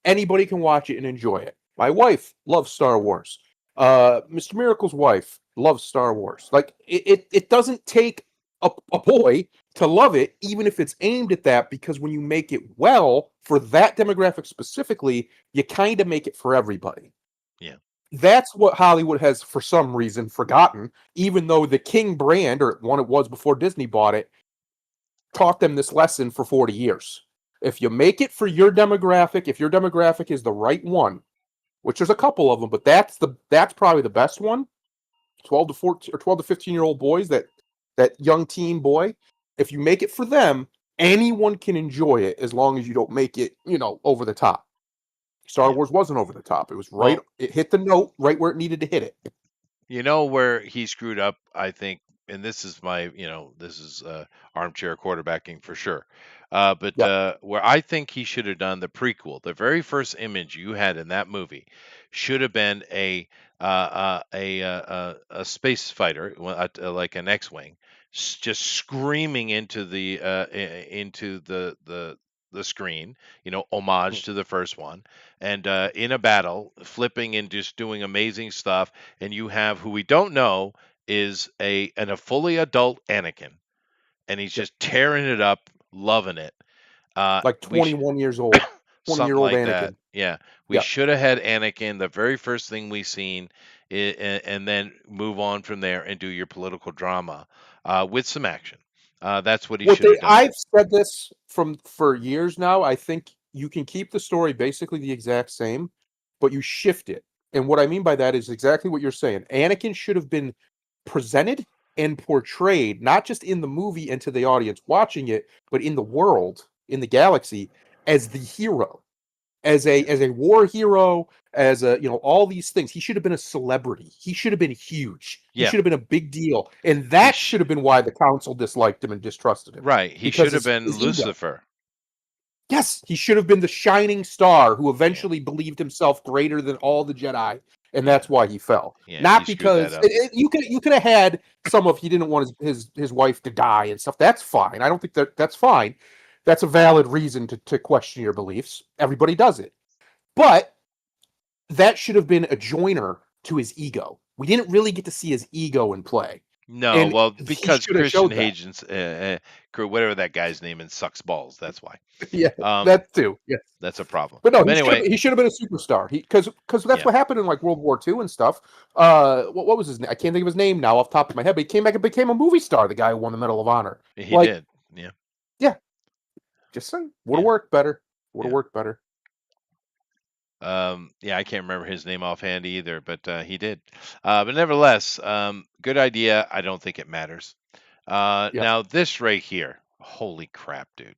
Speaker 1: anybody can watch it and enjoy it. My wife loves Star Wars. Mr. Miracle's wife loves Star Wars. Like it doesn't take a boy to love it, even if it's aimed at that, because when you make it well for that demographic specifically, you kind of make it for everybody.
Speaker 2: Yeah.
Speaker 1: That's what Hollywood has, for some reason, forgotten, even though the King brand, or one it was before Disney bought it, taught them this lesson for 40 years. If you make it for your demographic, if your demographic is the right one, which there's a couple of them, but that's probably the best one, 12 to 14 or 12 to 15-year-old boys, that young teen boy, if you make it for them, anyone can enjoy it as long as you don't make it, over the top. Star
Speaker 2: Yeah.
Speaker 1: Wars wasn't over the top. It was right.
Speaker 2: Well,
Speaker 1: It hit the note right where it needed to hit it.
Speaker 2: you know where he screwed up, I think, and this is my, this is armchair quarterbacking for sure. But
Speaker 1: Yep.
Speaker 2: where I think he should have done the prequel, the very first image you had in that movie should have been a space fighter, like an X-wing, just screaming into the screen,
Speaker 1: Mhm.
Speaker 2: homage to the first one, and in a battle, flipping and just doing amazing stuff. And you have who we don't know is a fully adult Anakin, and he's
Speaker 1: Yep.
Speaker 2: just tearing it up, loving it.
Speaker 1: Like
Speaker 2: We
Speaker 1: 21 years old. 20 year
Speaker 2: Something
Speaker 1: old
Speaker 2: like that.
Speaker 1: Anakin.
Speaker 2: Yeah, we
Speaker 1: Yep.
Speaker 2: should have had Anakin the very first thing we seen, and then move on from there and do your political drama with some action. That's what he
Speaker 1: What
Speaker 2: should
Speaker 1: they
Speaker 2: have done.
Speaker 1: I've said this for years now. I think you can keep the story basically the exact same, but you shift it. And what I mean by that is exactly what you're saying. Anakin should have been presented and portrayed not just in the movie and to the audience watching it, but in the world, in the galaxy, as the hero, as a war hero, as a all these things. He should have been a celebrity. He should have been huge. He
Speaker 2: Yeah,
Speaker 1: should have been a big deal, and
Speaker 2: he
Speaker 1: that
Speaker 2: sh-
Speaker 1: should have been why the council disliked him and distrusted him,
Speaker 2: right. He
Speaker 1: because
Speaker 2: should have been
Speaker 1: his ego.
Speaker 2: Lucifer.
Speaker 1: Yes, he should have been the shining star who
Speaker 2: Yeah,
Speaker 1: eventually believed himself greater than all the Jedi, and
Speaker 2: yeah,
Speaker 1: that's why he fell.
Speaker 2: yeah. He
Speaker 1: Not
Speaker 2: screwed that
Speaker 1: because
Speaker 2: up.
Speaker 1: you could have had some of he didn't want his wife to die and stuff. That's fine. I don't think that's fine. That's a valid reason to question your beliefs. Everybody does it, but that should have been a joiner to his ego. We didn't really get to see his ego in play,
Speaker 2: No,
Speaker 1: and
Speaker 2: well,
Speaker 1: he
Speaker 2: because
Speaker 1: should have
Speaker 2: Christian
Speaker 1: showed that.
Speaker 2: Huygens, whatever that guy's name, and sucks balls. That's why.
Speaker 1: Yeah,
Speaker 2: Um,
Speaker 1: that too. Yeah.
Speaker 2: that's a problem.
Speaker 1: But no,
Speaker 2: But anyway,
Speaker 1: he should have been a superstar. He because that's
Speaker 2: yeah,
Speaker 1: what happened in like World War II and stuff. What was his name? I can't think of his name now off the top of my head. But he came back and became a movie star. The guy who won the Medal of Honor.
Speaker 2: he
Speaker 1: Like,
Speaker 2: did. Yeah,
Speaker 1: yeah, just saying, would have
Speaker 2: yeah,
Speaker 1: worked better. Would have
Speaker 2: yeah.
Speaker 1: worked better.
Speaker 2: Yeah, I can't remember his name offhand either, but he did. But nevertheless, good idea. I don't think it matters.
Speaker 1: Yep.
Speaker 2: Now this right here, holy crap, dude.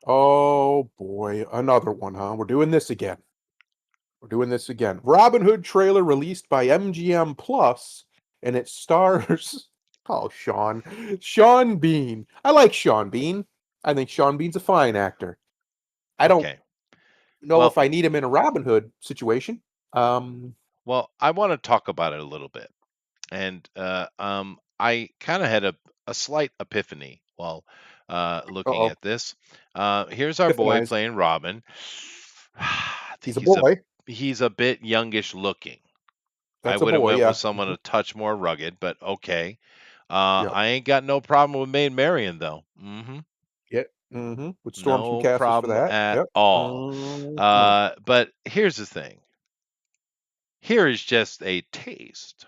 Speaker 1: Oh boy, another one, huh? We're doing this again. We're doing this again. Robin Hood trailer released by MGM Plus, and it stars Sean Bean. I like Sean Bean. I think Sean Bean's a fine actor. I don't
Speaker 2: Okay.
Speaker 1: know
Speaker 2: Well,
Speaker 1: if I need him in a Robin Hood situation. Um,
Speaker 2: I want to talk about it a little bit, and I kind of had a slight epiphany while looking
Speaker 1: uh-oh,
Speaker 2: at this. Here's our boy
Speaker 1: Tiffany's.
Speaker 2: playing Robin.
Speaker 1: He's a
Speaker 2: he's a
Speaker 1: boy.
Speaker 2: he's a bit youngish looking. I
Speaker 1: That's a
Speaker 2: would have
Speaker 1: boy.
Speaker 2: went
Speaker 1: Yeah.
Speaker 2: with someone
Speaker 1: Mhm.
Speaker 2: a touch more rugged, but okay.
Speaker 1: Yep.
Speaker 2: I ain't got no problem with Maid Marian though.
Speaker 1: Yep. Would storm some
Speaker 2: No
Speaker 1: castles for
Speaker 2: problem
Speaker 1: that.
Speaker 2: at
Speaker 1: Yep.
Speaker 2: all.
Speaker 1: Mhm.
Speaker 2: But here's the thing. Here is just a taste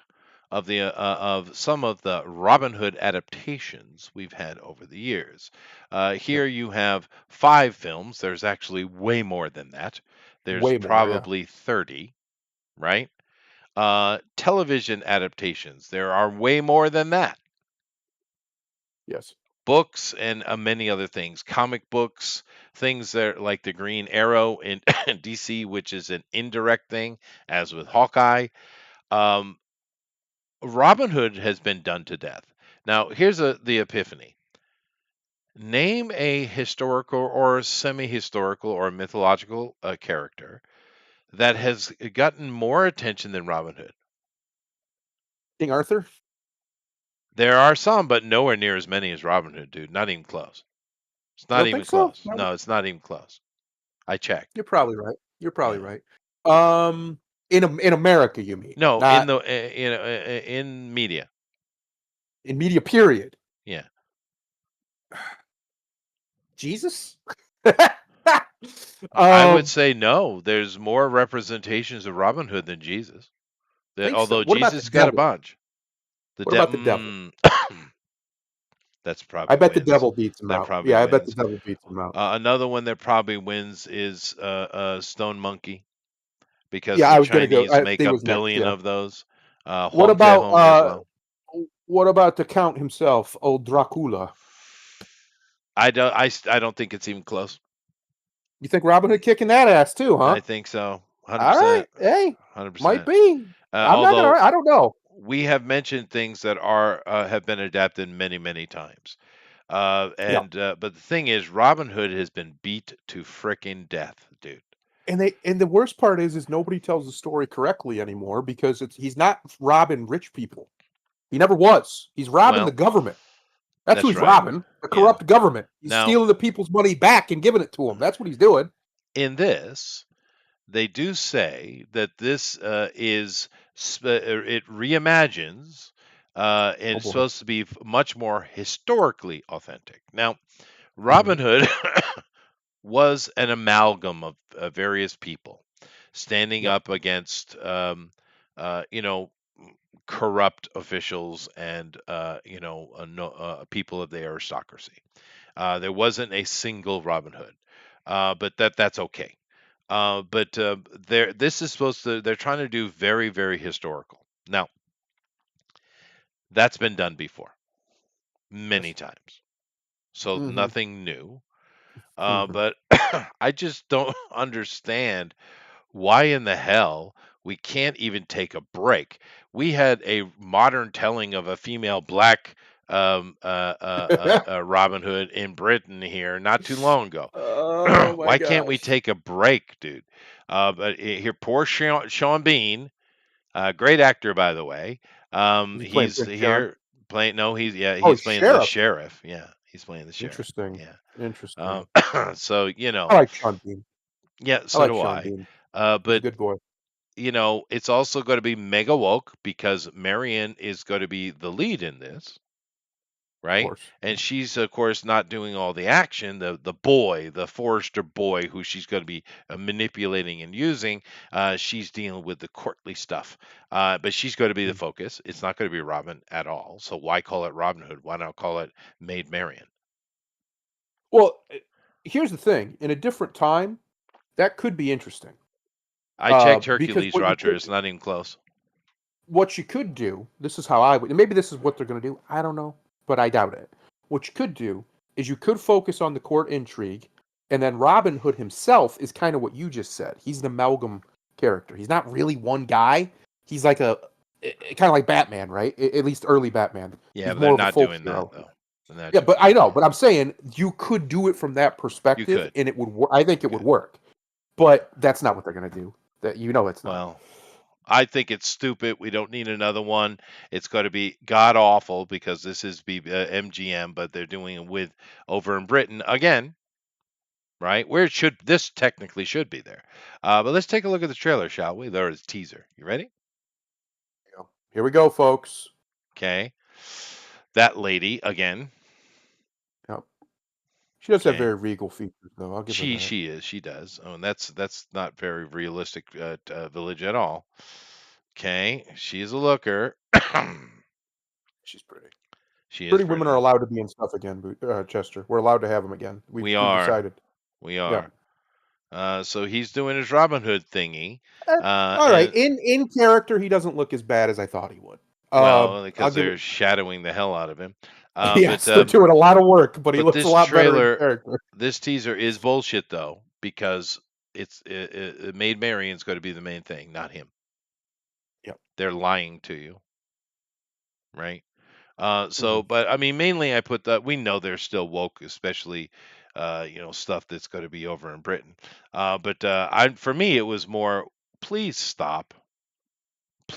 Speaker 2: of some of the Robin Hood adaptations we've had over the years.
Speaker 1: Yep.
Speaker 2: Here you have 5 films. There's actually way more than that. There's
Speaker 1: Way more. Yeah.
Speaker 2: probably 30, right? Television adaptations. There are way more than that.
Speaker 1: Yes.
Speaker 2: Books and many other things, comic books, things that like the Green Arrow in DC, which is an indirect thing, as with Hawkeye. Um, Robin Hood has been done to death. Now, here's the epiphany. Name a historical or semi-historical or mythological character that has gotten more attention than Robin Hood.
Speaker 1: King Arthur.
Speaker 2: There are some, but nowhere near as many as Robin Hood, dude. Not even close. It's
Speaker 1: You
Speaker 2: not
Speaker 1: don't
Speaker 2: even
Speaker 1: think so?
Speaker 2: close.
Speaker 1: No.
Speaker 2: No, it's not even close. I checked.
Speaker 1: You're probably right. You're probably
Speaker 2: Yeah.
Speaker 1: right. Um, in America, you mean?
Speaker 2: No,
Speaker 1: Not
Speaker 2: in media.
Speaker 1: in media. Period.
Speaker 2: Yeah.
Speaker 1: Jesus.
Speaker 2: I would
Speaker 1: um,
Speaker 2: say no. There's more representations of Robin Hood than Jesus.
Speaker 1: think so.
Speaker 2: Although
Speaker 1: What about the
Speaker 2: Jesus got a
Speaker 1: devil?
Speaker 2: bunch. The
Speaker 1: What about the devil?
Speaker 2: That's
Speaker 1: I
Speaker 2: probably
Speaker 1: bet the
Speaker 2: wins.
Speaker 1: devil beats him
Speaker 2: That
Speaker 1: out.
Speaker 2: probably
Speaker 1: Yeah, I bet the
Speaker 2: wins.
Speaker 1: devil beats him out.
Speaker 2: Another one that probably wins is Stone Monkey because
Speaker 1: Yeah,
Speaker 2: the
Speaker 1: I was gonna go.
Speaker 2: Chinese
Speaker 1: I
Speaker 2: make
Speaker 1: think
Speaker 2: a
Speaker 1: was next.
Speaker 2: billion
Speaker 1: Yeah.
Speaker 2: of those.
Speaker 1: What
Speaker 2: Huang
Speaker 1: about
Speaker 2: Hong as well.
Speaker 1: what about the Count himself, old Dracula?
Speaker 2: I don't think it's even close.
Speaker 1: You think Robin Hood kicking that ass too, huh?
Speaker 2: I think so.
Speaker 1: All right.
Speaker 2: 100%.
Speaker 1: Hey, might
Speaker 2: 100%.
Speaker 1: be. I'm not gonna.
Speaker 2: Although
Speaker 1: I don't know.
Speaker 2: we have mentioned things that are have been adapted many, many times.
Speaker 1: Yeah.
Speaker 2: But the thing is, Robin Hood has been beat to frickin' death, dude.
Speaker 1: And the worst part is nobody tells the story correctly anymore because he's not robbing rich people. He never was. He's robbing the
Speaker 2: Well,
Speaker 1: government. That's who
Speaker 2: that's
Speaker 1: he's
Speaker 2: right.
Speaker 1: robbing. The
Speaker 2: Yeah.
Speaker 1: corrupt government. He's
Speaker 2: Now,
Speaker 1: stealing the people's money back and giving it to them. That's what he's doing.
Speaker 2: in this, they do say that this it reimagines and
Speaker 1: Oh
Speaker 2: it's
Speaker 1: boy.
Speaker 2: supposed to be much more historically authentic. Now,
Speaker 1: Mhm.
Speaker 2: Robin Hood was an amalgam of various people standing
Speaker 1: Yep.
Speaker 2: up against, you know, corrupt officials and, no, people of the aristocracy. There wasn't a single Robin Hood, but that's okay. But this is supposed to. They're trying to do very, very historical. Now, that's been done before many
Speaker 1: Yes.
Speaker 2: times, so
Speaker 1: Hmm.
Speaker 2: nothing new.
Speaker 1: Hmm.
Speaker 2: But I just don't understand why in the hell we can't even take a break. We had a modern telling of a female black Robin Hood in Britain here not too long ago.
Speaker 1: Oh my
Speaker 2: Why can't we
Speaker 1: gosh.
Speaker 2: take a break, dude? But here, poor Sean Bean, great actor by the way.
Speaker 1: Is he playing
Speaker 2: He's
Speaker 1: Prince John?
Speaker 2: here playing. No,
Speaker 1: Oh,
Speaker 2: he's
Speaker 1: he's
Speaker 2: playing the
Speaker 1: sheriff.
Speaker 2: sheriff. Yeah, he's playing the sheriff.
Speaker 1: Interesting.
Speaker 2: Yeah.
Speaker 1: Interesting.
Speaker 2: So
Speaker 1: I like Sean Bean.
Speaker 2: yeah,
Speaker 1: I
Speaker 2: so
Speaker 1: like
Speaker 2: do
Speaker 1: Sean
Speaker 2: I.
Speaker 1: Bean. He's a
Speaker 2: But
Speaker 1: good boy.
Speaker 2: it's also going to be mega woke because Marion is going to be the lead in this,
Speaker 1: Of
Speaker 2: right?
Speaker 1: course.
Speaker 2: And she's of course not doing all the action. The boy, the Forrester boy, who she's going to be manipulating and using, she's dealing with the courtly stuff. But she's going to be the
Speaker 1: Mm.
Speaker 2: focus. It's not going to be Robin at all. So why call it Robin Hood? Why not call it Maid Marian?
Speaker 1: Well, here's the thing. In a different time, that could be interesting.
Speaker 2: I checked
Speaker 1: Because
Speaker 2: Hercules, Roger. It's not even close.
Speaker 1: what you could do, this is how I would, and maybe this is what they're going to do. I don't know, but I doubt it. What you could do is you could focus on the court intrigue, and then Robin Hood himself is kind of what you just said. He's an amalgam character. He's not really one guy. He's like kind of like Batman, right? At least early Batman.
Speaker 2: Yeah,
Speaker 1: He's
Speaker 2: but they're
Speaker 1: more of a
Speaker 2: not
Speaker 1: folk
Speaker 2: doing that
Speaker 1: hero.
Speaker 2: though. They're not
Speaker 1: Yeah,
Speaker 2: doing
Speaker 1: but I
Speaker 2: that.
Speaker 1: know. But I'm saying you could do it from that
Speaker 2: You
Speaker 1: perspective,
Speaker 2: could.
Speaker 1: and it would. I think
Speaker 2: You
Speaker 1: it would
Speaker 2: could.
Speaker 1: work. But that's not what they're going to do. That it's not.
Speaker 2: Well, I think it's stupid. We don't need another one. It's going to be god awful because this is MGM, but they're doing it with over in Britain again, right? Where it should this technically should be there. But let's take a look at the trailer, shall we? There is teaser. You ready?
Speaker 1: Here we go, folks.
Speaker 2: Okay. That lady again.
Speaker 1: Yep. She does have
Speaker 2: Okay.
Speaker 1: very regal features, though. I'll give her that.
Speaker 2: She does. Oh, and that's not very realistic village at all. Okay, she's a looker.
Speaker 1: She's pretty.
Speaker 2: She is
Speaker 1: Pretty women are
Speaker 2: pretty.
Speaker 1: allowed to be in stuff again, Chester. We're allowed to have them again. We've
Speaker 2: We
Speaker 1: we've
Speaker 2: are.
Speaker 1: decided.
Speaker 2: We
Speaker 1: Yeah.
Speaker 2: are. So he's doing his Robin Hood thingy.
Speaker 1: All right.
Speaker 2: And
Speaker 1: In character, he doesn't look as bad as I thought he would.
Speaker 2: well,
Speaker 1: I'll
Speaker 2: because
Speaker 1: give it.
Speaker 2: they're shadowing the hell out of him. But
Speaker 1: Yes, they're doing a lot of work, but he
Speaker 2: but
Speaker 1: looks a
Speaker 2: this
Speaker 1: lot better in
Speaker 2: trailer,
Speaker 1: character.
Speaker 2: this teaser is bullshit though, because Maid Marian's going to be the main thing, not him.
Speaker 1: Yep.
Speaker 2: They're lying to you, right?
Speaker 1: Hmm.
Speaker 2: But I mean, mainly I put that we know they're still woke, especially, stuff that's going to be over in Britain. For me, it was more, please stop,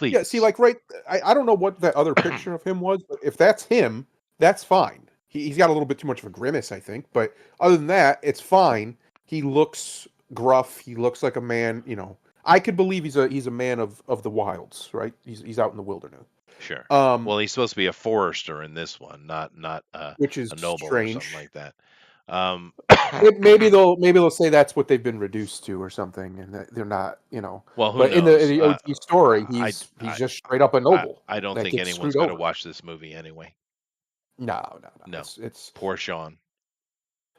Speaker 1: Yeah. See,
Speaker 2: please.
Speaker 1: like right. I don't know what that other picture of him was, but if that's him, that's fine. He's got a little bit too much of a grimace, I think. But other than that, it's fine. He looks gruff. He looks like a man. I could believe he's a man of the wilds, right? He's out in the wilderness.
Speaker 2: Sure.
Speaker 1: Um,
Speaker 2: Well, he's supposed to be a forester in this one, not
Speaker 1: which is
Speaker 2: a noble or something
Speaker 1: strange.
Speaker 2: like that. Um,
Speaker 1: Maybe they'll say that's what they've been reduced to or something, and that they're not.
Speaker 2: well, who
Speaker 1: But in
Speaker 2: knows?
Speaker 1: the OG story,
Speaker 2: I,
Speaker 1: he's
Speaker 2: I,
Speaker 1: just straight up a noble
Speaker 2: I don't
Speaker 1: that
Speaker 2: think
Speaker 1: gets
Speaker 2: anyone's
Speaker 1: screwed
Speaker 2: going to
Speaker 1: over.
Speaker 2: watch this movie anyway.
Speaker 1: No.
Speaker 2: No.
Speaker 1: It's
Speaker 2: Poor Sean.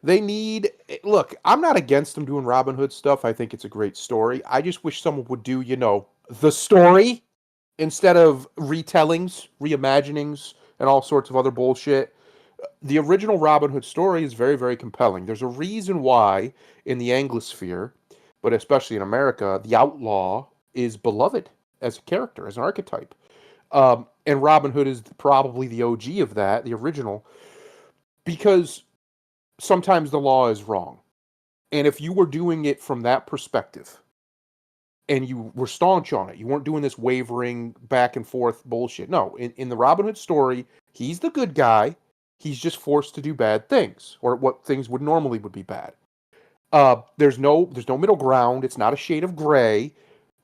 Speaker 1: they need. Look, I'm not against them doing Robin Hood stuff. I think it's a great story. I just wish someone would do the story instead of retellings, reimaginings, and all sorts of other bullshit. The original Robin Hood story is very, very compelling. There's a reason why in the Anglosphere, but especially in America, the outlaw is beloved as a character, as an archetype. And Robin Hood is probably the OG of that, the original, because sometimes the law is wrong. And if you were doing it from that perspective and you were staunch on it, you weren't doing this wavering back and forth bullshit. No, in the Robin Hood story, he's the good guy. He's just forced to do bad things, or what things would normally would be bad. There's no middle ground. It's not a shade of gray.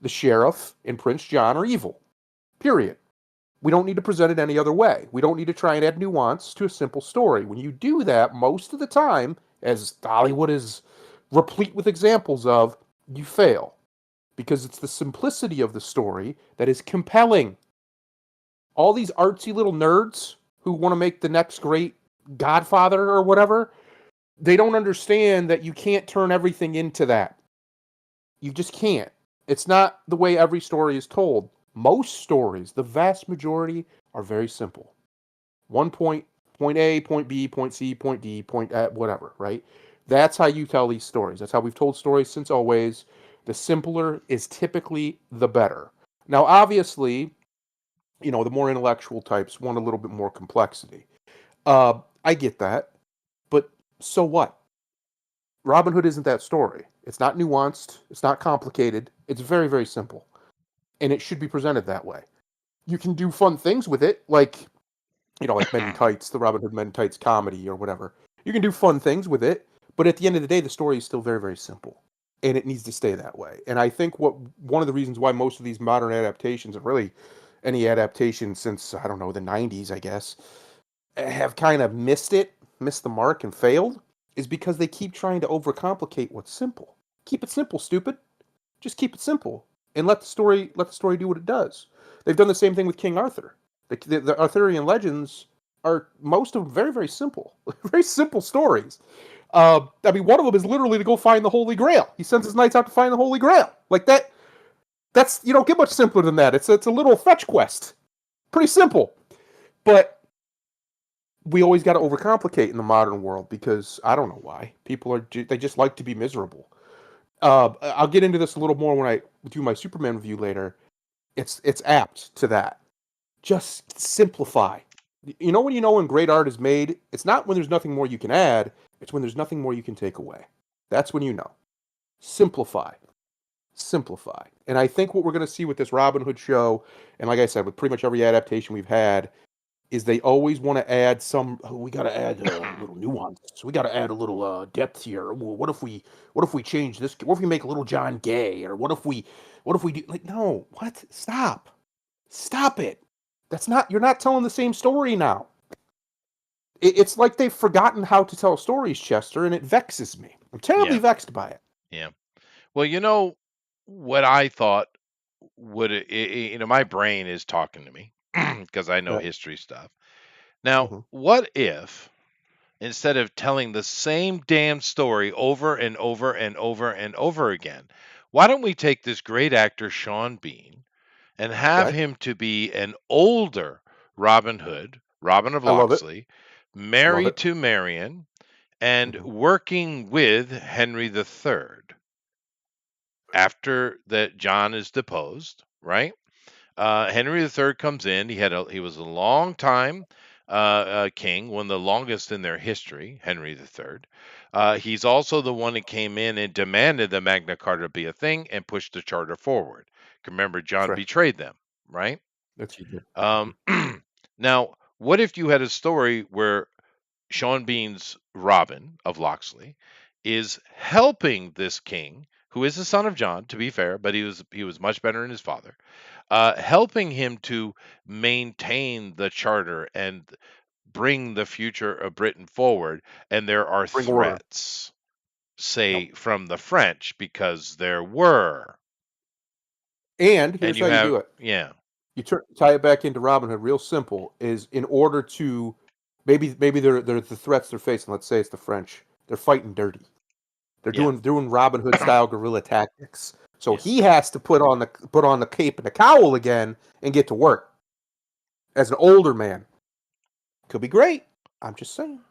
Speaker 1: The sheriff and Prince John are evil. Period. We don't need to present it any other way. We don't need to try and add nuance to a simple story. When you do that, most of the time, as Hollywood is replete with examples of, you fail. Because it's the simplicity of the story that is compelling. All these artsy little nerds who want to make the next great Godfather or whatever, they don't understand that you can't turn everything into that. You just can't. It's not the way every story is told. Most stories, the vast majority, are very simple. One point A, point B, point C, point D, point whatever, right? That's how you tell these stories. That's how we've told stories since always. The simpler is typically the better. Now, obviously, the more intellectual types want a little bit more complexity. I get that, but so what? Robin Hood isn't that story. It's not nuanced. It's not complicated. It's very, very simple. And it should be presented that way. You can do fun things with it, like Men in Tights, the Robin Hood Men in Tights comedy or whatever. You can do fun things with it, but at the end of the day, the story is still very, very simple. And it needs to stay that way. And I think one of the reasons why most of these modern adaptations, and really any adaptation since, I don't know, the 90s, I guess, have kind of missed the mark and failed, is because they keep trying to overcomplicate what's simple. Keep it simple, stupid. Just keep it simple. And let the story do what it does. They've done the same thing with King Arthur. The Arthurian legends are most of them very, very simple. Very simple stories. One of them is literally to go find the Holy Grail. He sends his knights out to find the Holy Grail. Like that. That's, you don't get much simpler than that. It's a little fetch quest. Pretty simple. But we always got to overcomplicate in the modern world because I don't know why. They just like to be miserable. I'll get into this a little more when I do my Superman review later. It's apt to that. Just simplify. When great art is made, it's not when there's nothing more you can add, it's when there's nothing more you can take away. That's when you know. Simplify. And I think what we're going to see with this Robin Hood show, and like I said, with pretty much every adaptation we've had, is they always want to add we got to add a little nuance. We got to add a little depth here. Well, what if we change this? What if we make Little John gay? Or what if we do, like, no, what? Stop it. You're not telling the same story now. It's like they've forgotten how to tell stories, Chester, and it vexes me. I'm terribly vexed by it.
Speaker 2: Yeah. Well, what I thought my brain is talking to me because I know
Speaker 1: Right.
Speaker 2: history stuff. Now,
Speaker 1: Mm-hmm.
Speaker 2: what if instead of telling the same damn story over and over and over and over again, why don't we take this great actor, Sean Bean, and have
Speaker 1: Okay.
Speaker 2: him to be an older Robin Hood, Robin of
Speaker 1: I love it.
Speaker 2: Locksley,
Speaker 1: Love
Speaker 2: married
Speaker 1: it.
Speaker 2: to Marion, and
Speaker 1: Mm-hmm.
Speaker 2: working with Henry III after that John is deposed, right? Henry III comes in. He was a long time king, one of the longest in their history. Henry III. He's also the one that came in and demanded the Magna Carta be a thing and pushed the charter forward. Remember, John
Speaker 1: Correct.
Speaker 2: betrayed them, right?
Speaker 1: That's he did.
Speaker 2: Um, now, what if you had a story where Sean Bean's Robin of Locksley is helping this king, who is the son of John, to be fair, but he was much better than his father, helping him to maintain the charter and bring the future of Britain forward. And there are
Speaker 1: Bring order.
Speaker 2: threats,
Speaker 1: Yep.
Speaker 2: say from the French, because there were.
Speaker 1: And
Speaker 2: And
Speaker 1: here's
Speaker 2: you
Speaker 1: how you
Speaker 2: have,
Speaker 1: do it.
Speaker 2: yeah,
Speaker 1: You tie it back into Robin Hood. Real simple is in order to maybe they're the threats they're facing. Let's say it's the French. They're fighting dirty. They're
Speaker 2: yeah,
Speaker 1: doing Robin Hood style guerrilla tactics. So
Speaker 2: yeah.
Speaker 1: he has to put on the cape and the cowl again and get to work as an older man. Could be great. I'm just saying.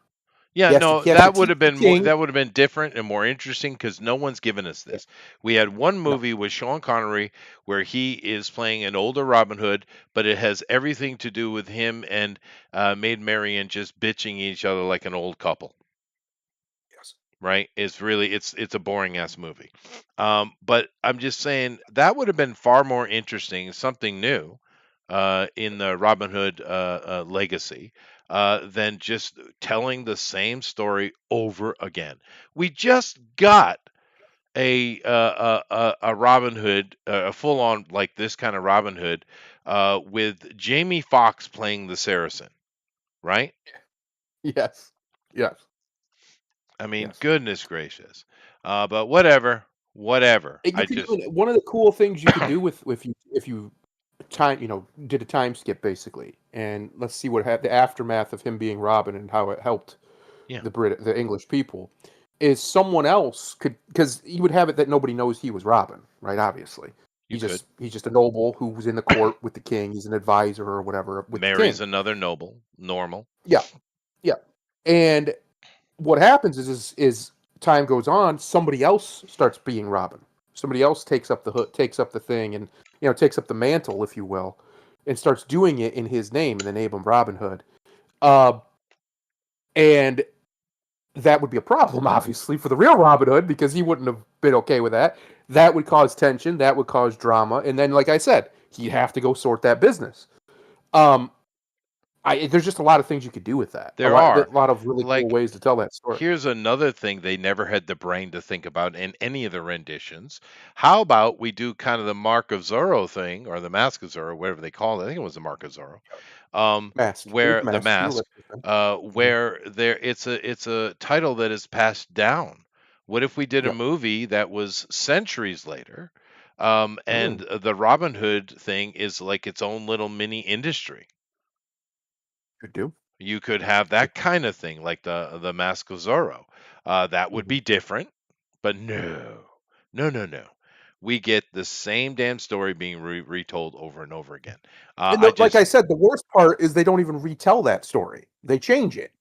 Speaker 2: Yeah,
Speaker 1: He has to
Speaker 2: no,
Speaker 1: he has to
Speaker 2: that would
Speaker 1: teach
Speaker 2: have
Speaker 1: the
Speaker 2: been more
Speaker 1: king.
Speaker 2: that would have been different and more interesting because no one's given us
Speaker 1: Yeah,
Speaker 2: this. We had one
Speaker 1: no,
Speaker 2: movie with Sean Connery where he is playing an older Robin Hood, but it has everything to do with him and Maid Marian just bitching each other like an old couple,
Speaker 1: yes,
Speaker 2: right? It's a boring ass movie. But I'm just saying that would have been far more interesting, something new in the Robin Hood legacy than just telling the same story over again. We just got a Robin Hood, a full on like this kind of Robin Hood, with Jamie Foxx playing the Saracen, right?
Speaker 1: yes, yes,
Speaker 2: I mean,
Speaker 1: yes.
Speaker 2: goodness gracious. But whatever, whatever.
Speaker 1: And you
Speaker 2: I
Speaker 1: could
Speaker 2: just
Speaker 1: even one of the cool things you could do with if you time did a time skip basically, and let's see what the aftermath of him being Robin and how it helped
Speaker 2: yeah,
Speaker 1: the English people is someone else could because he would have it that nobody knows he was Robin, right? Obviously,
Speaker 2: you could.
Speaker 1: he's just a noble who was in the court with the king. He's an advisor or whatever with the
Speaker 2: Marries
Speaker 1: king.
Speaker 2: another noble, normal.
Speaker 1: Yeah, yeah. And what happens is time goes on, somebody else starts being Robin. Somebody else takes up the hood, takes up the thing, and takes up the mantle, if you will, and starts doing it in his name, in the name of Robin Hood. Uh, and that would be a problem, obviously, for the real Robin Hood because he wouldn't have been okay with that. That would cause tension. That would cause drama, and then, like I said, he'd have to go sort that business. Um, there's just a lot of things you could do with that.
Speaker 2: There are
Speaker 1: A lot of really cool
Speaker 2: like
Speaker 1: ways to tell that story.
Speaker 2: here's another thing they never had the brain to think about in any of the renditions. How about we do kind of the Mark of Zorro thing or the Mask of Zorro, whatever they call it. I think it was the Mark of Zorro.
Speaker 1: Mask. It was
Speaker 2: Where the
Speaker 1: mask. You were
Speaker 2: mask,
Speaker 1: listening. Mhm.
Speaker 2: where there it's a title that is passed down. What if we did a
Speaker 1: Yeah.
Speaker 2: movie that was centuries later, and
Speaker 1: Mm,
Speaker 2: the Robin Hood thing is like its own little mini industry?
Speaker 1: could do.
Speaker 2: You could have
Speaker 1: Could
Speaker 2: that kind of thing, like the Mask of Zorro. That would
Speaker 1: mhm.
Speaker 2: be different, but no, no, no, no. We get the same damn story being retold over and over again.
Speaker 1: And
Speaker 2: I
Speaker 1: like I
Speaker 2: just
Speaker 1: said, the worst part is they don't even retell that story. They change it.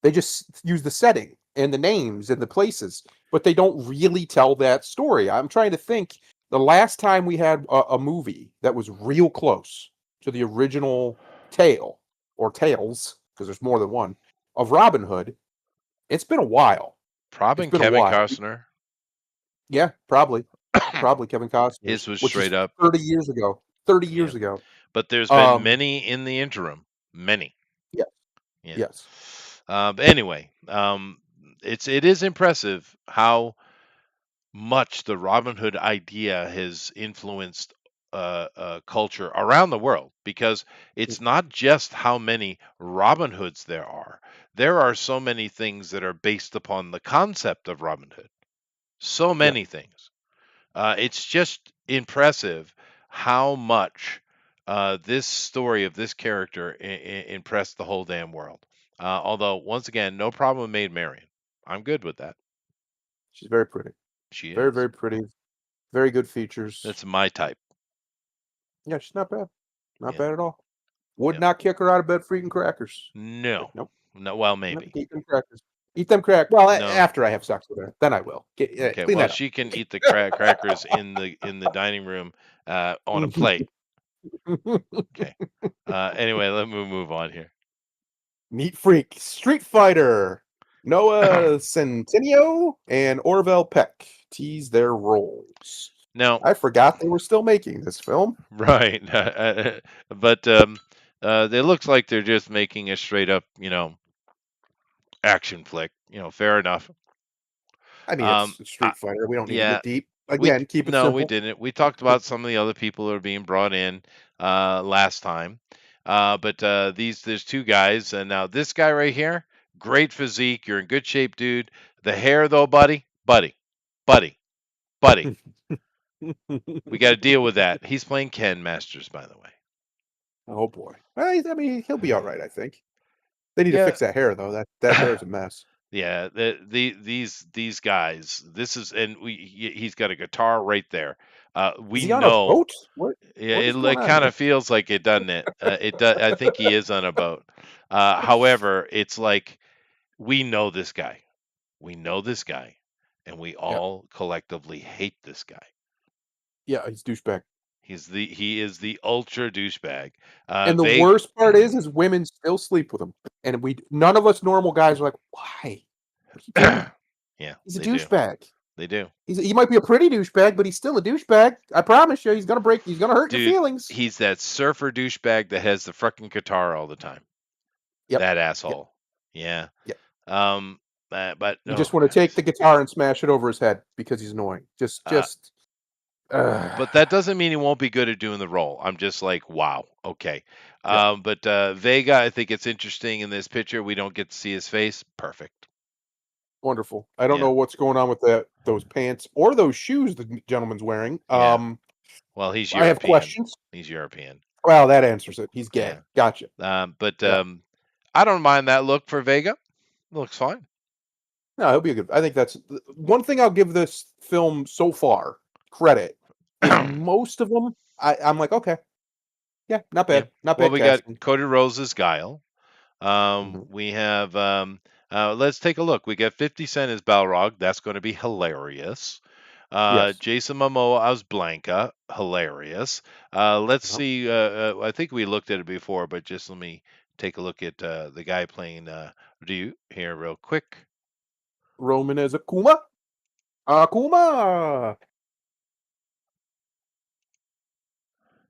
Speaker 1: They just use the setting and the names and the places, but they don't really tell that story. I'm trying to think the last time we had a movie that was real close to the original tale or tales, because there's more than one, of Robin Hood. It's been a while. It's
Speaker 2: probably
Speaker 1: been a
Speaker 2: Kevin
Speaker 1: while.
Speaker 2: Costner.
Speaker 1: Yeah, probably Kevin
Speaker 2: His
Speaker 1: Costner's,
Speaker 2: was
Speaker 1: which is
Speaker 2: straight up,
Speaker 1: 30 years ago. 30
Speaker 2: yeah.
Speaker 1: years ago.
Speaker 2: But there's been
Speaker 1: Um,
Speaker 2: many in the interim, many.
Speaker 1: yeah,
Speaker 2: Yeah.
Speaker 1: yes.
Speaker 2: But anyway, it is impressive how much the Robin Hood idea has influenced culture around the world because it's not just how many Robin Hoods there are. There are so many things that are based upon the concept of Robin Hood. So
Speaker 1: Yeah.
Speaker 2: many things. It's just impressive how much this story of this character impressed the whole damn world. Although, once again, no problem with Maid Marian. I'm good with that.
Speaker 1: She's very pretty.
Speaker 2: She
Speaker 1: Very,
Speaker 2: is.
Speaker 1: very pretty. Very good features.
Speaker 2: That's my type.
Speaker 1: Yeah, she's not bad. Not
Speaker 2: Yeah.
Speaker 1: bad at all. Would
Speaker 2: Yeah.
Speaker 1: not kick her out of bed for eating crackers. Like,
Speaker 2: No.
Speaker 1: nope.
Speaker 2: No. Well,
Speaker 1: Nope.
Speaker 2: maybe.
Speaker 1: Eat them crackers. Eat them crack. Well,
Speaker 2: No.
Speaker 1: after I have sex with her, then I will.
Speaker 2: Okay.
Speaker 1: Clean
Speaker 2: Well,
Speaker 1: that up.
Speaker 2: she can eat the crackers in the dining room on a plate. Okay. Anyway, let me move on here.
Speaker 1: Neat Freak, Street Fighter, Noah Centineo, and Orville Peck tease their roles.
Speaker 2: Now,
Speaker 1: I forgot they were still making this film.
Speaker 2: right. But it looks like they're just making a straight up, action flick. Fair enough.
Speaker 1: I mean,
Speaker 2: Um,
Speaker 1: it's
Speaker 2: I,
Speaker 1: Street Fighter. We don't need to
Speaker 2: yeah,
Speaker 1: get deep. Again, keep it
Speaker 2: no, we
Speaker 1: simple.
Speaker 2: didn't. We talked about some of the other people that are being brought in last time. But there's two guys, and now this guy right here, great physique. You're in good shape, dude. The hair, though, buddy, buddy. We got to deal with that. He's playing Ken Masters, by the way.
Speaker 1: Oh boy. Well, I mean, he'll be all right. I think they need to
Speaker 2: Yeah.
Speaker 1: fix that hair though. That hair is a mess.
Speaker 2: Yeah, these guys. This is and he's got a guitar right there.
Speaker 1: Is
Speaker 2: We
Speaker 1: he on a
Speaker 2: know.
Speaker 1: boat?
Speaker 2: Yeah,
Speaker 1: What is going
Speaker 2: it
Speaker 1: on
Speaker 2: kind of
Speaker 1: here?
Speaker 2: feels like it, doesn't it? It does. I think he is on a boat. However, it's like we know this guy. We know this guy, and we
Speaker 1: Yeah.
Speaker 2: all collectively hate this guy.
Speaker 1: Yeah, he's douchebag.
Speaker 2: He is the ultra douchebag.
Speaker 1: And the
Speaker 2: Vague.
Speaker 1: worst part is women still sleep with him, and none of us normal guys are like, "Why? What are you doing?
Speaker 2: Yeah,
Speaker 1: He's a
Speaker 2: they do.
Speaker 1: douchebag.
Speaker 2: They do.
Speaker 1: He might be a pretty douchebag, but he's still a douchebag. I promise you, he's gonna hurt your
Speaker 2: Dude,
Speaker 1: feelings."
Speaker 2: he's that surfer douchebag that has the frickin' guitar all the time.
Speaker 1: Yep,
Speaker 2: That
Speaker 1: yep,
Speaker 2: asshole. Yeah.
Speaker 1: yep.
Speaker 2: Um, but
Speaker 1: You
Speaker 2: oh
Speaker 1: just wanna take
Speaker 2: goodness.
Speaker 1: the guitar and smash it over his head because he's annoying.
Speaker 2: Uh,
Speaker 1: Ugh.
Speaker 2: but that doesn't mean he won't be good at doing the role. I'm just like, wow, okay.
Speaker 1: Yeah,
Speaker 2: But Vega, I think it's interesting in this picture. We don't get to see his face. Perfect.
Speaker 1: wonderful. I don't
Speaker 2: Yeah,
Speaker 1: know what's going on with those pants or those shoes the gentleman's wearing.
Speaker 2: yeah. Well, he's
Speaker 1: I have
Speaker 2: European.
Speaker 1: questions.
Speaker 2: He's European.
Speaker 1: Well, that answers it. He's
Speaker 2: Yeah.
Speaker 1: gay. Gotcha.
Speaker 2: But
Speaker 1: Yeah.
Speaker 2: I don't mind that look for Vega. Looks fine.
Speaker 1: No, he'll be a good. I think that's one thing I'll give this film so far credit is most of them. I'm like, okay, yeah, not
Speaker 2: Yeah.
Speaker 1: bad, not
Speaker 2: Well,
Speaker 1: bad
Speaker 2: we got
Speaker 1: casting.
Speaker 2: Cody Rose's Guile.
Speaker 1: Mhm.
Speaker 2: We have let's take a look. We got 50 Cent as Balrog. That's going to be hilarious.
Speaker 1: Yes.
Speaker 2: Jason Momoa as Blanca, hilarious. Let's
Speaker 1: Uh-huh.
Speaker 2: see. I think we looked at it before, but just let me take a look at the guy playing Ryu here real quick.
Speaker 1: Roman as Akuma. Akuma.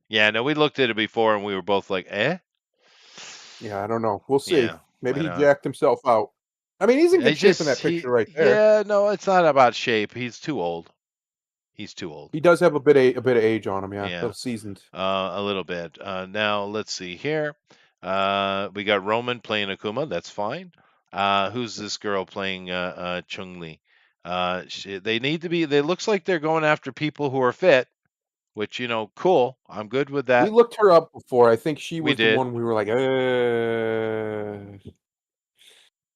Speaker 2: Yeah, no, we looked at it before and we were both like, eh?
Speaker 1: Yeah, I don't know. We'll see.
Speaker 2: Yeah,
Speaker 1: Maybe
Speaker 2: I
Speaker 1: he
Speaker 2: know.
Speaker 1: jacked himself out. I mean, he's in
Speaker 2: I
Speaker 1: good shape in
Speaker 2: just
Speaker 1: that picture right there.
Speaker 2: yeah, no, it's not about shape. He's too old. He's too old.
Speaker 1: He does have a bit of age on him. Yeah, a
Speaker 2: Yeah,
Speaker 1: little seasoned.
Speaker 2: a little bit. Now let's see here. We got Roman playing Akuma. That's fine. Who's this girl playing Chung Li? They need to be. They looks like they're going after people who are fit, which cool. I'm good with
Speaker 1: We
Speaker 2: that.
Speaker 1: looked her up before. I think she
Speaker 2: We
Speaker 1: was the
Speaker 2: did.
Speaker 1: one we were like,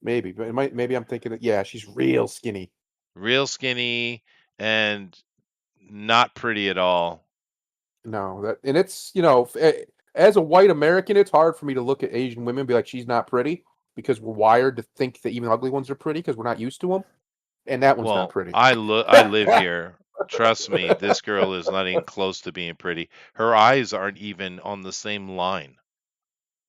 Speaker 1: maybe, but it might. Maybe I'm thinking that. Yeah, she's real skinny.
Speaker 2: Real skinny and not pretty at all.
Speaker 1: No, and it's as a white American, it's hard for me to look at Asian women and be like, she's not pretty because we're wired to think that even ugly ones are pretty because we're not used to them, and that one's not
Speaker 2: Well,
Speaker 1: pretty.
Speaker 2: I live here. Trust me, this girl is not even close to being pretty. Her eyes aren't even on the same line.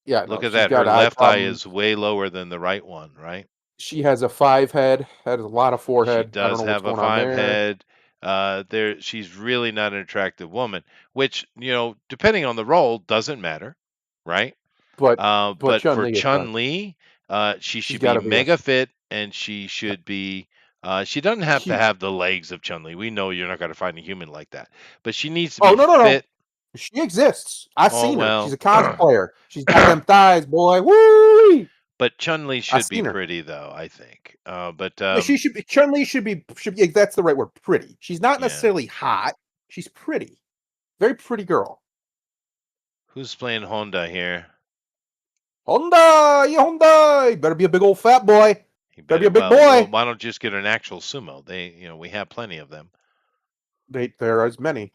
Speaker 1: Yeah,
Speaker 2: Look
Speaker 1: no,
Speaker 2: at
Speaker 1: she's
Speaker 2: that. Her
Speaker 1: got eye
Speaker 2: left eye
Speaker 1: problems.
Speaker 2: is way lower than the right one, right?
Speaker 1: She has a 5 head, has a lot of
Speaker 2: She
Speaker 1: forehead. I don't
Speaker 2: does
Speaker 1: know what's
Speaker 2: have a
Speaker 1: going on
Speaker 2: five
Speaker 1: there.
Speaker 2: head. She's really not an attractive woman, which, depending on the role, doesn't matter, right?
Speaker 1: But
Speaker 2: But for
Speaker 1: Chun-Li, it does.
Speaker 2: Chun Li, she
Speaker 1: She's
Speaker 2: should be
Speaker 1: gotta be
Speaker 2: mega fit, and she
Speaker 1: yeah,
Speaker 2: should be. She doesn't have to
Speaker 1: cute.
Speaker 2: have the legs of Chun Li. We know you're not going to find a human like that, but she needs to
Speaker 1: Oh,
Speaker 2: be
Speaker 1: no, no, no.
Speaker 2: fit.
Speaker 1: She exists. I
Speaker 2: Oh
Speaker 1: seen her. She's
Speaker 2: well,
Speaker 1: a cosplayer. She's got them thighs, boy. Woo!
Speaker 2: but Chun Li
Speaker 1: I
Speaker 2: should be
Speaker 1: seen her.
Speaker 2: pretty though. I think. But
Speaker 1: Yeah, she should be Chun-Li should be yeah, that's the right word, pretty. She's not
Speaker 2: yeah,
Speaker 1: necessarily hot. She's pretty. Very pretty girl.
Speaker 2: who's playing Honda here?
Speaker 1: Hyundai, Hyundai. Better be a big old fat boy.
Speaker 2: He
Speaker 1: Better be
Speaker 2: better.
Speaker 1: a big
Speaker 2: Well,
Speaker 1: boy.
Speaker 2: why don't you just get an actual sumo? We have plenty of them.
Speaker 1: There are as many.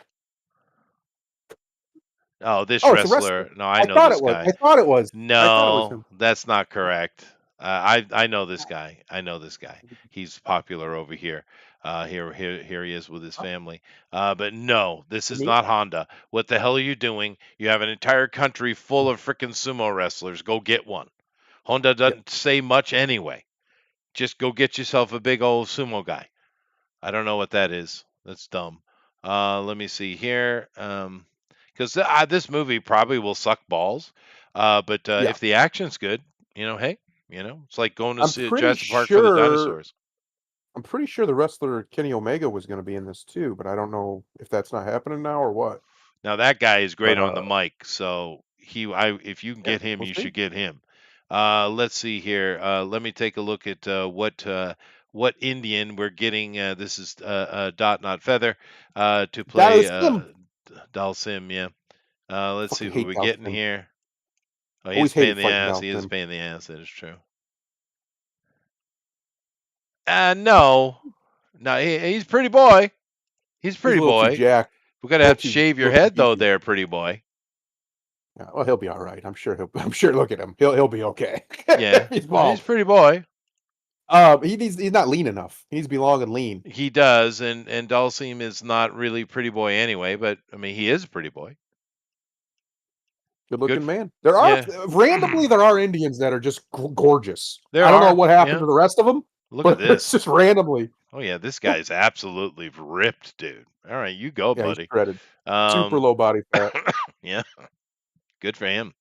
Speaker 2: Oh, this
Speaker 1: Oh, it's a wrestler.
Speaker 2: wrestler. No, I
Speaker 1: I
Speaker 2: know
Speaker 1: thought
Speaker 2: this
Speaker 1: it was.
Speaker 2: guy.
Speaker 1: I thought it was. I thought it was
Speaker 2: No,
Speaker 1: him.
Speaker 2: that's not correct. I know this guy. I know this guy. He's popular over here. Here he is with his
Speaker 1: Oh,
Speaker 2: family. But no, this is
Speaker 1: me?
Speaker 2: not Honda. What the hell are you doing? You have an entire country full of freaking sumo wrestlers. Go get one. Honda
Speaker 1: Yep.
Speaker 2: doesn't say much anyway. Just go get yourself a big old sumo guy. I don't know what that is. That's dumb. Let me see here. Because this movie probably will suck balls. But
Speaker 1: Yeah.
Speaker 2: if the action's good, hey, it's like going to
Speaker 1: I'm
Speaker 2: see
Speaker 1: pretty
Speaker 2: Jurassic Park for the
Speaker 1: sure
Speaker 2: dinosaurs.
Speaker 1: I'm pretty sure the wrestler Kenny Omega was gonna be in this too, but I don't know if that's not happening now or what.
Speaker 2: Now that guy is great
Speaker 1: But,
Speaker 2: on the mic, so if you can
Speaker 1: yeah,
Speaker 2: get him,
Speaker 1: we'll
Speaker 2: you
Speaker 1: see.
Speaker 2: should get him. Let's see here. Let me take a look at what Indian we're getting. This is Dot Not Feather to
Speaker 1: Dallas
Speaker 2: play
Speaker 1: Slim.
Speaker 2: Dalsim. Yeah. Let's see
Speaker 1: Fucking
Speaker 2: who
Speaker 1: hate
Speaker 2: we're
Speaker 1: Dallas
Speaker 2: getting
Speaker 1: Slim.
Speaker 2: here. Oh, he is
Speaker 1: Always
Speaker 2: a pain in
Speaker 1: hated
Speaker 2: the
Speaker 1: fighting
Speaker 2: ass.
Speaker 1: Dallas
Speaker 2: He is a
Speaker 1: Slim.
Speaker 2: pain in the ass. That is true. No, no, he's a pretty boy. He's a
Speaker 1: He's a
Speaker 2: pretty
Speaker 1: little too
Speaker 2: boy.
Speaker 1: jacked,
Speaker 2: We're gonna
Speaker 1: a
Speaker 2: have to shave your
Speaker 1: little too
Speaker 2: head though,
Speaker 1: beefy.
Speaker 2: there, pretty boy.
Speaker 1: Yeah, well, he'll be all right. I'm sure. Look at him. He'll be okay.
Speaker 2: Yeah,
Speaker 1: He's
Speaker 2: no, he's
Speaker 1: bald.
Speaker 2: a pretty boy.
Speaker 1: He's not lean enough. He needs to be long and lean.
Speaker 2: He does, and Dalsim is not really pretty boy anyway, but I mean he is a pretty boy.
Speaker 1: Good
Speaker 2: Good,
Speaker 1: looking man. There are
Speaker 2: yeah.
Speaker 1: randomly there are Indians that are just gorgeous.
Speaker 2: There
Speaker 1: I don't know
Speaker 2: are,
Speaker 1: what happened
Speaker 2: yeah.
Speaker 1: to the rest of them,
Speaker 2: Look at
Speaker 1: but it's
Speaker 2: this.
Speaker 1: just randomly.
Speaker 2: Oh yeah, this guy's absolutely ripped, dude. All right, you go,
Speaker 1: Yeah, he's
Speaker 2: buddy.
Speaker 1: shredded. Super
Speaker 2: Um,
Speaker 1: low body fat.
Speaker 2: yeah, good for him.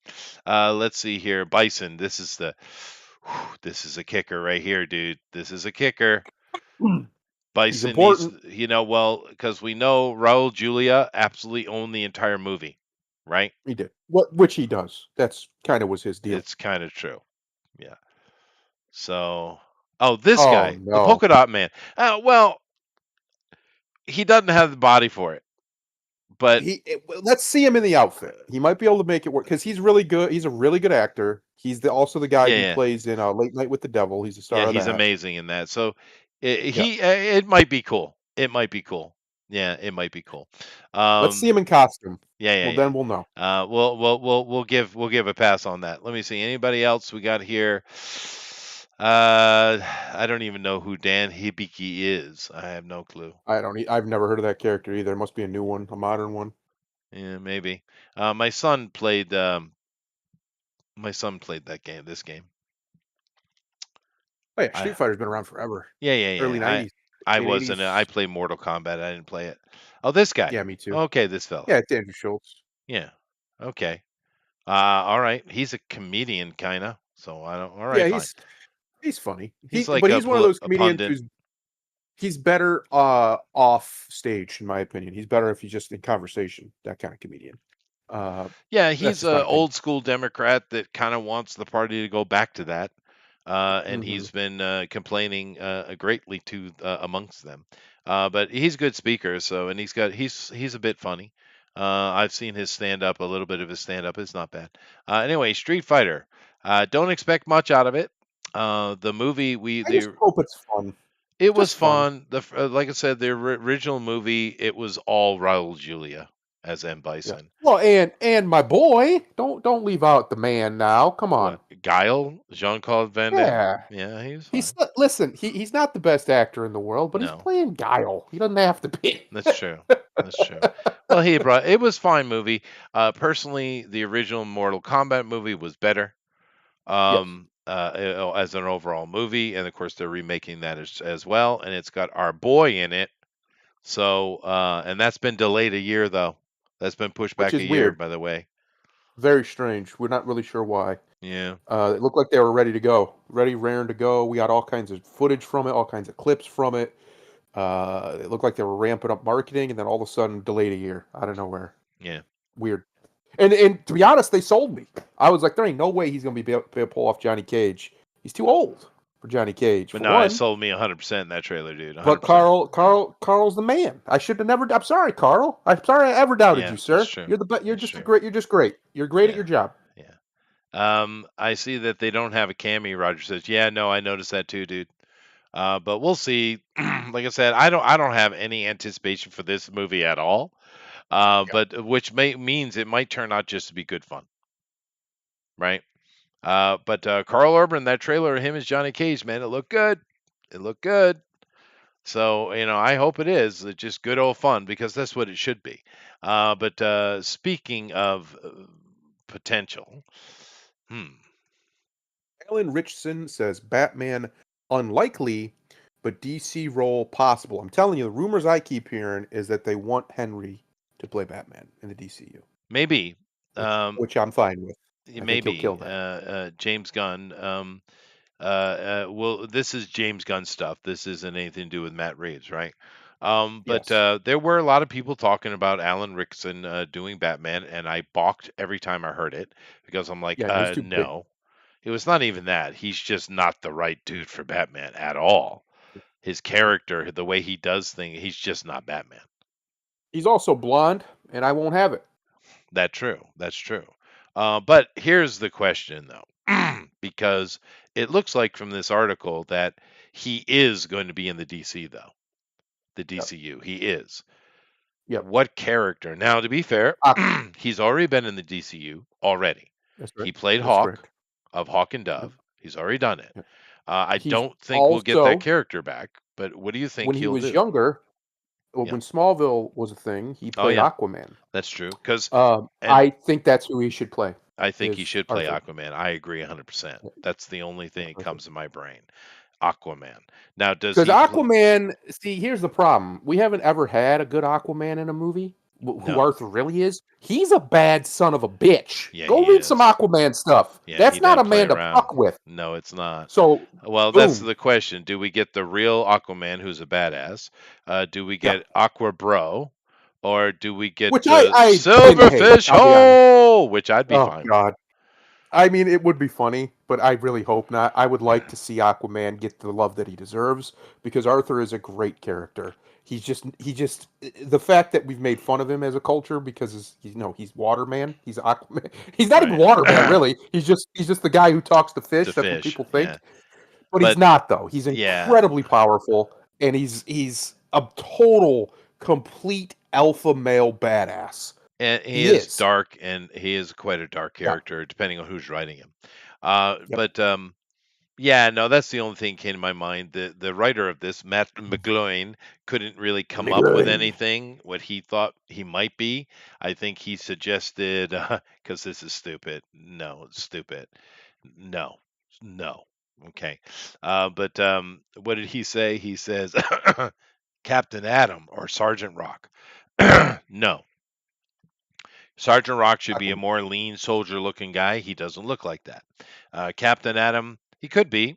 Speaker 2: Let's see here, Bison. This is a kicker right here, dude. This is a kicker.
Speaker 1: He's
Speaker 2: Bison needs,
Speaker 1: important.
Speaker 2: well, because we know Raul Julia absolutely owned the entire movie, right?
Speaker 1: He did. Which he does. That's kind of was his deal.
Speaker 2: It's kind of true. Yeah. So, oh, this
Speaker 1: Oh
Speaker 2: guy, the
Speaker 1: no.
Speaker 2: polka dot man. Well, he doesn't have the body for it, but
Speaker 1: Let's see him in the outfit. He might be able to make it work because he's really good. He's a really good actor. He's also the guy
Speaker 2: yeah,
Speaker 1: who
Speaker 2: yeah,
Speaker 1: plays in Late Night with the Devil. He's the
Speaker 2: yeah,
Speaker 1: star of
Speaker 2: he's
Speaker 1: that.
Speaker 2: amazing in that. So,
Speaker 1: Yeah.
Speaker 2: it might be cool. It might be cool. Yeah, it might be cool.
Speaker 1: Let's see
Speaker 2: Um,
Speaker 1: him in costume.
Speaker 2: yeah, yeah,
Speaker 1: Well,
Speaker 2: yeah.
Speaker 1: then we'll know.
Speaker 2: We'll give a pass on that. Let me see. Anybody else we got here? I don't even know who Dan Hibiki is. I have no clue.
Speaker 1: I've never heard of that character either. It must be a new one, a modern one.
Speaker 2: Yeah, maybe. My son played. My son played that game. This game.
Speaker 1: Oh yeah,
Speaker 2: I
Speaker 1: Street Fighter's been around forever.
Speaker 2: Yeah, yeah,
Speaker 1: Early
Speaker 2: yeah.
Speaker 1: 90s,
Speaker 2: I
Speaker 1: late
Speaker 2: wasn't.
Speaker 1: 80s.
Speaker 2: I play Mortal Kombat. I didn't play it. Oh, this guy.
Speaker 1: Yeah, me too.
Speaker 2: Okay, this fella.
Speaker 1: Yeah, it's Andrew Schultz.
Speaker 2: Yeah. Okay. All right. He's a comedian, kind of. So I don't. All right,
Speaker 1: Yeah,
Speaker 2: fine.
Speaker 1: he's funny.
Speaker 2: He's like
Speaker 1: But he's one of those
Speaker 2: a
Speaker 1: comedians
Speaker 2: pundit.
Speaker 1: he's better off stage, in my opinion. He's better if he's just in conversation, that kind of comedian.
Speaker 2: Yeah,
Speaker 1: That's
Speaker 2: he's
Speaker 1: just my
Speaker 2: a
Speaker 1: opinion.
Speaker 2: old school Democrat that kind of wants the party to go back to that. And
Speaker 1: Hmm.
Speaker 2: he's been complaining greatly to amongst them. But he's a good speaker, so and he's a bit funny. I've seen his stand up, a little bit of his stand up. It's not bad. Anyway, Street Fighter. Don't expect much out of it. The movie
Speaker 1: I just hope it's fun.
Speaker 2: it was
Speaker 1: Just fun.
Speaker 2: fun. Like I said, the original movie it was all Raul Julia as M
Speaker 1: Yeah.
Speaker 2: Bison.
Speaker 1: Well, and my boy, don't leave out the man now. Come on.
Speaker 2: What Guile, Jean-Claude Van Damme?
Speaker 1: Yeah.
Speaker 2: Yeah, he was
Speaker 1: He's
Speaker 2: fine.
Speaker 1: listen, he's not the best actor in the world, but he's
Speaker 2: No,
Speaker 1: playing Guile. He doesn't have to be.
Speaker 2: that's true. That's true. Well, it was fine movie. Personally, the original Mortal Kombat movie was better.
Speaker 1: Yes.
Speaker 2: As an overall movie, and of course they're remaking that as well, and it's got our boy in it. So, and that's been delayed a year though. That's been pushed
Speaker 1: Which
Speaker 2: back a
Speaker 1: is
Speaker 2: year,
Speaker 1: weird.
Speaker 2: by the way.
Speaker 1: Very strange. We're not really sure why.
Speaker 2: Yeah.
Speaker 1: It looked like they were ready to go, raring to go. We got all kinds of footage from it, all kinds of clips from it. It looked like they were ramping up marketing, and then all of a sudden, delayed a year out of nowhere.
Speaker 2: Yeah.
Speaker 1: Weird. And to be honest, they sold me. I was like, there ain't no way he's gonna be able to pull off Johnny Cage. He's too old for Johnny Cage
Speaker 2: But
Speaker 1: for
Speaker 2: no, it
Speaker 1: one.
Speaker 2: sold me 100% in that trailer, dude.
Speaker 1: But
Speaker 2: 100%. Yeah.
Speaker 1: Carl's the man. I should have never. I'm sorry, Carl. I'm sorry I ever doubted
Speaker 2: Yeah,
Speaker 1: you,
Speaker 2: that's
Speaker 1: sir.
Speaker 2: true.
Speaker 1: You're the best. You're
Speaker 2: That's
Speaker 1: just a
Speaker 2: true.
Speaker 1: great. You're just great. You're great at
Speaker 2: Yeah.
Speaker 1: your job.
Speaker 2: Yeah. I see that they don't have a Cammy. Roger says, "Yeah, no, I noticed that too, dude." But we'll see. Like I said, I don't have any anticipation for this movie at all. But which means it might turn out just to be good fun, right? But Carl Urban, that trailer of him as Johnny Cage, man, it looked good. It looked good. So I hope it is just good old fun because that's what it should be. But speaking of potential, hmm,
Speaker 1: Alan Richardson says Batman unlikely, but DC role possible. I'm telling you, the rumors I keep hearing is that they want Henry to play Batman in the DCU,
Speaker 2: maybe,
Speaker 1: which I'm fine with. I think he'll kill
Speaker 2: maybe
Speaker 1: that.
Speaker 2: James Gunn. Well, this is James Gunn stuff. This isn't anything to do with Matt Reeves, right? But
Speaker 1: Yes.
Speaker 2: there were a lot of people talking about Alan Rickson doing Batman, and I balked every time I heard it because I'm like,
Speaker 1: Yeah, no, he's too big.
Speaker 2: no. It was not even that. He's just not the right dude for Batman at all. His character, the way he does things, he's just not Batman.
Speaker 1: He's also blonde, and I won't have it.
Speaker 2: That's true. That's true. But here's the question, though, because it looks like from this article that he is going to be in the DC, though. The
Speaker 1: Yep.
Speaker 2: DCU. He is.
Speaker 1: Yep.
Speaker 2: What character? Now, to be fair, he's already been in the DCU already.
Speaker 1: That's right.
Speaker 2: He played
Speaker 1: That's
Speaker 2: Hawk
Speaker 1: correct.
Speaker 2: of Hawk and
Speaker 1: Yep.
Speaker 2: Dove. He's already done it.
Speaker 1: Yep.
Speaker 2: I
Speaker 1: He's
Speaker 2: don't think we'll get that
Speaker 1: also
Speaker 2: character back, but what do you think
Speaker 1: when he
Speaker 2: he'll
Speaker 1: was
Speaker 2: do?
Speaker 1: younger,
Speaker 2: Yeah.
Speaker 1: when Smallville was a thing, he
Speaker 2: Oh
Speaker 1: played
Speaker 2: yeah,
Speaker 1: Aquaman.
Speaker 2: that's true. Because and
Speaker 1: I think that's who he should play,
Speaker 2: I think he
Speaker 1: is
Speaker 2: should play
Speaker 1: Arthur.
Speaker 2: Aquaman. I agree 100%. That's the only thing that
Speaker 1: Arthur.
Speaker 2: comes in my brain. Aquaman. Now, does
Speaker 1: Because
Speaker 2: he play?
Speaker 1: Aquaman, see, here's the problem. We haven't ever had a good Aquaman in a movie. Who
Speaker 2: No.
Speaker 1: Arthur really is. He's a bad son of a bitch.
Speaker 2: Yeah,
Speaker 1: Go
Speaker 2: he
Speaker 1: read some
Speaker 2: is.
Speaker 1: Aquaman stuff.
Speaker 2: Yeah, he
Speaker 1: That's not
Speaker 2: doesn't
Speaker 1: a
Speaker 2: play
Speaker 1: man to
Speaker 2: around.
Speaker 1: fuck with.
Speaker 2: No, it's not.
Speaker 1: So,
Speaker 2: Well, that's
Speaker 1: boom.
Speaker 2: the question. Do we get the real Aquaman who's a badass? Do we
Speaker 1: Yeah.
Speaker 2: get Aqua Bro? Or do we get
Speaker 1: Which I kind of hate,
Speaker 2: Silverfish
Speaker 1: I'll be honest.
Speaker 2: Hole? Which I'd be
Speaker 1: Oh,
Speaker 2: fine with.
Speaker 1: God. I mean, it would be funny, but I really hope not. I would like to see Aquaman get the love that he deserves because Arthur is a great character. He just the fact that we've made fun of him as a culture because he's Waterman, he's Aquaman. He's not even
Speaker 2: Right.
Speaker 1: Waterman really. He's just the guy who talks to fish.
Speaker 2: The
Speaker 1: That's what
Speaker 2: fish.
Speaker 1: people
Speaker 2: Yeah.
Speaker 1: think. But he's
Speaker 2: But
Speaker 1: not though. He's
Speaker 2: yeah.
Speaker 1: incredibly powerful and he's a total complete alpha male badass.
Speaker 2: And he
Speaker 1: He
Speaker 2: is
Speaker 1: is.
Speaker 2: dark, and he is quite a dark
Speaker 1: Yeah.
Speaker 2: character, depending on who's writing him.
Speaker 1: Yep.
Speaker 2: But yeah, no, that's the only thing that came to my mind. The writer of this, Matt McGloin, couldn't really come up with
Speaker 1: McGloin.
Speaker 2: anything what he thought he might be. I think he suggested because this is stupid. No, it's stupid. No, no. Okay, but what did he say? He says Captain Atom or Sergeant Rock. No, Sergeant Rock should be a
Speaker 1: Aquaman.
Speaker 2: more lean soldier looking guy. He doesn't look like that. Captain Atom, he could be.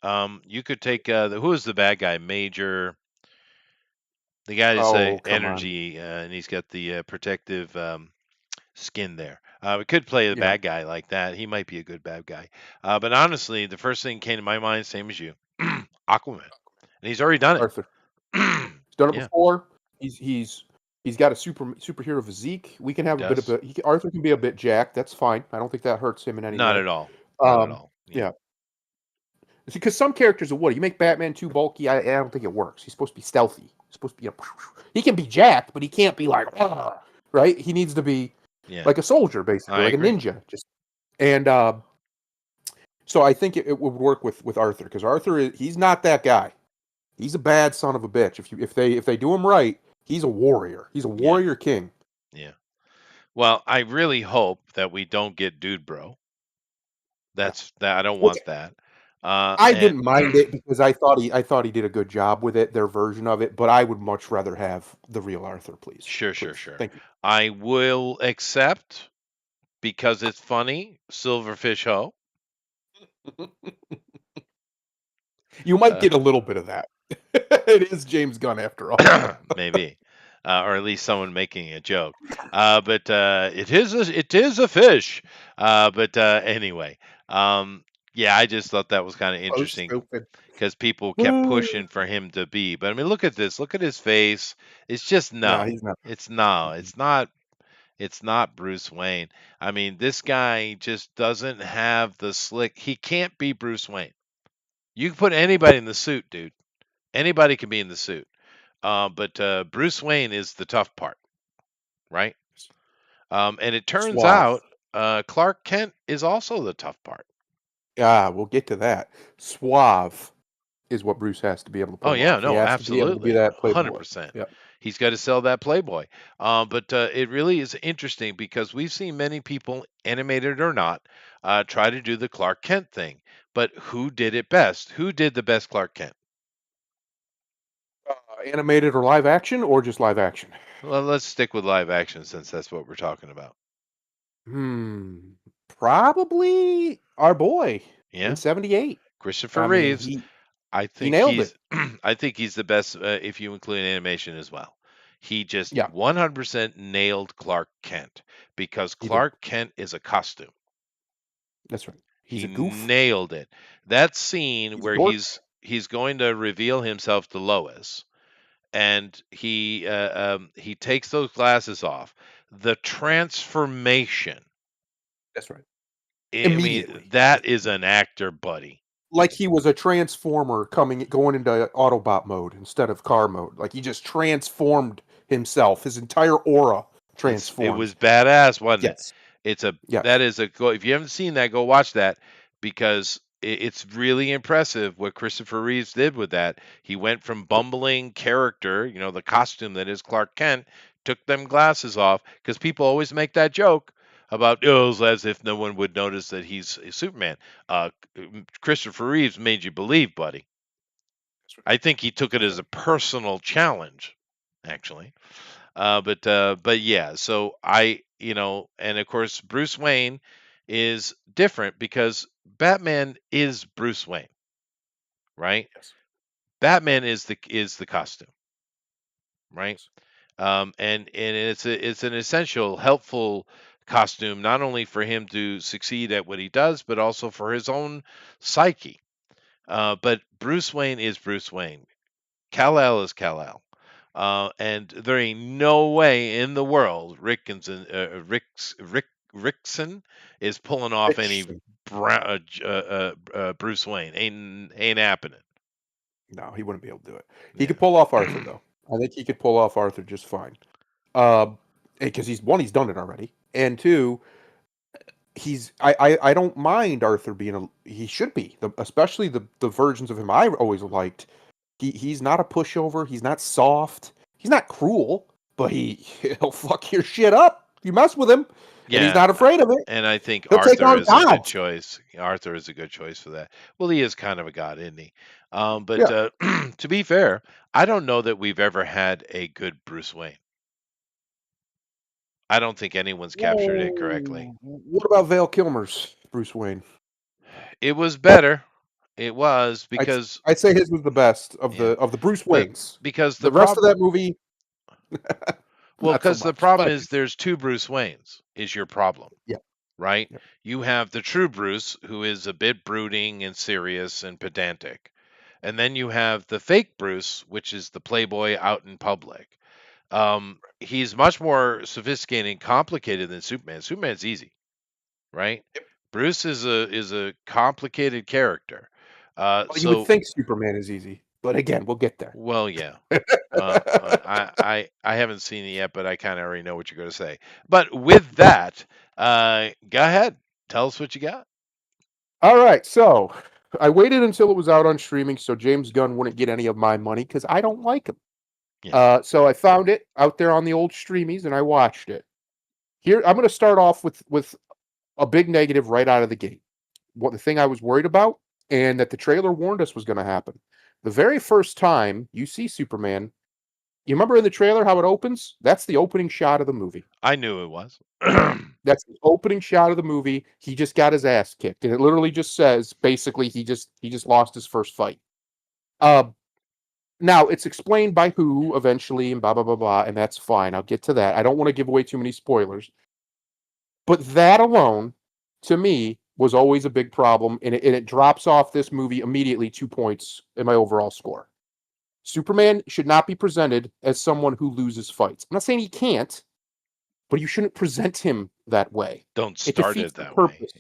Speaker 2: You could take who is the bad guy? Major, the guy that's
Speaker 1: Oh, come on.
Speaker 2: energy, and he's got the protective skin there. We could play the
Speaker 1: Yeah.
Speaker 2: bad guy like that. He might be a good bad guy. But honestly, the first thing came to my mind, same as you, Aquaman, and he's already done it.
Speaker 1: Arthur. He's done it
Speaker 2: Yeah,
Speaker 1: before. He's got a superhero physique. We can
Speaker 2: he
Speaker 1: have a bit of
Speaker 2: does.
Speaker 1: Arthur can be a bit jacked. That's fine. I don't think that hurts him in any
Speaker 2: Not
Speaker 1: way.
Speaker 2: at all. Not at all. Yeah.
Speaker 1: Yeah. Because some characters are what you make Batman too bulky. I don't think it works. He's supposed to be stealthy. He's supposed to be he can be jacked, but he can't be like right. He needs to be
Speaker 2: Yeah.
Speaker 1: like a soldier, basically,
Speaker 2: I
Speaker 1: like
Speaker 2: agree.
Speaker 1: a ninja. And so I think it would work with Arthur because he's not that guy. He's a bad son of a bitch. If they do him right, he's a warrior. He's a
Speaker 2: Yeah.
Speaker 1: warrior king.
Speaker 2: Yeah. Well, I really hope that we don't get Dude Bro.
Speaker 1: Yeah.
Speaker 2: That's that. I don't
Speaker 1: Which
Speaker 2: want that.
Speaker 1: I
Speaker 2: And
Speaker 1: didn't mind it because I thought he did a good job with it, their version of it, but I would much rather have the real Arthur, please.
Speaker 2: sure,
Speaker 1: Please. Thank you.
Speaker 2: I will accept because it's funny. Silverfish Ho.
Speaker 1: You might
Speaker 2: Uh,
Speaker 1: get a little bit of that. It is James Gunn after all.
Speaker 2: maybe, or at least someone making a joke. But it is a fish. But anyway, yeah, I just thought that was kind of
Speaker 1: So
Speaker 2: interesting
Speaker 1: stupid.
Speaker 2: because people kept pushing for him to be. But I mean, look at this. Look at his face. It's just
Speaker 1: No,
Speaker 2: no.
Speaker 1: he's not.
Speaker 2: It's no. It's not. It's not Bruce Wayne. I mean, this guy just doesn't have the slick. He can't be Bruce Wayne. You can put anybody in the suit, dude. Anybody can be in the suit. But Bruce Wayne is the tough part, right? And it turns
Speaker 1: Suave.
Speaker 2: out Clark Kent is also the tough part.
Speaker 1: Yeah, we'll get to that. Suave is what Bruce has to be able to
Speaker 2: Oh
Speaker 1: pull
Speaker 2: yeah,
Speaker 1: off. He
Speaker 2: no,
Speaker 1: has to be able to be
Speaker 2: absolutely,
Speaker 1: that playboy.
Speaker 2: 100%.
Speaker 1: Yep.
Speaker 2: He's got to sell that Playboy. But it really is interesting because we've seen many people, animated or not, try to do the Clark Kent thing. But who did it best? Who did the best Clark Kent?
Speaker 1: Animated or live action or just live action?
Speaker 2: Well, let's stick with live action since that's what we're talking about.
Speaker 1: Hmm. Probably our boy in
Speaker 2: Yeah,
Speaker 1: '78.
Speaker 2: Christopher
Speaker 1: I mean,
Speaker 2: Reeves.
Speaker 1: he
Speaker 2: I
Speaker 1: he
Speaker 2: think
Speaker 1: nailed it.
Speaker 2: he's I think he's the best if you include animation as well. He just
Speaker 1: Yeah,
Speaker 2: 100% nailed Clark Kent because
Speaker 1: he did.
Speaker 2: Clark Kent is a costume.
Speaker 1: That's right. He's
Speaker 2: He
Speaker 1: a goof.
Speaker 2: nailed it. That scene
Speaker 1: He's a
Speaker 2: where
Speaker 1: dork.
Speaker 2: he's going to reveal himself to Lois, and he takes those glasses off. The transformation.
Speaker 1: That's right.
Speaker 2: I mean,
Speaker 1: Immediately,
Speaker 2: that is an actor, buddy.
Speaker 1: like he was a transformer going into Autobot mode instead of car mode. Like he just transformed himself. His entire aura
Speaker 2: It
Speaker 1: transformed.
Speaker 2: was badass, wasn't it?
Speaker 1: Yes.
Speaker 2: It's a
Speaker 1: Yes.
Speaker 2: that is a go. If you haven't seen that, go watch that because it's really impressive what Christopher Reeves did with that. He went from bumbling character, the costume that is Clark Kent, took them glasses off, because people always make that joke about, as if no one would notice that he's a Superman. Christopher Reeves made you believe, buddy. I think he took it as a personal challenge, actually. But yeah, so and of course Bruce Wayne is different because Batman is Bruce Wayne, right?
Speaker 1: Yes.
Speaker 2: Batman is the costume, right? And it's an essential, helpful costume, not only for him to succeed at what he does, but also for his own psyche. But Bruce Wayne is Bruce Wayne. Kal-El is Kal-El. And there ain't no way in the world Rickson is pulling off any
Speaker 1: Richardson.
Speaker 2: Bruce Wayne. Ain't happening.
Speaker 1: No, he wouldn't be able to do it. He
Speaker 2: Yeah.
Speaker 1: could pull off Arthur though. I think he could pull off Arthur just fine. Because he's done it already, and two, I don't mind Arthur being he should be, especially the versions of him I always liked. He's not a pushover. He's not soft. He's not cruel, but he'll fuck your shit up if you mess with him, and he's
Speaker 2: Yeah,
Speaker 1: not afraid of it.
Speaker 2: and I think
Speaker 1: He'll take
Speaker 2: Arthur
Speaker 1: on
Speaker 2: is a good
Speaker 1: gods.
Speaker 2: choice. Arthur is a good choice for that. Well, he is kind of a god, isn't he? But
Speaker 1: Yeah.
Speaker 2: to be fair, I don't know that we've ever had a good Bruce Wayne. I don't think anyone's captured it correctly.
Speaker 1: What about Val Kilmer's Bruce Wayne?
Speaker 2: It was better. It was
Speaker 1: I'd
Speaker 2: because
Speaker 1: I'd say his was the best of
Speaker 2: yeah,
Speaker 1: the Bruce
Speaker 2: but
Speaker 1: Waynes.
Speaker 2: because
Speaker 1: The rest of that movie,
Speaker 2: well,
Speaker 1: not so
Speaker 2: because the
Speaker 1: much.
Speaker 2: problem
Speaker 1: But
Speaker 2: is there's two Bruce Waynes is your problem,
Speaker 1: yeah,
Speaker 2: right?
Speaker 1: yeah.
Speaker 2: You have the true Bruce, who is a bit brooding and serious and pedantic. And then you have the fake Bruce, which is the playboy out in public. He's much more sophisticated and complicated than Superman. Superman's easy, right? Bruce is a complicated character.
Speaker 1: Well, you would think Superman is easy, but again, we'll get there.
Speaker 2: Well, yeah. I haven't seen it yet, but I kind of already know what you're going to say. But with that, go ahead, tell us what you got.
Speaker 1: All right, so I waited until it was out on streaming so James Gunn wouldn't get any of my money because I don't like him.
Speaker 2: Yeah.
Speaker 1: So I found it out there on the old streamies and I watched it. Here, I'm going to start off with a big negative right out of the gate. What the thing I was worried about, and that the trailer warned us was going to happen. The very first time you see Superman, you remember in the trailer how it opens? That's the opening shot of the movie.
Speaker 2: I knew it was.
Speaker 1: That's the opening shot of the movie. He just got his ass kicked, and it literally just says basically he just lost his first fight. Now it's explained by who eventually, and blah blah blah blah, and that's fine. I'll get to that. I don't want to give away too many spoilers, but that alone, to me, was always a big problem, and it drops off this movie immediately 2 points in my overall score. Superman should not be presented as someone who loses fights. I'm not saying he can't, but you shouldn't present him that way.
Speaker 2: Don't
Speaker 1: It
Speaker 2: start
Speaker 1: defeats
Speaker 2: it
Speaker 1: the
Speaker 2: that way.
Speaker 1: purpose.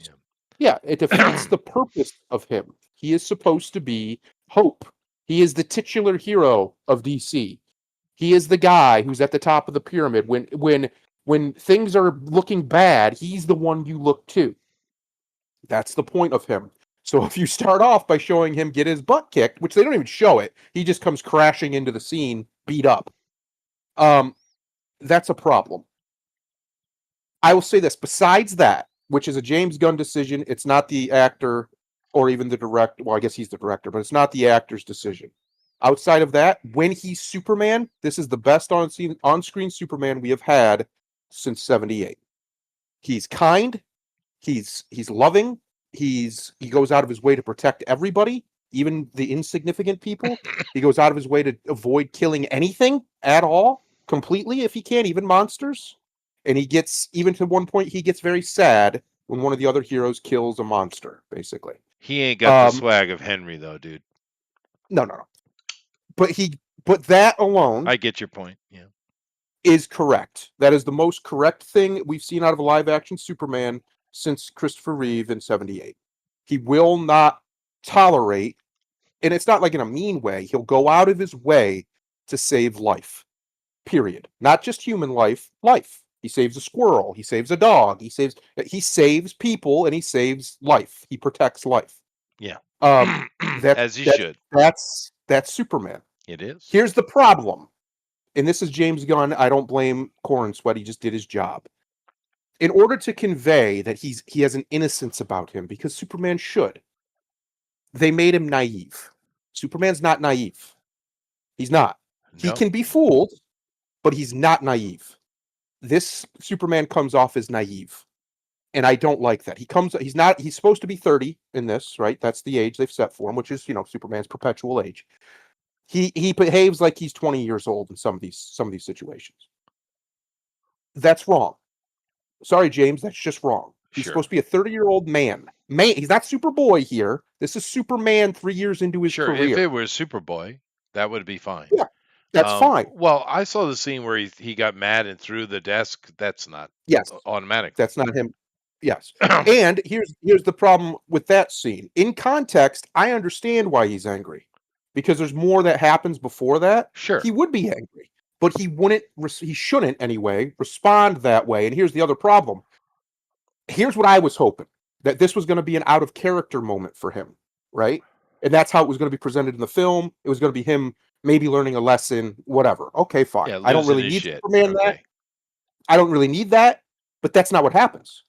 Speaker 1: Yeah, it defeats the purpose of him. He is supposed to be hope. He is the titular hero of DC. He is the guy who's at the top of the pyramid. When things are looking bad, he's the one you look to. That's the point of him. So if you start off by showing him get his butt kicked, which they don't even show it, he just comes crashing into the scene, beat up. That's a problem. I will say this, besides that, which is a James Gunn decision, it's not the actor or even the director. Well, I guess he's the director, but it's not the actor's decision. Outside of that, when he's Superman, this is the best on-screen Superman we have had since '78. He's kind, he's loving, he goes out of his way to protect everybody, even the insignificant people. He goes out of his way to avoid killing anything at all, completely, if he can, even monsters. And he gets, even to one point, he gets very sad when one of the other heroes kills a monster, basically.
Speaker 2: He ain't got the swag of Henry, though, dude.
Speaker 1: No. But that alone,
Speaker 2: I get your point. Yeah,
Speaker 1: is correct. That is the most correct thing we've seen out of a live action Superman since Christopher Reeve in '78. He will not tolerate, and it's not like in a mean way, he'll go out of his way to save life. Period. Not just human life, life. He saves a squirrel, he saves a dog, he saves people, and he saves life. He protects life.
Speaker 2: Yeah.
Speaker 1: That
Speaker 2: As you
Speaker 1: that
Speaker 2: should.
Speaker 1: that's Superman.
Speaker 2: It is.
Speaker 1: Here's the problem, and this is James Gunn. I don't blame Corn Sweat. He just did his job. In order to convey that he has an innocence about him, because Superman should, they made him naive. Superman's not naive. He's not. He
Speaker 2: No.
Speaker 1: can be fooled, but he's not naive. This Superman comes off as naive. And I don't like that. He's supposed to be 30 in this, right? That's the age they've set for him, which is, Superman's perpetual age. He behaves like he's 20 years old in some of these situations. That's wrong. Sorry, James, that's just wrong. He's
Speaker 2: Sure.
Speaker 1: supposed to be a 30-year-old man. He's not Superboy here. This is Superman 3 years into his
Speaker 2: Sure.
Speaker 1: career.
Speaker 2: If it was Superboy, that would be fine.
Speaker 1: Yeah, that's fine.
Speaker 2: Well, I saw the scene where he got mad and threw the desk. That's not
Speaker 1: Yes,
Speaker 2: automatic.
Speaker 1: that's not him. Yes. And here's the problem with that scene. In context, I understand why he's angry. Because there's more that happens before that.
Speaker 2: Sure.
Speaker 1: He would be angry. But he shouldn't anyway, respond that way. And here's the other problem. Here's what I was hoping. That this was going to be an out of character moment for him, right? And that's how it was going to be presented in the film. It was going to be him maybe learning a lesson, whatever. Okay, fine.
Speaker 2: Yeah,
Speaker 1: I don't really need Superman that. I don't really need that, but that's not what happens.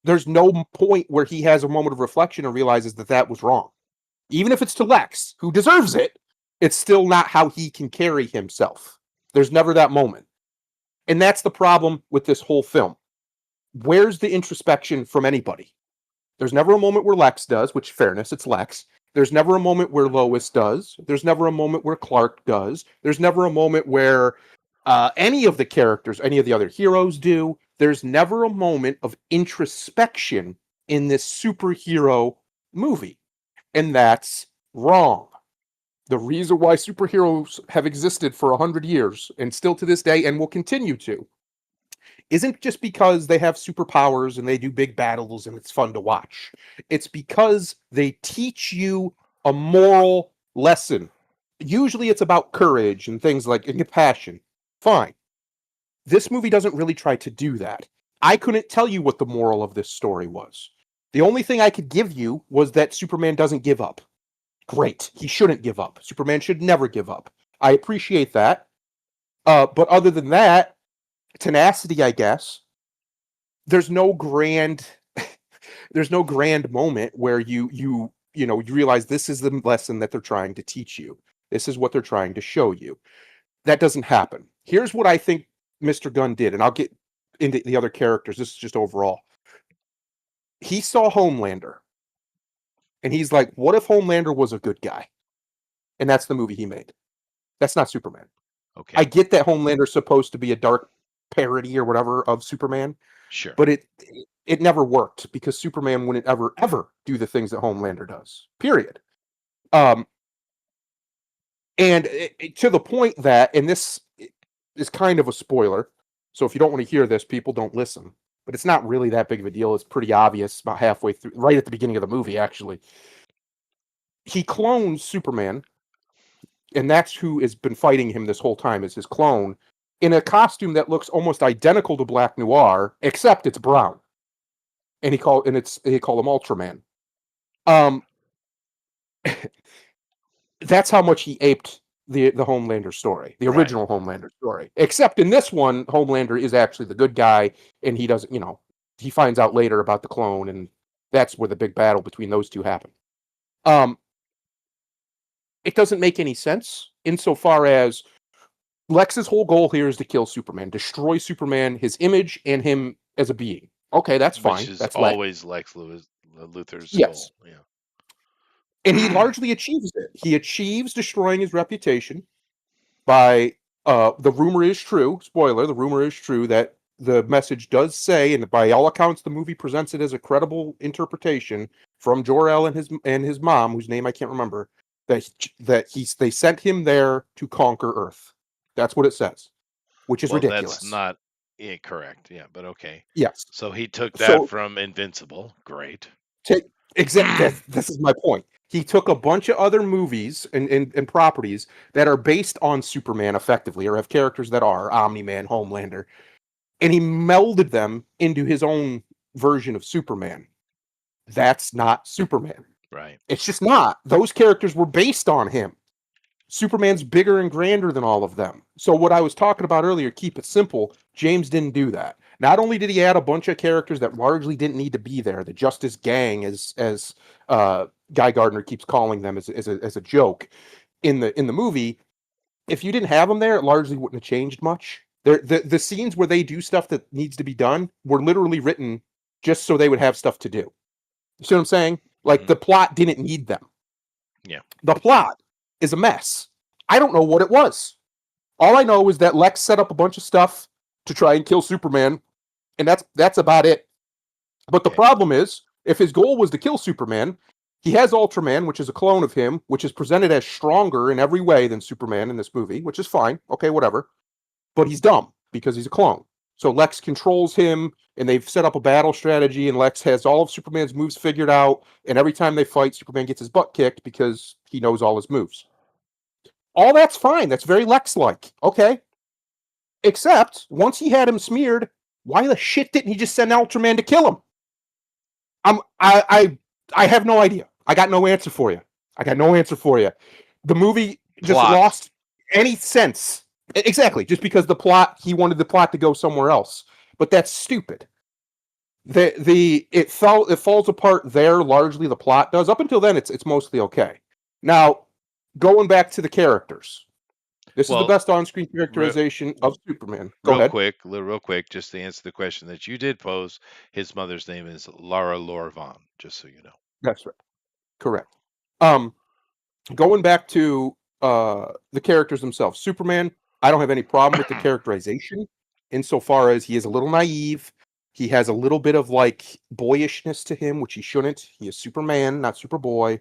Speaker 1: There's no point where he has a moment of reflection and realizes that was wrong. Even if it's to Lex, who deserves it, it's still not how he can carry himself. There's never that moment. And that's the problem with this whole film. Where's the introspection from anybody? There's never a moment where Lex does, which, fairness, it's Lex. There's never a moment where Lois does. There's never a moment where Clark does. There's never a moment where any of the characters, any of the other heroes do. There's never a moment of introspection in this superhero movie. And that's wrong. The reason why superheroes have existed for 100 years and still to this day and will continue to isn't just because they have superpowers and they do big battles and it's fun to watch. It's because they teach you a moral lesson. Usually it's about courage and things like compassion. Fine. This movie doesn't really try to do that. I couldn't tell you what the moral of this story was. The only thing I could give you was that Superman doesn't give up. Great. He shouldn't give up. Superman should never give up. I appreciate that. But other than that, tenacity, I guess. There's no grand moment where you realize this is the lesson that they're trying to teach you. This is what they're trying to show you. That doesn't happen. Here's what I think Mr. Gunn did, and I'll get into the other characters. This is just overall. He saw Homelander, and he's like, what if Homelander was a good guy? And that's the movie he made. That's not Superman.
Speaker 2: Okay.
Speaker 1: I get that Homelander's supposed to be a dark parody or whatever of Superman.
Speaker 2: Sure.
Speaker 1: But it never worked because Superman wouldn't ever do the things that Homelander does. Period. And to the point that, and this is kind of a spoiler, so if you don't want to hear this, people don't listen. But it's not really that big of a deal. It's pretty obvious about halfway through, right at the beginning of the movie, actually. He clones Superman, and that's who has been fighting him this whole time, is his clone, in a costume that looks almost identical to Black Noir, except it's brown. And they call him Ultraman. That's how much he aped the Homelander story, the original Homelander story. Except in this one, Homelander is actually the good guy, and he doesn't, he finds out later about the clone, and that's where the big battle between those two happen. It doesn't make any sense insofar as Lex's whole goal here is to kill Superman, destroy Superman, his image, and him as a being. Okay, that's fine.
Speaker 2: Which is
Speaker 1: that's
Speaker 2: always Lex Luthor's
Speaker 1: yes.
Speaker 2: goal. Yeah.
Speaker 1: And he largely achieves it. He achieves destroying his reputation by, the rumor is true, spoiler, the rumor is true that the message does say, and by all accounts, the movie presents it as a credible interpretation from Jor-El and his mom, whose name I can't remember, that they sent him there to conquer Earth. That's what it says, which is ridiculous.
Speaker 2: That's not incorrect. Yeah, but okay.
Speaker 1: Yes.
Speaker 2: So he took that from Invincible. Great.
Speaker 1: Exactly. This is my point. He took a bunch of other movies and properties that are based on Superman effectively, or have characters that are Omni-Man, Homelander, and he melded them into his own version of Superman. That's not Superman.
Speaker 2: Right.
Speaker 1: It's just not. Those characters were based on him. Superman's bigger and grander than all of them. So what I was talking about earlier, keep it simple, James didn't do that. Not only did he add a bunch of characters that largely didn't need to be there, the Justice Gang, as Guy Gardner keeps calling them as a joke in the movie. If you didn't have them there, it largely wouldn't have changed much. The scenes where they do stuff that needs to be done were literally written just so they would have stuff to do. You see what I'm saying? Like the plot didn't need them.
Speaker 2: Yeah.
Speaker 1: The plot is a mess. I don't know what it was. All I know is that Lex set up a bunch of stuff to try and kill Superman, and that's about it. But the problem is, if his goal was to kill Superman, he has Ultraman, which is a clone of him, which is presented as stronger in every way than Superman in this movie, which is fine. Okay, whatever. But he's dumb because he's a clone. So Lex controls him, and they've set up a battle strategy, and Lex has all of Superman's moves figured out, and every time they fight, Superman gets his butt kicked because he knows all his moves. All that's fine. That's very Lex-like. Okay. Except, once he had him smeared, why the shit didn't he just send Ultraman to kill him? I have no idea. I got no answer for you. The movie just lost any sense. Exactly, just because he wanted the plot to go somewhere else. But that's stupid. It falls apart there, largely the plot does. Up until then, it's mostly okay. Now, going back to the characters. This is the best on-screen characterization of Superman. Go ahead.
Speaker 2: Real quick, just to answer the question that you did pose, his mother's name is Lara Lor-Van, just so you know.
Speaker 1: That's right. Correct. Going back to the characters themselves. Superman, I don't have any problem with the characterization insofar as he is a little naive. He has a little bit of like boyishness to him, which he shouldn't. He is Superman, not Superboy.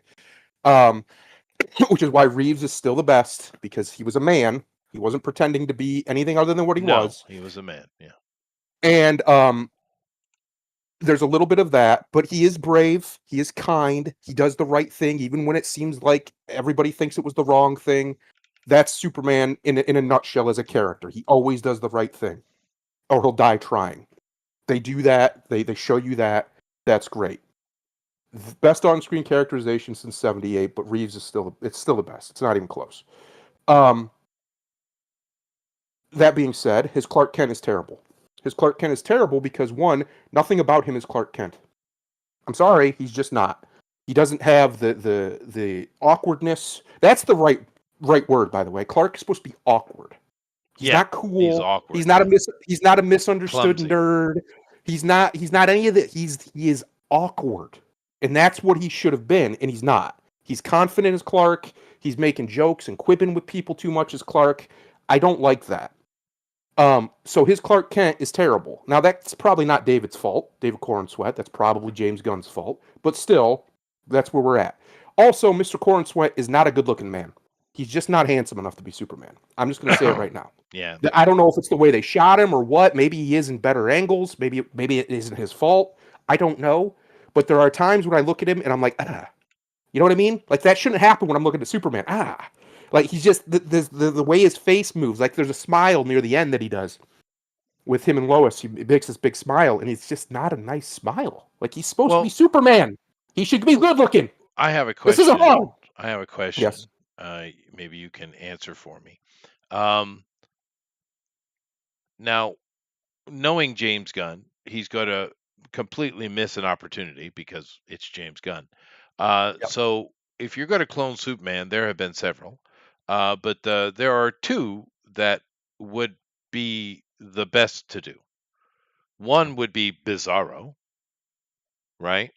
Speaker 1: Which is why Reeves is still the best, because he was a man. He wasn't pretending to be anything other than what he was.
Speaker 2: He was a man, yeah.
Speaker 1: And there's a little bit of that, but he is brave. He is kind. He does the right thing, even when it seems like everybody thinks it was the wrong thing. That's Superman in a nutshell as a character. He always does the right thing, or he'll die trying. They do that. They show you that. That's great. Best on-screen characterization since '78, but Reeves is still the best. It's not even close. That being said, his Clark Kent is terrible. His Clark Kent is terrible because, one, nothing about him is Clark Kent. I'm sorry, he's just not. He doesn't have the awkwardness. That's the right word, by the way. Clark is supposed to be awkward. He's not cool.
Speaker 2: He's awkward.
Speaker 1: He's not a misunderstood nerd. He's not any of that. He is awkward. And that's what he should have been, and he's not. He's confident as Clark. He's making jokes and quipping with people too much as Clark. I don't like that. So his Clark Kent is terrible. Now, that's probably not David's fault, David Corenswet. That's probably James Gunn's fault. But still, that's where we're at. Also, Mr. Corenswet is not a good-looking man. He's just not handsome enough to be Superman. I'm just going to say it right now.
Speaker 2: Yeah.
Speaker 1: I don't know if it's the way they shot him or what. Maybe he is in better angles. Maybe it isn't his fault. I don't know. But there are times when I look at him and I'm like, you know what I mean? Like, that shouldn't happen when I'm looking at Superman. Like, he's just, the way his face moves, like there's a smile near the end that he does with him and Lois. He makes this big smile, and it's just not a nice smile. Like, he's supposed to be Superman. He should be good looking.
Speaker 2: I have a question.
Speaker 1: This isn't wrong.
Speaker 2: I have a question.
Speaker 1: Yes.
Speaker 2: Maybe you can answer for me. Now, knowing James Gunn, he's going to completely miss an opportunity because it's James Gunn. So if you're going to clone Superman, there have been several, but there are two that would be the best to do. One would be Bizarro, right?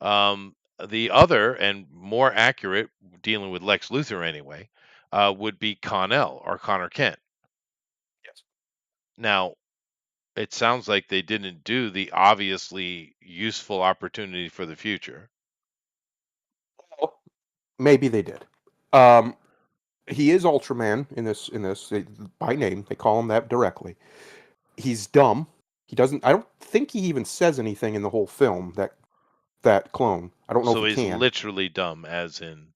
Speaker 2: The other, and more accurate, dealing with Lex Luthor anyway, would be Con-El or Connor Kent.
Speaker 1: Yes.
Speaker 2: Now, it sounds like they didn't do the obviously useful opportunity for the future.
Speaker 1: Well, maybe they did. He is Ultraman in this by name. They call him that directly. He's dumb. He doesn't. I don't think he even says anything in the whole film. That clone. I don't know
Speaker 2: So
Speaker 1: if he
Speaker 2: he's
Speaker 1: can.
Speaker 2: literally dumb, as in.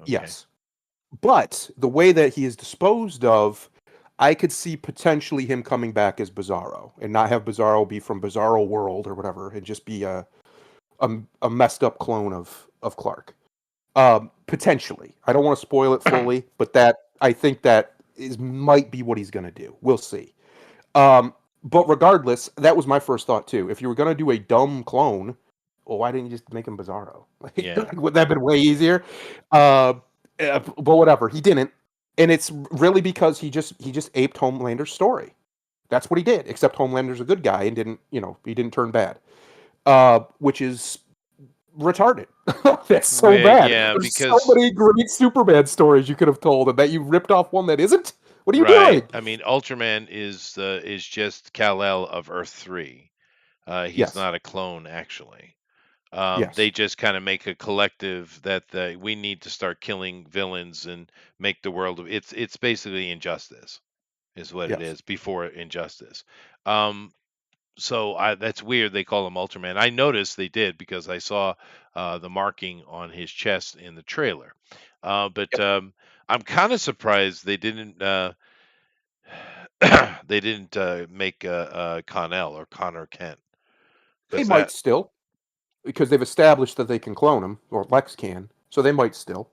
Speaker 2: Okay.
Speaker 1: Yes, but the way that he is disposed of, I could see potentially him coming back as Bizarro and not have Bizarro be from Bizarro World or whatever, and just be a messed up clone of Clark. Potentially, I don't want to spoil it fully, but I think that might be what he's going to do. We'll see. But regardless, that was my first thought too. If you were going to do a dumb clone, well, why didn't you just make him Bizarro?
Speaker 2: Yeah.
Speaker 1: Would that have been way easier? But whatever, he didn't, and it's really because he just aped Homelander's story. That's what he did. Except Homelander's a good guy and he didn't turn bad, which is retarded. That's so bad.
Speaker 2: Yeah,
Speaker 1: There's
Speaker 2: because
Speaker 1: so many great Superman stories you could have told, and that you ripped off one that isn't. What are you
Speaker 2: right.
Speaker 1: doing?
Speaker 2: I mean, Ultraman is just Kal-El of Earth 3. He's
Speaker 1: Yes.
Speaker 2: not a clone, actually.
Speaker 1: Yes.
Speaker 2: They just kind of make a collective that we need to start killing villains and make the world. It's basically Injustice, is what it
Speaker 1: Yes.
Speaker 2: is before Injustice. So that's weird. They call him Ultraman. I noticed they did because I saw the marking on his chest in the trailer. But I'm kind of surprised they didn't. They didn't make Connell or Connor Kent.
Speaker 1: They
Speaker 2: Because
Speaker 1: might still, because they've established that they can clone him, or Lex can, so they might still.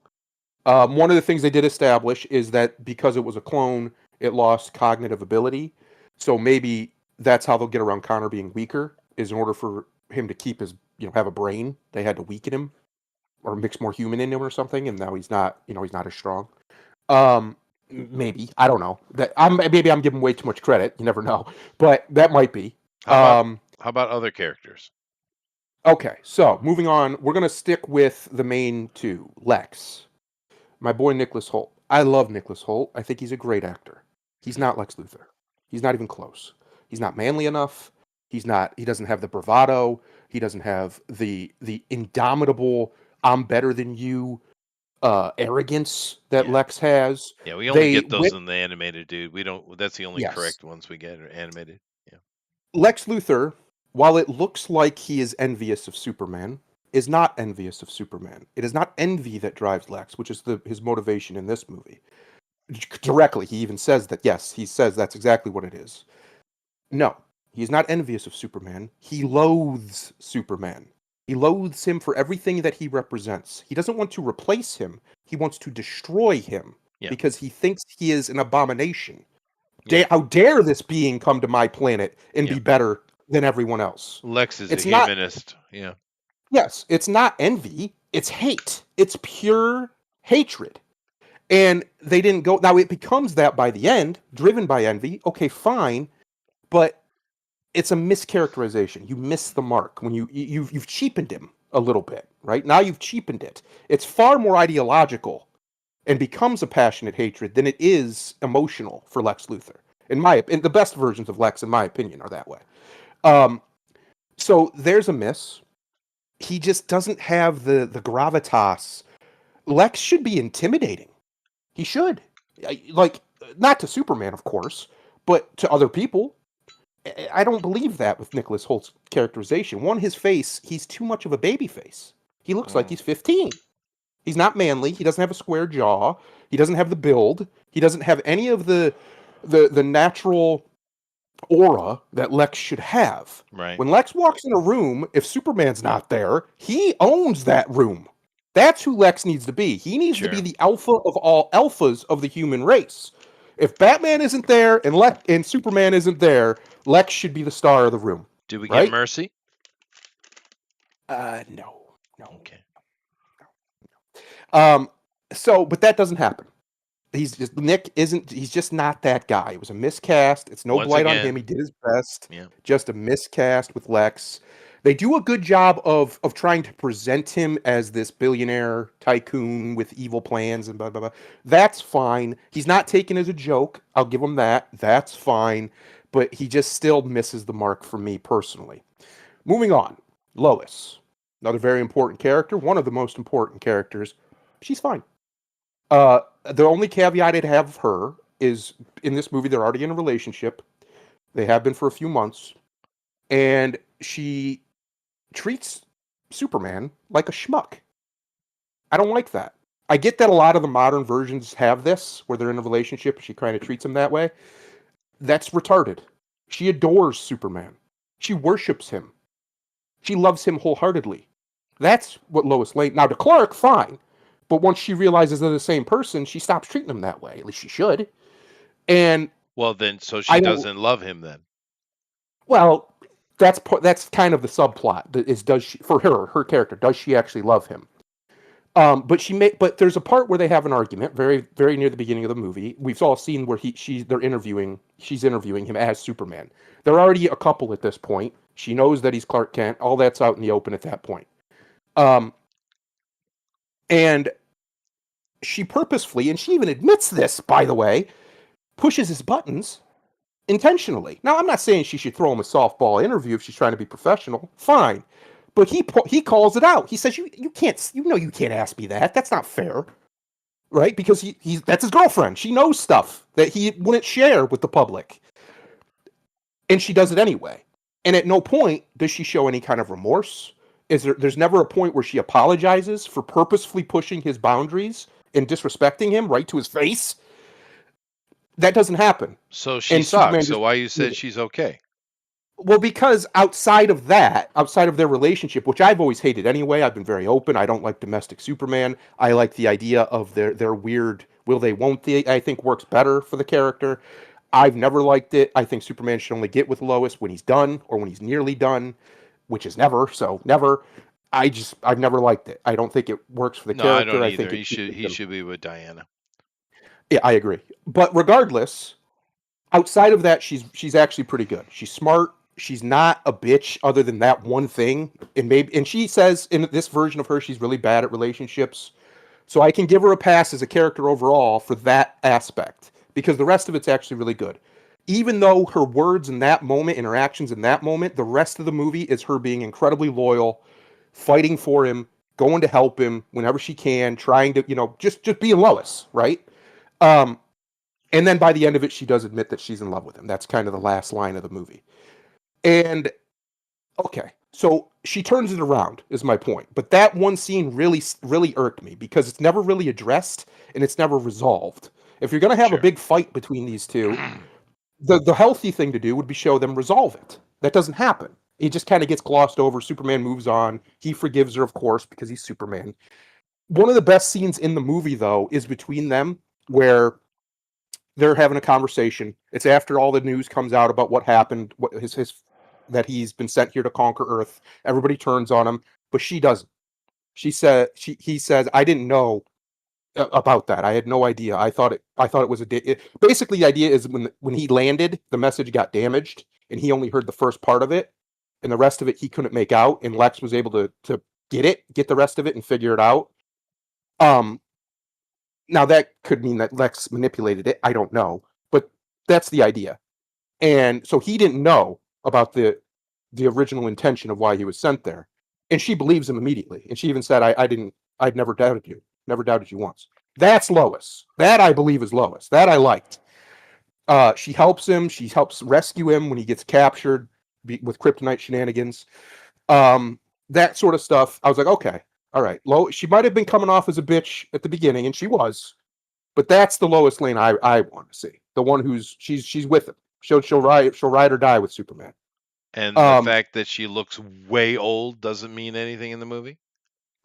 Speaker 1: One of the things they did establish is that because it was a clone, it lost cognitive ability. So maybe that's how they'll get around Connor being weaker, is in order for him to keep his, have a brain, they had to weaken him or mix more human in him or something, and now he's not as strong. Maybe, I don't know. Maybe I'm giving way too much credit. You never know, but that might be.
Speaker 2: how about other characters?
Speaker 1: Okay, so moving on, we're gonna stick with the main two, Lex. My boy Nicholas Hoult. I love Nicholas Hoult. I think he's a great actor. He's not Lex Luthor. He's not even close. He's not manly enough. He doesn't have the bravado. He doesn't have the indomitable I'm better than you arrogance that Lex has.
Speaker 2: Yeah, we only get those in the animated, dude. We don't. That's the only correct ones we get are animated. Yeah.
Speaker 1: Lex Luthor, while it looks like he is envious of Superman, is not envious of Superman. It is not envy that drives Lex, which is his motivation in this movie. Directly, he even says that. Yes, he says that's exactly what it is. No, he is not envious of Superman. He loathes Superman. He loathes him for everything that he represents. He doesn't want to replace him. He wants to destroy him because he thinks he is an abomination. How dare this being come to my planet and be better than everyone else?
Speaker 2: Lex is a humanist. Yeah.
Speaker 1: Yes, it's not envy. It's hate. It's pure hatred. And they didn't go. Now it becomes that by the end, driven by envy. Okay, fine, but it's a mischaracterization. You miss the mark when you've cheapened him a little bit, right? Now you've cheapened it. It's far more ideological and becomes a passionate hatred than it is emotional for Lex Luthor. In the best versions of Lex, in my opinion, are that way. So there's a miss. He just doesn't have the gravitas. Lex should be intimidating. He should. Like, not to Superman, of course, but to other people. I don't believe that with Nicholas Hoult's characterization. One, his face, he's too much of a baby face. He looks like he's 15. He's not manly. He doesn't have a square jaw. He doesn't have the build. He doesn't have any of the natural aura that Lex should have.
Speaker 2: Right.
Speaker 1: When Lex walks in a room, if Superman's not there, he owns that room. That's who Lex needs to be. He needs to be the alpha of all alphas of the human race. If Batman isn't there and Superman isn't there, Lex should be the star of the room.
Speaker 2: Did we get Mercy?
Speaker 1: No.
Speaker 2: Okay.
Speaker 1: But that doesn't happen. He's just not that guy. It was a miscast. It's no blight on him. He did his best.
Speaker 2: Yeah.
Speaker 1: Just a miscast with Lex. They do a good job of trying to present him as this billionaire tycoon with evil plans and blah, blah, blah. That's fine. He's not taken as a joke. I'll give him that. That's fine. But he just still misses the mark for me personally. Moving on. Lois. Another very important character. One of the most important characters. She's fine. The only caveat I'd have of her is in this movie, they're already in a relationship. They have been for a few months. And she treats Superman like a schmuck. I don't like that. I get that a lot of the modern versions have this, where they're in a relationship and she kind of treats him that way. That's retarded. She adores Superman. She worships him. She loves him wholeheartedly. That's what Lois Lane. Now to Clark, fine, but once she realizes they're the same person, she stops treating him that way. At least she should. And
Speaker 2: Well, then, so
Speaker 1: I
Speaker 2: she
Speaker 1: don't.
Speaker 2: doesn't love him then.
Speaker 1: Well, that's kind of the subplot. Is does she, for her character, does she actually love him? But there's a part where they have an argument, very very near the beginning of the movie. We've all seen where she's interviewing him as Superman. They're already a couple at this point. She knows that he's Clark Kent. All that's out in the open at that point. And she purposefully, and she even admits this, by the way, pushes his buttons intentionally. Now, I'm not saying she should throw him a softball interview if she's trying to be professional. Fine. But he calls it out. He says, you can't, you can't ask me that. That's not fair. Right? Because he's that's his girlfriend. She knows stuff that he wouldn't share with the public. And she does it anyway. And at no point does she show any kind of remorse. There's never a point where she apologizes for purposefully pushing his boundaries and disrespecting him right to his face. That doesn't happen.
Speaker 2: So she sucks. So why you said she's okay?
Speaker 1: Well, because outside of their relationship, which I've always hated anyway, I've been very open. I don't like domestic Superman. I like the idea of their weird will they, won't they, I think works better for the character. I've never liked it. I think Superman should only get with Lois when he's done or when he's nearly done, which is never. So never. I've never liked it. I don't think it works for the character.
Speaker 2: I don't either.
Speaker 1: Think
Speaker 2: he should be with Diana.
Speaker 1: Yeah, I agree. But regardless, outside of that, she's actually pretty good. She's smart. She's not a bitch other than that one thing. And she says in this version of her, she's really bad at relationships. So I can give her a pass as a character overall for that aspect, because the rest of it's actually really good. Even though her words in that moment, and her actions in that moment, the rest of the movie is her being incredibly loyal, fighting for him, going to help him whenever she can, trying to, just being Lois, right? And then by the end of it, she does admit that she's in love with him. That's kind of the last line of the movie. And okay, so she turns it around, is my point. But that one scene really, really irked me because it's never really addressed and it's never resolved. If you're going to have a big fight between these two, the healthy thing to do would be show them resolve it. That doesn't happen. It just kind of gets glossed over. Superman moves on. He forgives her, of course, because he's Superman. One of the best scenes in the movie, though, is between them where they're having a conversation. It's after all the news comes out about what happened, what his that he's been sent here to conquer Earth. Everybody turns on him, but she doesn't. He says, "I didn't know about that. I had no idea. I thought it was basically the idea is when he landed, the message got damaged, and he only heard the first part of it, and the rest of it he couldn't make out. And Lex was able to get the rest of it and figure it out. Now that could mean that Lex manipulated it. I don't know, but that's the idea. And so he didn't know about the original intention of why he was sent there, and she believes him immediately. And she even said, I'd never doubted you once." That's Lois. That I believe is Lois. That I liked. She helps him. She helps rescue him when he gets captured with kryptonite shenanigans. That sort of stuff. I was like, okay, all right. She might have been coming off as a bitch at the beginning, and she was, but that's the Lois Lane I want to see. The one who's she's with him. She'll ride or die with Superman.
Speaker 2: And the fact that she looks way old doesn't mean anything in the movie?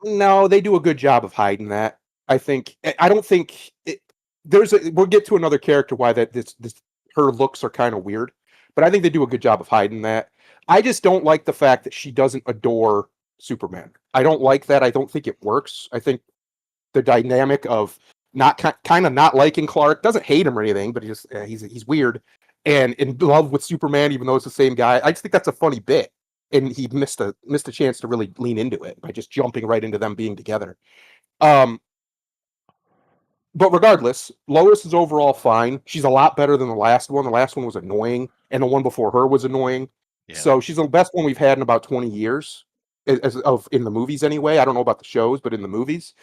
Speaker 1: No, they do a good job of hiding that. I don't think we'll get to another character why that her looks are kind of weird, but I think they do a good job of hiding that. I just don't like the fact that she doesn't adore Superman. I don't like that. I don't think it works. I think the dynamic of not liking Clark, doesn't hate him or anything, but he's weird and in love with Superman, even though it's the same guy. I just think that's a funny bit, and he missed a chance to really lean into it by just jumping right into them being together. But regardless, Lois is overall fine. She's a lot better than the last one. The last one was annoying, and the one before her was annoying. Yeah. So she's the best one we've had in about 20 years, in the movies anyway. I don't know about the shows, but in the movies.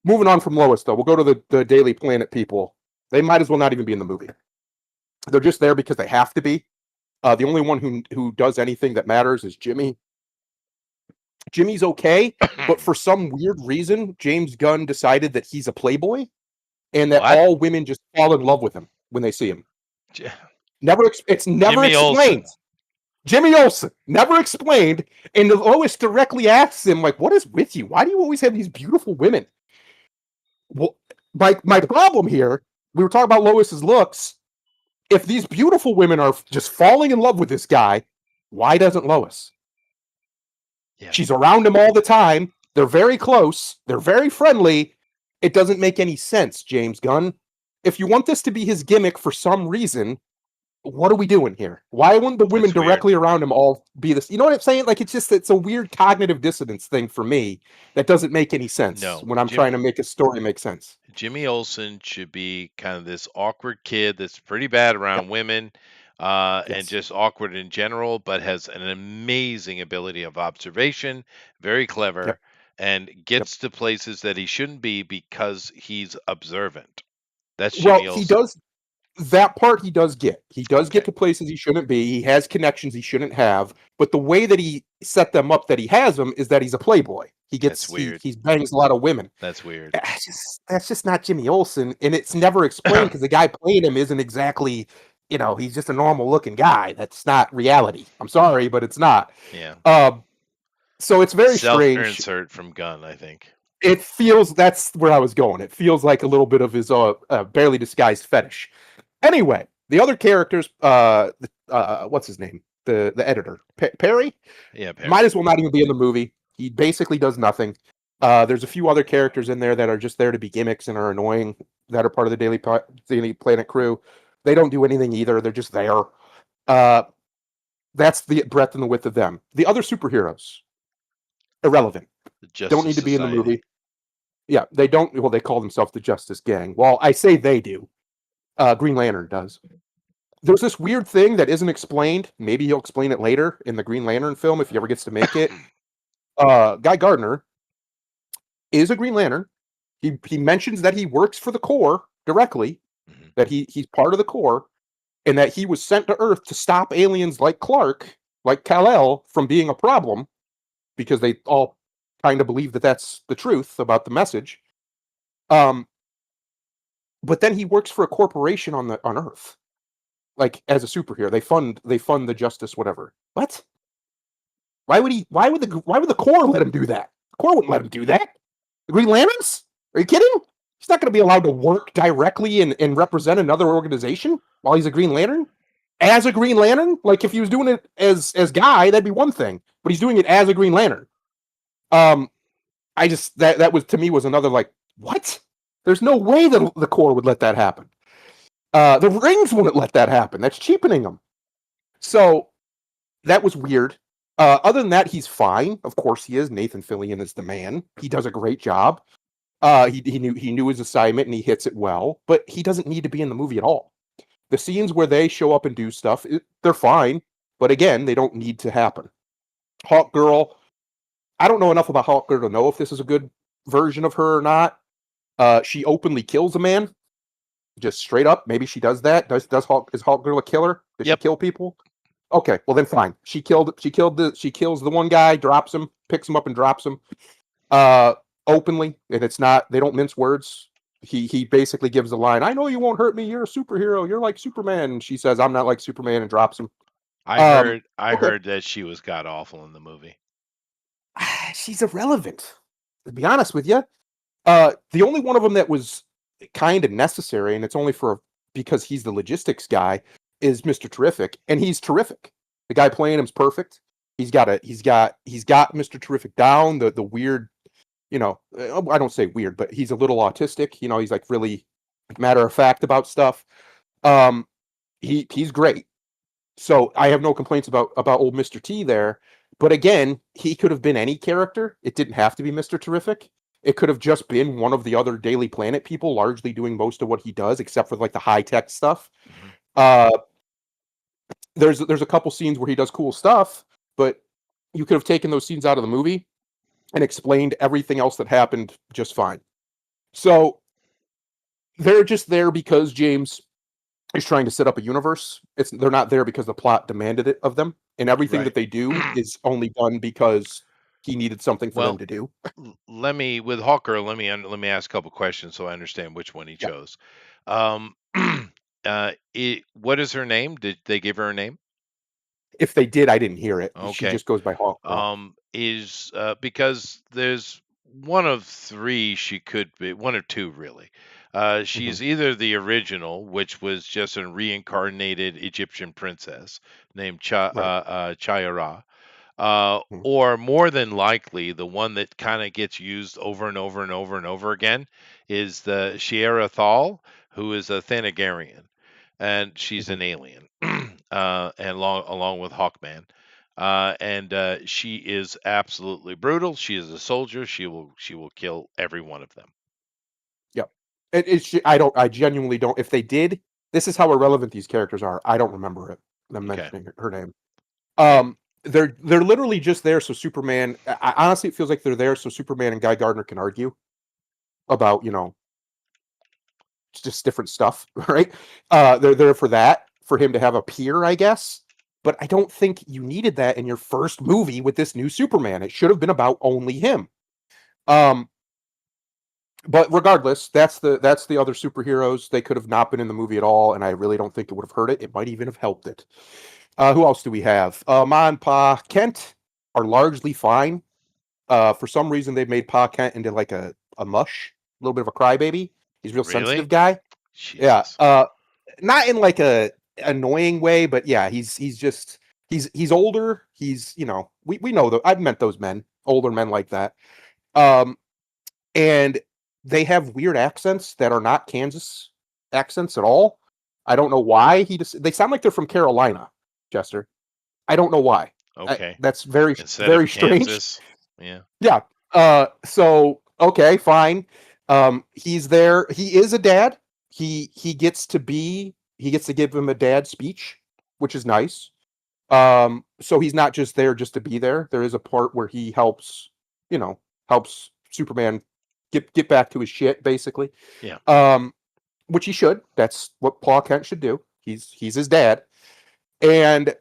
Speaker 1: Moving on from Lois, though, we'll go to the Daily Planet people. They might as well not even be in the movie. They're just there because they have to be. The only one who does anything that matters is Jimmy. Jimmy's okay, but for some weird reason, James Gunn decided that he's a playboy, and that all women just fall in love with him when they see him. It's never
Speaker 2: Jimmy
Speaker 1: explained.
Speaker 2: Olsen.
Speaker 1: Jimmy Olsen, never explained, and Lois directly asks him, like, what is with you? Why do you always have these beautiful women? Well, my problem here, we were talking about Lois's looks. If these beautiful women are just falling in love with this guy, why doesn't Lois?
Speaker 2: Yeah.
Speaker 1: She's around him all the time. They're very close. They're very friendly. It doesn't make any sense, James Gunn. If you want this to be his gimmick for some reason, what are we doing here? Why wouldn't the women
Speaker 2: That's weird.
Speaker 1: directly around him all be this? You know what I'm saying? Like, it's a weird cognitive dissonance thing for me that doesn't make any sense
Speaker 2: No,
Speaker 1: when I'm trying to make a story make sense.
Speaker 2: Jimmy Olsen should be kind of this awkward kid that's pretty bad
Speaker 1: Yep.
Speaker 2: around women, and
Speaker 1: Yes.
Speaker 2: just awkward in general, but has an amazing ability of observation, very clever,
Speaker 1: Yep.
Speaker 2: and
Speaker 1: Yep.
Speaker 2: gets to places that he shouldn't be because he's observant. That's
Speaker 1: Well,
Speaker 2: Jimmy
Speaker 1: he
Speaker 2: Olsen.
Speaker 1: does that part he does get. He does get
Speaker 2: Okay,
Speaker 1: to places he shouldn't be. He has connections he shouldn't have. But the way that he set them up that he has them is that he's a playboy.
Speaker 2: that's
Speaker 1: He
Speaker 2: weird.
Speaker 1: he bangs a lot of women.
Speaker 2: That's weird.
Speaker 1: That's just not Jimmy Olsen, and it's never explained because the guy playing him isn't exactly, he's just a normal looking guy. That's not reality. I'm sorry, but it's not.
Speaker 2: Yeah.
Speaker 1: Um, so it's very
Speaker 2: Self
Speaker 1: strange.
Speaker 2: insert from Gunn, I think.
Speaker 1: It feels that's where I was going. It feels like a little bit of his barely disguised fetish. Anyway, the other characters, what's his name? The editor, Perry,
Speaker 2: Yeah,
Speaker 1: might
Speaker 2: Perry.
Speaker 1: as well not even be in the movie. He basically does nothing. There's a few other characters in there that are just there to be gimmicks and are annoying that are part of the Daily Planet crew. They don't do anything either. They're just there. Uh, that's the breadth and the width of them. The other superheroes, irrelevant.
Speaker 2: The
Speaker 1: Don't
Speaker 2: Justice
Speaker 1: need to be in the
Speaker 2: Society.
Speaker 1: movie. Yeah, they don't. Well, they call themselves the Justice Gang. Well, I say they do. Green Lantern does. There's this weird thing that isn't explained. Maybe he'll explain it later in the Green Lantern film if he ever gets to make it. Guy Gardner is a Green Lantern. He mentions that he works for the Corps directly,
Speaker 2: Mhm.
Speaker 1: that he's part of the Corps, and that he was sent to Earth to stop aliens like Clark, like Kal-El, from being a problem because they all kind of believe that that's the truth about the message. Um, but then he works for a corporation on Earth, like as a superhero. They fund the Justice whatever. What? Why would he? Why would the Corps let him do that? The Corps wouldn't let him do that. The Green Lanterns? Are you kidding? He's not going to be allowed to work directly and represent another organization while he's a Green Lantern. As a Green Lantern, like if he was doing it as Guy, that'd be one thing. But he's doing it as a Green Lantern. Um, I just that was to me was another like what? There's no way that the Corps would let that happen. The rings wouldn't let that happen. That's cheapening them. So that was weird. Other than that, he's fine. Of course, he is. Nathan Fillion is the man. He does a great job. He knew his assignment and he hits it well. But he doesn't need to be in the movie at all. The scenes where they show up and do stuff, they're fine. But again, they don't need to happen. Hawk Girl. I don't know enough about Hawk Girl to know if this is a good version of her or not. She openly kills a man, just straight up. Maybe she does that. Is Hawk Girl a killer? Does she
Speaker 2: Yep.
Speaker 1: kill people? Okay, well then fine. She kills the one guy, drops him, picks him up and drops him. Openly, and it's not they don't mince words. He basically gives the line, I know you won't hurt me, you're a superhero, you're like Superman. And she says, I'm not like Superman and drops him.
Speaker 2: I
Speaker 1: Um,
Speaker 2: heard I
Speaker 1: okay.
Speaker 2: heard that she was god awful in the movie.
Speaker 1: She's irrelevant, to be honest with you. The only one of them that was kind of necessary, and it's only for because he's the logistics guy, is Mr. Terrific, and he's terrific. The guy playing him's perfect. He's got Mr. Terrific down. The weird, I don't say weird, but he's a little autistic. He's like really matter of fact about stuff. Um, he's great. So I have no complaints about old Mr. T there. But again, he could have been any character. It didn't have to be Mr. Terrific. It could have just been one of the other Daily Planet people, largely doing most of what he does, except for like the high tech stuff.
Speaker 2: Mhm.
Speaker 1: Uh, there's a couple scenes where he does cool stuff, but you could have taken those scenes out of the movie and explained everything else that happened just fine. So they're just there because James is trying to set up a universe. They're not there because the plot demanded it of them, and everything
Speaker 2: Right.
Speaker 1: that they do is only done because he needed something for them
Speaker 2: Well,
Speaker 1: to do.
Speaker 2: let me with Hawker. Let me ask a couple questions so I understand which one he
Speaker 1: Yeah.
Speaker 2: chose. Um, what is her name? Did they give her a name?
Speaker 1: If they did, I didn't hear it. She
Speaker 2: Okay.
Speaker 1: just goes by Hawkgirl.
Speaker 2: Is because there's one of three she could be, one or two really.
Speaker 1: Hmm.
Speaker 2: She's either the original, which was just a reincarnated Egyptian princess named
Speaker 1: Right.
Speaker 2: Chayara,
Speaker 1: Mhm.
Speaker 2: or more than likely the one that kind of gets used over and over and over and over again is the Shiera Thal, who is a Thanagarian, and she's
Speaker 1: Mhm.
Speaker 2: an alien, and along with Hawkman. And she is absolutely brutal. She is a soldier. She will kill every one of them.
Speaker 1: Yep. I don't. I genuinely don't. If they did, this is how irrelevant these characters are. I don't remember it. Them
Speaker 2: Okay.
Speaker 1: mentioning her name. They're literally just there so Superman. Honestly, it feels like they're there so Superman and Guy Gardner can argue about just different stuff, right? They're there for that, for him to have a peer, I guess. But I don't think you needed that in your first movie with this new Superman. It should have been about only him. Um, but regardless, that's the other superheroes. They could have not been in the movie at all, and I really don't think it would have hurt it. It might even have helped it. Who else do we have? Ma and Pa Kent are largely fine. For some reason, they've made Pa Kent into like a mush, a little bit of a crybaby. He's a real sensitive
Speaker 2: Really?
Speaker 1: guy. Yeah.
Speaker 2: Jesus.
Speaker 1: Not in like a annoying way, but yeah, he's just he's older. We know that I've met those men, older men like that. Um, and they have weird accents that are not Kansas accents at all. I don't know why they sound like they're from Carolina, Chester. I don't know why.
Speaker 2: Okay.
Speaker 1: That's very
Speaker 2: Instead
Speaker 1: very
Speaker 2: of
Speaker 1: strange.
Speaker 2: Kansas. Yeah.
Speaker 1: Yeah. So okay, fine. He's there. He is a dad. He gets to give him a dad speech, which is nice. So he's not just there just to be there. There is a part where he you know, helps Superman get back to his shit, basically.
Speaker 2: Yeah.
Speaker 1: Um, which he should. That's what Paul Kent should do. He's his dad. And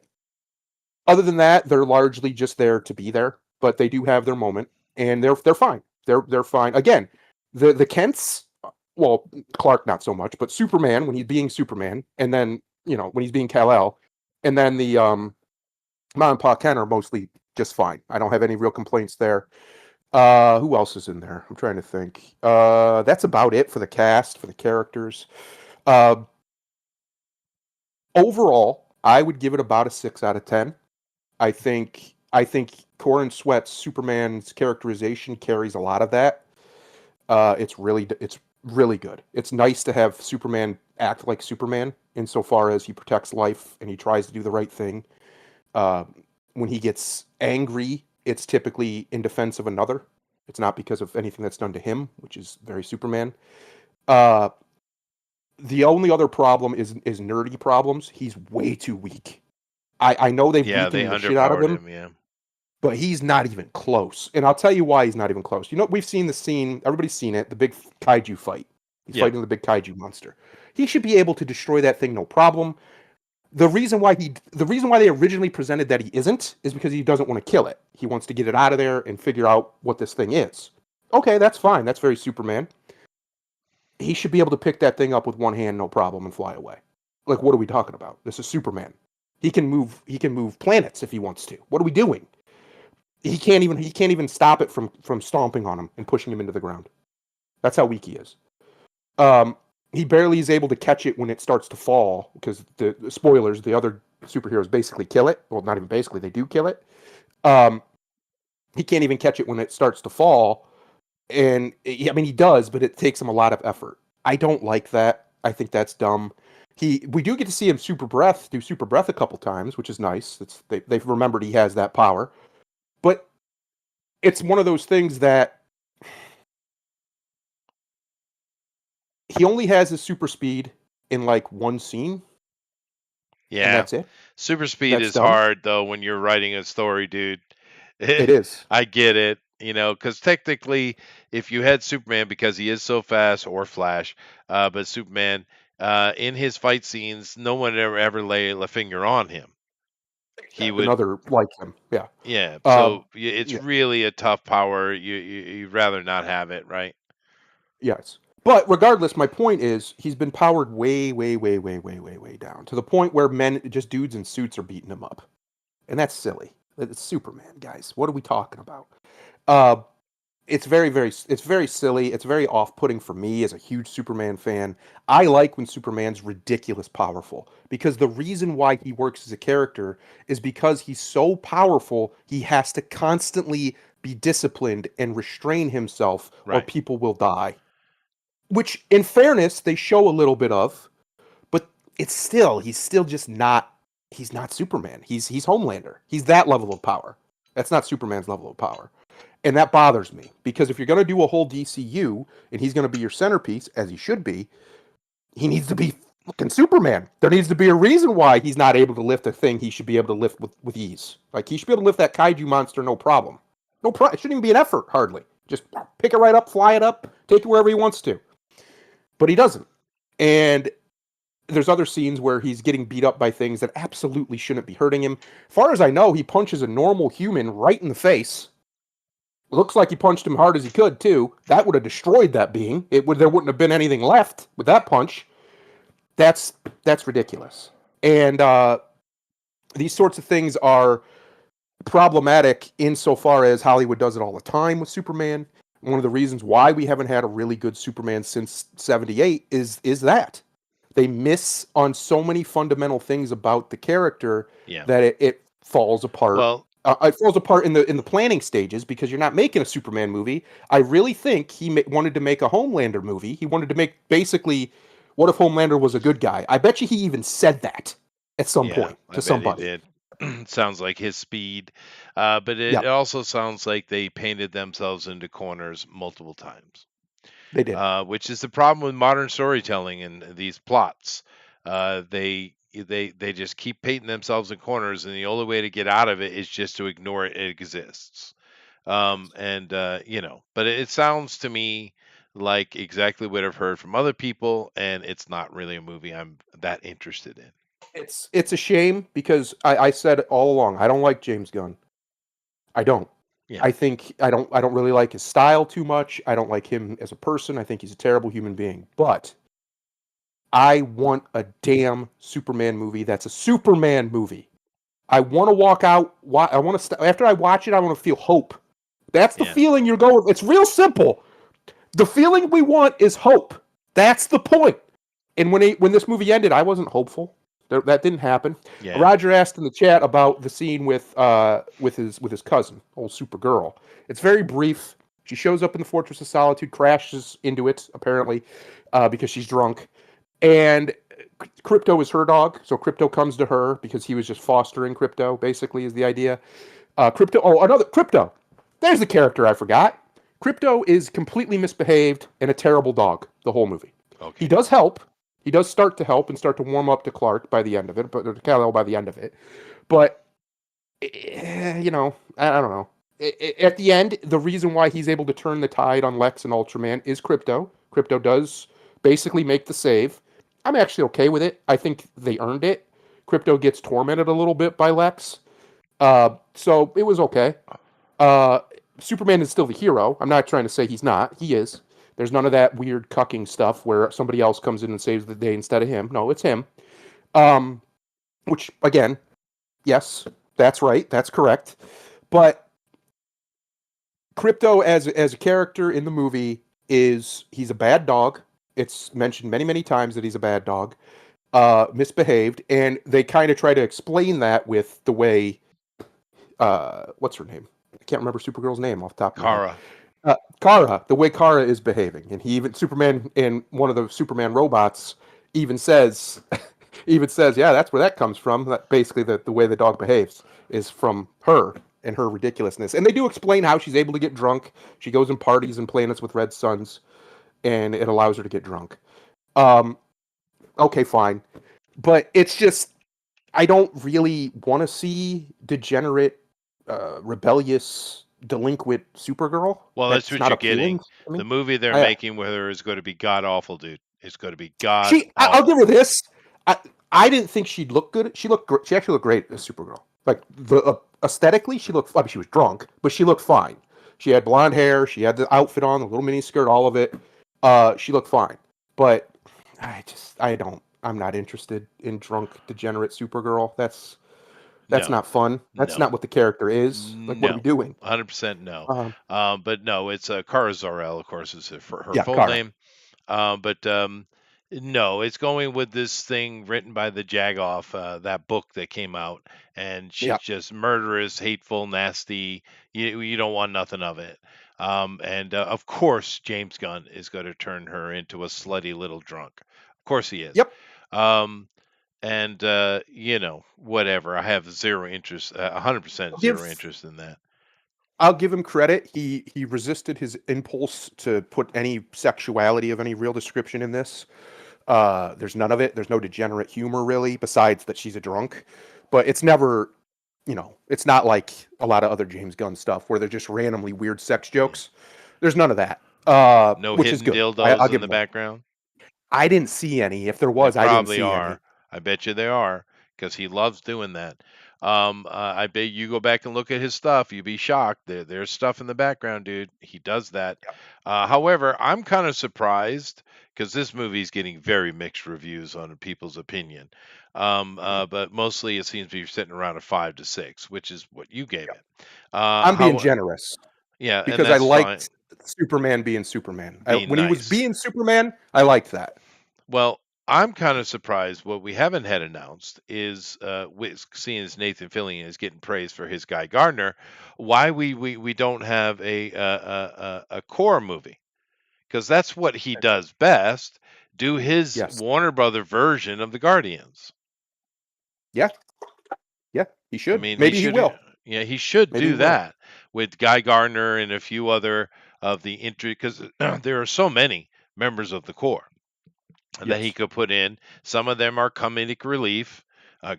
Speaker 1: other than that, they're largely just there to be there, but they do have their moment, and they're fine. They're fine. Again, the Kents, well, Clark not so much, but Superman when he's being Superman, and then when he's being Kal El, and then the Mom and Pa Kent are mostly just fine. I don't have any real complaints there. Who else is in there? I'm trying to think. That's about it for the cast, for the characters. Uh, Overall, I would give it about a 6 out of 10. I think Corin Sweat's Superman's characterization carries a lot of that. It's really good. It's nice to have Superman act like Superman insofar as he protects life and he tries to do the right thing. Uh, when he gets angry, it's typically in defense of another. It's not because of anything that's done to him, which is very Superman. Uh, the only other problem is nerdy problems. He's way too weak. I know they've
Speaker 2: Yeah, they
Speaker 1: weakened the shit out of
Speaker 2: underpowered
Speaker 1: him,
Speaker 2: him, yeah.
Speaker 1: but he's not even close. And I'll tell you why he's not even close. We've seen the scene, everybody's seen it, the big kaiju fight. He's
Speaker 2: Yeah.
Speaker 1: fighting the big kaiju monster. He should be able to destroy that thing no problem. The reason why they originally presented that he isn't is because he doesn't want to kill it. He wants to get it out of there and figure out what this thing is. Okay, that's fine. That's very Superman. He should be able to pick that thing up with one hand no problem and fly away. Like, what are we talking about? This is Superman. He can move planets if he wants to. What are we doing? He can't even stop it from stomping on him and pushing him into the ground. That's how weak he is. Um, he barely is able to catch it when it starts to fall because the spoilers, the other superheroes basically kill it. Well, not even basically, they do kill it. Um, he can't even catch it when it starts to fall, and I mean he does, but it takes him a lot of effort. I don't like that. I think that's dumb. We do get to see him do super breath a couple times, which is nice. They've remembered he has that power, but it's one of those things that he only has his super speed in like one scene, and
Speaker 2: Yeah.
Speaker 1: that's it.
Speaker 2: Super speed
Speaker 1: That's
Speaker 2: is
Speaker 1: dumb.
Speaker 2: hard though when you're writing a story, dude.
Speaker 1: It is.
Speaker 2: I get it, because technically, if you had Superman because he is so fast, or Flash, but Superman, in his fight scenes, no one ever lay a finger on him. He would,
Speaker 1: Another like him. Yeah.
Speaker 2: yeah.
Speaker 1: Um,
Speaker 2: So it's
Speaker 1: yeah.
Speaker 2: really a tough power. You'd rather not have it, right?
Speaker 1: Yes. But regardless, my point is he's been powered way, way, way, way, way, way, way down to the point where men, just dudes in suits, are beating him up. and that's silly. It's Superman, guys. What are we talking about? Uh, it's it's very silly. It's very off-putting for me as a huge Superman fan. I like when Superman's ridiculous powerful because the reason why he works as a character is because he's so powerful, he has to constantly be disciplined and restrain himself or
Speaker 2: Right.
Speaker 1: people will die. Which in fairness, they show a little bit of, but he's still just not he's not Superman. He's Homelander. He's that level of power. That's not Superman's level of power. And that bothers me because if you're going to do a whole DCU and he's going to be your centerpiece, as he should be, he needs to be fucking Superman. There needs to be a reason why he's not able to lift a thing he should be able to lift with ease. Like, he should be able to lift that kaiju monster no problem. It shouldn't even be an effort, hardly. Just pick it right up, fly it up, take it wherever he wants to. But he doesn't. And there's other scenes where he's getting beat up by things that absolutely shouldn't be hurting him. Far as I know, he punches a normal human right in the face. Looks like he punched him hard as he could too. That would have destroyed that being. There wouldn't have been anything left with that punch. That's ridiculous. And these sorts of things are problematic insofar as Hollywood does it all the time with Superman. One of the reasons why we haven't had a really good Superman since '78 is that they miss on so many fundamental things about the character that it falls apart.
Speaker 2: Well,
Speaker 1: it falls apart in the planning stages because you're not making a Superman movie. I really think he wanted to make a Homelander movie. He wanted to make basically, what if Homelander was a good guy? I bet you he even said that at some point to somebody.
Speaker 2: He did. Sounds like his speed, but it also sounds like they painted themselves into corners multiple times.
Speaker 1: They did,
Speaker 2: which is the problem with modern storytelling and these plots. They just keep painting themselves in corners, and the only way to get out of it is just to ignore it exists. But it sounds to me like exactly what I've heard from other people, and it's not really a movie I'm that interested in.
Speaker 1: It's a shame because I said all along I don't like James Gunn. I don't.
Speaker 2: Yeah.
Speaker 1: I think I don't really like his style too much. I don't like him as a person. I think he's a terrible human being. But I want a damn Superman movie that's a Superman movie. I want to walk out. I want to after I watch it, I want to feel hope. That's the feeling you're going. It's real simple. The feeling we want is hope. That's the point. And when this movie ended, I wasn't hopeful. That didn't happen.
Speaker 2: Yeah.
Speaker 1: Roger asked in the chat about the scene with his cousin, old Supergirl. It's very brief. She shows up in the Fortress of Solitude, crashes into it apparently because she's drunk, and Krypto is her dog. So Krypto comes to her because he was just fostering Krypto. Basically, is the idea. Krypto. Oh, another Krypto. There's the character I forgot. Krypto is completely misbehaved and a terrible dog the whole movie.
Speaker 2: Okay.
Speaker 1: He does help. He does start to help and start to warm up to Clark by the end of it, but to Kal-El by the end of it. But I don't know. At the end, the reason why he's able to turn the tide on Lex and Ultraman is Krypto. Krypto does basically make the save. I'm actually okay with it. I think they earned it. Krypto gets tormented a little bit by Lex, so it was okay. Superman is still the hero. I'm not trying to say he's not. He is. There's none of that weird cucking stuff where somebody else comes in and saves the day instead of him. No, it's him. Which, again, yes, that's right. That's correct. But Krypto as a character in the movie he's a bad dog. It's mentioned many, many times that he's a bad dog. Misbehaved. And they kind of try to explain that with the way, what's her name? I can't remember Supergirl's name off the top of my head. Kara, the way Kara is behaving, and Superman in one of the Superman robots even says, yeah, that's where that comes from. That basically the way the dog behaves is from her and her ridiculousness. And they do explain how she's able to get drunk. She goes and parties and planets with red suns, and it allows her to get drunk. Okay, fine, but it's just I don't really want to see degenerate, rebellious, delinquent Supergirl.
Speaker 2: Well, that's what you're getting. The movie they're making with her is going to be god awful, dude. It's going to be god.
Speaker 1: I'll give her this. I didn't think she'd look good. She actually looked great as Supergirl. Like aesthetically, she looked. I mean, she was drunk, but she looked fine. She had blonde hair. She had the outfit on, the little mini skirt, all of it. She looked fine. But I'm not interested in drunk, degenerate Supergirl. That's
Speaker 2: No,
Speaker 1: not fun. That's
Speaker 2: no,
Speaker 1: not what the character is. Like, what are we
Speaker 2: no,
Speaker 1: doing?
Speaker 2: 100% no.
Speaker 1: Um,
Speaker 2: But no, it's Kara Zor-El, of course, is her
Speaker 1: yeah,
Speaker 2: full
Speaker 1: Kara.
Speaker 2: name. But no, it's going with this thing written by the Jagoff, that book that came out, and she's
Speaker 1: Yeah.
Speaker 2: just murderous, hateful, nasty. You don't want nothing of it. And of course, James Gunn is going to turn her into a slutty little drunk. Of course, he is.
Speaker 1: Yep.
Speaker 2: Um, and whatever. I have zero interest, 100%
Speaker 1: I'll give
Speaker 2: zero interest in that.
Speaker 1: I'll give him credit. He resisted his impulse to put any sexuality of any real description in this. There's none of it. There's no degenerate humor really, besides that she's a drunk. But it's never, it's not like a lot of other James Gunn stuff where they're just randomly weird sex
Speaker 2: Yeah.
Speaker 1: jokes. There's none of that,
Speaker 2: No
Speaker 1: which is
Speaker 2: hidden
Speaker 1: good.
Speaker 2: dildos
Speaker 1: I'll
Speaker 2: in
Speaker 1: give
Speaker 2: the
Speaker 1: him that.
Speaker 2: background.
Speaker 1: I didn't see any. If there
Speaker 2: They
Speaker 1: was, I didn't
Speaker 2: probably
Speaker 1: see any.
Speaker 2: are. I bet you they are, because he loves doing that. I bet you go back and look at his stuff, you'd be shocked. There's stuff in the background, dude. He does that. However, I'm kind of surprised because this movie's getting very mixed reviews on people's opinion. But mostly it seems to be sitting around a 5 to 6, which is what you gave it.
Speaker 1: I'm being
Speaker 2: How?
Speaker 1: generous
Speaker 2: Yeah, and
Speaker 1: because I
Speaker 2: that's fine.
Speaker 1: liked Superman being Superman.
Speaker 2: Being
Speaker 1: When he was
Speaker 2: nice.
Speaker 1: being Superman, I liked that.
Speaker 2: Well, I'm kind of surprised. What we haven't had announced is, seeing as Nathan Fillion is getting praised for his Guy Gardner, why we don't have a core movie, because that's what he does best. Do his
Speaker 1: Yes.
Speaker 2: Warner Brother version of the Guardians.
Speaker 1: Yeah. Yeah. He
Speaker 2: I
Speaker 1: should.
Speaker 2: mean, he
Speaker 1: Maybe he
Speaker 2: should.
Speaker 1: will.
Speaker 2: Yeah, he should
Speaker 1: Maybe he
Speaker 2: do
Speaker 1: will.
Speaker 2: that with Guy Gardner and a few other of the because there are so many members of the core that he
Speaker 1: Yes.
Speaker 2: could put in. Some of them are comedic relief.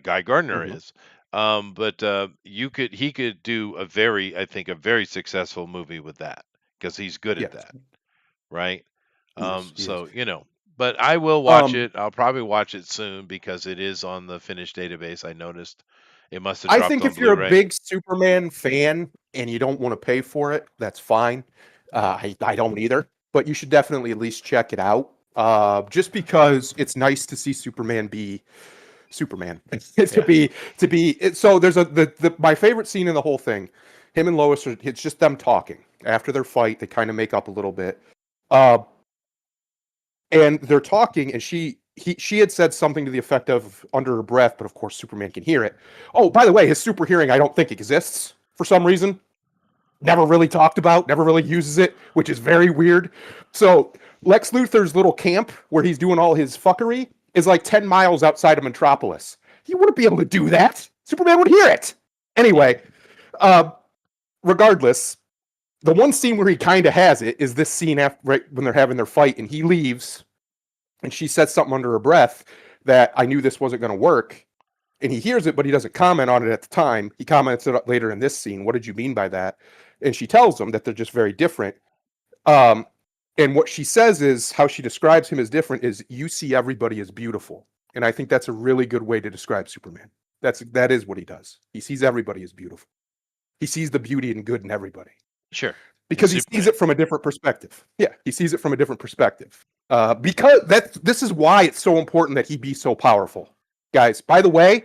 Speaker 2: Guy Gardner
Speaker 1: Mhm.
Speaker 2: is, but he could do I think, a very successful movie with that because he's good at
Speaker 1: Yes.
Speaker 2: that, right?
Speaker 1: He is. He is.
Speaker 2: So but I will watch
Speaker 1: Um,
Speaker 2: it. I'll probably watch it soon because it is on the finished database. I noticed it must have
Speaker 1: I
Speaker 2: dropped
Speaker 1: think
Speaker 2: on
Speaker 1: if you're a
Speaker 2: Blu-ray.
Speaker 1: big Superman fan and you don't want to pay for it, that's fine. I don't either, but you should definitely at least check it out. Just because it's nice to see Superman be Superman. to
Speaker 2: Yeah,
Speaker 1: be so there's my favorite scene in the whole thing. Him and Lois it's just them talking after their fight. They kind of make up a little bit. Uh, and they're talking, and she had said something to the effect of under her breath, but of course Superman can hear it. Oh, by the way, his super hearing I don't think exists for some reason. Never really talked about, never really uses it, which is very weird. So Lex Luthor's little camp where he's doing all his fuckery is like 10 miles outside of Metropolis. He wouldn't be able to do that. Superman would hear it.
Speaker 2: yeah,
Speaker 1: Anyway, uh, regardless, the one scene where he kind of has it is this scene after right when they're having their fight and he leaves and she says something under her breath that I knew this wasn't going to work. And he hears it, but he doesn't comment on it at the time. He comments it later in this scene. What did you mean by that? And she tells him that they're just very different. Um, and what she says is how she describes him as different is you see everybody as beautiful. And I think that's a really good way to describe Superman. That is what he does. He sees everybody as beautiful. He sees the beauty and good in everybody
Speaker 2: sure. He's
Speaker 1: because he sees
Speaker 2: Superman.
Speaker 1: it from a different perspective. Yeah, he sees it from a different perspective. Because this is why it's so important that he be so powerful, guys. By the way,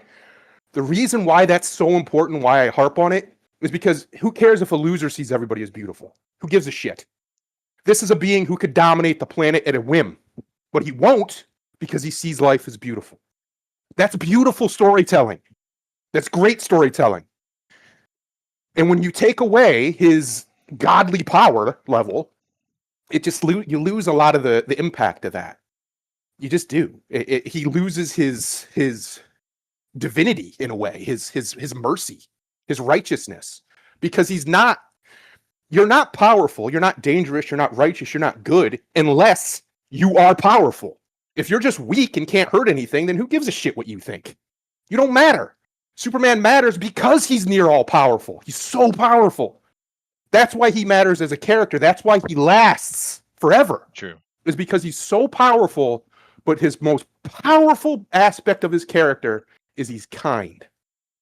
Speaker 1: the reason why that's so important, why I harp on it, is because who cares if a loser sees everybody as beautiful? Who gives a shit? This is a being who could dominate the planet at a whim, but he won't because he sees life as beautiful. That's beautiful storytelling. That's great storytelling. And when you take away his godly power level, it just you lose a lot of the impact of that. You just do. He loses his divinity in a way, his mercy, his righteousness, because he's not. You're not powerful. You're not dangerous. You're not righteous. You're not good unless you are powerful. If you're just weak and can't hurt anything, then who gives a shit what you think? You don't matter. Superman matters because he's near all powerful. He's so powerful. That's why he matters as a character. That's why he lasts forever.
Speaker 2: True.
Speaker 1: Is because he's so powerful, but his most powerful aspect of his character is he's kind.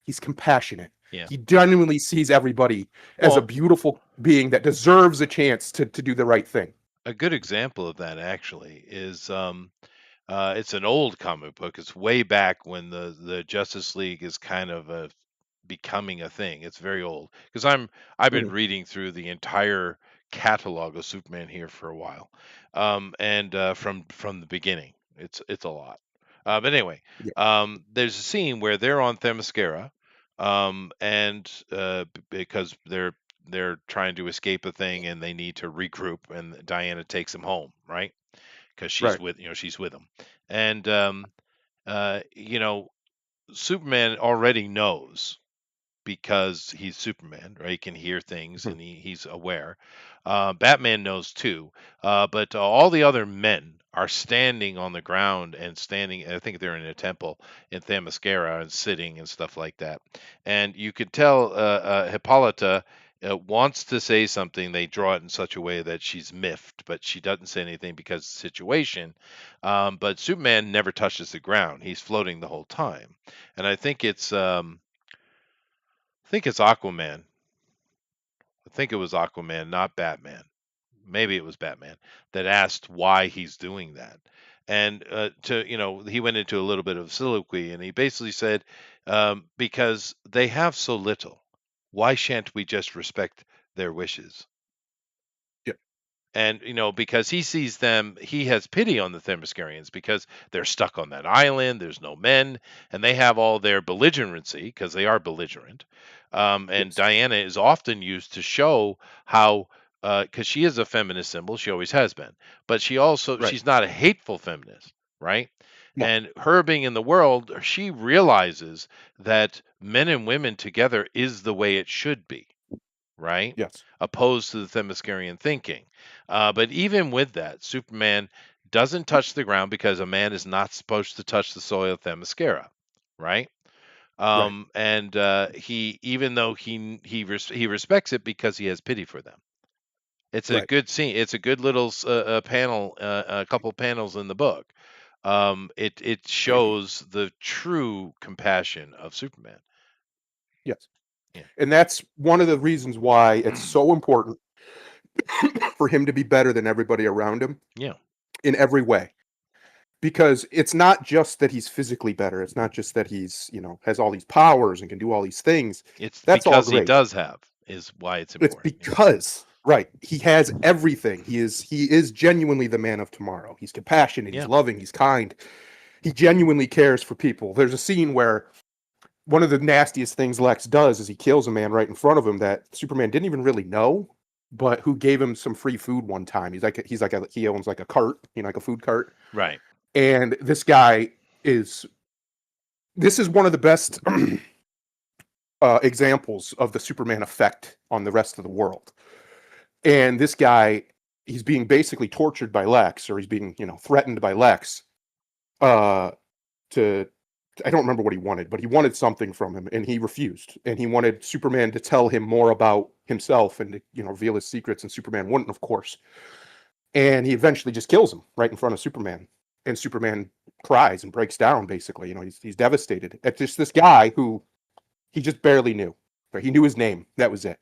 Speaker 1: He's compassionate.
Speaker 2: Yeah.
Speaker 1: He genuinely sees everybody as a
Speaker 2: Well,
Speaker 1: beautiful being that deserves a chance to do the right thing.
Speaker 2: a good example of that actually is it's an old comic book. It's way back when the Justice League is kind of becoming a thing. It's very old because I've been
Speaker 1: Mhm.
Speaker 2: reading through the entire catalog of Superman here for a while, and from the beginning. It's a lot. But anyway,
Speaker 1: Yeah.
Speaker 2: there's a scene where they're on Themyscira, and because they're trying to escape a thing and they need to regroup, and Diana takes them home, right? Because she's
Speaker 1: Right.
Speaker 2: with she's with them, and you know, Superman already knows because he's Superman, right? He can hear things
Speaker 1: Mhm.
Speaker 2: and he's aware. Batman knows too, but all the other men are standing on the ground and standing. I think they're in a temple in Themyscira and sitting and stuff like that. And you could tell Hippolyta wants to say something. They draw it in such a way that she's miffed, but she doesn't say anything because of the situation. But Superman never touches the ground; he's floating the whole time. And I think it's Aquaman. I think it was Aquaman, not Batman. Maybe it was Batman that asked why he's doing that. And he went into a little bit of soliloquy, and he basically said, because they have so little, why shan't we just respect their wishes?
Speaker 1: Yeah.
Speaker 2: And because he sees them, he has pity on the Themyscirians because they're stuck on that island. There's no men, and they have all their belligerency because they are belligerent. And
Speaker 1: Yes.
Speaker 2: Diana is often used to show how, because she is a feminist symbol, she always has been, but
Speaker 1: Right.
Speaker 2: she's not a hateful feminist, right?
Speaker 1: No.
Speaker 2: And her being in the world, she realizes that men and women together is the way it should be, right?
Speaker 1: Yes.
Speaker 2: Opposed to the Themyscirian thinking. But even with that, Superman doesn't touch the ground because a man is not supposed to touch the soil of Themyscira, right?
Speaker 1: Right.
Speaker 2: And he, even though he respects it because he has pity for them. It's a
Speaker 1: Right.
Speaker 2: good scene. It's a good little panel, a couple panels in the book. It shows the true compassion of Superman.
Speaker 1: Yes.
Speaker 2: Yeah.
Speaker 1: And that's one of the reasons why it's so important for him to be better than everybody around him
Speaker 2: Yeah.
Speaker 1: in every way. Because it's not just that he's physically better. It's not just that he's, has all these powers and can do all these things.
Speaker 2: It's
Speaker 1: That's all
Speaker 2: because he
Speaker 1: great.
Speaker 2: does have is why it's
Speaker 1: It's
Speaker 2: important. Yeah.
Speaker 1: because, right, he has everything. He is genuinely the man of tomorrow. He's compassionate, he's
Speaker 2: Yeah.
Speaker 1: loving, he's kind. He genuinely cares for people. There's a scene where one of the nastiest things Lex does is he kills a man right in front of him that Superman didn't even really know, but who gave him some free food one time. He owns like a cart, like a food cart.
Speaker 2: Right.
Speaker 1: And this is one of the best examples of the Superman effect on the rest of the world. And this guy, he's being basically tortured by Lex, or he's being, threatened by Lex. Uh, to I don't remember what he wanted, but he wanted something from him, and he refused. And he wanted Superman to tell him more about himself and to, reveal his secrets. And Superman wouldn't, of course. And he eventually just kills him right in front of Superman. And Superman cries and breaks down. Basically, he's devastated at just this guy who he just barely knew. Right? He knew his name. That was it.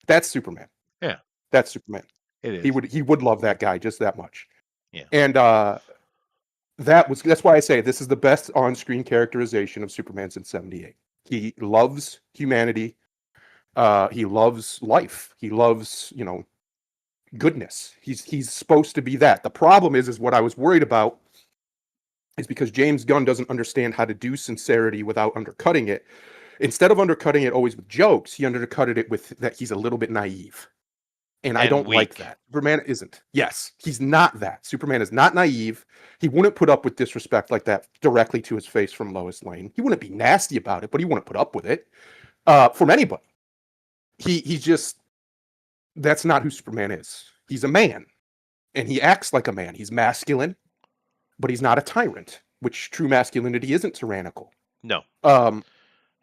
Speaker 1: That's Superman.
Speaker 2: Yeah.
Speaker 1: That's Superman.
Speaker 2: It
Speaker 1: He
Speaker 2: is.
Speaker 1: would he would love that guy just that much.
Speaker 2: Yeah.
Speaker 1: And that's why I say this is the best on-screen characterization of Superman since '78. He loves humanity. He loves life. He loves, goodness. He's supposed to be that. The problem is what I was worried about is because James Gunn doesn't understand how to do sincerity without undercutting it. Instead of undercutting it always with jokes, he undercutted it with that he's a little bit naive. And I
Speaker 2: And
Speaker 1: don't like
Speaker 2: weak.
Speaker 1: that. Superman isn't. Yes, he's not that. Superman is not naive. He wouldn't put up with disrespect like that directly to his face from Lois Lane. He wouldn't be nasty about it, but he wouldn't put up with it from anybody. He's just that's not who Superman is. He's a man, and he acts like a man. He's masculine, but he's not a tyrant. Which true masculinity isn't tyrannical.
Speaker 2: No,
Speaker 1: Um,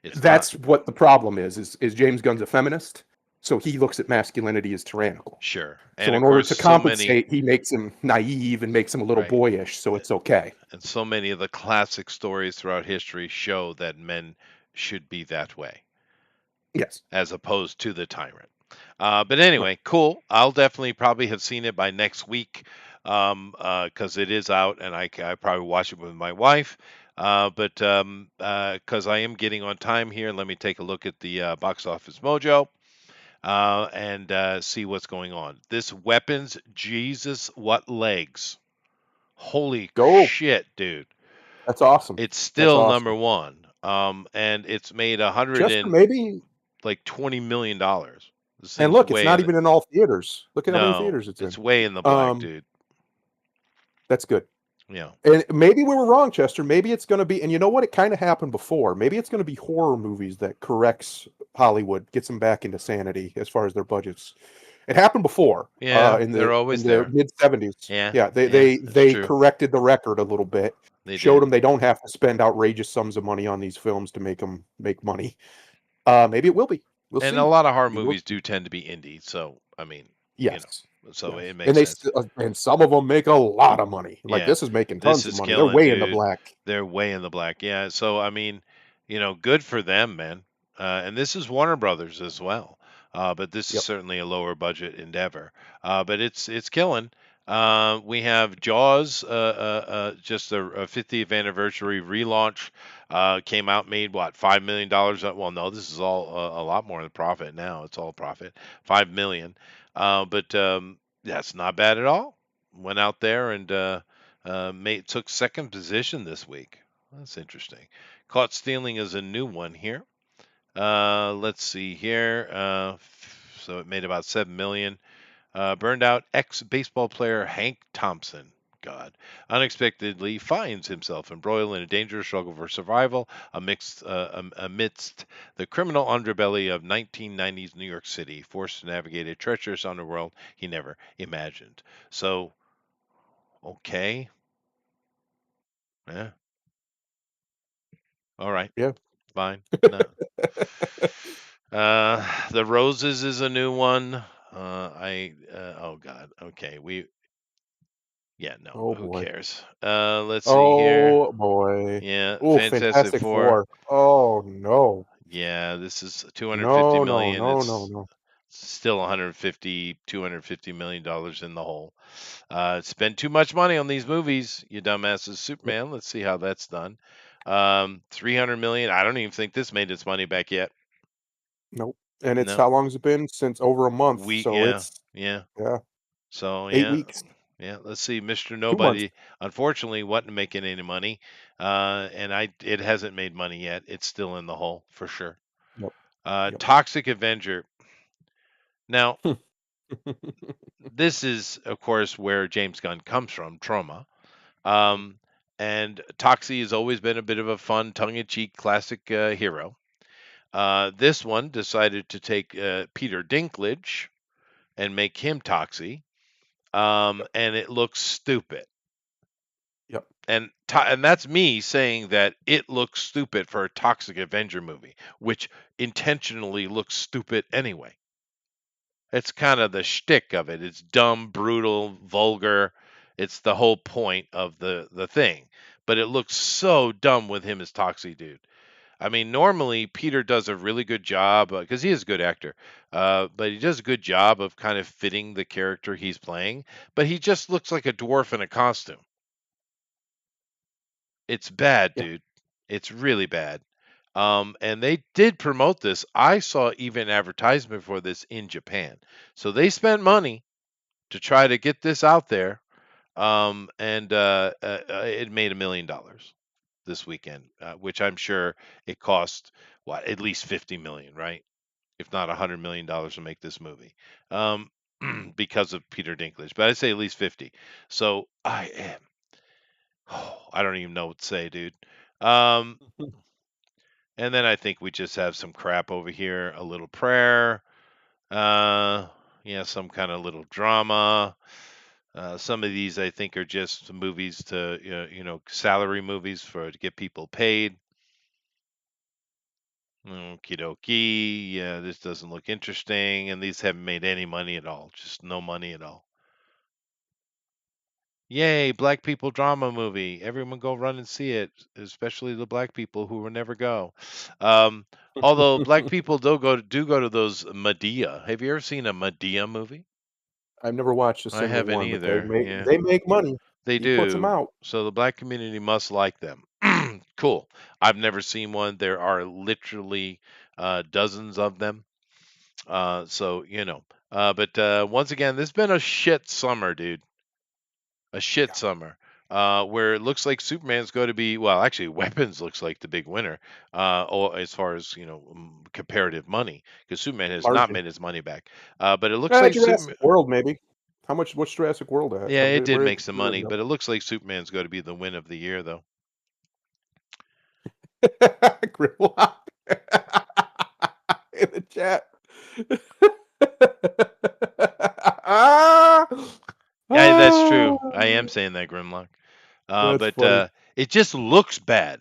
Speaker 2: it's not.
Speaker 1: that's what the problem is James Gunn's a feminist, so he looks at masculinity as tyrannical.
Speaker 2: Sure. And
Speaker 1: So
Speaker 2: of
Speaker 1: in order
Speaker 2: course,
Speaker 1: to
Speaker 2: so many.
Speaker 1: compensate, he makes him naive and makes him a little
Speaker 2: Right.
Speaker 1: boyish, so it's okay.
Speaker 2: And so many of the classic stories throughout history show that men should be that way,
Speaker 1: Yes.
Speaker 2: as opposed to the tyrant. But
Speaker 1: Right.
Speaker 2: anyway, cool. I'll definitely probably have seen it by next week, because it is out, and I probably watch it with my wife. But because I am getting on time here, let me take a look at the box office mojo and see what's going on. This Weapons, Jesus, what legs? Holy
Speaker 1: Go.
Speaker 2: shit, dude!
Speaker 1: That's awesome.
Speaker 2: It's
Speaker 1: That's
Speaker 2: still number
Speaker 1: awesome.
Speaker 2: one. And it's made a hundred
Speaker 1: Chester,
Speaker 2: and
Speaker 1: maybe.
Speaker 2: like $20 million. This
Speaker 1: And
Speaker 2: thing's
Speaker 1: look, it's
Speaker 2: way
Speaker 1: not
Speaker 2: in the
Speaker 1: even in all theaters. Look at how many
Speaker 2: no,
Speaker 1: theaters it's
Speaker 2: it's
Speaker 1: in.
Speaker 2: way in the black,
Speaker 1: Um,
Speaker 2: dude.
Speaker 1: that's good.
Speaker 2: Yeah.
Speaker 1: And maybe we were wrong, Chester. Maybe it's going to be, and you know what? It kind of happened before. Maybe it's going to be horror movies that corrects Hollywood, gets them back into sanity as far as their budgets. It happened before,
Speaker 2: Yeah,
Speaker 1: in
Speaker 2: they're
Speaker 1: the
Speaker 2: always
Speaker 1: the
Speaker 2: there.
Speaker 1: mid '70s.
Speaker 2: Yeah,
Speaker 1: Yeah, they
Speaker 2: yeah,
Speaker 1: they
Speaker 2: that's
Speaker 1: they
Speaker 2: true.
Speaker 1: corrected the record a little bit,
Speaker 2: They
Speaker 1: showed
Speaker 2: did.
Speaker 1: them they don't have to spend outrageous sums of money on these films to make them make money. Maybe it will be. We'll
Speaker 2: And a
Speaker 1: see.
Speaker 2: lot of horror
Speaker 1: We will
Speaker 2: movies
Speaker 1: see.
Speaker 2: do tend to be indie, so I mean, you
Speaker 1: Yes,
Speaker 2: know, so
Speaker 1: yes,
Speaker 2: it
Speaker 1: and
Speaker 2: makes
Speaker 1: they
Speaker 2: sense.
Speaker 1: still, and some of them make a lot of money. Like
Speaker 2: Yeah,
Speaker 1: this is making
Speaker 2: this
Speaker 1: tons of
Speaker 2: is
Speaker 1: money. They're
Speaker 2: killing,
Speaker 1: way in the
Speaker 2: dude.
Speaker 1: black.
Speaker 2: They're way in the black. Yeah, so I mean, good for them, man. And this is Warner Brothers as well. But this is
Speaker 1: Yep.
Speaker 2: certainly a lower budget endeavor. But it's killing. We have Jaws, just a 50th anniversary relaunch. Came out, made what, $5 million? Well, no, this is all a lot more than profit now. It's all profit, 5 million. But that's not bad at all. Went out there and took second position this week. That's interesting. Caught Stealing is a new one here. Let's see here. So it made about 7 million. Burned out ex-baseball player Hank Thompson. God, unexpectedly finds himself embroiled in a dangerous struggle for survival amidst the criminal underbelly of 1990s New York City, forced to navigate a treacherous underworld he never imagined. So, okay, yeah, all right,
Speaker 1: Yeah.
Speaker 2: fine. No. The Roses is a new one. Oh God. Okay. Yeah, no,
Speaker 1: Oh
Speaker 2: who
Speaker 1: boy.
Speaker 2: cares? Let's see here.
Speaker 1: Oh boy.
Speaker 2: Yeah,
Speaker 1: Oh,
Speaker 2: Fantastic
Speaker 1: Fantastic
Speaker 2: Four.
Speaker 1: Four. Oh no.
Speaker 2: Yeah, this is 250
Speaker 1: No, no,
Speaker 2: million.
Speaker 1: no, no,
Speaker 2: It's
Speaker 1: no.
Speaker 2: still 250 million dollars in the hole. Spend too much money on these movies, you dumbasses.
Speaker 1: Yep.
Speaker 2: Superman. Let's see how that's done. 300 million. I don't even think this made its money back yet.
Speaker 1: Nope. And it's
Speaker 2: No.
Speaker 1: how long has it been? Since over a month.
Speaker 2: Week.
Speaker 1: So
Speaker 2: Yeah.
Speaker 1: it's
Speaker 2: Yeah.
Speaker 1: yeah,
Speaker 2: So
Speaker 1: eight
Speaker 2: yeah,
Speaker 1: weeks,
Speaker 2: let's see. Mr.
Speaker 1: 2 months.
Speaker 2: Nobody, unfortunately, wasn't making any money, and it hasn't made money yet. It's still in the hole for sure.
Speaker 1: Yep. Yep.
Speaker 2: Toxic Avenger. Now, this is, of course, where James Gunn comes from, Trauma. Um, and Toxie has always been a bit of a fun, tongue-in-cheek classic hero. This one decided to take Peter Dinklage and make him Toxie, and it looks stupid.
Speaker 1: Yep.
Speaker 2: And that's me saying that it looks stupid for a Toxic Avenger movie, which intentionally looks stupid anyway. It's kind of the shtick of it. It's dumb, brutal, vulgar. It's the whole point of the thing. But it looks so dumb with him as Toxie dude. I mean, normally Peter does a really good job because he is a good actor, but he does a good job of kind of fitting the character he's playing. But he just looks like a dwarf in a costume. It's bad,
Speaker 1: Yeah.
Speaker 2: dude. It's really bad. And they did promote this. I saw even advertisement for this in Japan. So they spent money to try to get this out there. And it made $1 million this weekend, which I'm sure it cost what at least 50 million, right? If not $100 million to make this movie, because of Peter Dinklage. But I'd say at least 50. So I am. Oh, I don't even know what to say, dude. Um, and then I think we just have some crap over here, a little prayer, uh, yeah, some kind of little drama. Some of these I think are just movies to salary movies for to get people paid. Okie dokie. Yeah, this doesn't look interesting, and these haven't made any money at all. Just no money at all. Yay, black people drama movie. Everyone go run and see it, especially the black people who will never go. Um, Although black people do go to those Medea. Have you ever seen a Medea movie?
Speaker 1: I've never watched a
Speaker 2: I
Speaker 1: single
Speaker 2: haven't
Speaker 1: one, but they
Speaker 2: either.
Speaker 1: make
Speaker 2: Yeah,
Speaker 1: they make money.
Speaker 2: they
Speaker 1: He puts them
Speaker 2: do.
Speaker 1: out.
Speaker 2: So the black community must like them. Cool. I've never seen one. There are literally dozens of them. So but once again, this has been a shit summer, dude. A shit
Speaker 1: Yeah.
Speaker 2: summer. Where it looks like Superman's going to be, well, actually, Weapons looks like the big winner, as far as comparative money, because Superman has not
Speaker 1: Margin.
Speaker 2: made his money back. But it looks like
Speaker 1: Jurassic
Speaker 2: Superman,
Speaker 1: World, maybe. What's Jurassic World at?
Speaker 2: yeah, it did
Speaker 1: Where
Speaker 2: make some
Speaker 1: where
Speaker 2: money, but it looks like Superman's going to be the win of the year, though.
Speaker 1: Grimlock in the chat.
Speaker 2: Yeah, that's true. I am saying that, Grimlock.
Speaker 1: That's
Speaker 2: But
Speaker 1: funny.
Speaker 2: it just looks bad.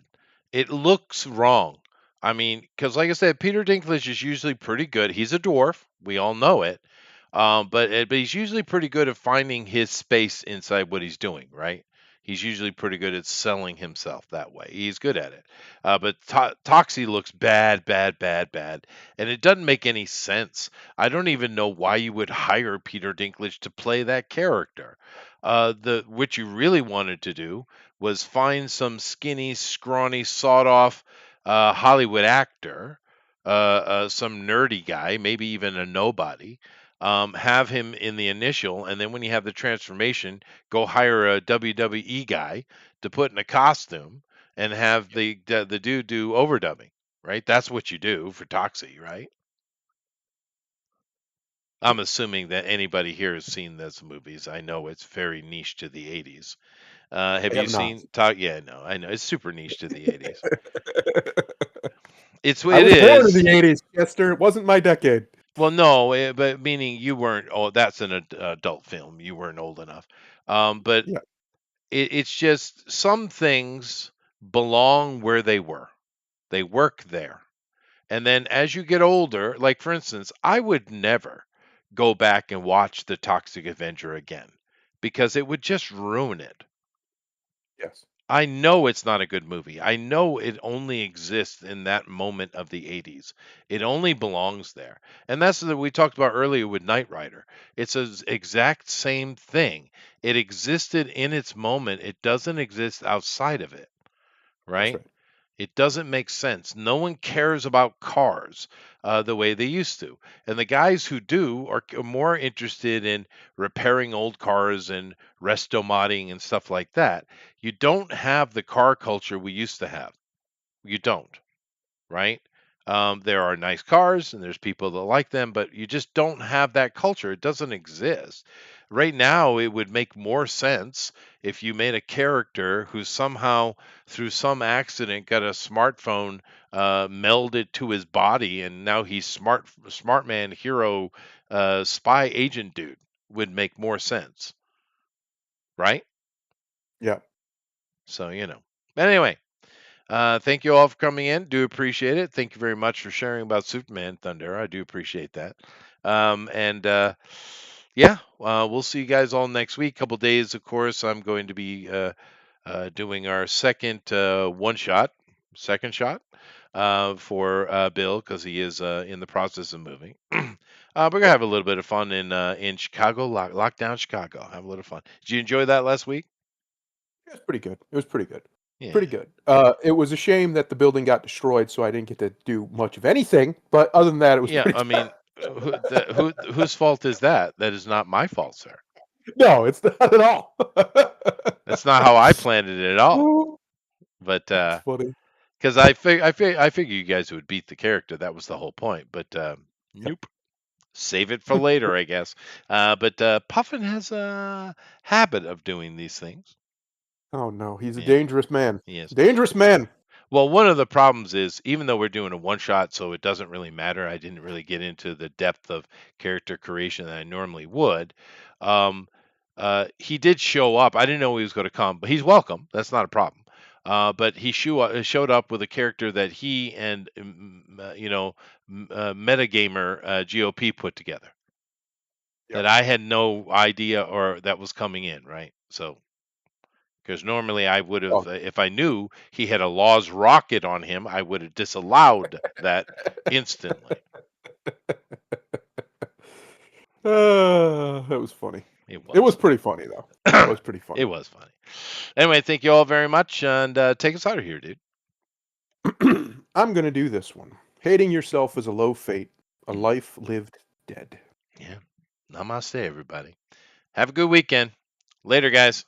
Speaker 2: It looks wrong. I mean, because like I said, Peter Dinklage is usually pretty good. He's a dwarf. We all know it. But he's usually pretty good at finding his space inside what he's doing, right? He's usually pretty good at selling himself that way. He's good at it. But Toxie looks bad, bad, bad, bad, and it doesn't make any sense. I don't even know why you would hire Peter Dinklage to play that character. The what you really wanted to do was find some skinny, scrawny, sawed-off Hollywood actor, some nerdy guy, maybe even a nobody, have him in the initial, and then when you have the transformation, go hire a WWE guy to put in a costume and have the dude do overdubbing, right? That's what you do for Toxie, right? I'm assuming that anybody here has seen those movies. I know it's very niche to the 80s. Have
Speaker 1: I
Speaker 2: you
Speaker 1: have not.
Speaker 2: seen Talk? Yeah, no, I know it's super niche to the 80s. It
Speaker 1: I was born in
Speaker 2: is.
Speaker 1: the 80s, Chester. It wasn't my decade.
Speaker 2: Well, no, but meaning you weren't. Oh, that's an adult film. You weren't old enough. But
Speaker 1: Yeah.
Speaker 2: it's just some things belong where they were. They work there. And then as you get older, like for instance, I would never go back and watch The Toxic Avenger again because it would just ruin it.
Speaker 1: Yes.
Speaker 2: I know it's not a good movie. I know it only exists in that moment of the 80s. It only belongs there. And that's what we talked about earlier with Knight Rider. It's the exact same thing. It existed in its moment. It doesn't exist outside of it,
Speaker 1: That's
Speaker 2: right?
Speaker 1: right.
Speaker 2: It doesn't make sense. No one cares about cars the way they used to. And the guys who do are more interested in repairing old cars and resto modding and stuff like that. You don't have the car culture we used to have. You don't, right? There are nice cars and there's people that like them, but you just don't have that culture. It doesn't exist. Right now, it would make more sense if you made a character who somehow, through some accident, got a smartphone melded to his body, and now he's smart man, hero, spy agent dude. Would make more sense, right?
Speaker 1: Yeah.
Speaker 2: So Anyway, thank you all for coming in. Do appreciate it. Thank you very much for sharing about Superman Thunder. I do appreciate that. And yeah, we'll see you guys all next week. Couple days, of course. I'm going to be doing our second second shot for Bill because he is in the process of moving. We're gonna
Speaker 1: Yeah.
Speaker 2: have a little bit of fun in Chicago, lockdown Chicago. Have a little fun. Did you enjoy that last week?
Speaker 1: It was pretty good. It was pretty good.
Speaker 2: Yeah.
Speaker 1: Pretty good. It was a shame that the building got destroyed, so I didn't get to do much of anything. But other than that, it was
Speaker 2: Yeah,
Speaker 1: pretty
Speaker 2: I
Speaker 1: good.
Speaker 2: mean, whose fault is that? That is not my fault, sir.
Speaker 1: No, it's not at all.
Speaker 2: That's not how I planned it at all.
Speaker 1: Oh,
Speaker 2: But
Speaker 1: that's funny.
Speaker 2: because I figure you guys would beat the character. That was the whole point. But
Speaker 1: Yeah.
Speaker 2: nope. Save it for later, I guess. But Puffin has a habit of doing these things.
Speaker 1: Oh no, he's a
Speaker 2: Yeah,
Speaker 1: dangerous man.
Speaker 2: he is.
Speaker 1: Dangerous man.
Speaker 2: Well, one of the problems is even though we're doing a one shot, so it doesn't really matter. I didn't really get into the depth of character creation that I normally would. Um, he did show up. I didn't know he was going to come, but he's welcome. That's not a problem. But he showed up with a character that he and metagamer GOP put together
Speaker 1: Yep.
Speaker 2: that I had no idea or that was coming in, right? So because normally I would
Speaker 1: Oh.
Speaker 2: have, if I knew he had a Law's rocket on him, I would have disallowed that instantly.
Speaker 1: That was funny.
Speaker 2: It
Speaker 1: It was
Speaker 2: was.
Speaker 1: pretty funny though. It was pretty funny.
Speaker 2: It was funny. Anyway, thank you all very much, and take us out of here, dude.
Speaker 1: I'm going to do this one. Hating yourself is a low fate, a
Speaker 2: Mm,
Speaker 1: life lived dead.
Speaker 2: yeah. Namaste, everybody. Have a good weekend. Later, guys.